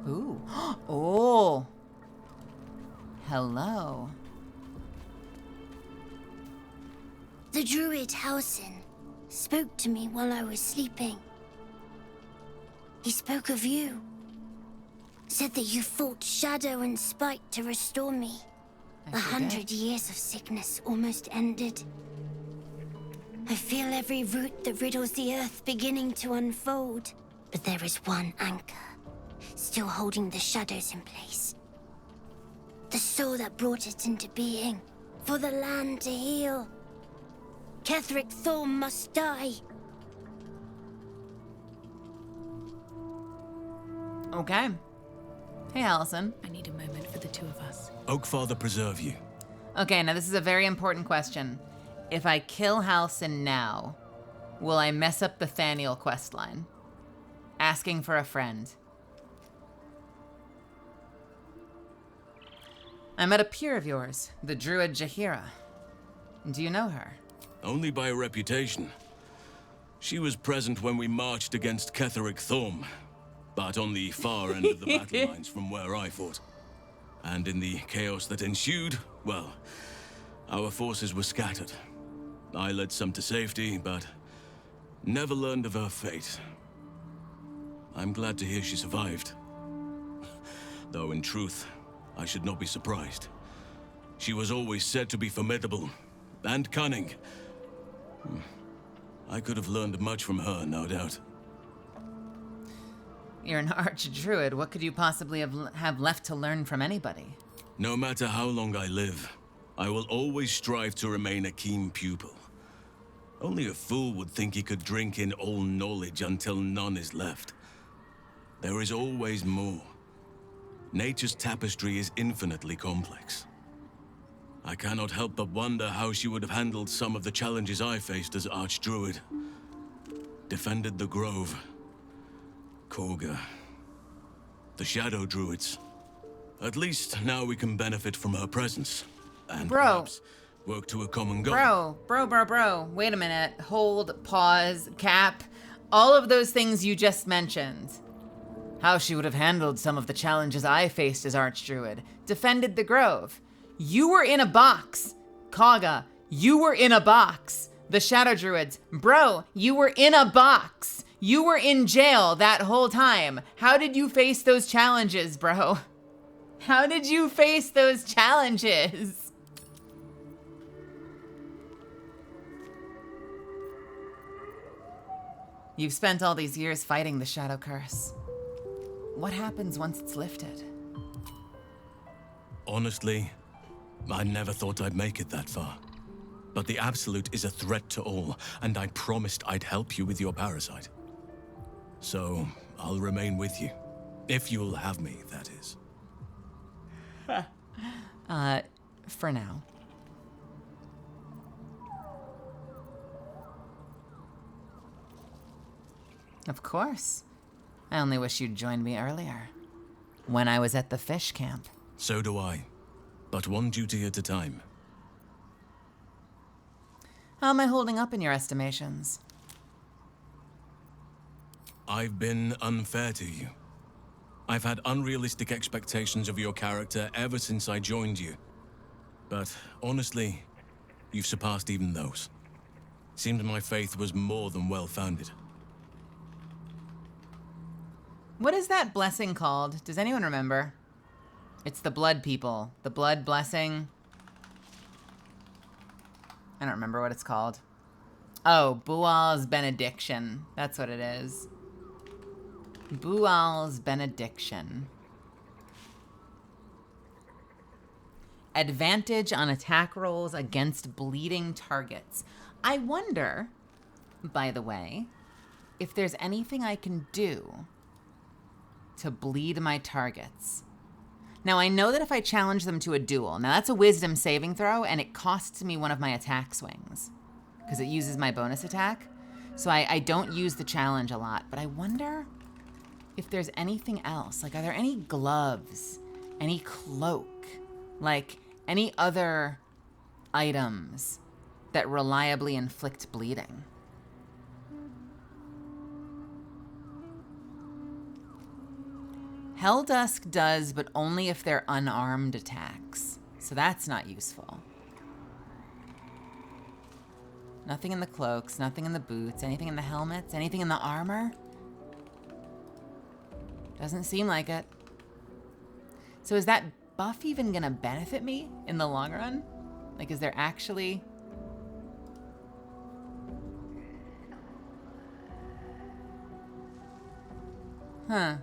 Ooh. Oh. Hello. The druid Halsin spoke to me while I was sleeping. He spoke of you. Said that you fought shadow and spite to restore me. 100 years of sickness almost ended. I feel every root that riddles the earth beginning to unfold. But there is one anchor, still holding the shadows in place. The soul that brought it into being, for the land to heal. Ketheric Thorm must die. Okay. Hey, Allison. I need a moment for the two of us. Oakfather preserve you. Okay, now this is a very important question. If I kill Halsin now, will I mess up the Thaniel questline? Asking for a friend. I met a peer of yours, the druid Jaheira. Do you know her? Only by reputation. She was present when we marched against Ketheric Thorm, but on the far end of the battle lines from where I fought. And in the chaos that ensued, well, our forces were scattered. I led some to safety, but never learned of her fate. I'm glad to hear she survived. Though in truth, I should not be surprised. She was always said to be formidable and cunning. I could have learned much from her, no doubt. You're an archdruid. What could you possibly have left to learn from anybody? No matter how long I live, I will always strive to remain a keen pupil. Only a fool would think he could drink in all knowledge until none is left. There is always more. Nature's tapestry is infinitely complex. I cannot help but wonder how she would have handled some of the challenges I faced as Archdruid. Defended the Grove, Korga, the Shadow Druids. At least now we can benefit from her presence. And perhaps work to a common goal. Bro. Wait a minute. Hold, pause, cap. All of those things you just mentioned. How she would have handled some of the challenges I faced as Archdruid. Defended the Grove. You were in a box. Kaga, you were in a box. The Shadow Druids. Bro, you were in a box. You were in jail that whole time. How did you face those challenges, bro? How did you face those challenges? You've spent all these years fighting the shadow curse. What happens once it's lifted? Honestly, I never thought I'd make it that far. But the Absolute is a threat to all, and I promised I'd help you with your parasite. So, I'll remain with you. If you'll have me, that is. For now. Of course. I only wish you'd joined me earlier. When I was at the fish camp. So do I. But one duty at a time. How am I holding up in your estimations? I've been unfair to you. I've had unrealistic expectations of your character ever since I joined you. But honestly, you've surpassed even those. Seemed my faith was more than well-founded. What is that blessing called? Does anyone remember? It's the blood people. The blood blessing. I don't remember what it's called. Oh, Bual's benediction. That's what it is. Bual's benediction. Advantage on attack rolls against bleeding targets. I wonder, by the way, if there's anything I can do to bleed my targets. Now, I know that if I challenge them to a duel, now that's a wisdom saving throw, and it costs me one of my attack swings, because it uses my bonus attack. So I don't use the challenge a lot, but I wonder if there's anything else. Like, are there any gloves, any cloak, like any other items that reliably inflict bleeding? Helldusk does, but only if they're unarmed attacks. So that's not useful. Nothing in the cloaks, nothing in the boots, anything in the helmets, anything in the armor? Doesn't seem like it. So is that buff even gonna benefit me in the long run? Like, is there actually... Huh.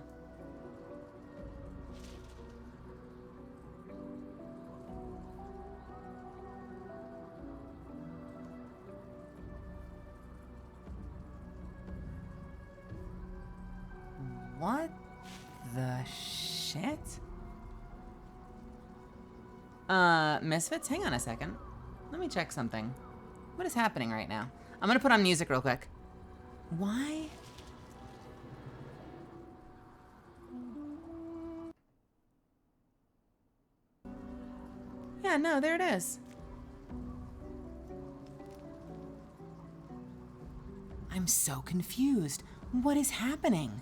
What the shit? Misfits, hang on a second. Let me check something. What is happening right now? I'm gonna put on music real quick. Why? Yeah, no, there it is. I'm so confused. What is happening?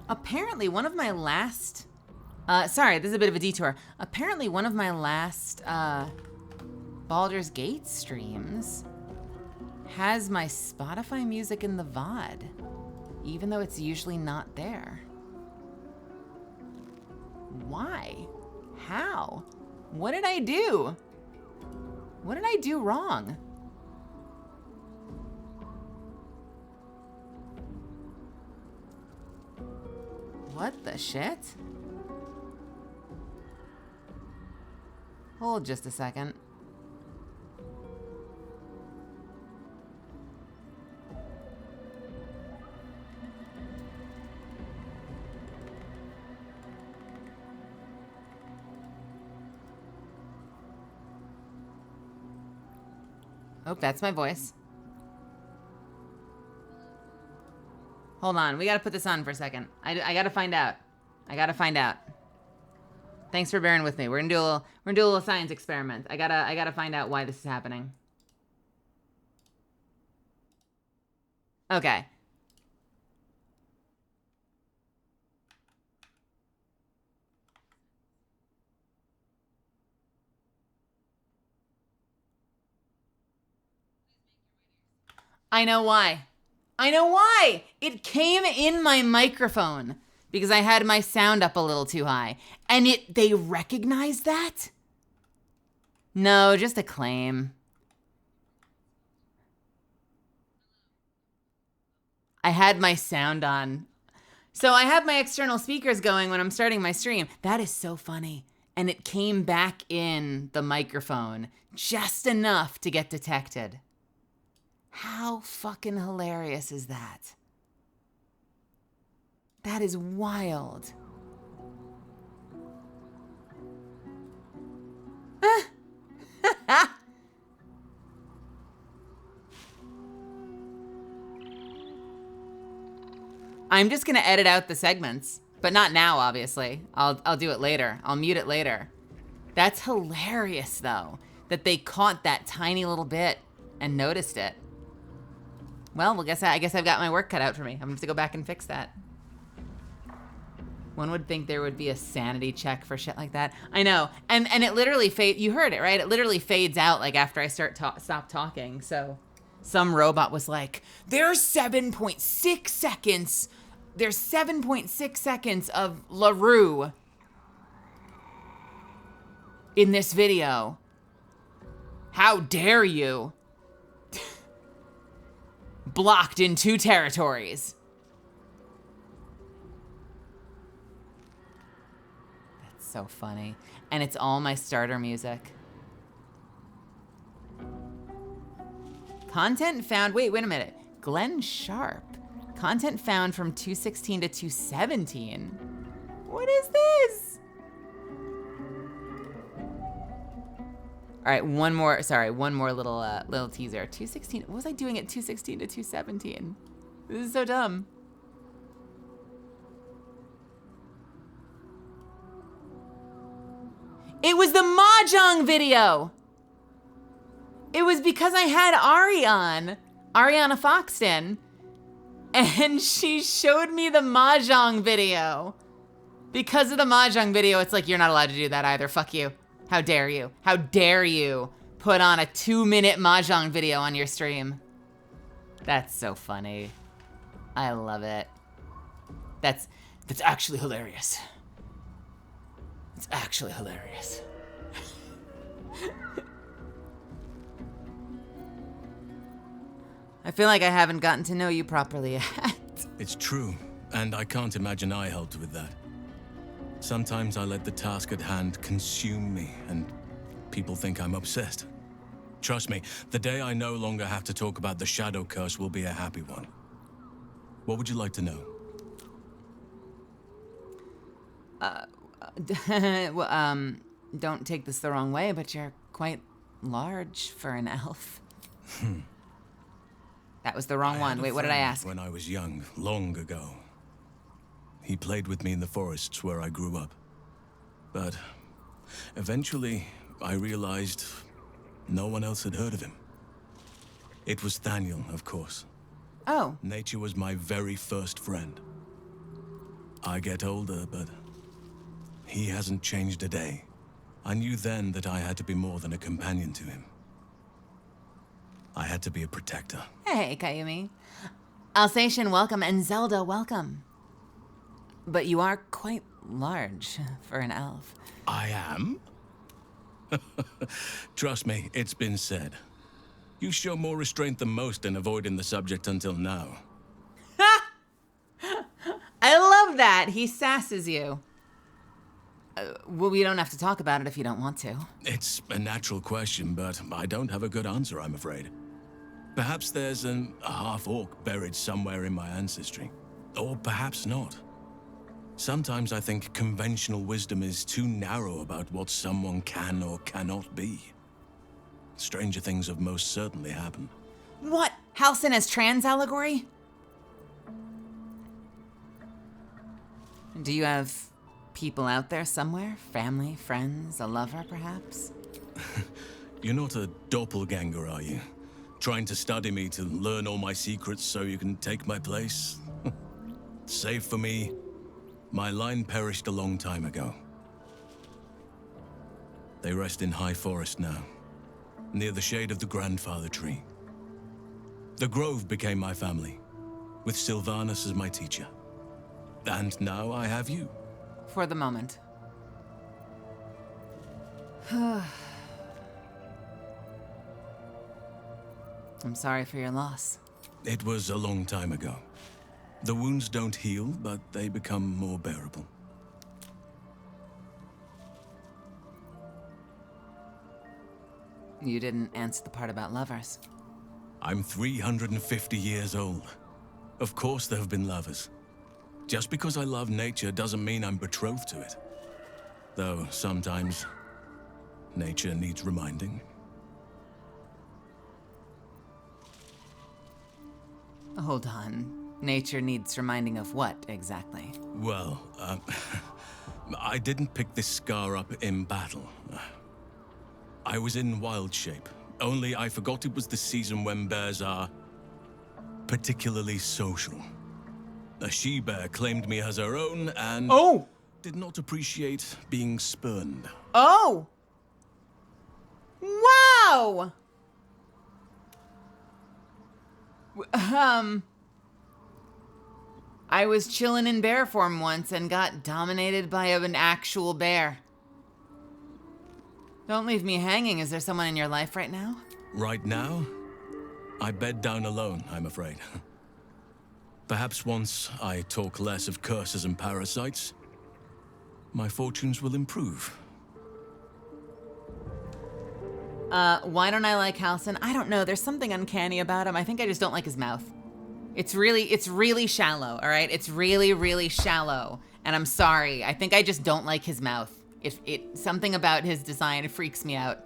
Apparently, one of my last... sorry, this is a bit of a detour. Apparently, one of my last Baldur's Gate streams has my Spotify music in the VOD, even though it's usually not there. Why? How? What did I do? What did I do wrong? What the shit? Hold just a second. Oh, that's my voice. Hold on, we gotta put this on for a second. I gotta find out. I gotta find out. Thanks for bearing with me. We're gonna do a little science experiment. I gotta find out why this is happening. Okay. I know why. I know why! It came in my microphone because I had my sound up a little too high. And they recognized that? No, just a claim. I had my sound on. So I have my external speakers going when I'm starting my stream. That is so funny. And it came back in the microphone just enough to get detected. How fucking hilarious is that? That is wild. I'm just gonna edit out the segments, but not now, obviously. I'll do it later. I'll mute it later. That's hilarious, though, that they caught that tiny little bit and noticed it. Well, I guess I've got my work cut out for me. I'm gonna have to go back and fix that. One would think there would be a sanity check for shit like that. I know, and it literally you heard it, right? It literally fades out like after I stop talking. So, some robot was like, "There's 7.6 seconds. There's 7.6 seconds of LaRue in this video. How dare you?" Blocked in 2 territories. That's so funny. And it's all my starter music. Content found, wait a minute. Glenn Sharp. Content found from 216 to 217. What is this? All right, one more little teaser. 216, what was I doing at 216 to 217? This is so dumb. It was the Mahjong video. It was because I had Ari on, Ariana Foxton, and she showed me the Mahjong video. Because of the Mahjong video, it's like, you're not allowed to do that either. Fuck you. How dare you? How dare you put on a 2-minute Mahjong video on your stream? That's so funny. I love it. That's actually hilarious. It's actually hilarious. I feel like I haven't gotten to know you properly yet. It's true, and I can't imagine I helped with that. Sometimes I let the task at hand consume me, and people think I'm obsessed. Trust me, the day I no longer have to talk about the Shadow Curse will be a happy one. What would you like to know? Well, don't take this the wrong way, but you're quite large for an elf. That was the wrong one. Wait, what did I ask? When I was young, long ago. He played with me in the forests where I grew up. But eventually, I realized no one else had heard of him. It was Thaniel, of course. Oh. Nature was my very first friend. I get older, but he hasn't changed a day. I knew then that I had to be more than a companion to him. I had to be a protector. Hey, Kayumi. Alsatian, welcome, and Zelda, welcome. But you are quite large for an elf. I am? Trust me, it's been said. You show more restraint than most in avoiding the subject until now. I love that. He sasses you. Well, we don't have to talk about it if you don't want to. It's a natural question, but I don't have a good answer, I'm afraid. Perhaps there's a half-orc buried somewhere in my ancestry. Or perhaps not. Sometimes I think conventional wisdom is too narrow about what someone can or cannot be. Stranger things have most certainly happened. What? Halcyon as trans allegory? Do you have people out there somewhere? Family, friends, a lover, perhaps? You're not a doppelganger, are you? Trying to study me to learn all my secrets so you can take my place? Save for me, my line perished a long time ago. They rest in High Forest now, near the shade of the grandfather tree. The Grove became my family, with Sylvanus as my teacher. And now I have you. For the moment. I'm sorry for your loss. It was a long time ago. The wounds don't heal, but they become more bearable. You didn't answer the part about lovers. I'm 350 years old. Of course there have been lovers. Just because I love nature doesn't mean I'm betrothed to it. Though sometimes, nature needs reminding. Hold on. Nature needs reminding of what, exactly? Well, I didn't pick this scar up in battle. I was in wild shape. Only I forgot it was the season when bears are particularly social. A she-bear claimed me as her own and did not appreciate being spurned. Oh! Wow! I was chilling in bear form once and got dominated by an actual bear. Don't leave me hanging. Is there someone in your life right now? Right now, I bed down alone, I'm afraid. Perhaps once I talk less of curses and parasites, my fortunes will improve. Why don't I like Halsin? I don't know. There's something uncanny about him. I think I just don't like his mouth. It's really shallow, all right? It's really, really shallow. And I'm sorry. I think I just don't like his mouth. Something about his design freaks me out.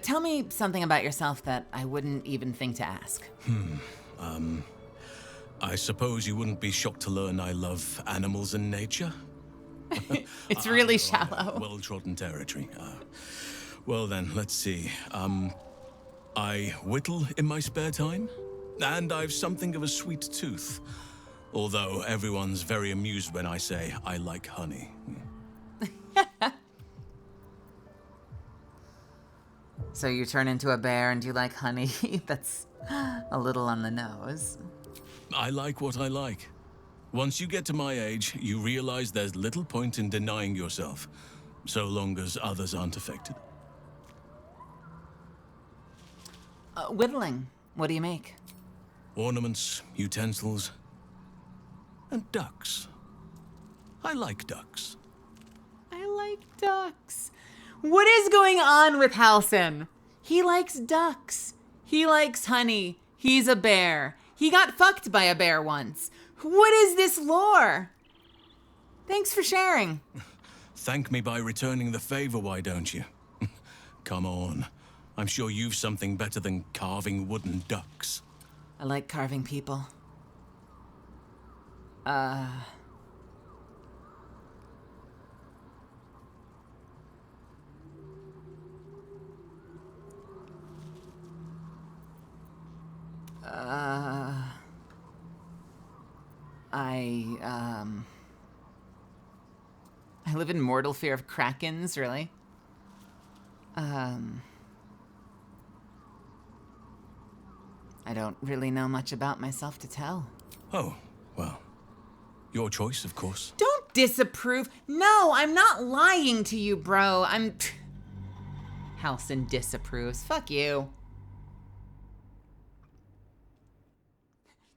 Tell me something about yourself that I wouldn't even think to ask. I suppose you wouldn't be shocked to learn I love animals and nature? It's really shallow. Well-trodden territory. Well then, let's see. I whittle in my spare time, and I've something of a sweet tooth. Although everyone's very amused when I say I like honey. So you turn into a bear and you like honey? That's a little on the nose. I like what I like. Once you get to my age, you realize there's little point in denying yourself, so long as others aren't affected. Whittling. What do you make? Ornaments, utensils, and ducks. I like ducks. I like ducks. What is going on with Halsin? He likes ducks. He likes honey. He's a bear. He got fucked by a bear once. What is this lore? Thanks for sharing. Thank me by returning the favor, why don't you? Come on. I'm sure you've something better than carving wooden ducks. I like carving people. I live in mortal fear of krakens, really. I don't really know much about myself to tell. Oh, well, your choice, of course. Don't disapprove. No, I'm not lying to you, bro. Halsin disapproves. Fuck you.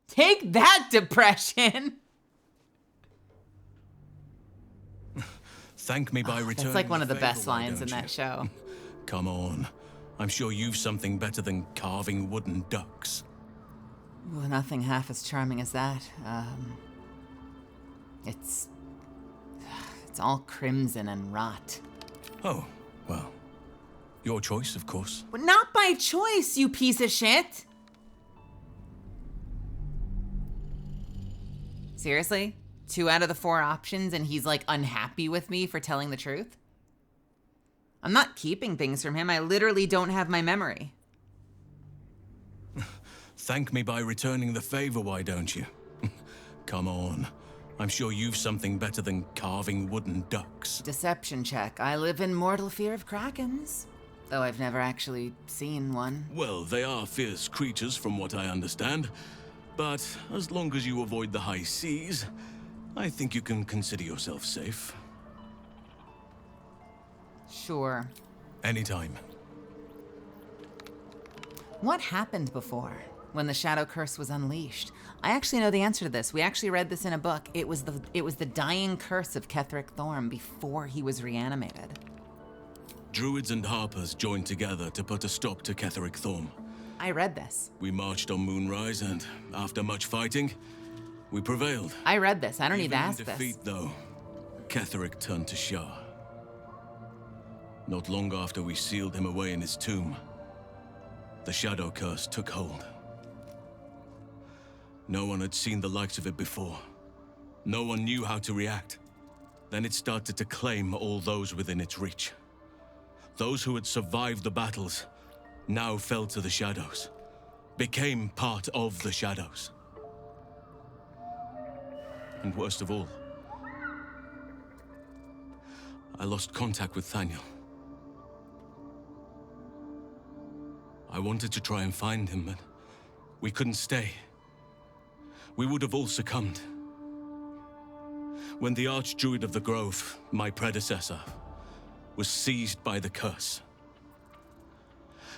Take that, depression. Thank me by returning. That's like one of the favor, best why lines in don't that you? show. Come on. I'm sure you've something better than carving wooden ducks. Well, nothing half as charming as that. It's all crimson and rot. Oh, well, your choice, of course. But not by choice, you piece of shit. Seriously? 2 out of the 4 options and he's like unhappy with me for telling the truth? I'm not keeping things from him. I literally don't have my memory. Thank me by returning the favor, why don't you? Come on. I'm sure you've something better than carving wooden ducks. Deception check. I live in mortal fear of krakens. Though I've never actually seen one. Well, they are fierce creatures from what I understand. But as long as you avoid the high seas, I think you can consider yourself safe. Sure. Anytime. What happened before, when the Shadow Curse was unleashed? I actually know the answer to this. We actually read this in a book. It was the dying curse of Ketheric Thorm before he was reanimated. Druids and Harpers joined together to put a stop to Ketheric Thorm. I read this. We marched on Moonrise, and after much fighting, we prevailed. I read this. I don't need to Even in ask defeat, this. though, Ketheric turned to Shah. Not long after we sealed him away in his tomb, the Shadow Curse took hold. No one had seen the likes of it before. No one knew how to react. Then it started to claim all those within its reach. Those who had survived the battles now fell to the shadows, became part of the shadows. And worst of all, I lost contact with Thaniel. I wanted to try and find him, but we couldn't stay. We would have all succumbed. When the Archdruid of the Grove, my predecessor, was seized by the curse,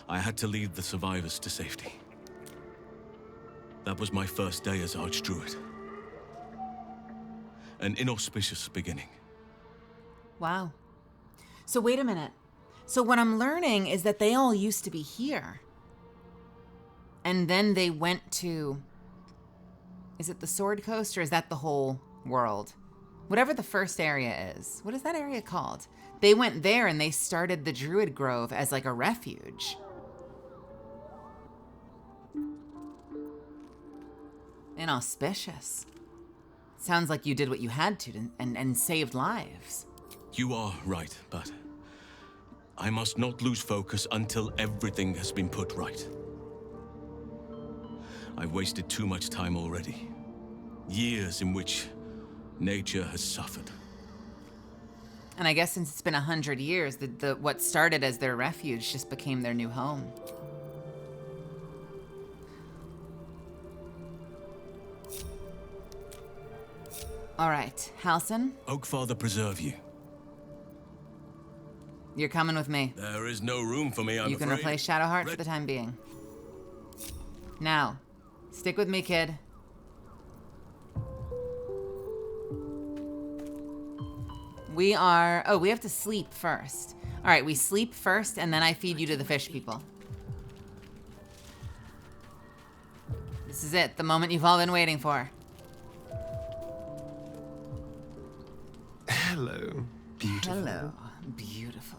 I had to lead the survivors to safety. That was my first day as Archdruid. An inauspicious beginning. Wow. So wait a minute. So what I'm learning is that they all used to be here. And then they went to... Is it the Sword Coast, or is that the whole world? Whatever the first area is. What is that area called? They went there and they started the Druid Grove as like a refuge. Inauspicious. Sounds like you did what you had to and saved lives. You are right, but I must not lose focus until everything has been put right. I've wasted too much time already. Years in which nature has suffered. And I guess since it's been 100 years, what started as their refuge just became their new home. All right, Halsin? Oakfather preserve you. You're coming with me. There is no room for me, I'm You can afraid. replace Shadowheart for the time being. Now, stick with me, kid. We have to sleep first. All right, we sleep first, and then I feed you to the fish people. This is it, the moment you've all been waiting for. Hello, beautiful. Hello, beautiful.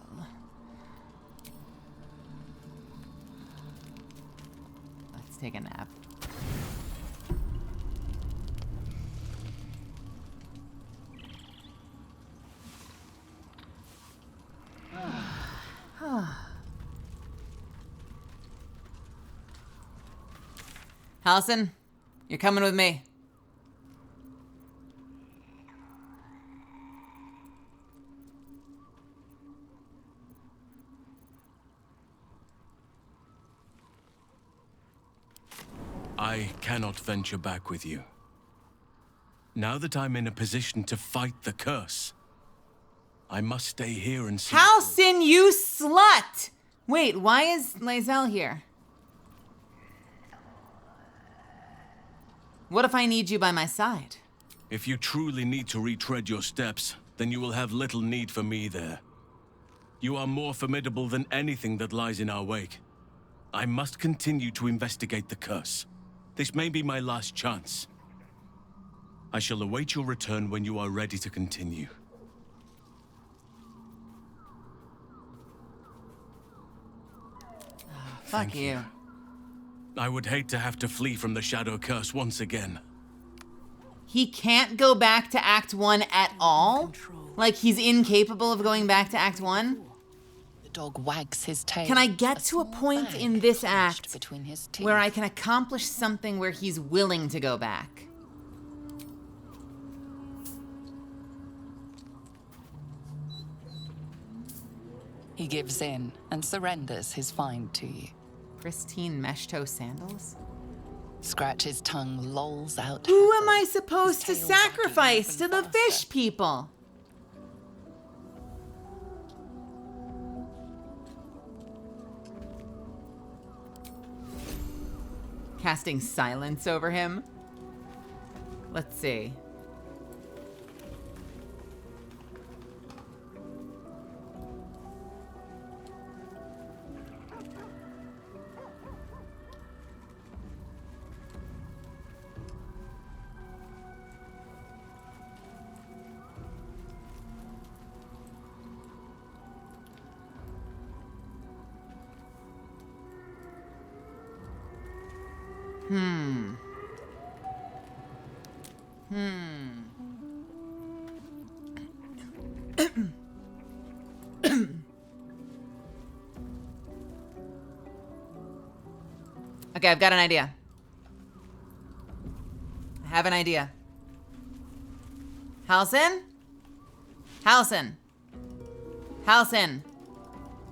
Let's take a nap. Halsin, you're coming with me. I cannot venture back with you. Now that I'm in a position to fight the curse, I must stay here and see. Halsin, you slut! Wait, why is Lae'zel here? What if I need you by my side? If you truly need to retread your steps, then you will have little need for me there. You are more formidable than anything that lies in our wake. I must continue to investigate the curse. This may be my last chance. I shall await your return when you are ready to continue. Fuck you. I would hate to have to flee from the Shadow Curse once again. He can't go back to Act 1 at all? Like he's incapable of going back to Act 1? The dog wags his tail. Can I get to a point in this act between his teeth where I can accomplish something where he's willing to go back? He gives in and surrenders his find to you. Pristine mesh toe sandals? Scratch's tongue lolls out. Who am I supposed to sacrifice to the fish people? Casting silence over him. Let's see. Okay, I've got an idea. I have an idea. Halsin? Halsin. Halsin.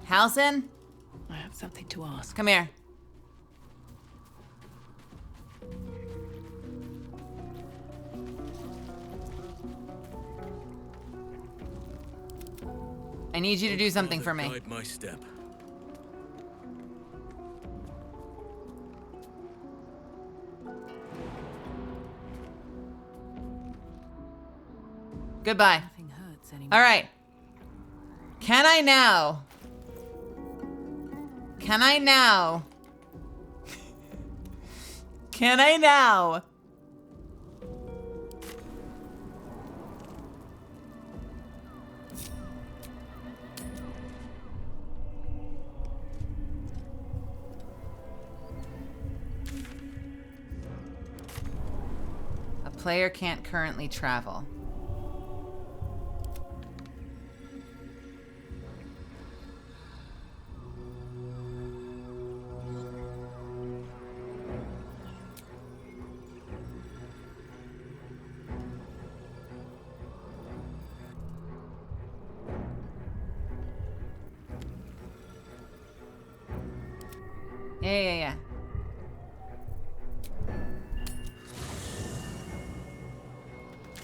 Halsin? I have something to ask. Come here. I need you to do something for me. Guide my step. Goodbye. Nothing hurts anymore. All right. Can I now? Can I now? Can I now? A player can't currently travel. Yeah.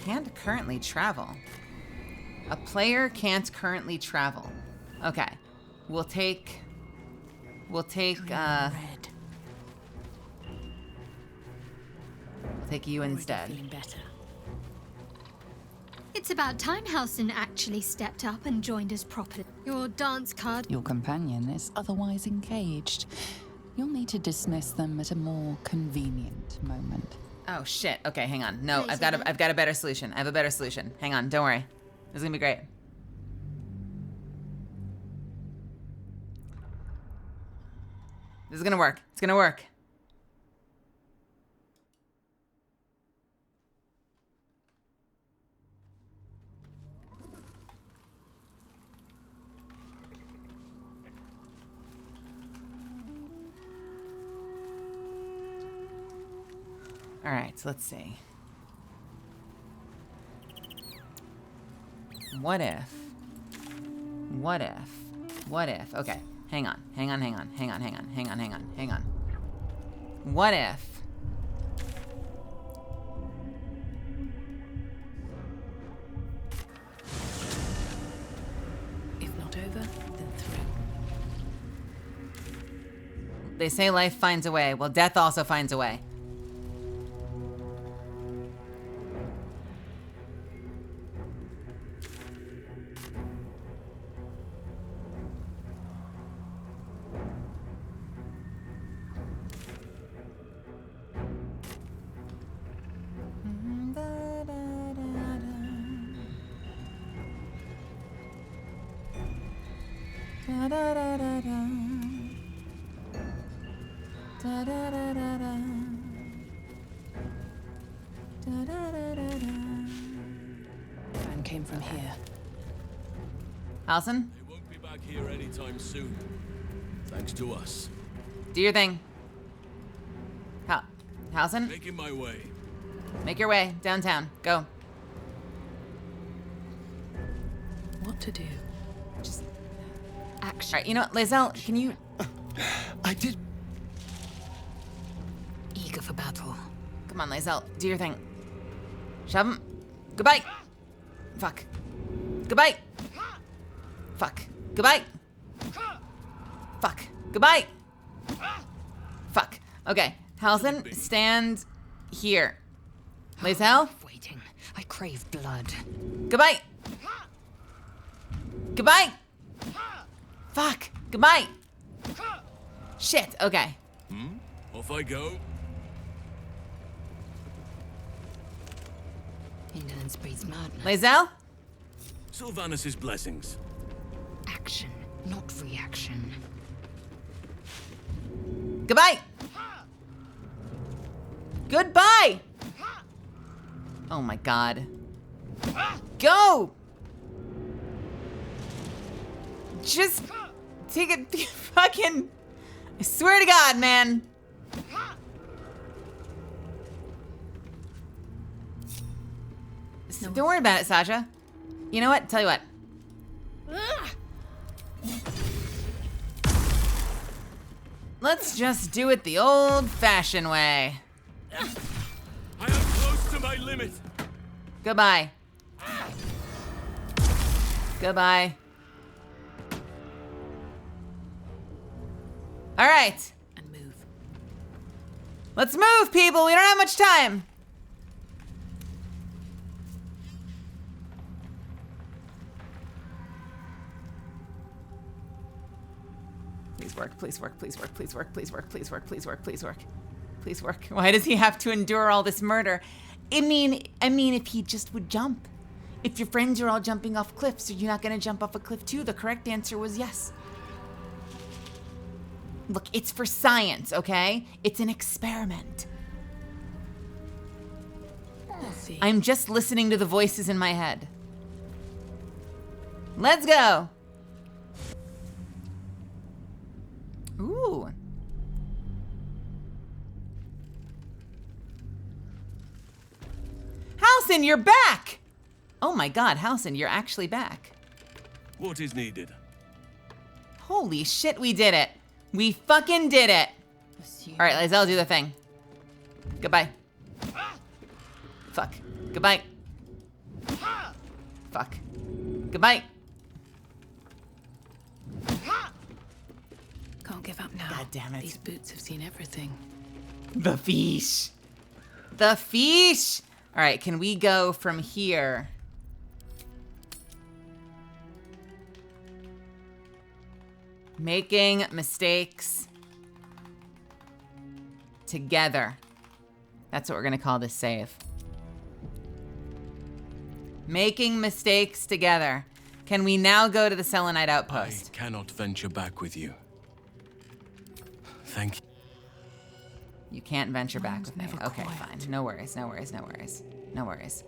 Can't currently travel. A player can't currently travel. Okay. We'll take We'll take you instead. Feeling better. It's about time Halsin actually stepped up and joined us properly. Your dance card. Your companion is otherwise engaged. You'll need to dismiss them at a more convenient moment. Oh shit. Okay, hang on. No, I've got a better solution. I have a better solution. Hang on, don't worry. This is gonna be great. This is gonna work. It's gonna work. All right, so let's see. What if? Okay, hang on. What if? If not over, then through. They say life finds a way. Well, death also finds a way. Fan came from here. Halsin, They won't be back here anytime soon. Thanks to us. do your thing. Halsin, Making my way. make your way downtown. Go. What to do? Just action. All right, you know what, Lae'zel, can you? I did. Eager for battle. Come on, Lae'zel, do your thing. Shove him. Goodbye. Fuck. Goodbye. Fuck. Goodbye. Fuck. Goodbye. Fuck. Okay. Halsin, stand here. Lae'zel? Waiting. I crave blood. Goodbye. Goodbye. Fuck. Goodbye. Shit. Okay. Off I go. Indolence breeds madness. Lae'zel? Sylvanus' blessings. Action, not reaction. Goodbye. Goodbye. Oh my god. Go. Just take it. Fucking. I swear to God, man. Don't worry about it, Sasha. You know what? Tell you what. Let's just do it the old-fashioned way. I am close to my limit. Goodbye. Goodbye. All right. And move. Let's move, people. We don't have much time. Please work, please work, please work, please work, please work, please work, please work, please work. Please work. Why does he have to endure all this murder? I mean, if he just would jump. If your friends are all jumping off cliffs, are you not gonna jump off a cliff too? The correct answer was yes. Look, it's for science, okay? It's an experiment. Let's see. I'm just listening to the voices in my head. Let's go. Ooh. Halsin, you're back! Oh my god, Halsin, you're actually back. What is needed? Holy shit, we did it. We fucking did it. Alright, Lae'zel, do the thing. Goodbye. Fuck. Goodbye. Fuck. Goodbye. Can't give up now. God damn it. These boots have seen everything. The fish. The fish. All right, can we go from here? Making mistakes together. That's what we're gonna call this save. Making mistakes together. Can we now go to the Selenite outpost? I cannot venture back with you. Thank you. You can't venture back with me. Okay, fine. No worries, no worries, no worries. No worries.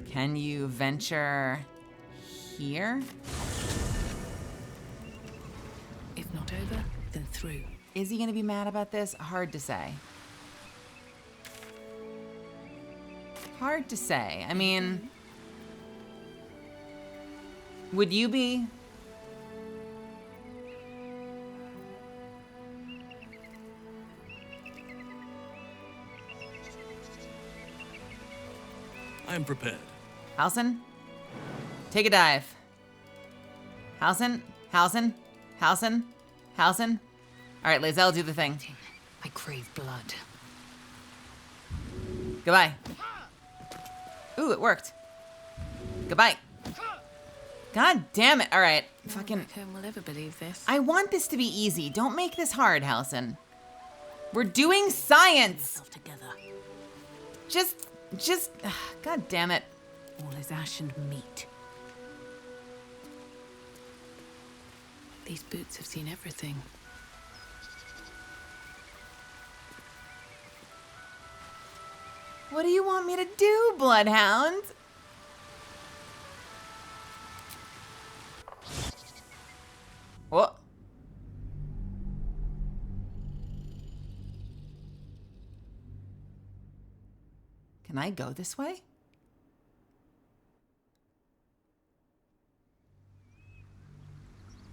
Can you venture here? If not over, then through. Is he gonna be mad about this? Hard to say. Hard to say. I mean, would you be? I am prepared. Halsin, take a dive. Halsin, Halsin, Halsin, Halsin. All right, Lae'zel, do the thing. I crave blood. Goodbye. Ooh, it worked. Goodbye. God damn it. All right, fucking. No one will ever believe this. I want this to be easy. Don't make this hard, Halsin. We're doing science. Just, God damn it. All is ash and meat. These boots have seen everything. What do you want me to do, Bloodhound? What? Can I go this way?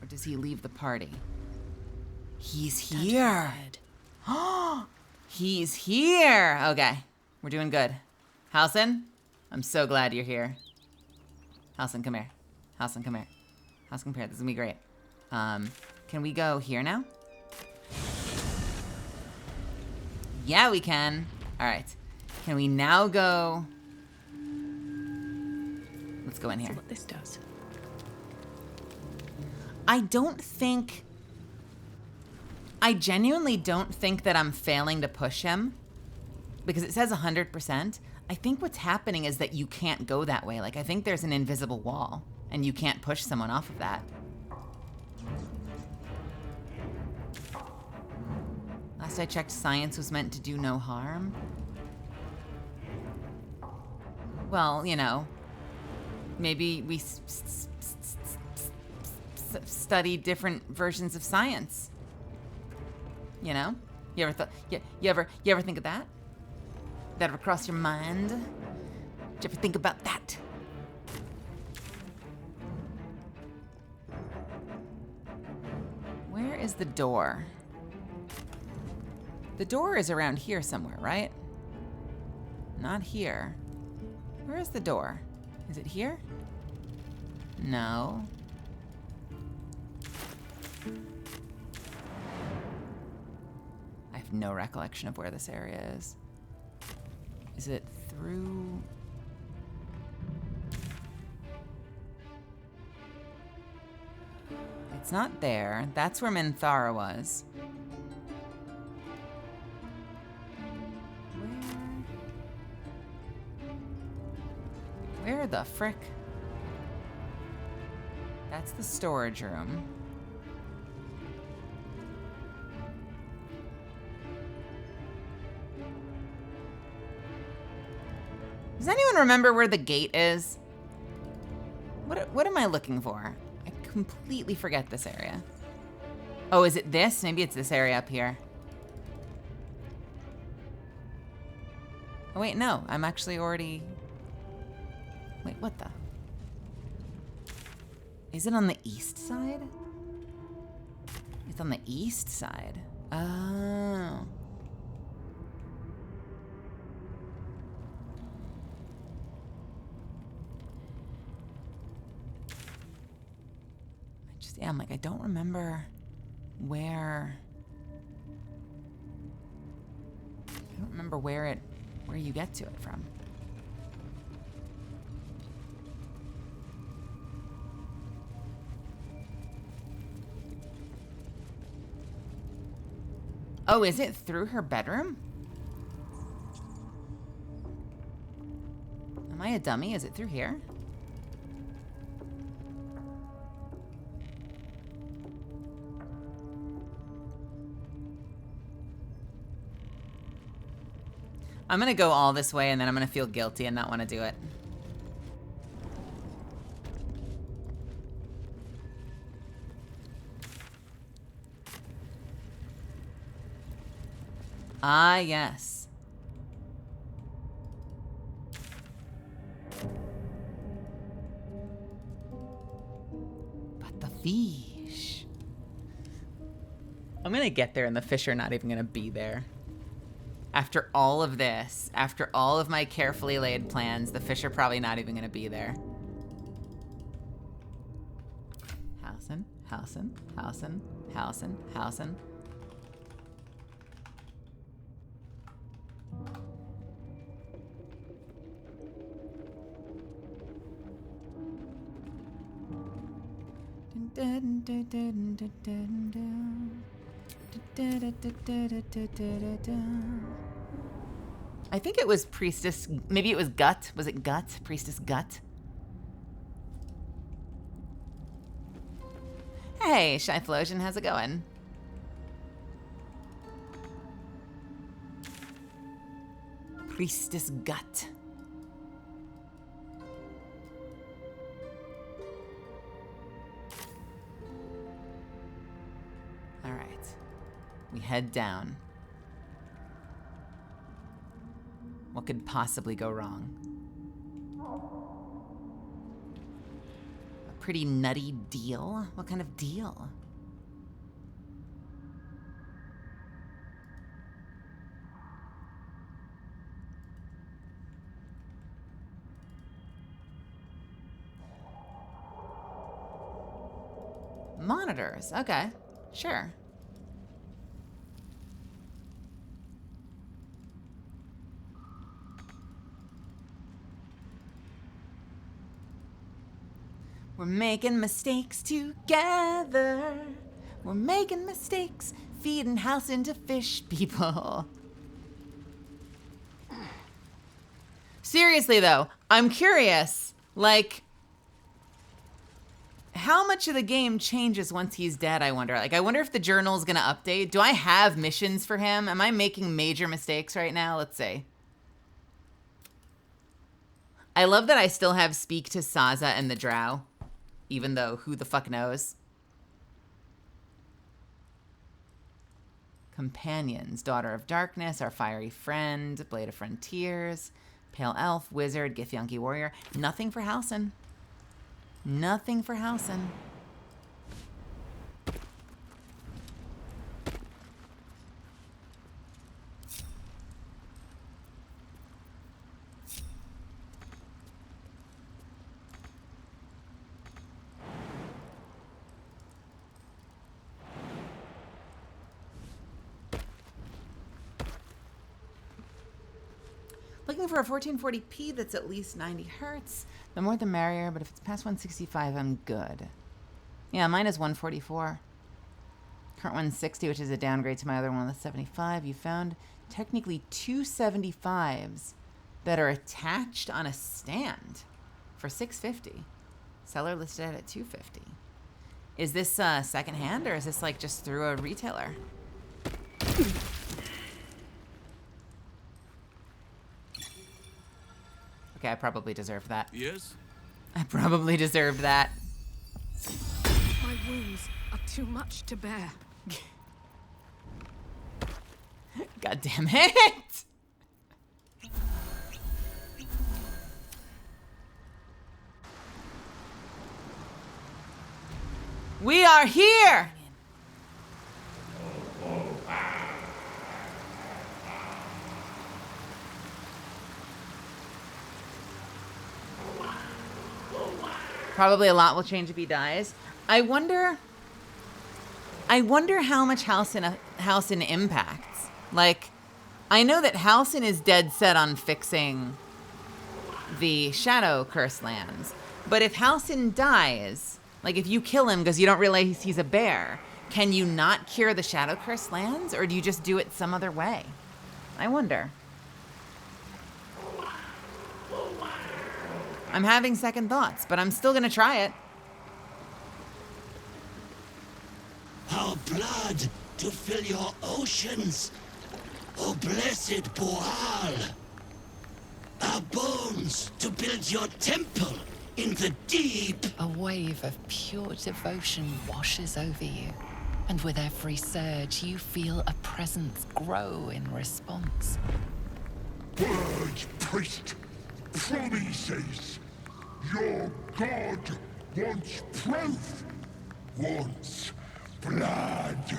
Or does he leave the party? He's here. Oh, he's here. Okay, we're doing good. Halsin, I'm so glad you're here. Halsin, come here. Halsin, come here. Halsin, come here. This is gonna be great. Can we go here now? Yeah, we can. All right. Can we now go? Let's go in here. See what this does. I genuinely don't think that I'm failing to push him because it says 100%. I think what's happening is that you can't go that way. Like, I think there's an invisible wall and you can't push someone off of that. Last I checked, science was meant to do no harm. Well, you know, maybe we study different versions of science. You know? You ever thought? You ever think of that? That ever cross your mind? Did you ever think about that? Where is the door? The door is around here somewhere, right? Not here. Where is the door? Is it here? No. I have no recollection of where this area is. Is it through? It's not there. That's where Minthara was. Where the frick? That's the storage room. Does anyone remember where the gate is? What am I looking for? I completely forget this area. Oh, is it this? Maybe it's this area up here. Oh wait, no, I'm actually already... Wait, what the? Is it on the east side? It's on the east side. Oh. Yeah, I'm like, I don't remember where... I don't remember where you get to it from. Oh, is it through her bedroom? Am I a dummy? Is it through here? I'm gonna go all this way and then I'm gonna feel guilty and not want to do it. Ah, yes. But the fish. I'm gonna get there and the fish are not even gonna be there. After all of this, after all of my carefully laid plans, the fish are probably not even gonna be there. Housen, Housen, Housen, Housen, Housen. I think it was Priestess, maybe it was Gut. Was it Gut? Priestess Gut? Hey, Shyflosion, how's it going? Priestess Gut. All right. We head down. What could possibly go wrong? A pretty nutty deal? What kind of deal? Monitors, okay, sure. We're making mistakes together. We're making mistakes, feeding Halcyon to fish people. Seriously, though, I'm curious, like, how much of the game changes once he's dead, I wonder? Like, I wonder if the journal's gonna update. Do I have missions for him? Am I making major mistakes right now? Let's see. I love that I still have Speak to Saza and the Drow, even though who the fuck knows? Companions, Daughter of Darkness, Our Fiery Friend, Blade of Frontiers, Pale Elf, Wizard, Githyanki Warrior. Nothing for Halcyon. Nothing for Halcyon. Looking for a 1440p that's at least 90 hertz. The more the merrier, but if it's past 165, I'm good. Yeah, mine is 144. Current 160, which is a downgrade to my other one with 75. You found technically two 75s that are attached on a stand for 650. Seller listed at 250. Is this secondhand, or is this like just through a retailer? Okay, I probably deserve that. Yes? I probably deserved that. My wounds are too much to bear. God damn it! We are here! Probably a lot will change if he dies. I wonder how much Halcyon impacts. Like, I know that Halcyon is dead set on fixing the Shadow Curse lands. But if Halcyon dies, like if you kill him because you don't realize he's a bear, can you not cure the Shadow Curse lands? Or do you just do it some other way? I wonder. I'm having second thoughts, but I'm still gonna try it. Our blood to fill your oceans, O blessed Boal. Our bones to build your temple in the deep. A wave of pure devotion washes over you, and with every surge, you feel a presence grow in response. Word, priest. Promises. Your god wants proof. Wants blood.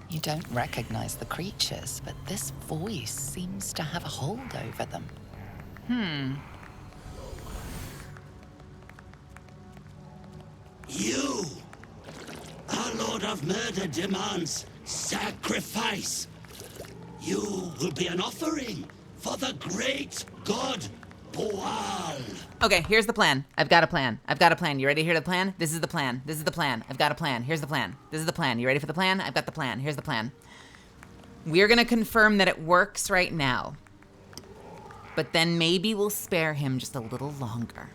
You don't recognize the creatures, but this voice seems to have a hold over them. You, our Lord of Murder, demands sacrifice. You will be an offering for the great god Boal. Okay, here's the plan. I've got a plan. You ready to hear the plan? This is the plan. I've got a plan. Here's the plan. This is the plan. You ready for the plan? I've got the plan. Here's the plan. We're gonna confirm that it works right now. But then maybe we'll spare him just a little longer.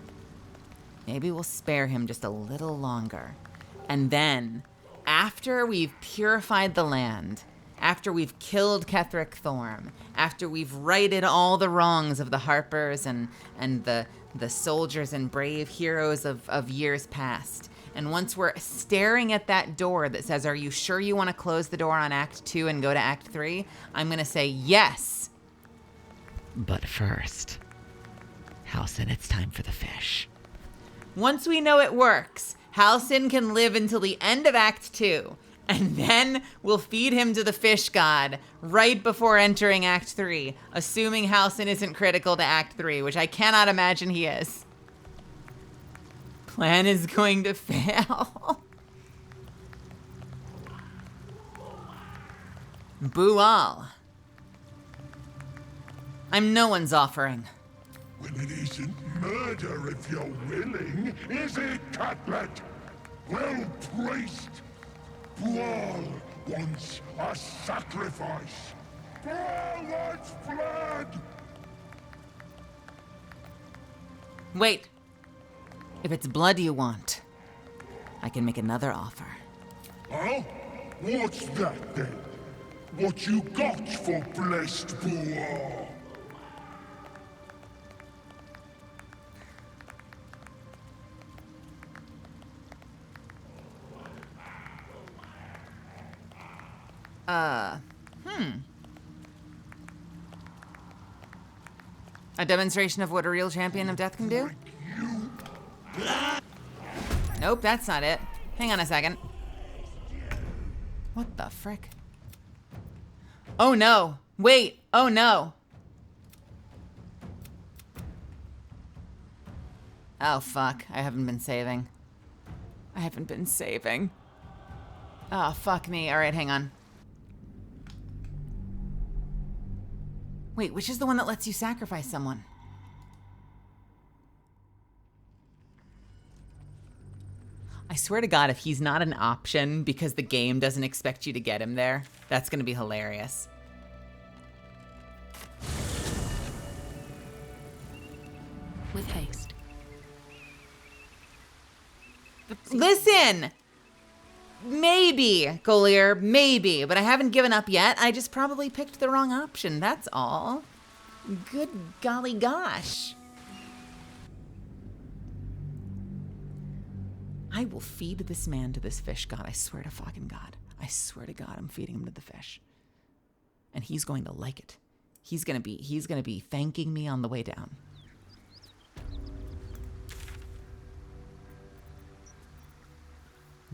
And then, after we've purified the land, after we've killed Ketheric Thorm, after we've righted all the wrongs of the Harpers and the soldiers and brave heroes of years past, and once we're staring at that door that says, are you sure you want to close the door on Act 2 and go to Act 3? I'm going to say yes. But first, Halcyon, it's time for the fish. Once we know it works, Halcyon can live until the end of Act 2. And then we'll feed him to the fish god right before entering Act 3, assuming Halcyon isn't critical to Act 3, which I cannot imagine he is. Plan is going to fail. Boal. I'm no one's offering. When it isn't murder if you're willing, is it, Cutlet? Well, priest, Bual wants a sacrifice. Bual wants blood! Wait. If it's blood you want, I can make another offer. Huh? What's that then? What you got for blessed Bual? A demonstration of what a real champion of death can do? Nope, that's not it. Hang on a second. What the frick? Oh no. Wait. Oh no. Oh fuck. I haven't been saving. I haven't been saving. Oh, fuck me. Alright, hang on. Wait, which is the one that lets you sacrifice someone? I swear to God, if he's not an option because the game doesn't expect you to get him there, that's gonna be hilarious. With haste. Listen! Maybe, Golier, maybe, but I haven't given up yet. I just probably picked the wrong option, that's all. Good golly gosh. I will feed this man to this fish god. I swear to fucking God. I swear to God, I'm feeding him to the fish. And he's going to like it. He's gonna be thanking me on the way down.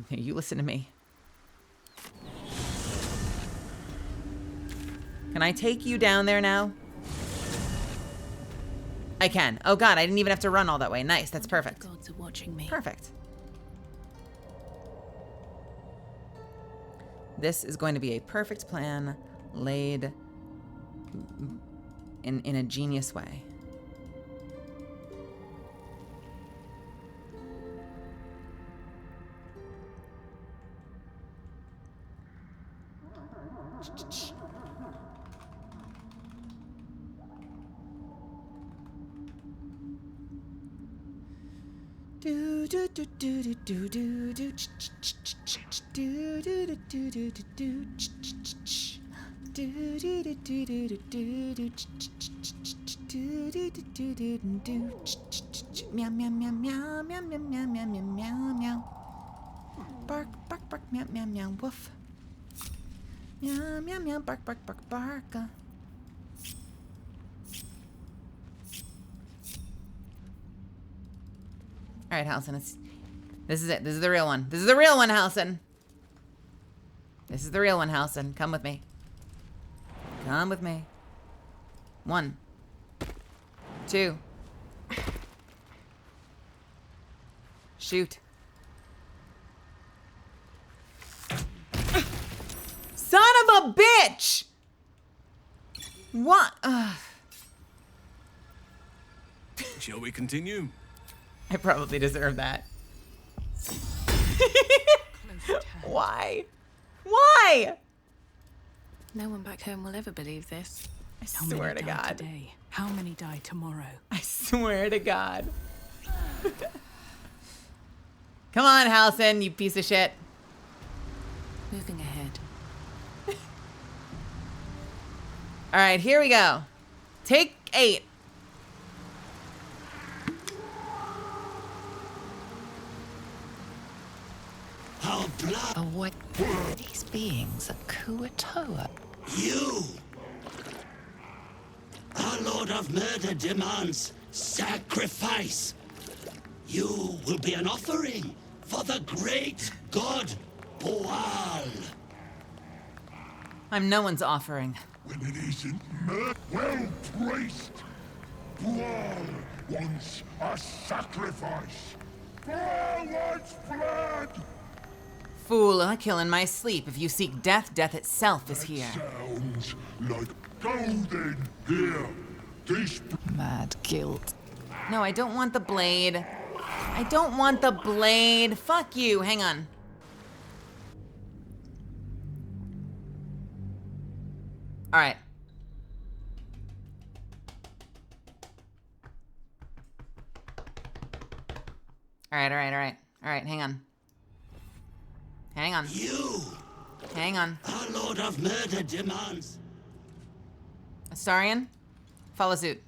You listen to me. Can I take you down there now? I can. Oh God, I didn't even have to run all that way. Nice, that's perfect. The gods are watching me. Perfect. This is going to be a perfect plan laid in a genius way. Do do do do do do do do do do do do do do do meow meow meow meow meow meow meow meow meow meow meow. Bark bark bark meow meow meow woof. Meow meow meow bark bark bark bark. All right, Halcyon, this is it. This is the real one. This is the real one, Halcyon. This is the real one, Halcyon. Come with me. Come with me. 1, 2. Shoot. Son of a bitch! What? Shall we continue? I probably deserve that. Why? Why? No one back home will ever believe this. I swear to God. Today? How many die tomorrow? I swear to God. Come on, Halcyon, you piece of shit. Moving ahead. All right, here we go. Take 8. What these beings are Kuatoa? You! Our Lord of Murder demands sacrifice. You will be an offering for the great god Bual. I'm no one's offering. When it isn't murder, well, priest, Bual wants a sacrifice. Bual wants blood. Fool, I kill in my sleep. If you seek death, death itself is here. Sounds like go then. Here, this Mad guilt. No, I don't want the blade. I don't want the blade. Fuck you. Hang on. All right. All right, hang on. Hang on. You! Hang on. Our Lord of Murder demands... Astarion, follow suit.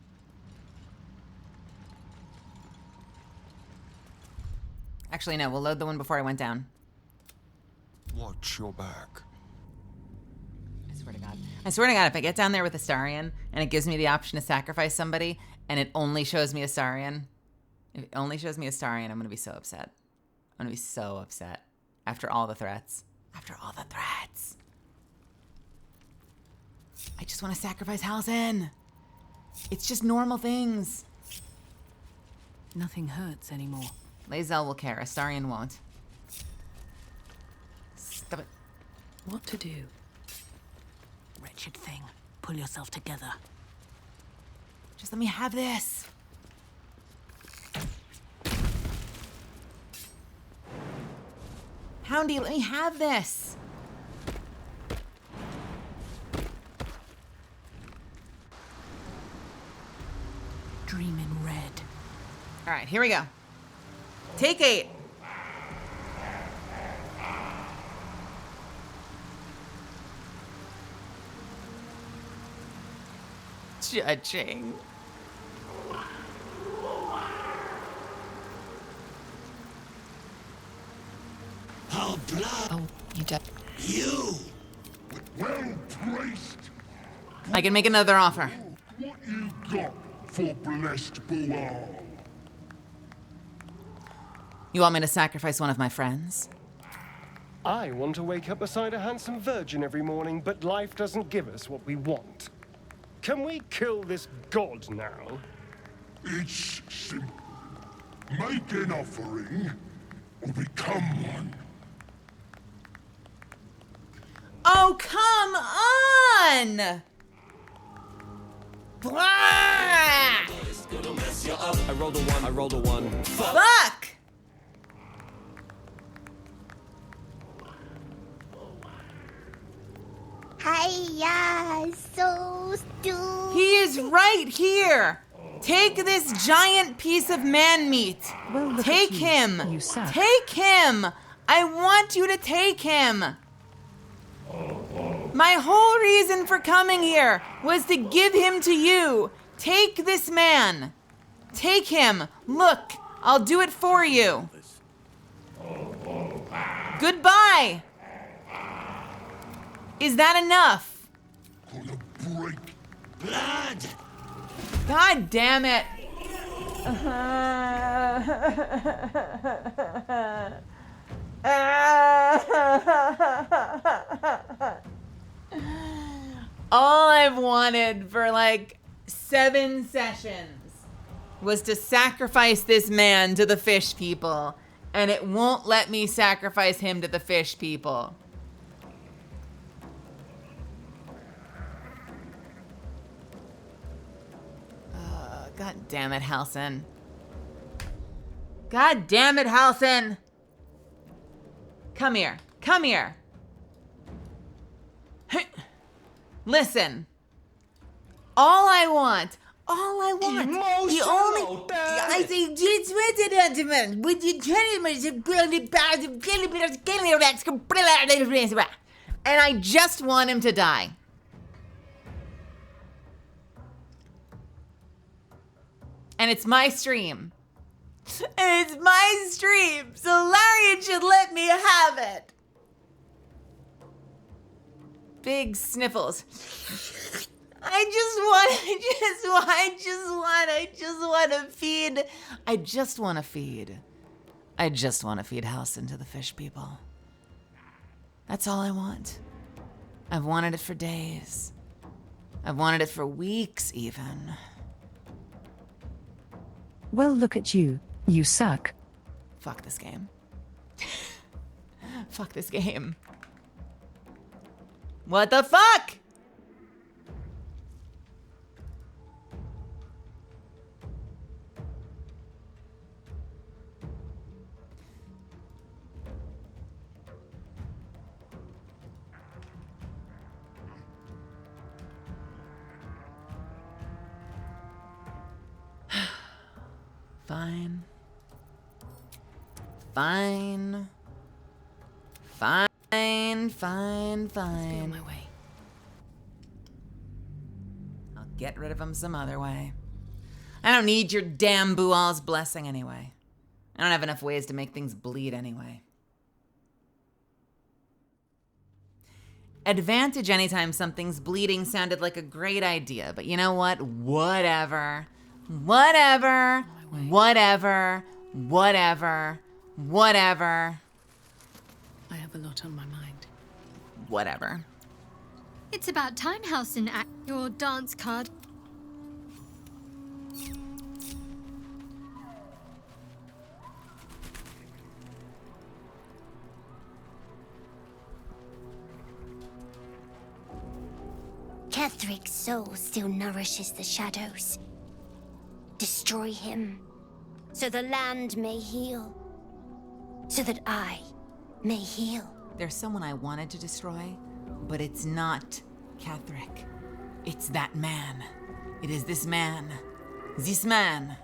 Actually, no, we'll load the one before I went down. Watch your back. I swear to God. I swear to God, if I get down there with Astarion and it gives me the option to sacrifice somebody and it only shows me Astarion, if it only shows me Astarion, I'm gonna be so upset. I'm gonna be so upset. After all the threats. After all the threats. I just want to sacrifice Halsin. It's just normal things. Nothing hurts anymore. Lae'zel will care. Astarion won't. Stop it. What to do? Wretched thing. Pull yourself together. Just let me have this. Houndy, let me have this. Dream in red. All right, here we go. Take 8. Judging. Our blood! Oh, you did. You! Well placed. I can make another offer. What you got for blessed Boar? You want me to sacrifice one of my friends? I want to wake up beside a handsome virgin every morning, but life doesn't give us what we want. Can we kill this god now? It's simple. Make an offering, or become one. Oh, come on! Blah! I rolled a 1. I rolled a 1. Fuck! Hiya, so stupid. He is right here. Take this giant piece of man meat. Well, take him. You suck. Take him. I want you to take him. My whole reason for coming here was to give him to you. Take this man. Take him. Look, I'll do it for you. Goodbye. Is that enough? Blood! God damn it. All I've wanted for like 7 sessions was to sacrifice this man to the fish people, and it won't let me sacrifice him to the fish people. God damn it, Halsin. God damn it, Halsin. Come here. Come here. Listen. All I want. The only. I say, would you tell me? And I just want him to die. And it's my stream. And it's my stream, so Larian should let me have it. Big sniffles. I just want to feed Halsin to the fish people. That's all I want. I've wanted it for days. I've wanted it for weeks, even. Well, look at you. You suck. Fuck this game. Fuck this game. What the fuck? fine. Fine. Fine, fine, fine. Stay on my way. I'll get rid of him some other way. I don't need your damn Bual's blessing anyway. I don't have enough ways to make things bleed anyway. Advantage anytime something's bleeding sounded like a great idea, but you know what? Whatever. Whatever. Whatever. Whatever. Whatever. I have a lot on my mind. Whatever. It's about time, Halsin. Your dance card. Ketherick's soul still nourishes the shadows. Destroy him, so the land may heal. So that I may heal. There's someone I wanted to destroy, but it's not Ketherick. It's that man. It is this man. This man.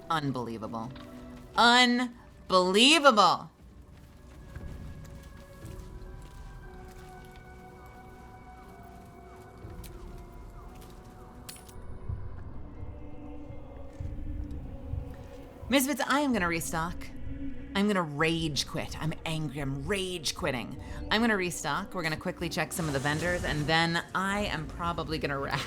Unbelievable. Unbelievable. Misfits, I am gonna restock. I'm gonna rage quit. I'm angry, I'm rage quitting. I'm gonna restock. We're gonna quickly check some of the vendors, and then I am probably gonna wrap.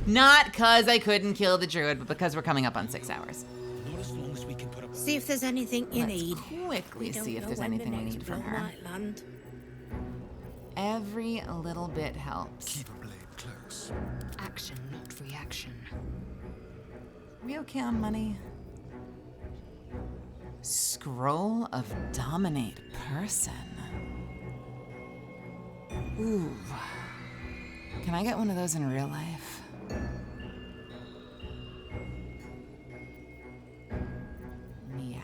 Not cause I couldn't kill the druid, but because we're coming up on 6 hours. Not as long as we can put up. See if there's anything you need. Quickly see if there's anything we need from her. Every little bit helps. Keep a blade close. Action, not reaction. Are we okay on money? Scroll of Dominate Person. Ooh. Can I get one of those in real life? Meow.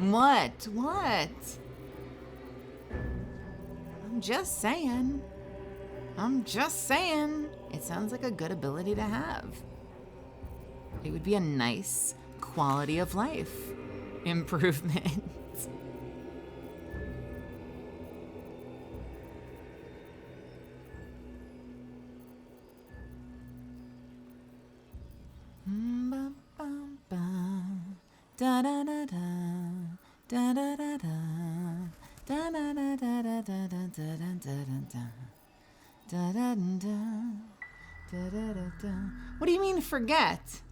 What? What? I'm just saying. I'm just saying. It sounds like a good ability to have. It would be a nice quality of life improvement. Da da da da da da da da da da da da da da da da da da. What do you mean forget?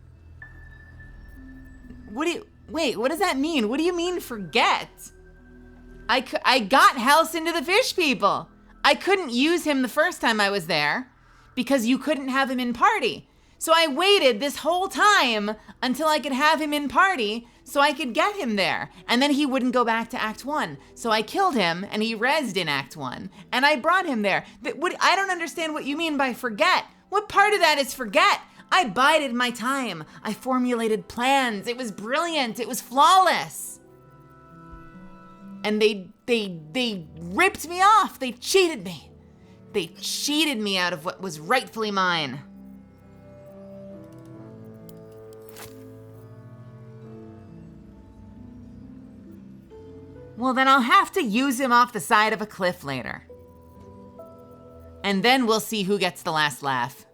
Wait, what does that mean? What do you mean forget? I got Halsin into the fish people. I couldn't use him the first time I was there because you couldn't have him in party. So I waited this whole time until I could have him in party so I could get him there. And then he wouldn't go back to Act 1. So I killed him and he rezzed in Act 1. And I brought him there. I don't understand what you mean by forget. What part of that is forget? I bided my time. I formulated plans. It was brilliant. It was flawless. And they ripped me off. They cheated me. They cheated me out of what was rightfully mine. Well, then I'll have to use him off the side of a cliff later. And then we'll see who gets the last laugh.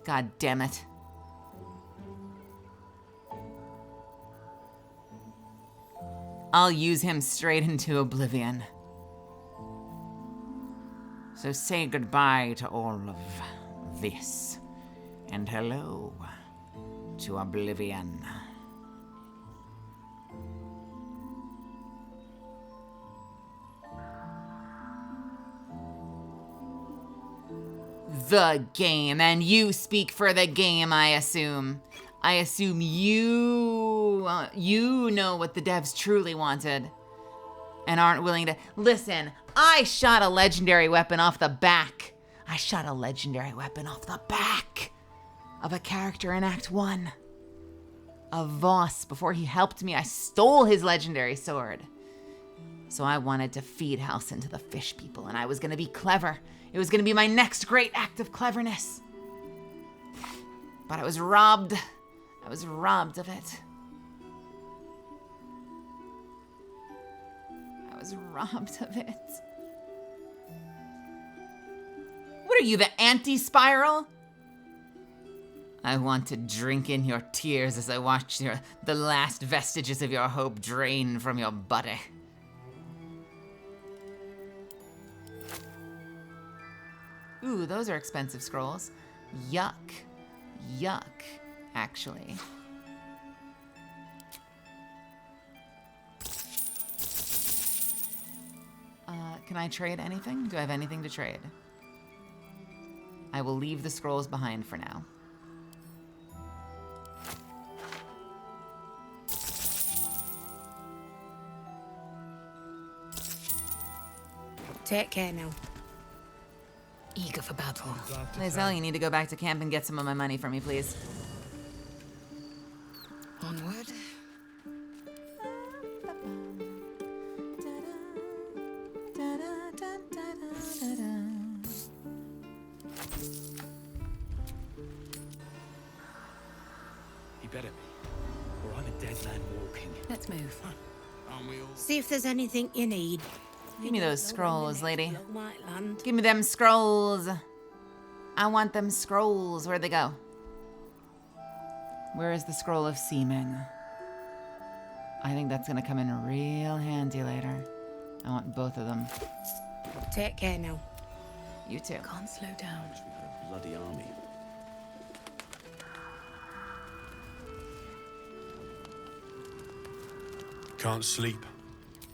God damn it. I'll use him straight into oblivion. So say goodbye to all of this. And hello to oblivion. The game, and you speak for the game, I assume. I assume you know what the devs truly wanted and aren't willing to... Listen, I shot a legendary weapon off the back. I shot a legendary weapon off the back of a character in Act 1. Of Voss. Before he helped me, I stole his legendary sword. So I wanted to feed Halsin to the fish people, and I was gonna be clever. It was gonna be my next great act of cleverness. But I was robbed. I was robbed of it. I was robbed of it. What are you, the anti-spiral? I want to drink in your tears as I watch the last vestiges of your hope drain from your body. Ooh, those are expensive scrolls. Yuck. Yuck, actually. Can I trade anything? Do I have anything to trade? I will leave the scrolls behind for now. Take care now. Eager for battle. Lae'zel, you need to go back to camp and get some of my money for me, please. Onward. You better be, or I'm a dead man walking. Let's move. See if there's anything you need. Give me those scrolls, lady. Give me them scrolls. I want them scrolls. Where'd they go? Where is the scroll of seeming? I think that's gonna come in real handy later. I want both of them. Take care now. You too. Can't slow down. A bloody army. Can't sleep,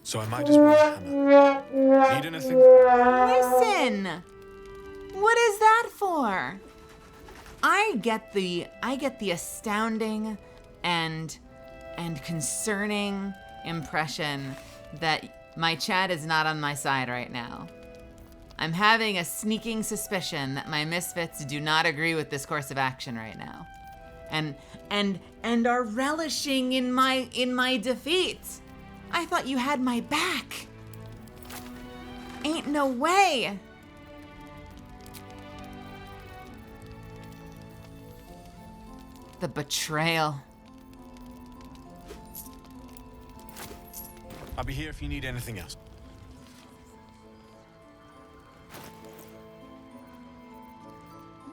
so I might as well hammer. Need anything? Listen! What is that for? I get the astounding and concerning impression that my chat is not on my side right now. I'm having a sneaking suspicion that my misfits do not agree with this course of action right now. And are relishing in my defeat. I thought you had my back. Ain't no way. The betrayal. I'll be here if you need anything else.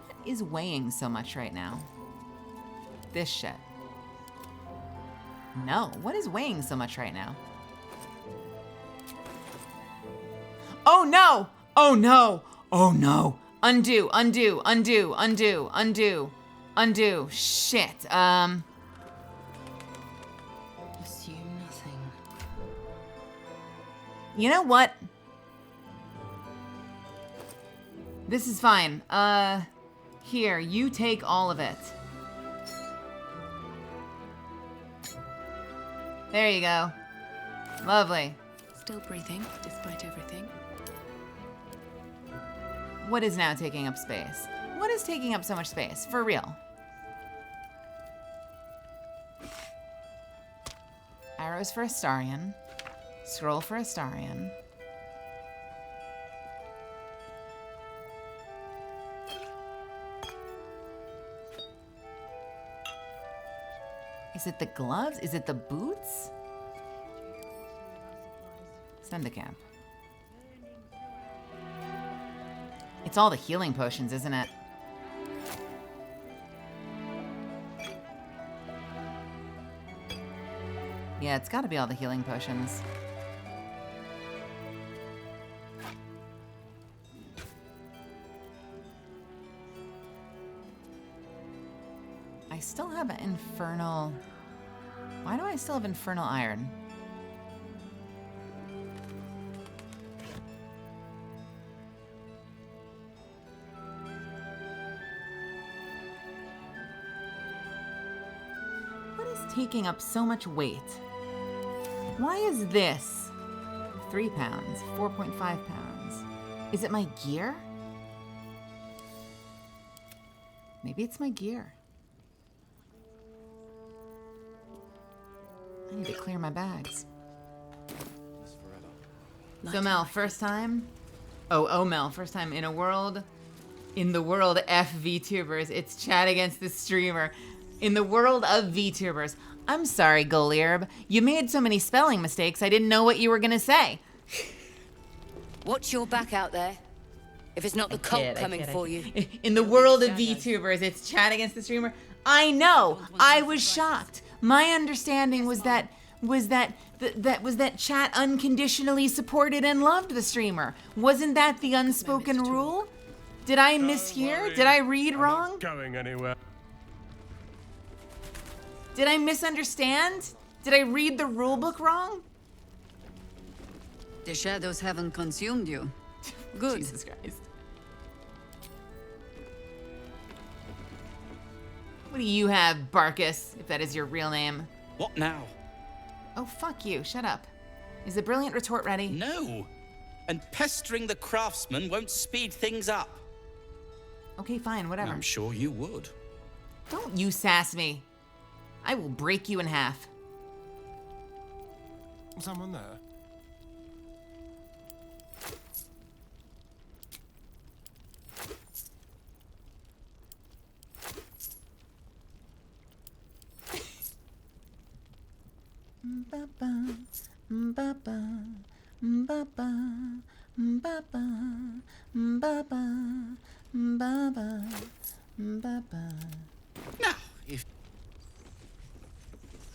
What is weighing so much right now? This shit. No, what is weighing so much right now? Oh no! Oh no! Oh no! Undo, undo, undo, undo, undo, undo. Shit. Assume nothing. You know what? This is fine. Here, you take all of it. There you go. Lovely. Still breathing, despite everything. What is now taking up space? What is taking up so much space? For real. Arrows for Astarion. Scroll for Astarion. Is it the gloves? Is it the boots? Send to camp. It's all the healing potions, isn't it? Yeah, it's gotta be all the healing potions. I still have an infernal... Why do I still have infernal iron? What is taking up so much weight? Why is this 3 pounds, 4.5 pounds. Is it my gear? Maybe it's my gear. I need to clear my bags. So Mel, first time? Oh Mel, first time in the world F VTubers. It's chat against the streamer. In the world of VTubers. I'm sorry, Golierb. You made so many spelling mistakes, I didn't know what you were gonna say. Watch your back out there. If it's not the cult coming for you. In the world of VTubers, it's chat against the streamer. I know. I was shocked. My understanding was that chat unconditionally supported and loved the streamer. Wasn't that the unspoken rule? Did I mishear? Did I read wrong? Not going anywhere. Did I misunderstand? Did I read the rulebook wrong? The shadows haven't consumed you. Good. Jesus Christ. What do you have, Barkus, if that is your real name? What now? Oh, fuck you. Shut up. Is the brilliant retort ready? No. And pestering the craftsman won't speed things up. Okay, fine, whatever. I'm sure you would. Don't you sass me. I will break you in half. Someone there? Now, if...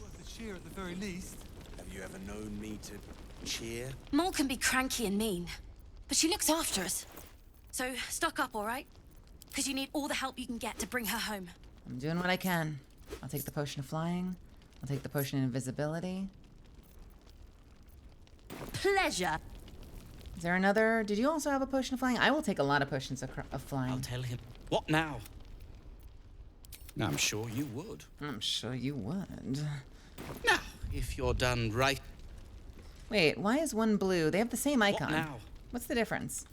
Worth a cheer at the very least. Have you ever known me to cheer? Mol can be cranky and mean, but she looks after us. So, stock up, all right? Because you need all the help you can get to bring her home. I'm doing what I can. I'll take the potion of flying. I'll take the potion of invisibility. Pleasure. Is there another? Did you also have a potion of flying? I will take a lot of potions of flying. I'll tell him. What now? I'm sure you would. I'm sure you would. Now, if you're done right... Wait, why is one blue? They have the same icon. What now? What's the difference?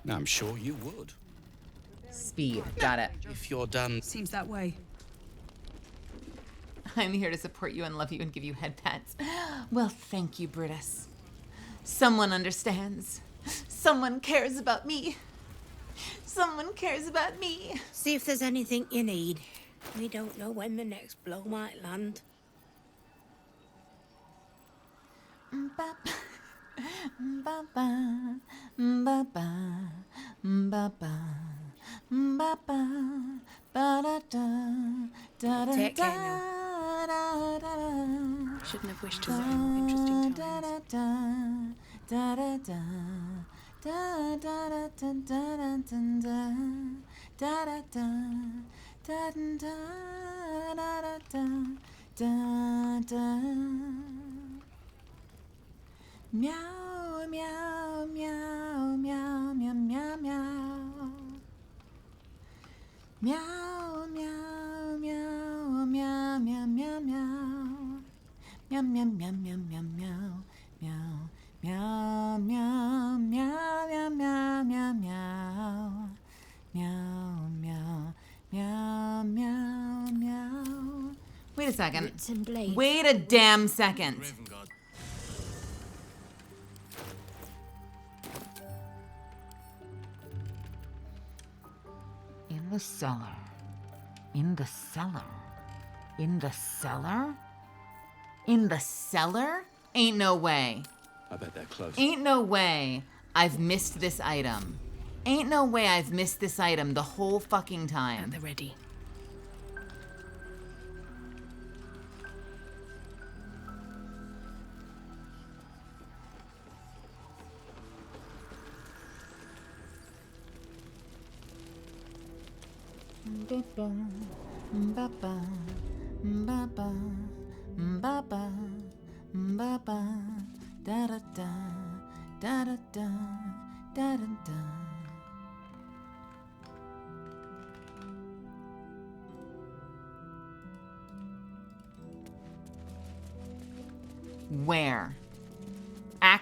I'm sure you would. Speed. Got it. If you're done... Seems that way. I'm here to support you and love you and give you head pats. Well, thank you, Brutus. Someone understands. Someone cares about me. Someone cares about me. See if there's anything you need. We don't know when the next blow might land. Take care now. Shouldn't have wished to say more interesting times. Meow, meow, meow, meow, meow, meow, meow. Meow, meow, meow, meow, meow, meow, meow. Meow, meow, meow, meow, meow, meow. Meow, meow, meow, meow, meow, meow, meow. Meow, meow, meow, meow, meow. Wait a second. Wait a damn second. In the cellar. In the cellar. In the cellar? In the cellar? Ain't no way. I bet they're close. Ain't no way I've missed this item. Ain't no way I've missed this item the whole fucking time. They're ready. Where?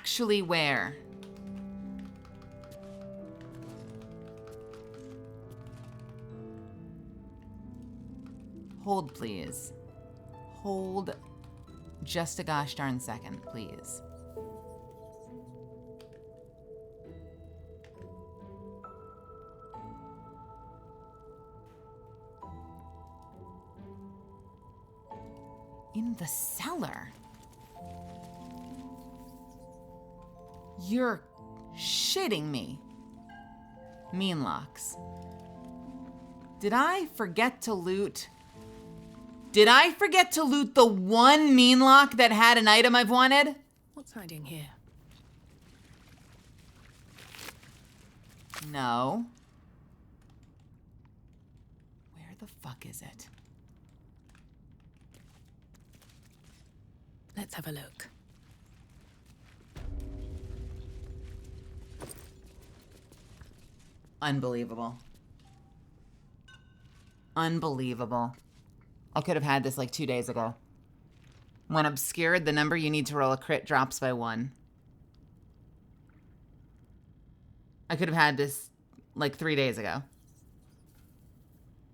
actually where? Hold, please. Hold just a gosh darn second, please. In the cellar? You're shitting me. Mean locks. Did I forget to loot? Did I forget to loot the one mean lock that had an item I've wanted? What's hiding here? No. Where the fuck is it? Let's have a look. Unbelievable. Unbelievable. I could have had this like 2 days ago. When obscured, the number you need to roll a crit drops by 1. I could have had this like 3 days ago.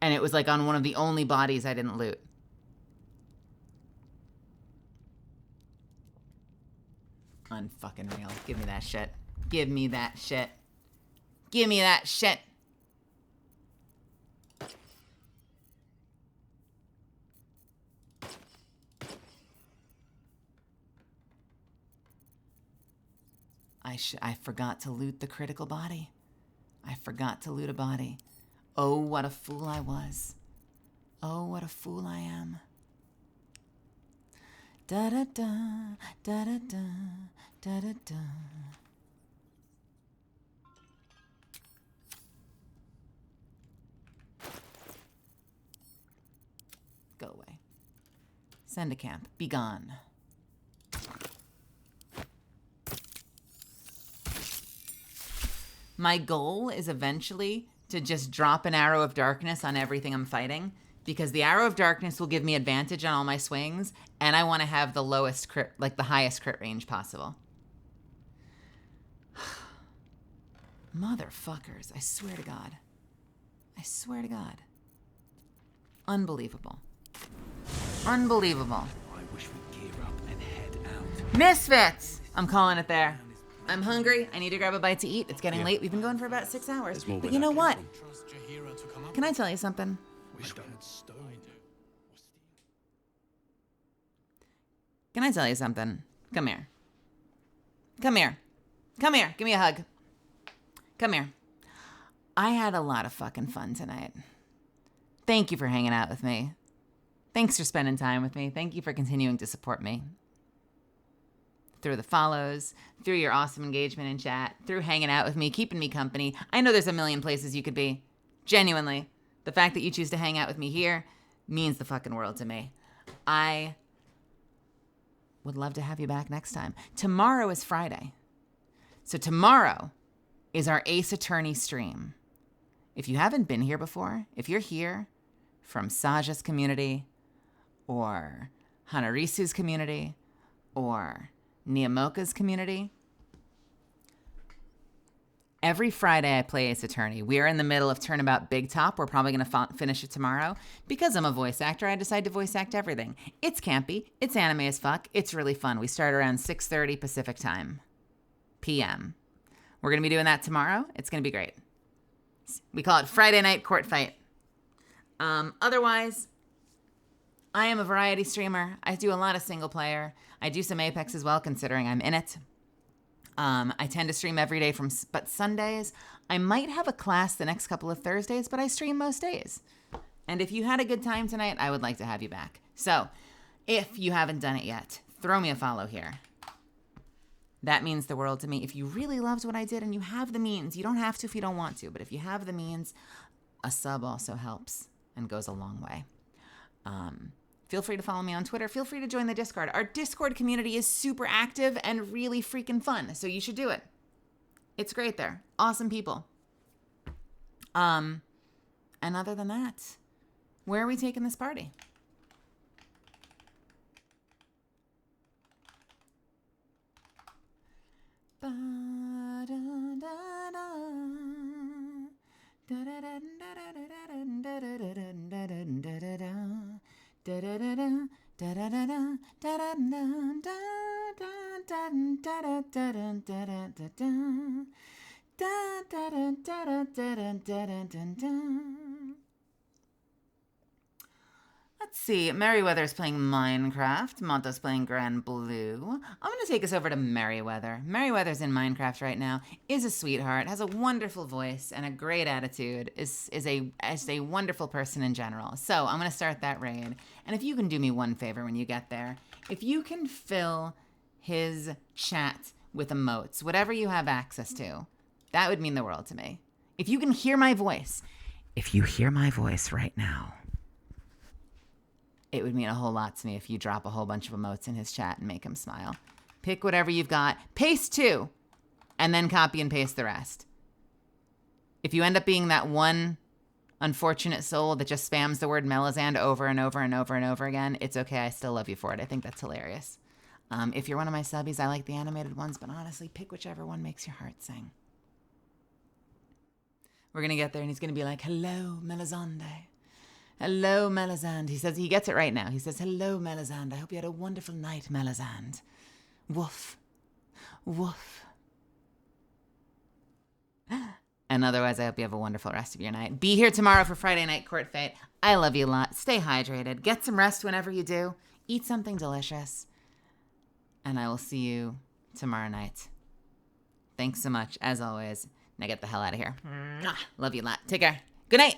And it was like on one of the only bodies I didn't loot. Unfucking real. Give me that shit. Give me that shit. Give me that shit. I forgot to loot the critical body. I forgot to loot a body. Oh, what a fool I was. Oh, what a fool I am. Da da da, da da da, da da da. Go away. Send a camp. Be gone. My goal is eventually to just drop an arrow of darkness on everything I'm fighting, because the arrow of darkness will give me advantage on all my swings, and I want to have the lowest crit, like the highest crit range possible. Motherfuckers, I swear to God. I swear to God. Unbelievable. Unbelievable. I wish we'd gear up and head out. Misfits! I'm calling it there. I'm hungry. I need to grab a bite to eat. It's getting late. We've been going for about 6 hours. But you know what? Can I tell you something? Can I tell you something? Come here. Come here. Come here. Give me a hug. Come here. I had a lot of fucking fun tonight. Thank you for hanging out with me. Thanks for spending time with me. Thank you for continuing to support me. Through the follows, through your awesome engagement in chat, through hanging out with me, keeping me company. I know there's a million places you could be. Genuinely. The fact that you choose to hang out with me here means the fucking world to me. I would love to have you back next time. Tomorrow is Friday. So tomorrow is our Ace Attorney stream. If you haven't been here before, if you're here from Saja's community or Hanarisu's community or Niyamoka's community, every Friday I play Ace Attorney. We are in the middle of Turnabout Big Top. We're probably going to finish it tomorrow. Because I'm a voice actor, I decide to voice act everything. It's campy. It's anime as fuck. It's really fun. We start around 6:30 Pacific time. PM. We're going to be doing that tomorrow. It's going to be great. We call it Friday Night Court Fight. Otherwise, I am a variety streamer. I do a lot of single player. I do some Apex as well, considering I'm in it. I tend to stream every day but Sundays. I might have a class the next couple of Thursdays, but I stream most days. And if you had a good time tonight, I would like to have you back. So, if you haven't done it yet, throw me a follow here. That means the world to me. If you really loved what I did and you have the means, you don't have to if you don't want to, but if you have the means, a sub also helps and goes a long way. Feel free to follow me on Twitter. Feel free to join the Discord. Our Discord community is super active and really freaking fun, so you should do it. It's great there. Awesome people. And other than that, where are we taking this party? Let's see. Merryweather's playing Minecraft. Monta's playing Grand Blue. I'm going to take us over to Merryweather. Merryweather's in Minecraft right now. Is a sweetheart. Has a wonderful voice and a great attitude. Is a wonderful person in general. So I'm going to start that raid. And if you can do me one favor when you get there, if you can fill his chat with emotes, whatever you have access to, that would mean the world to me. If you can hear my voice. If you hear my voice right now, it would mean a whole lot to me if you drop a whole bunch of emotes in his chat and make him smile. Pick whatever you've got. Paste 2. And then copy and paste the rest. If you end up being that one unfortunate soul that just spams the word Melisande over and over and over and over again, it's okay. I still love you for it. I think that's hilarious. If you're one of my subbies, I like the animated ones, but honestly, pick whichever one makes your heart sing. We're going to get there, and he's going to be like, hello, Melisande. Hello, Melisande. He says he gets it right now. He says, hello, Melisande. I hope you had a wonderful night, Melisande. Woof. Woof. And otherwise, I hope you have a wonderful rest of your night. Be here tomorrow for Friday Night Court Fate. I love you a lot. Stay hydrated. Get some rest whenever you do. Eat something delicious. And I will see you tomorrow night. Thanks so much, as always. Now get the hell out of here. Love you a lot. Take care. Good night.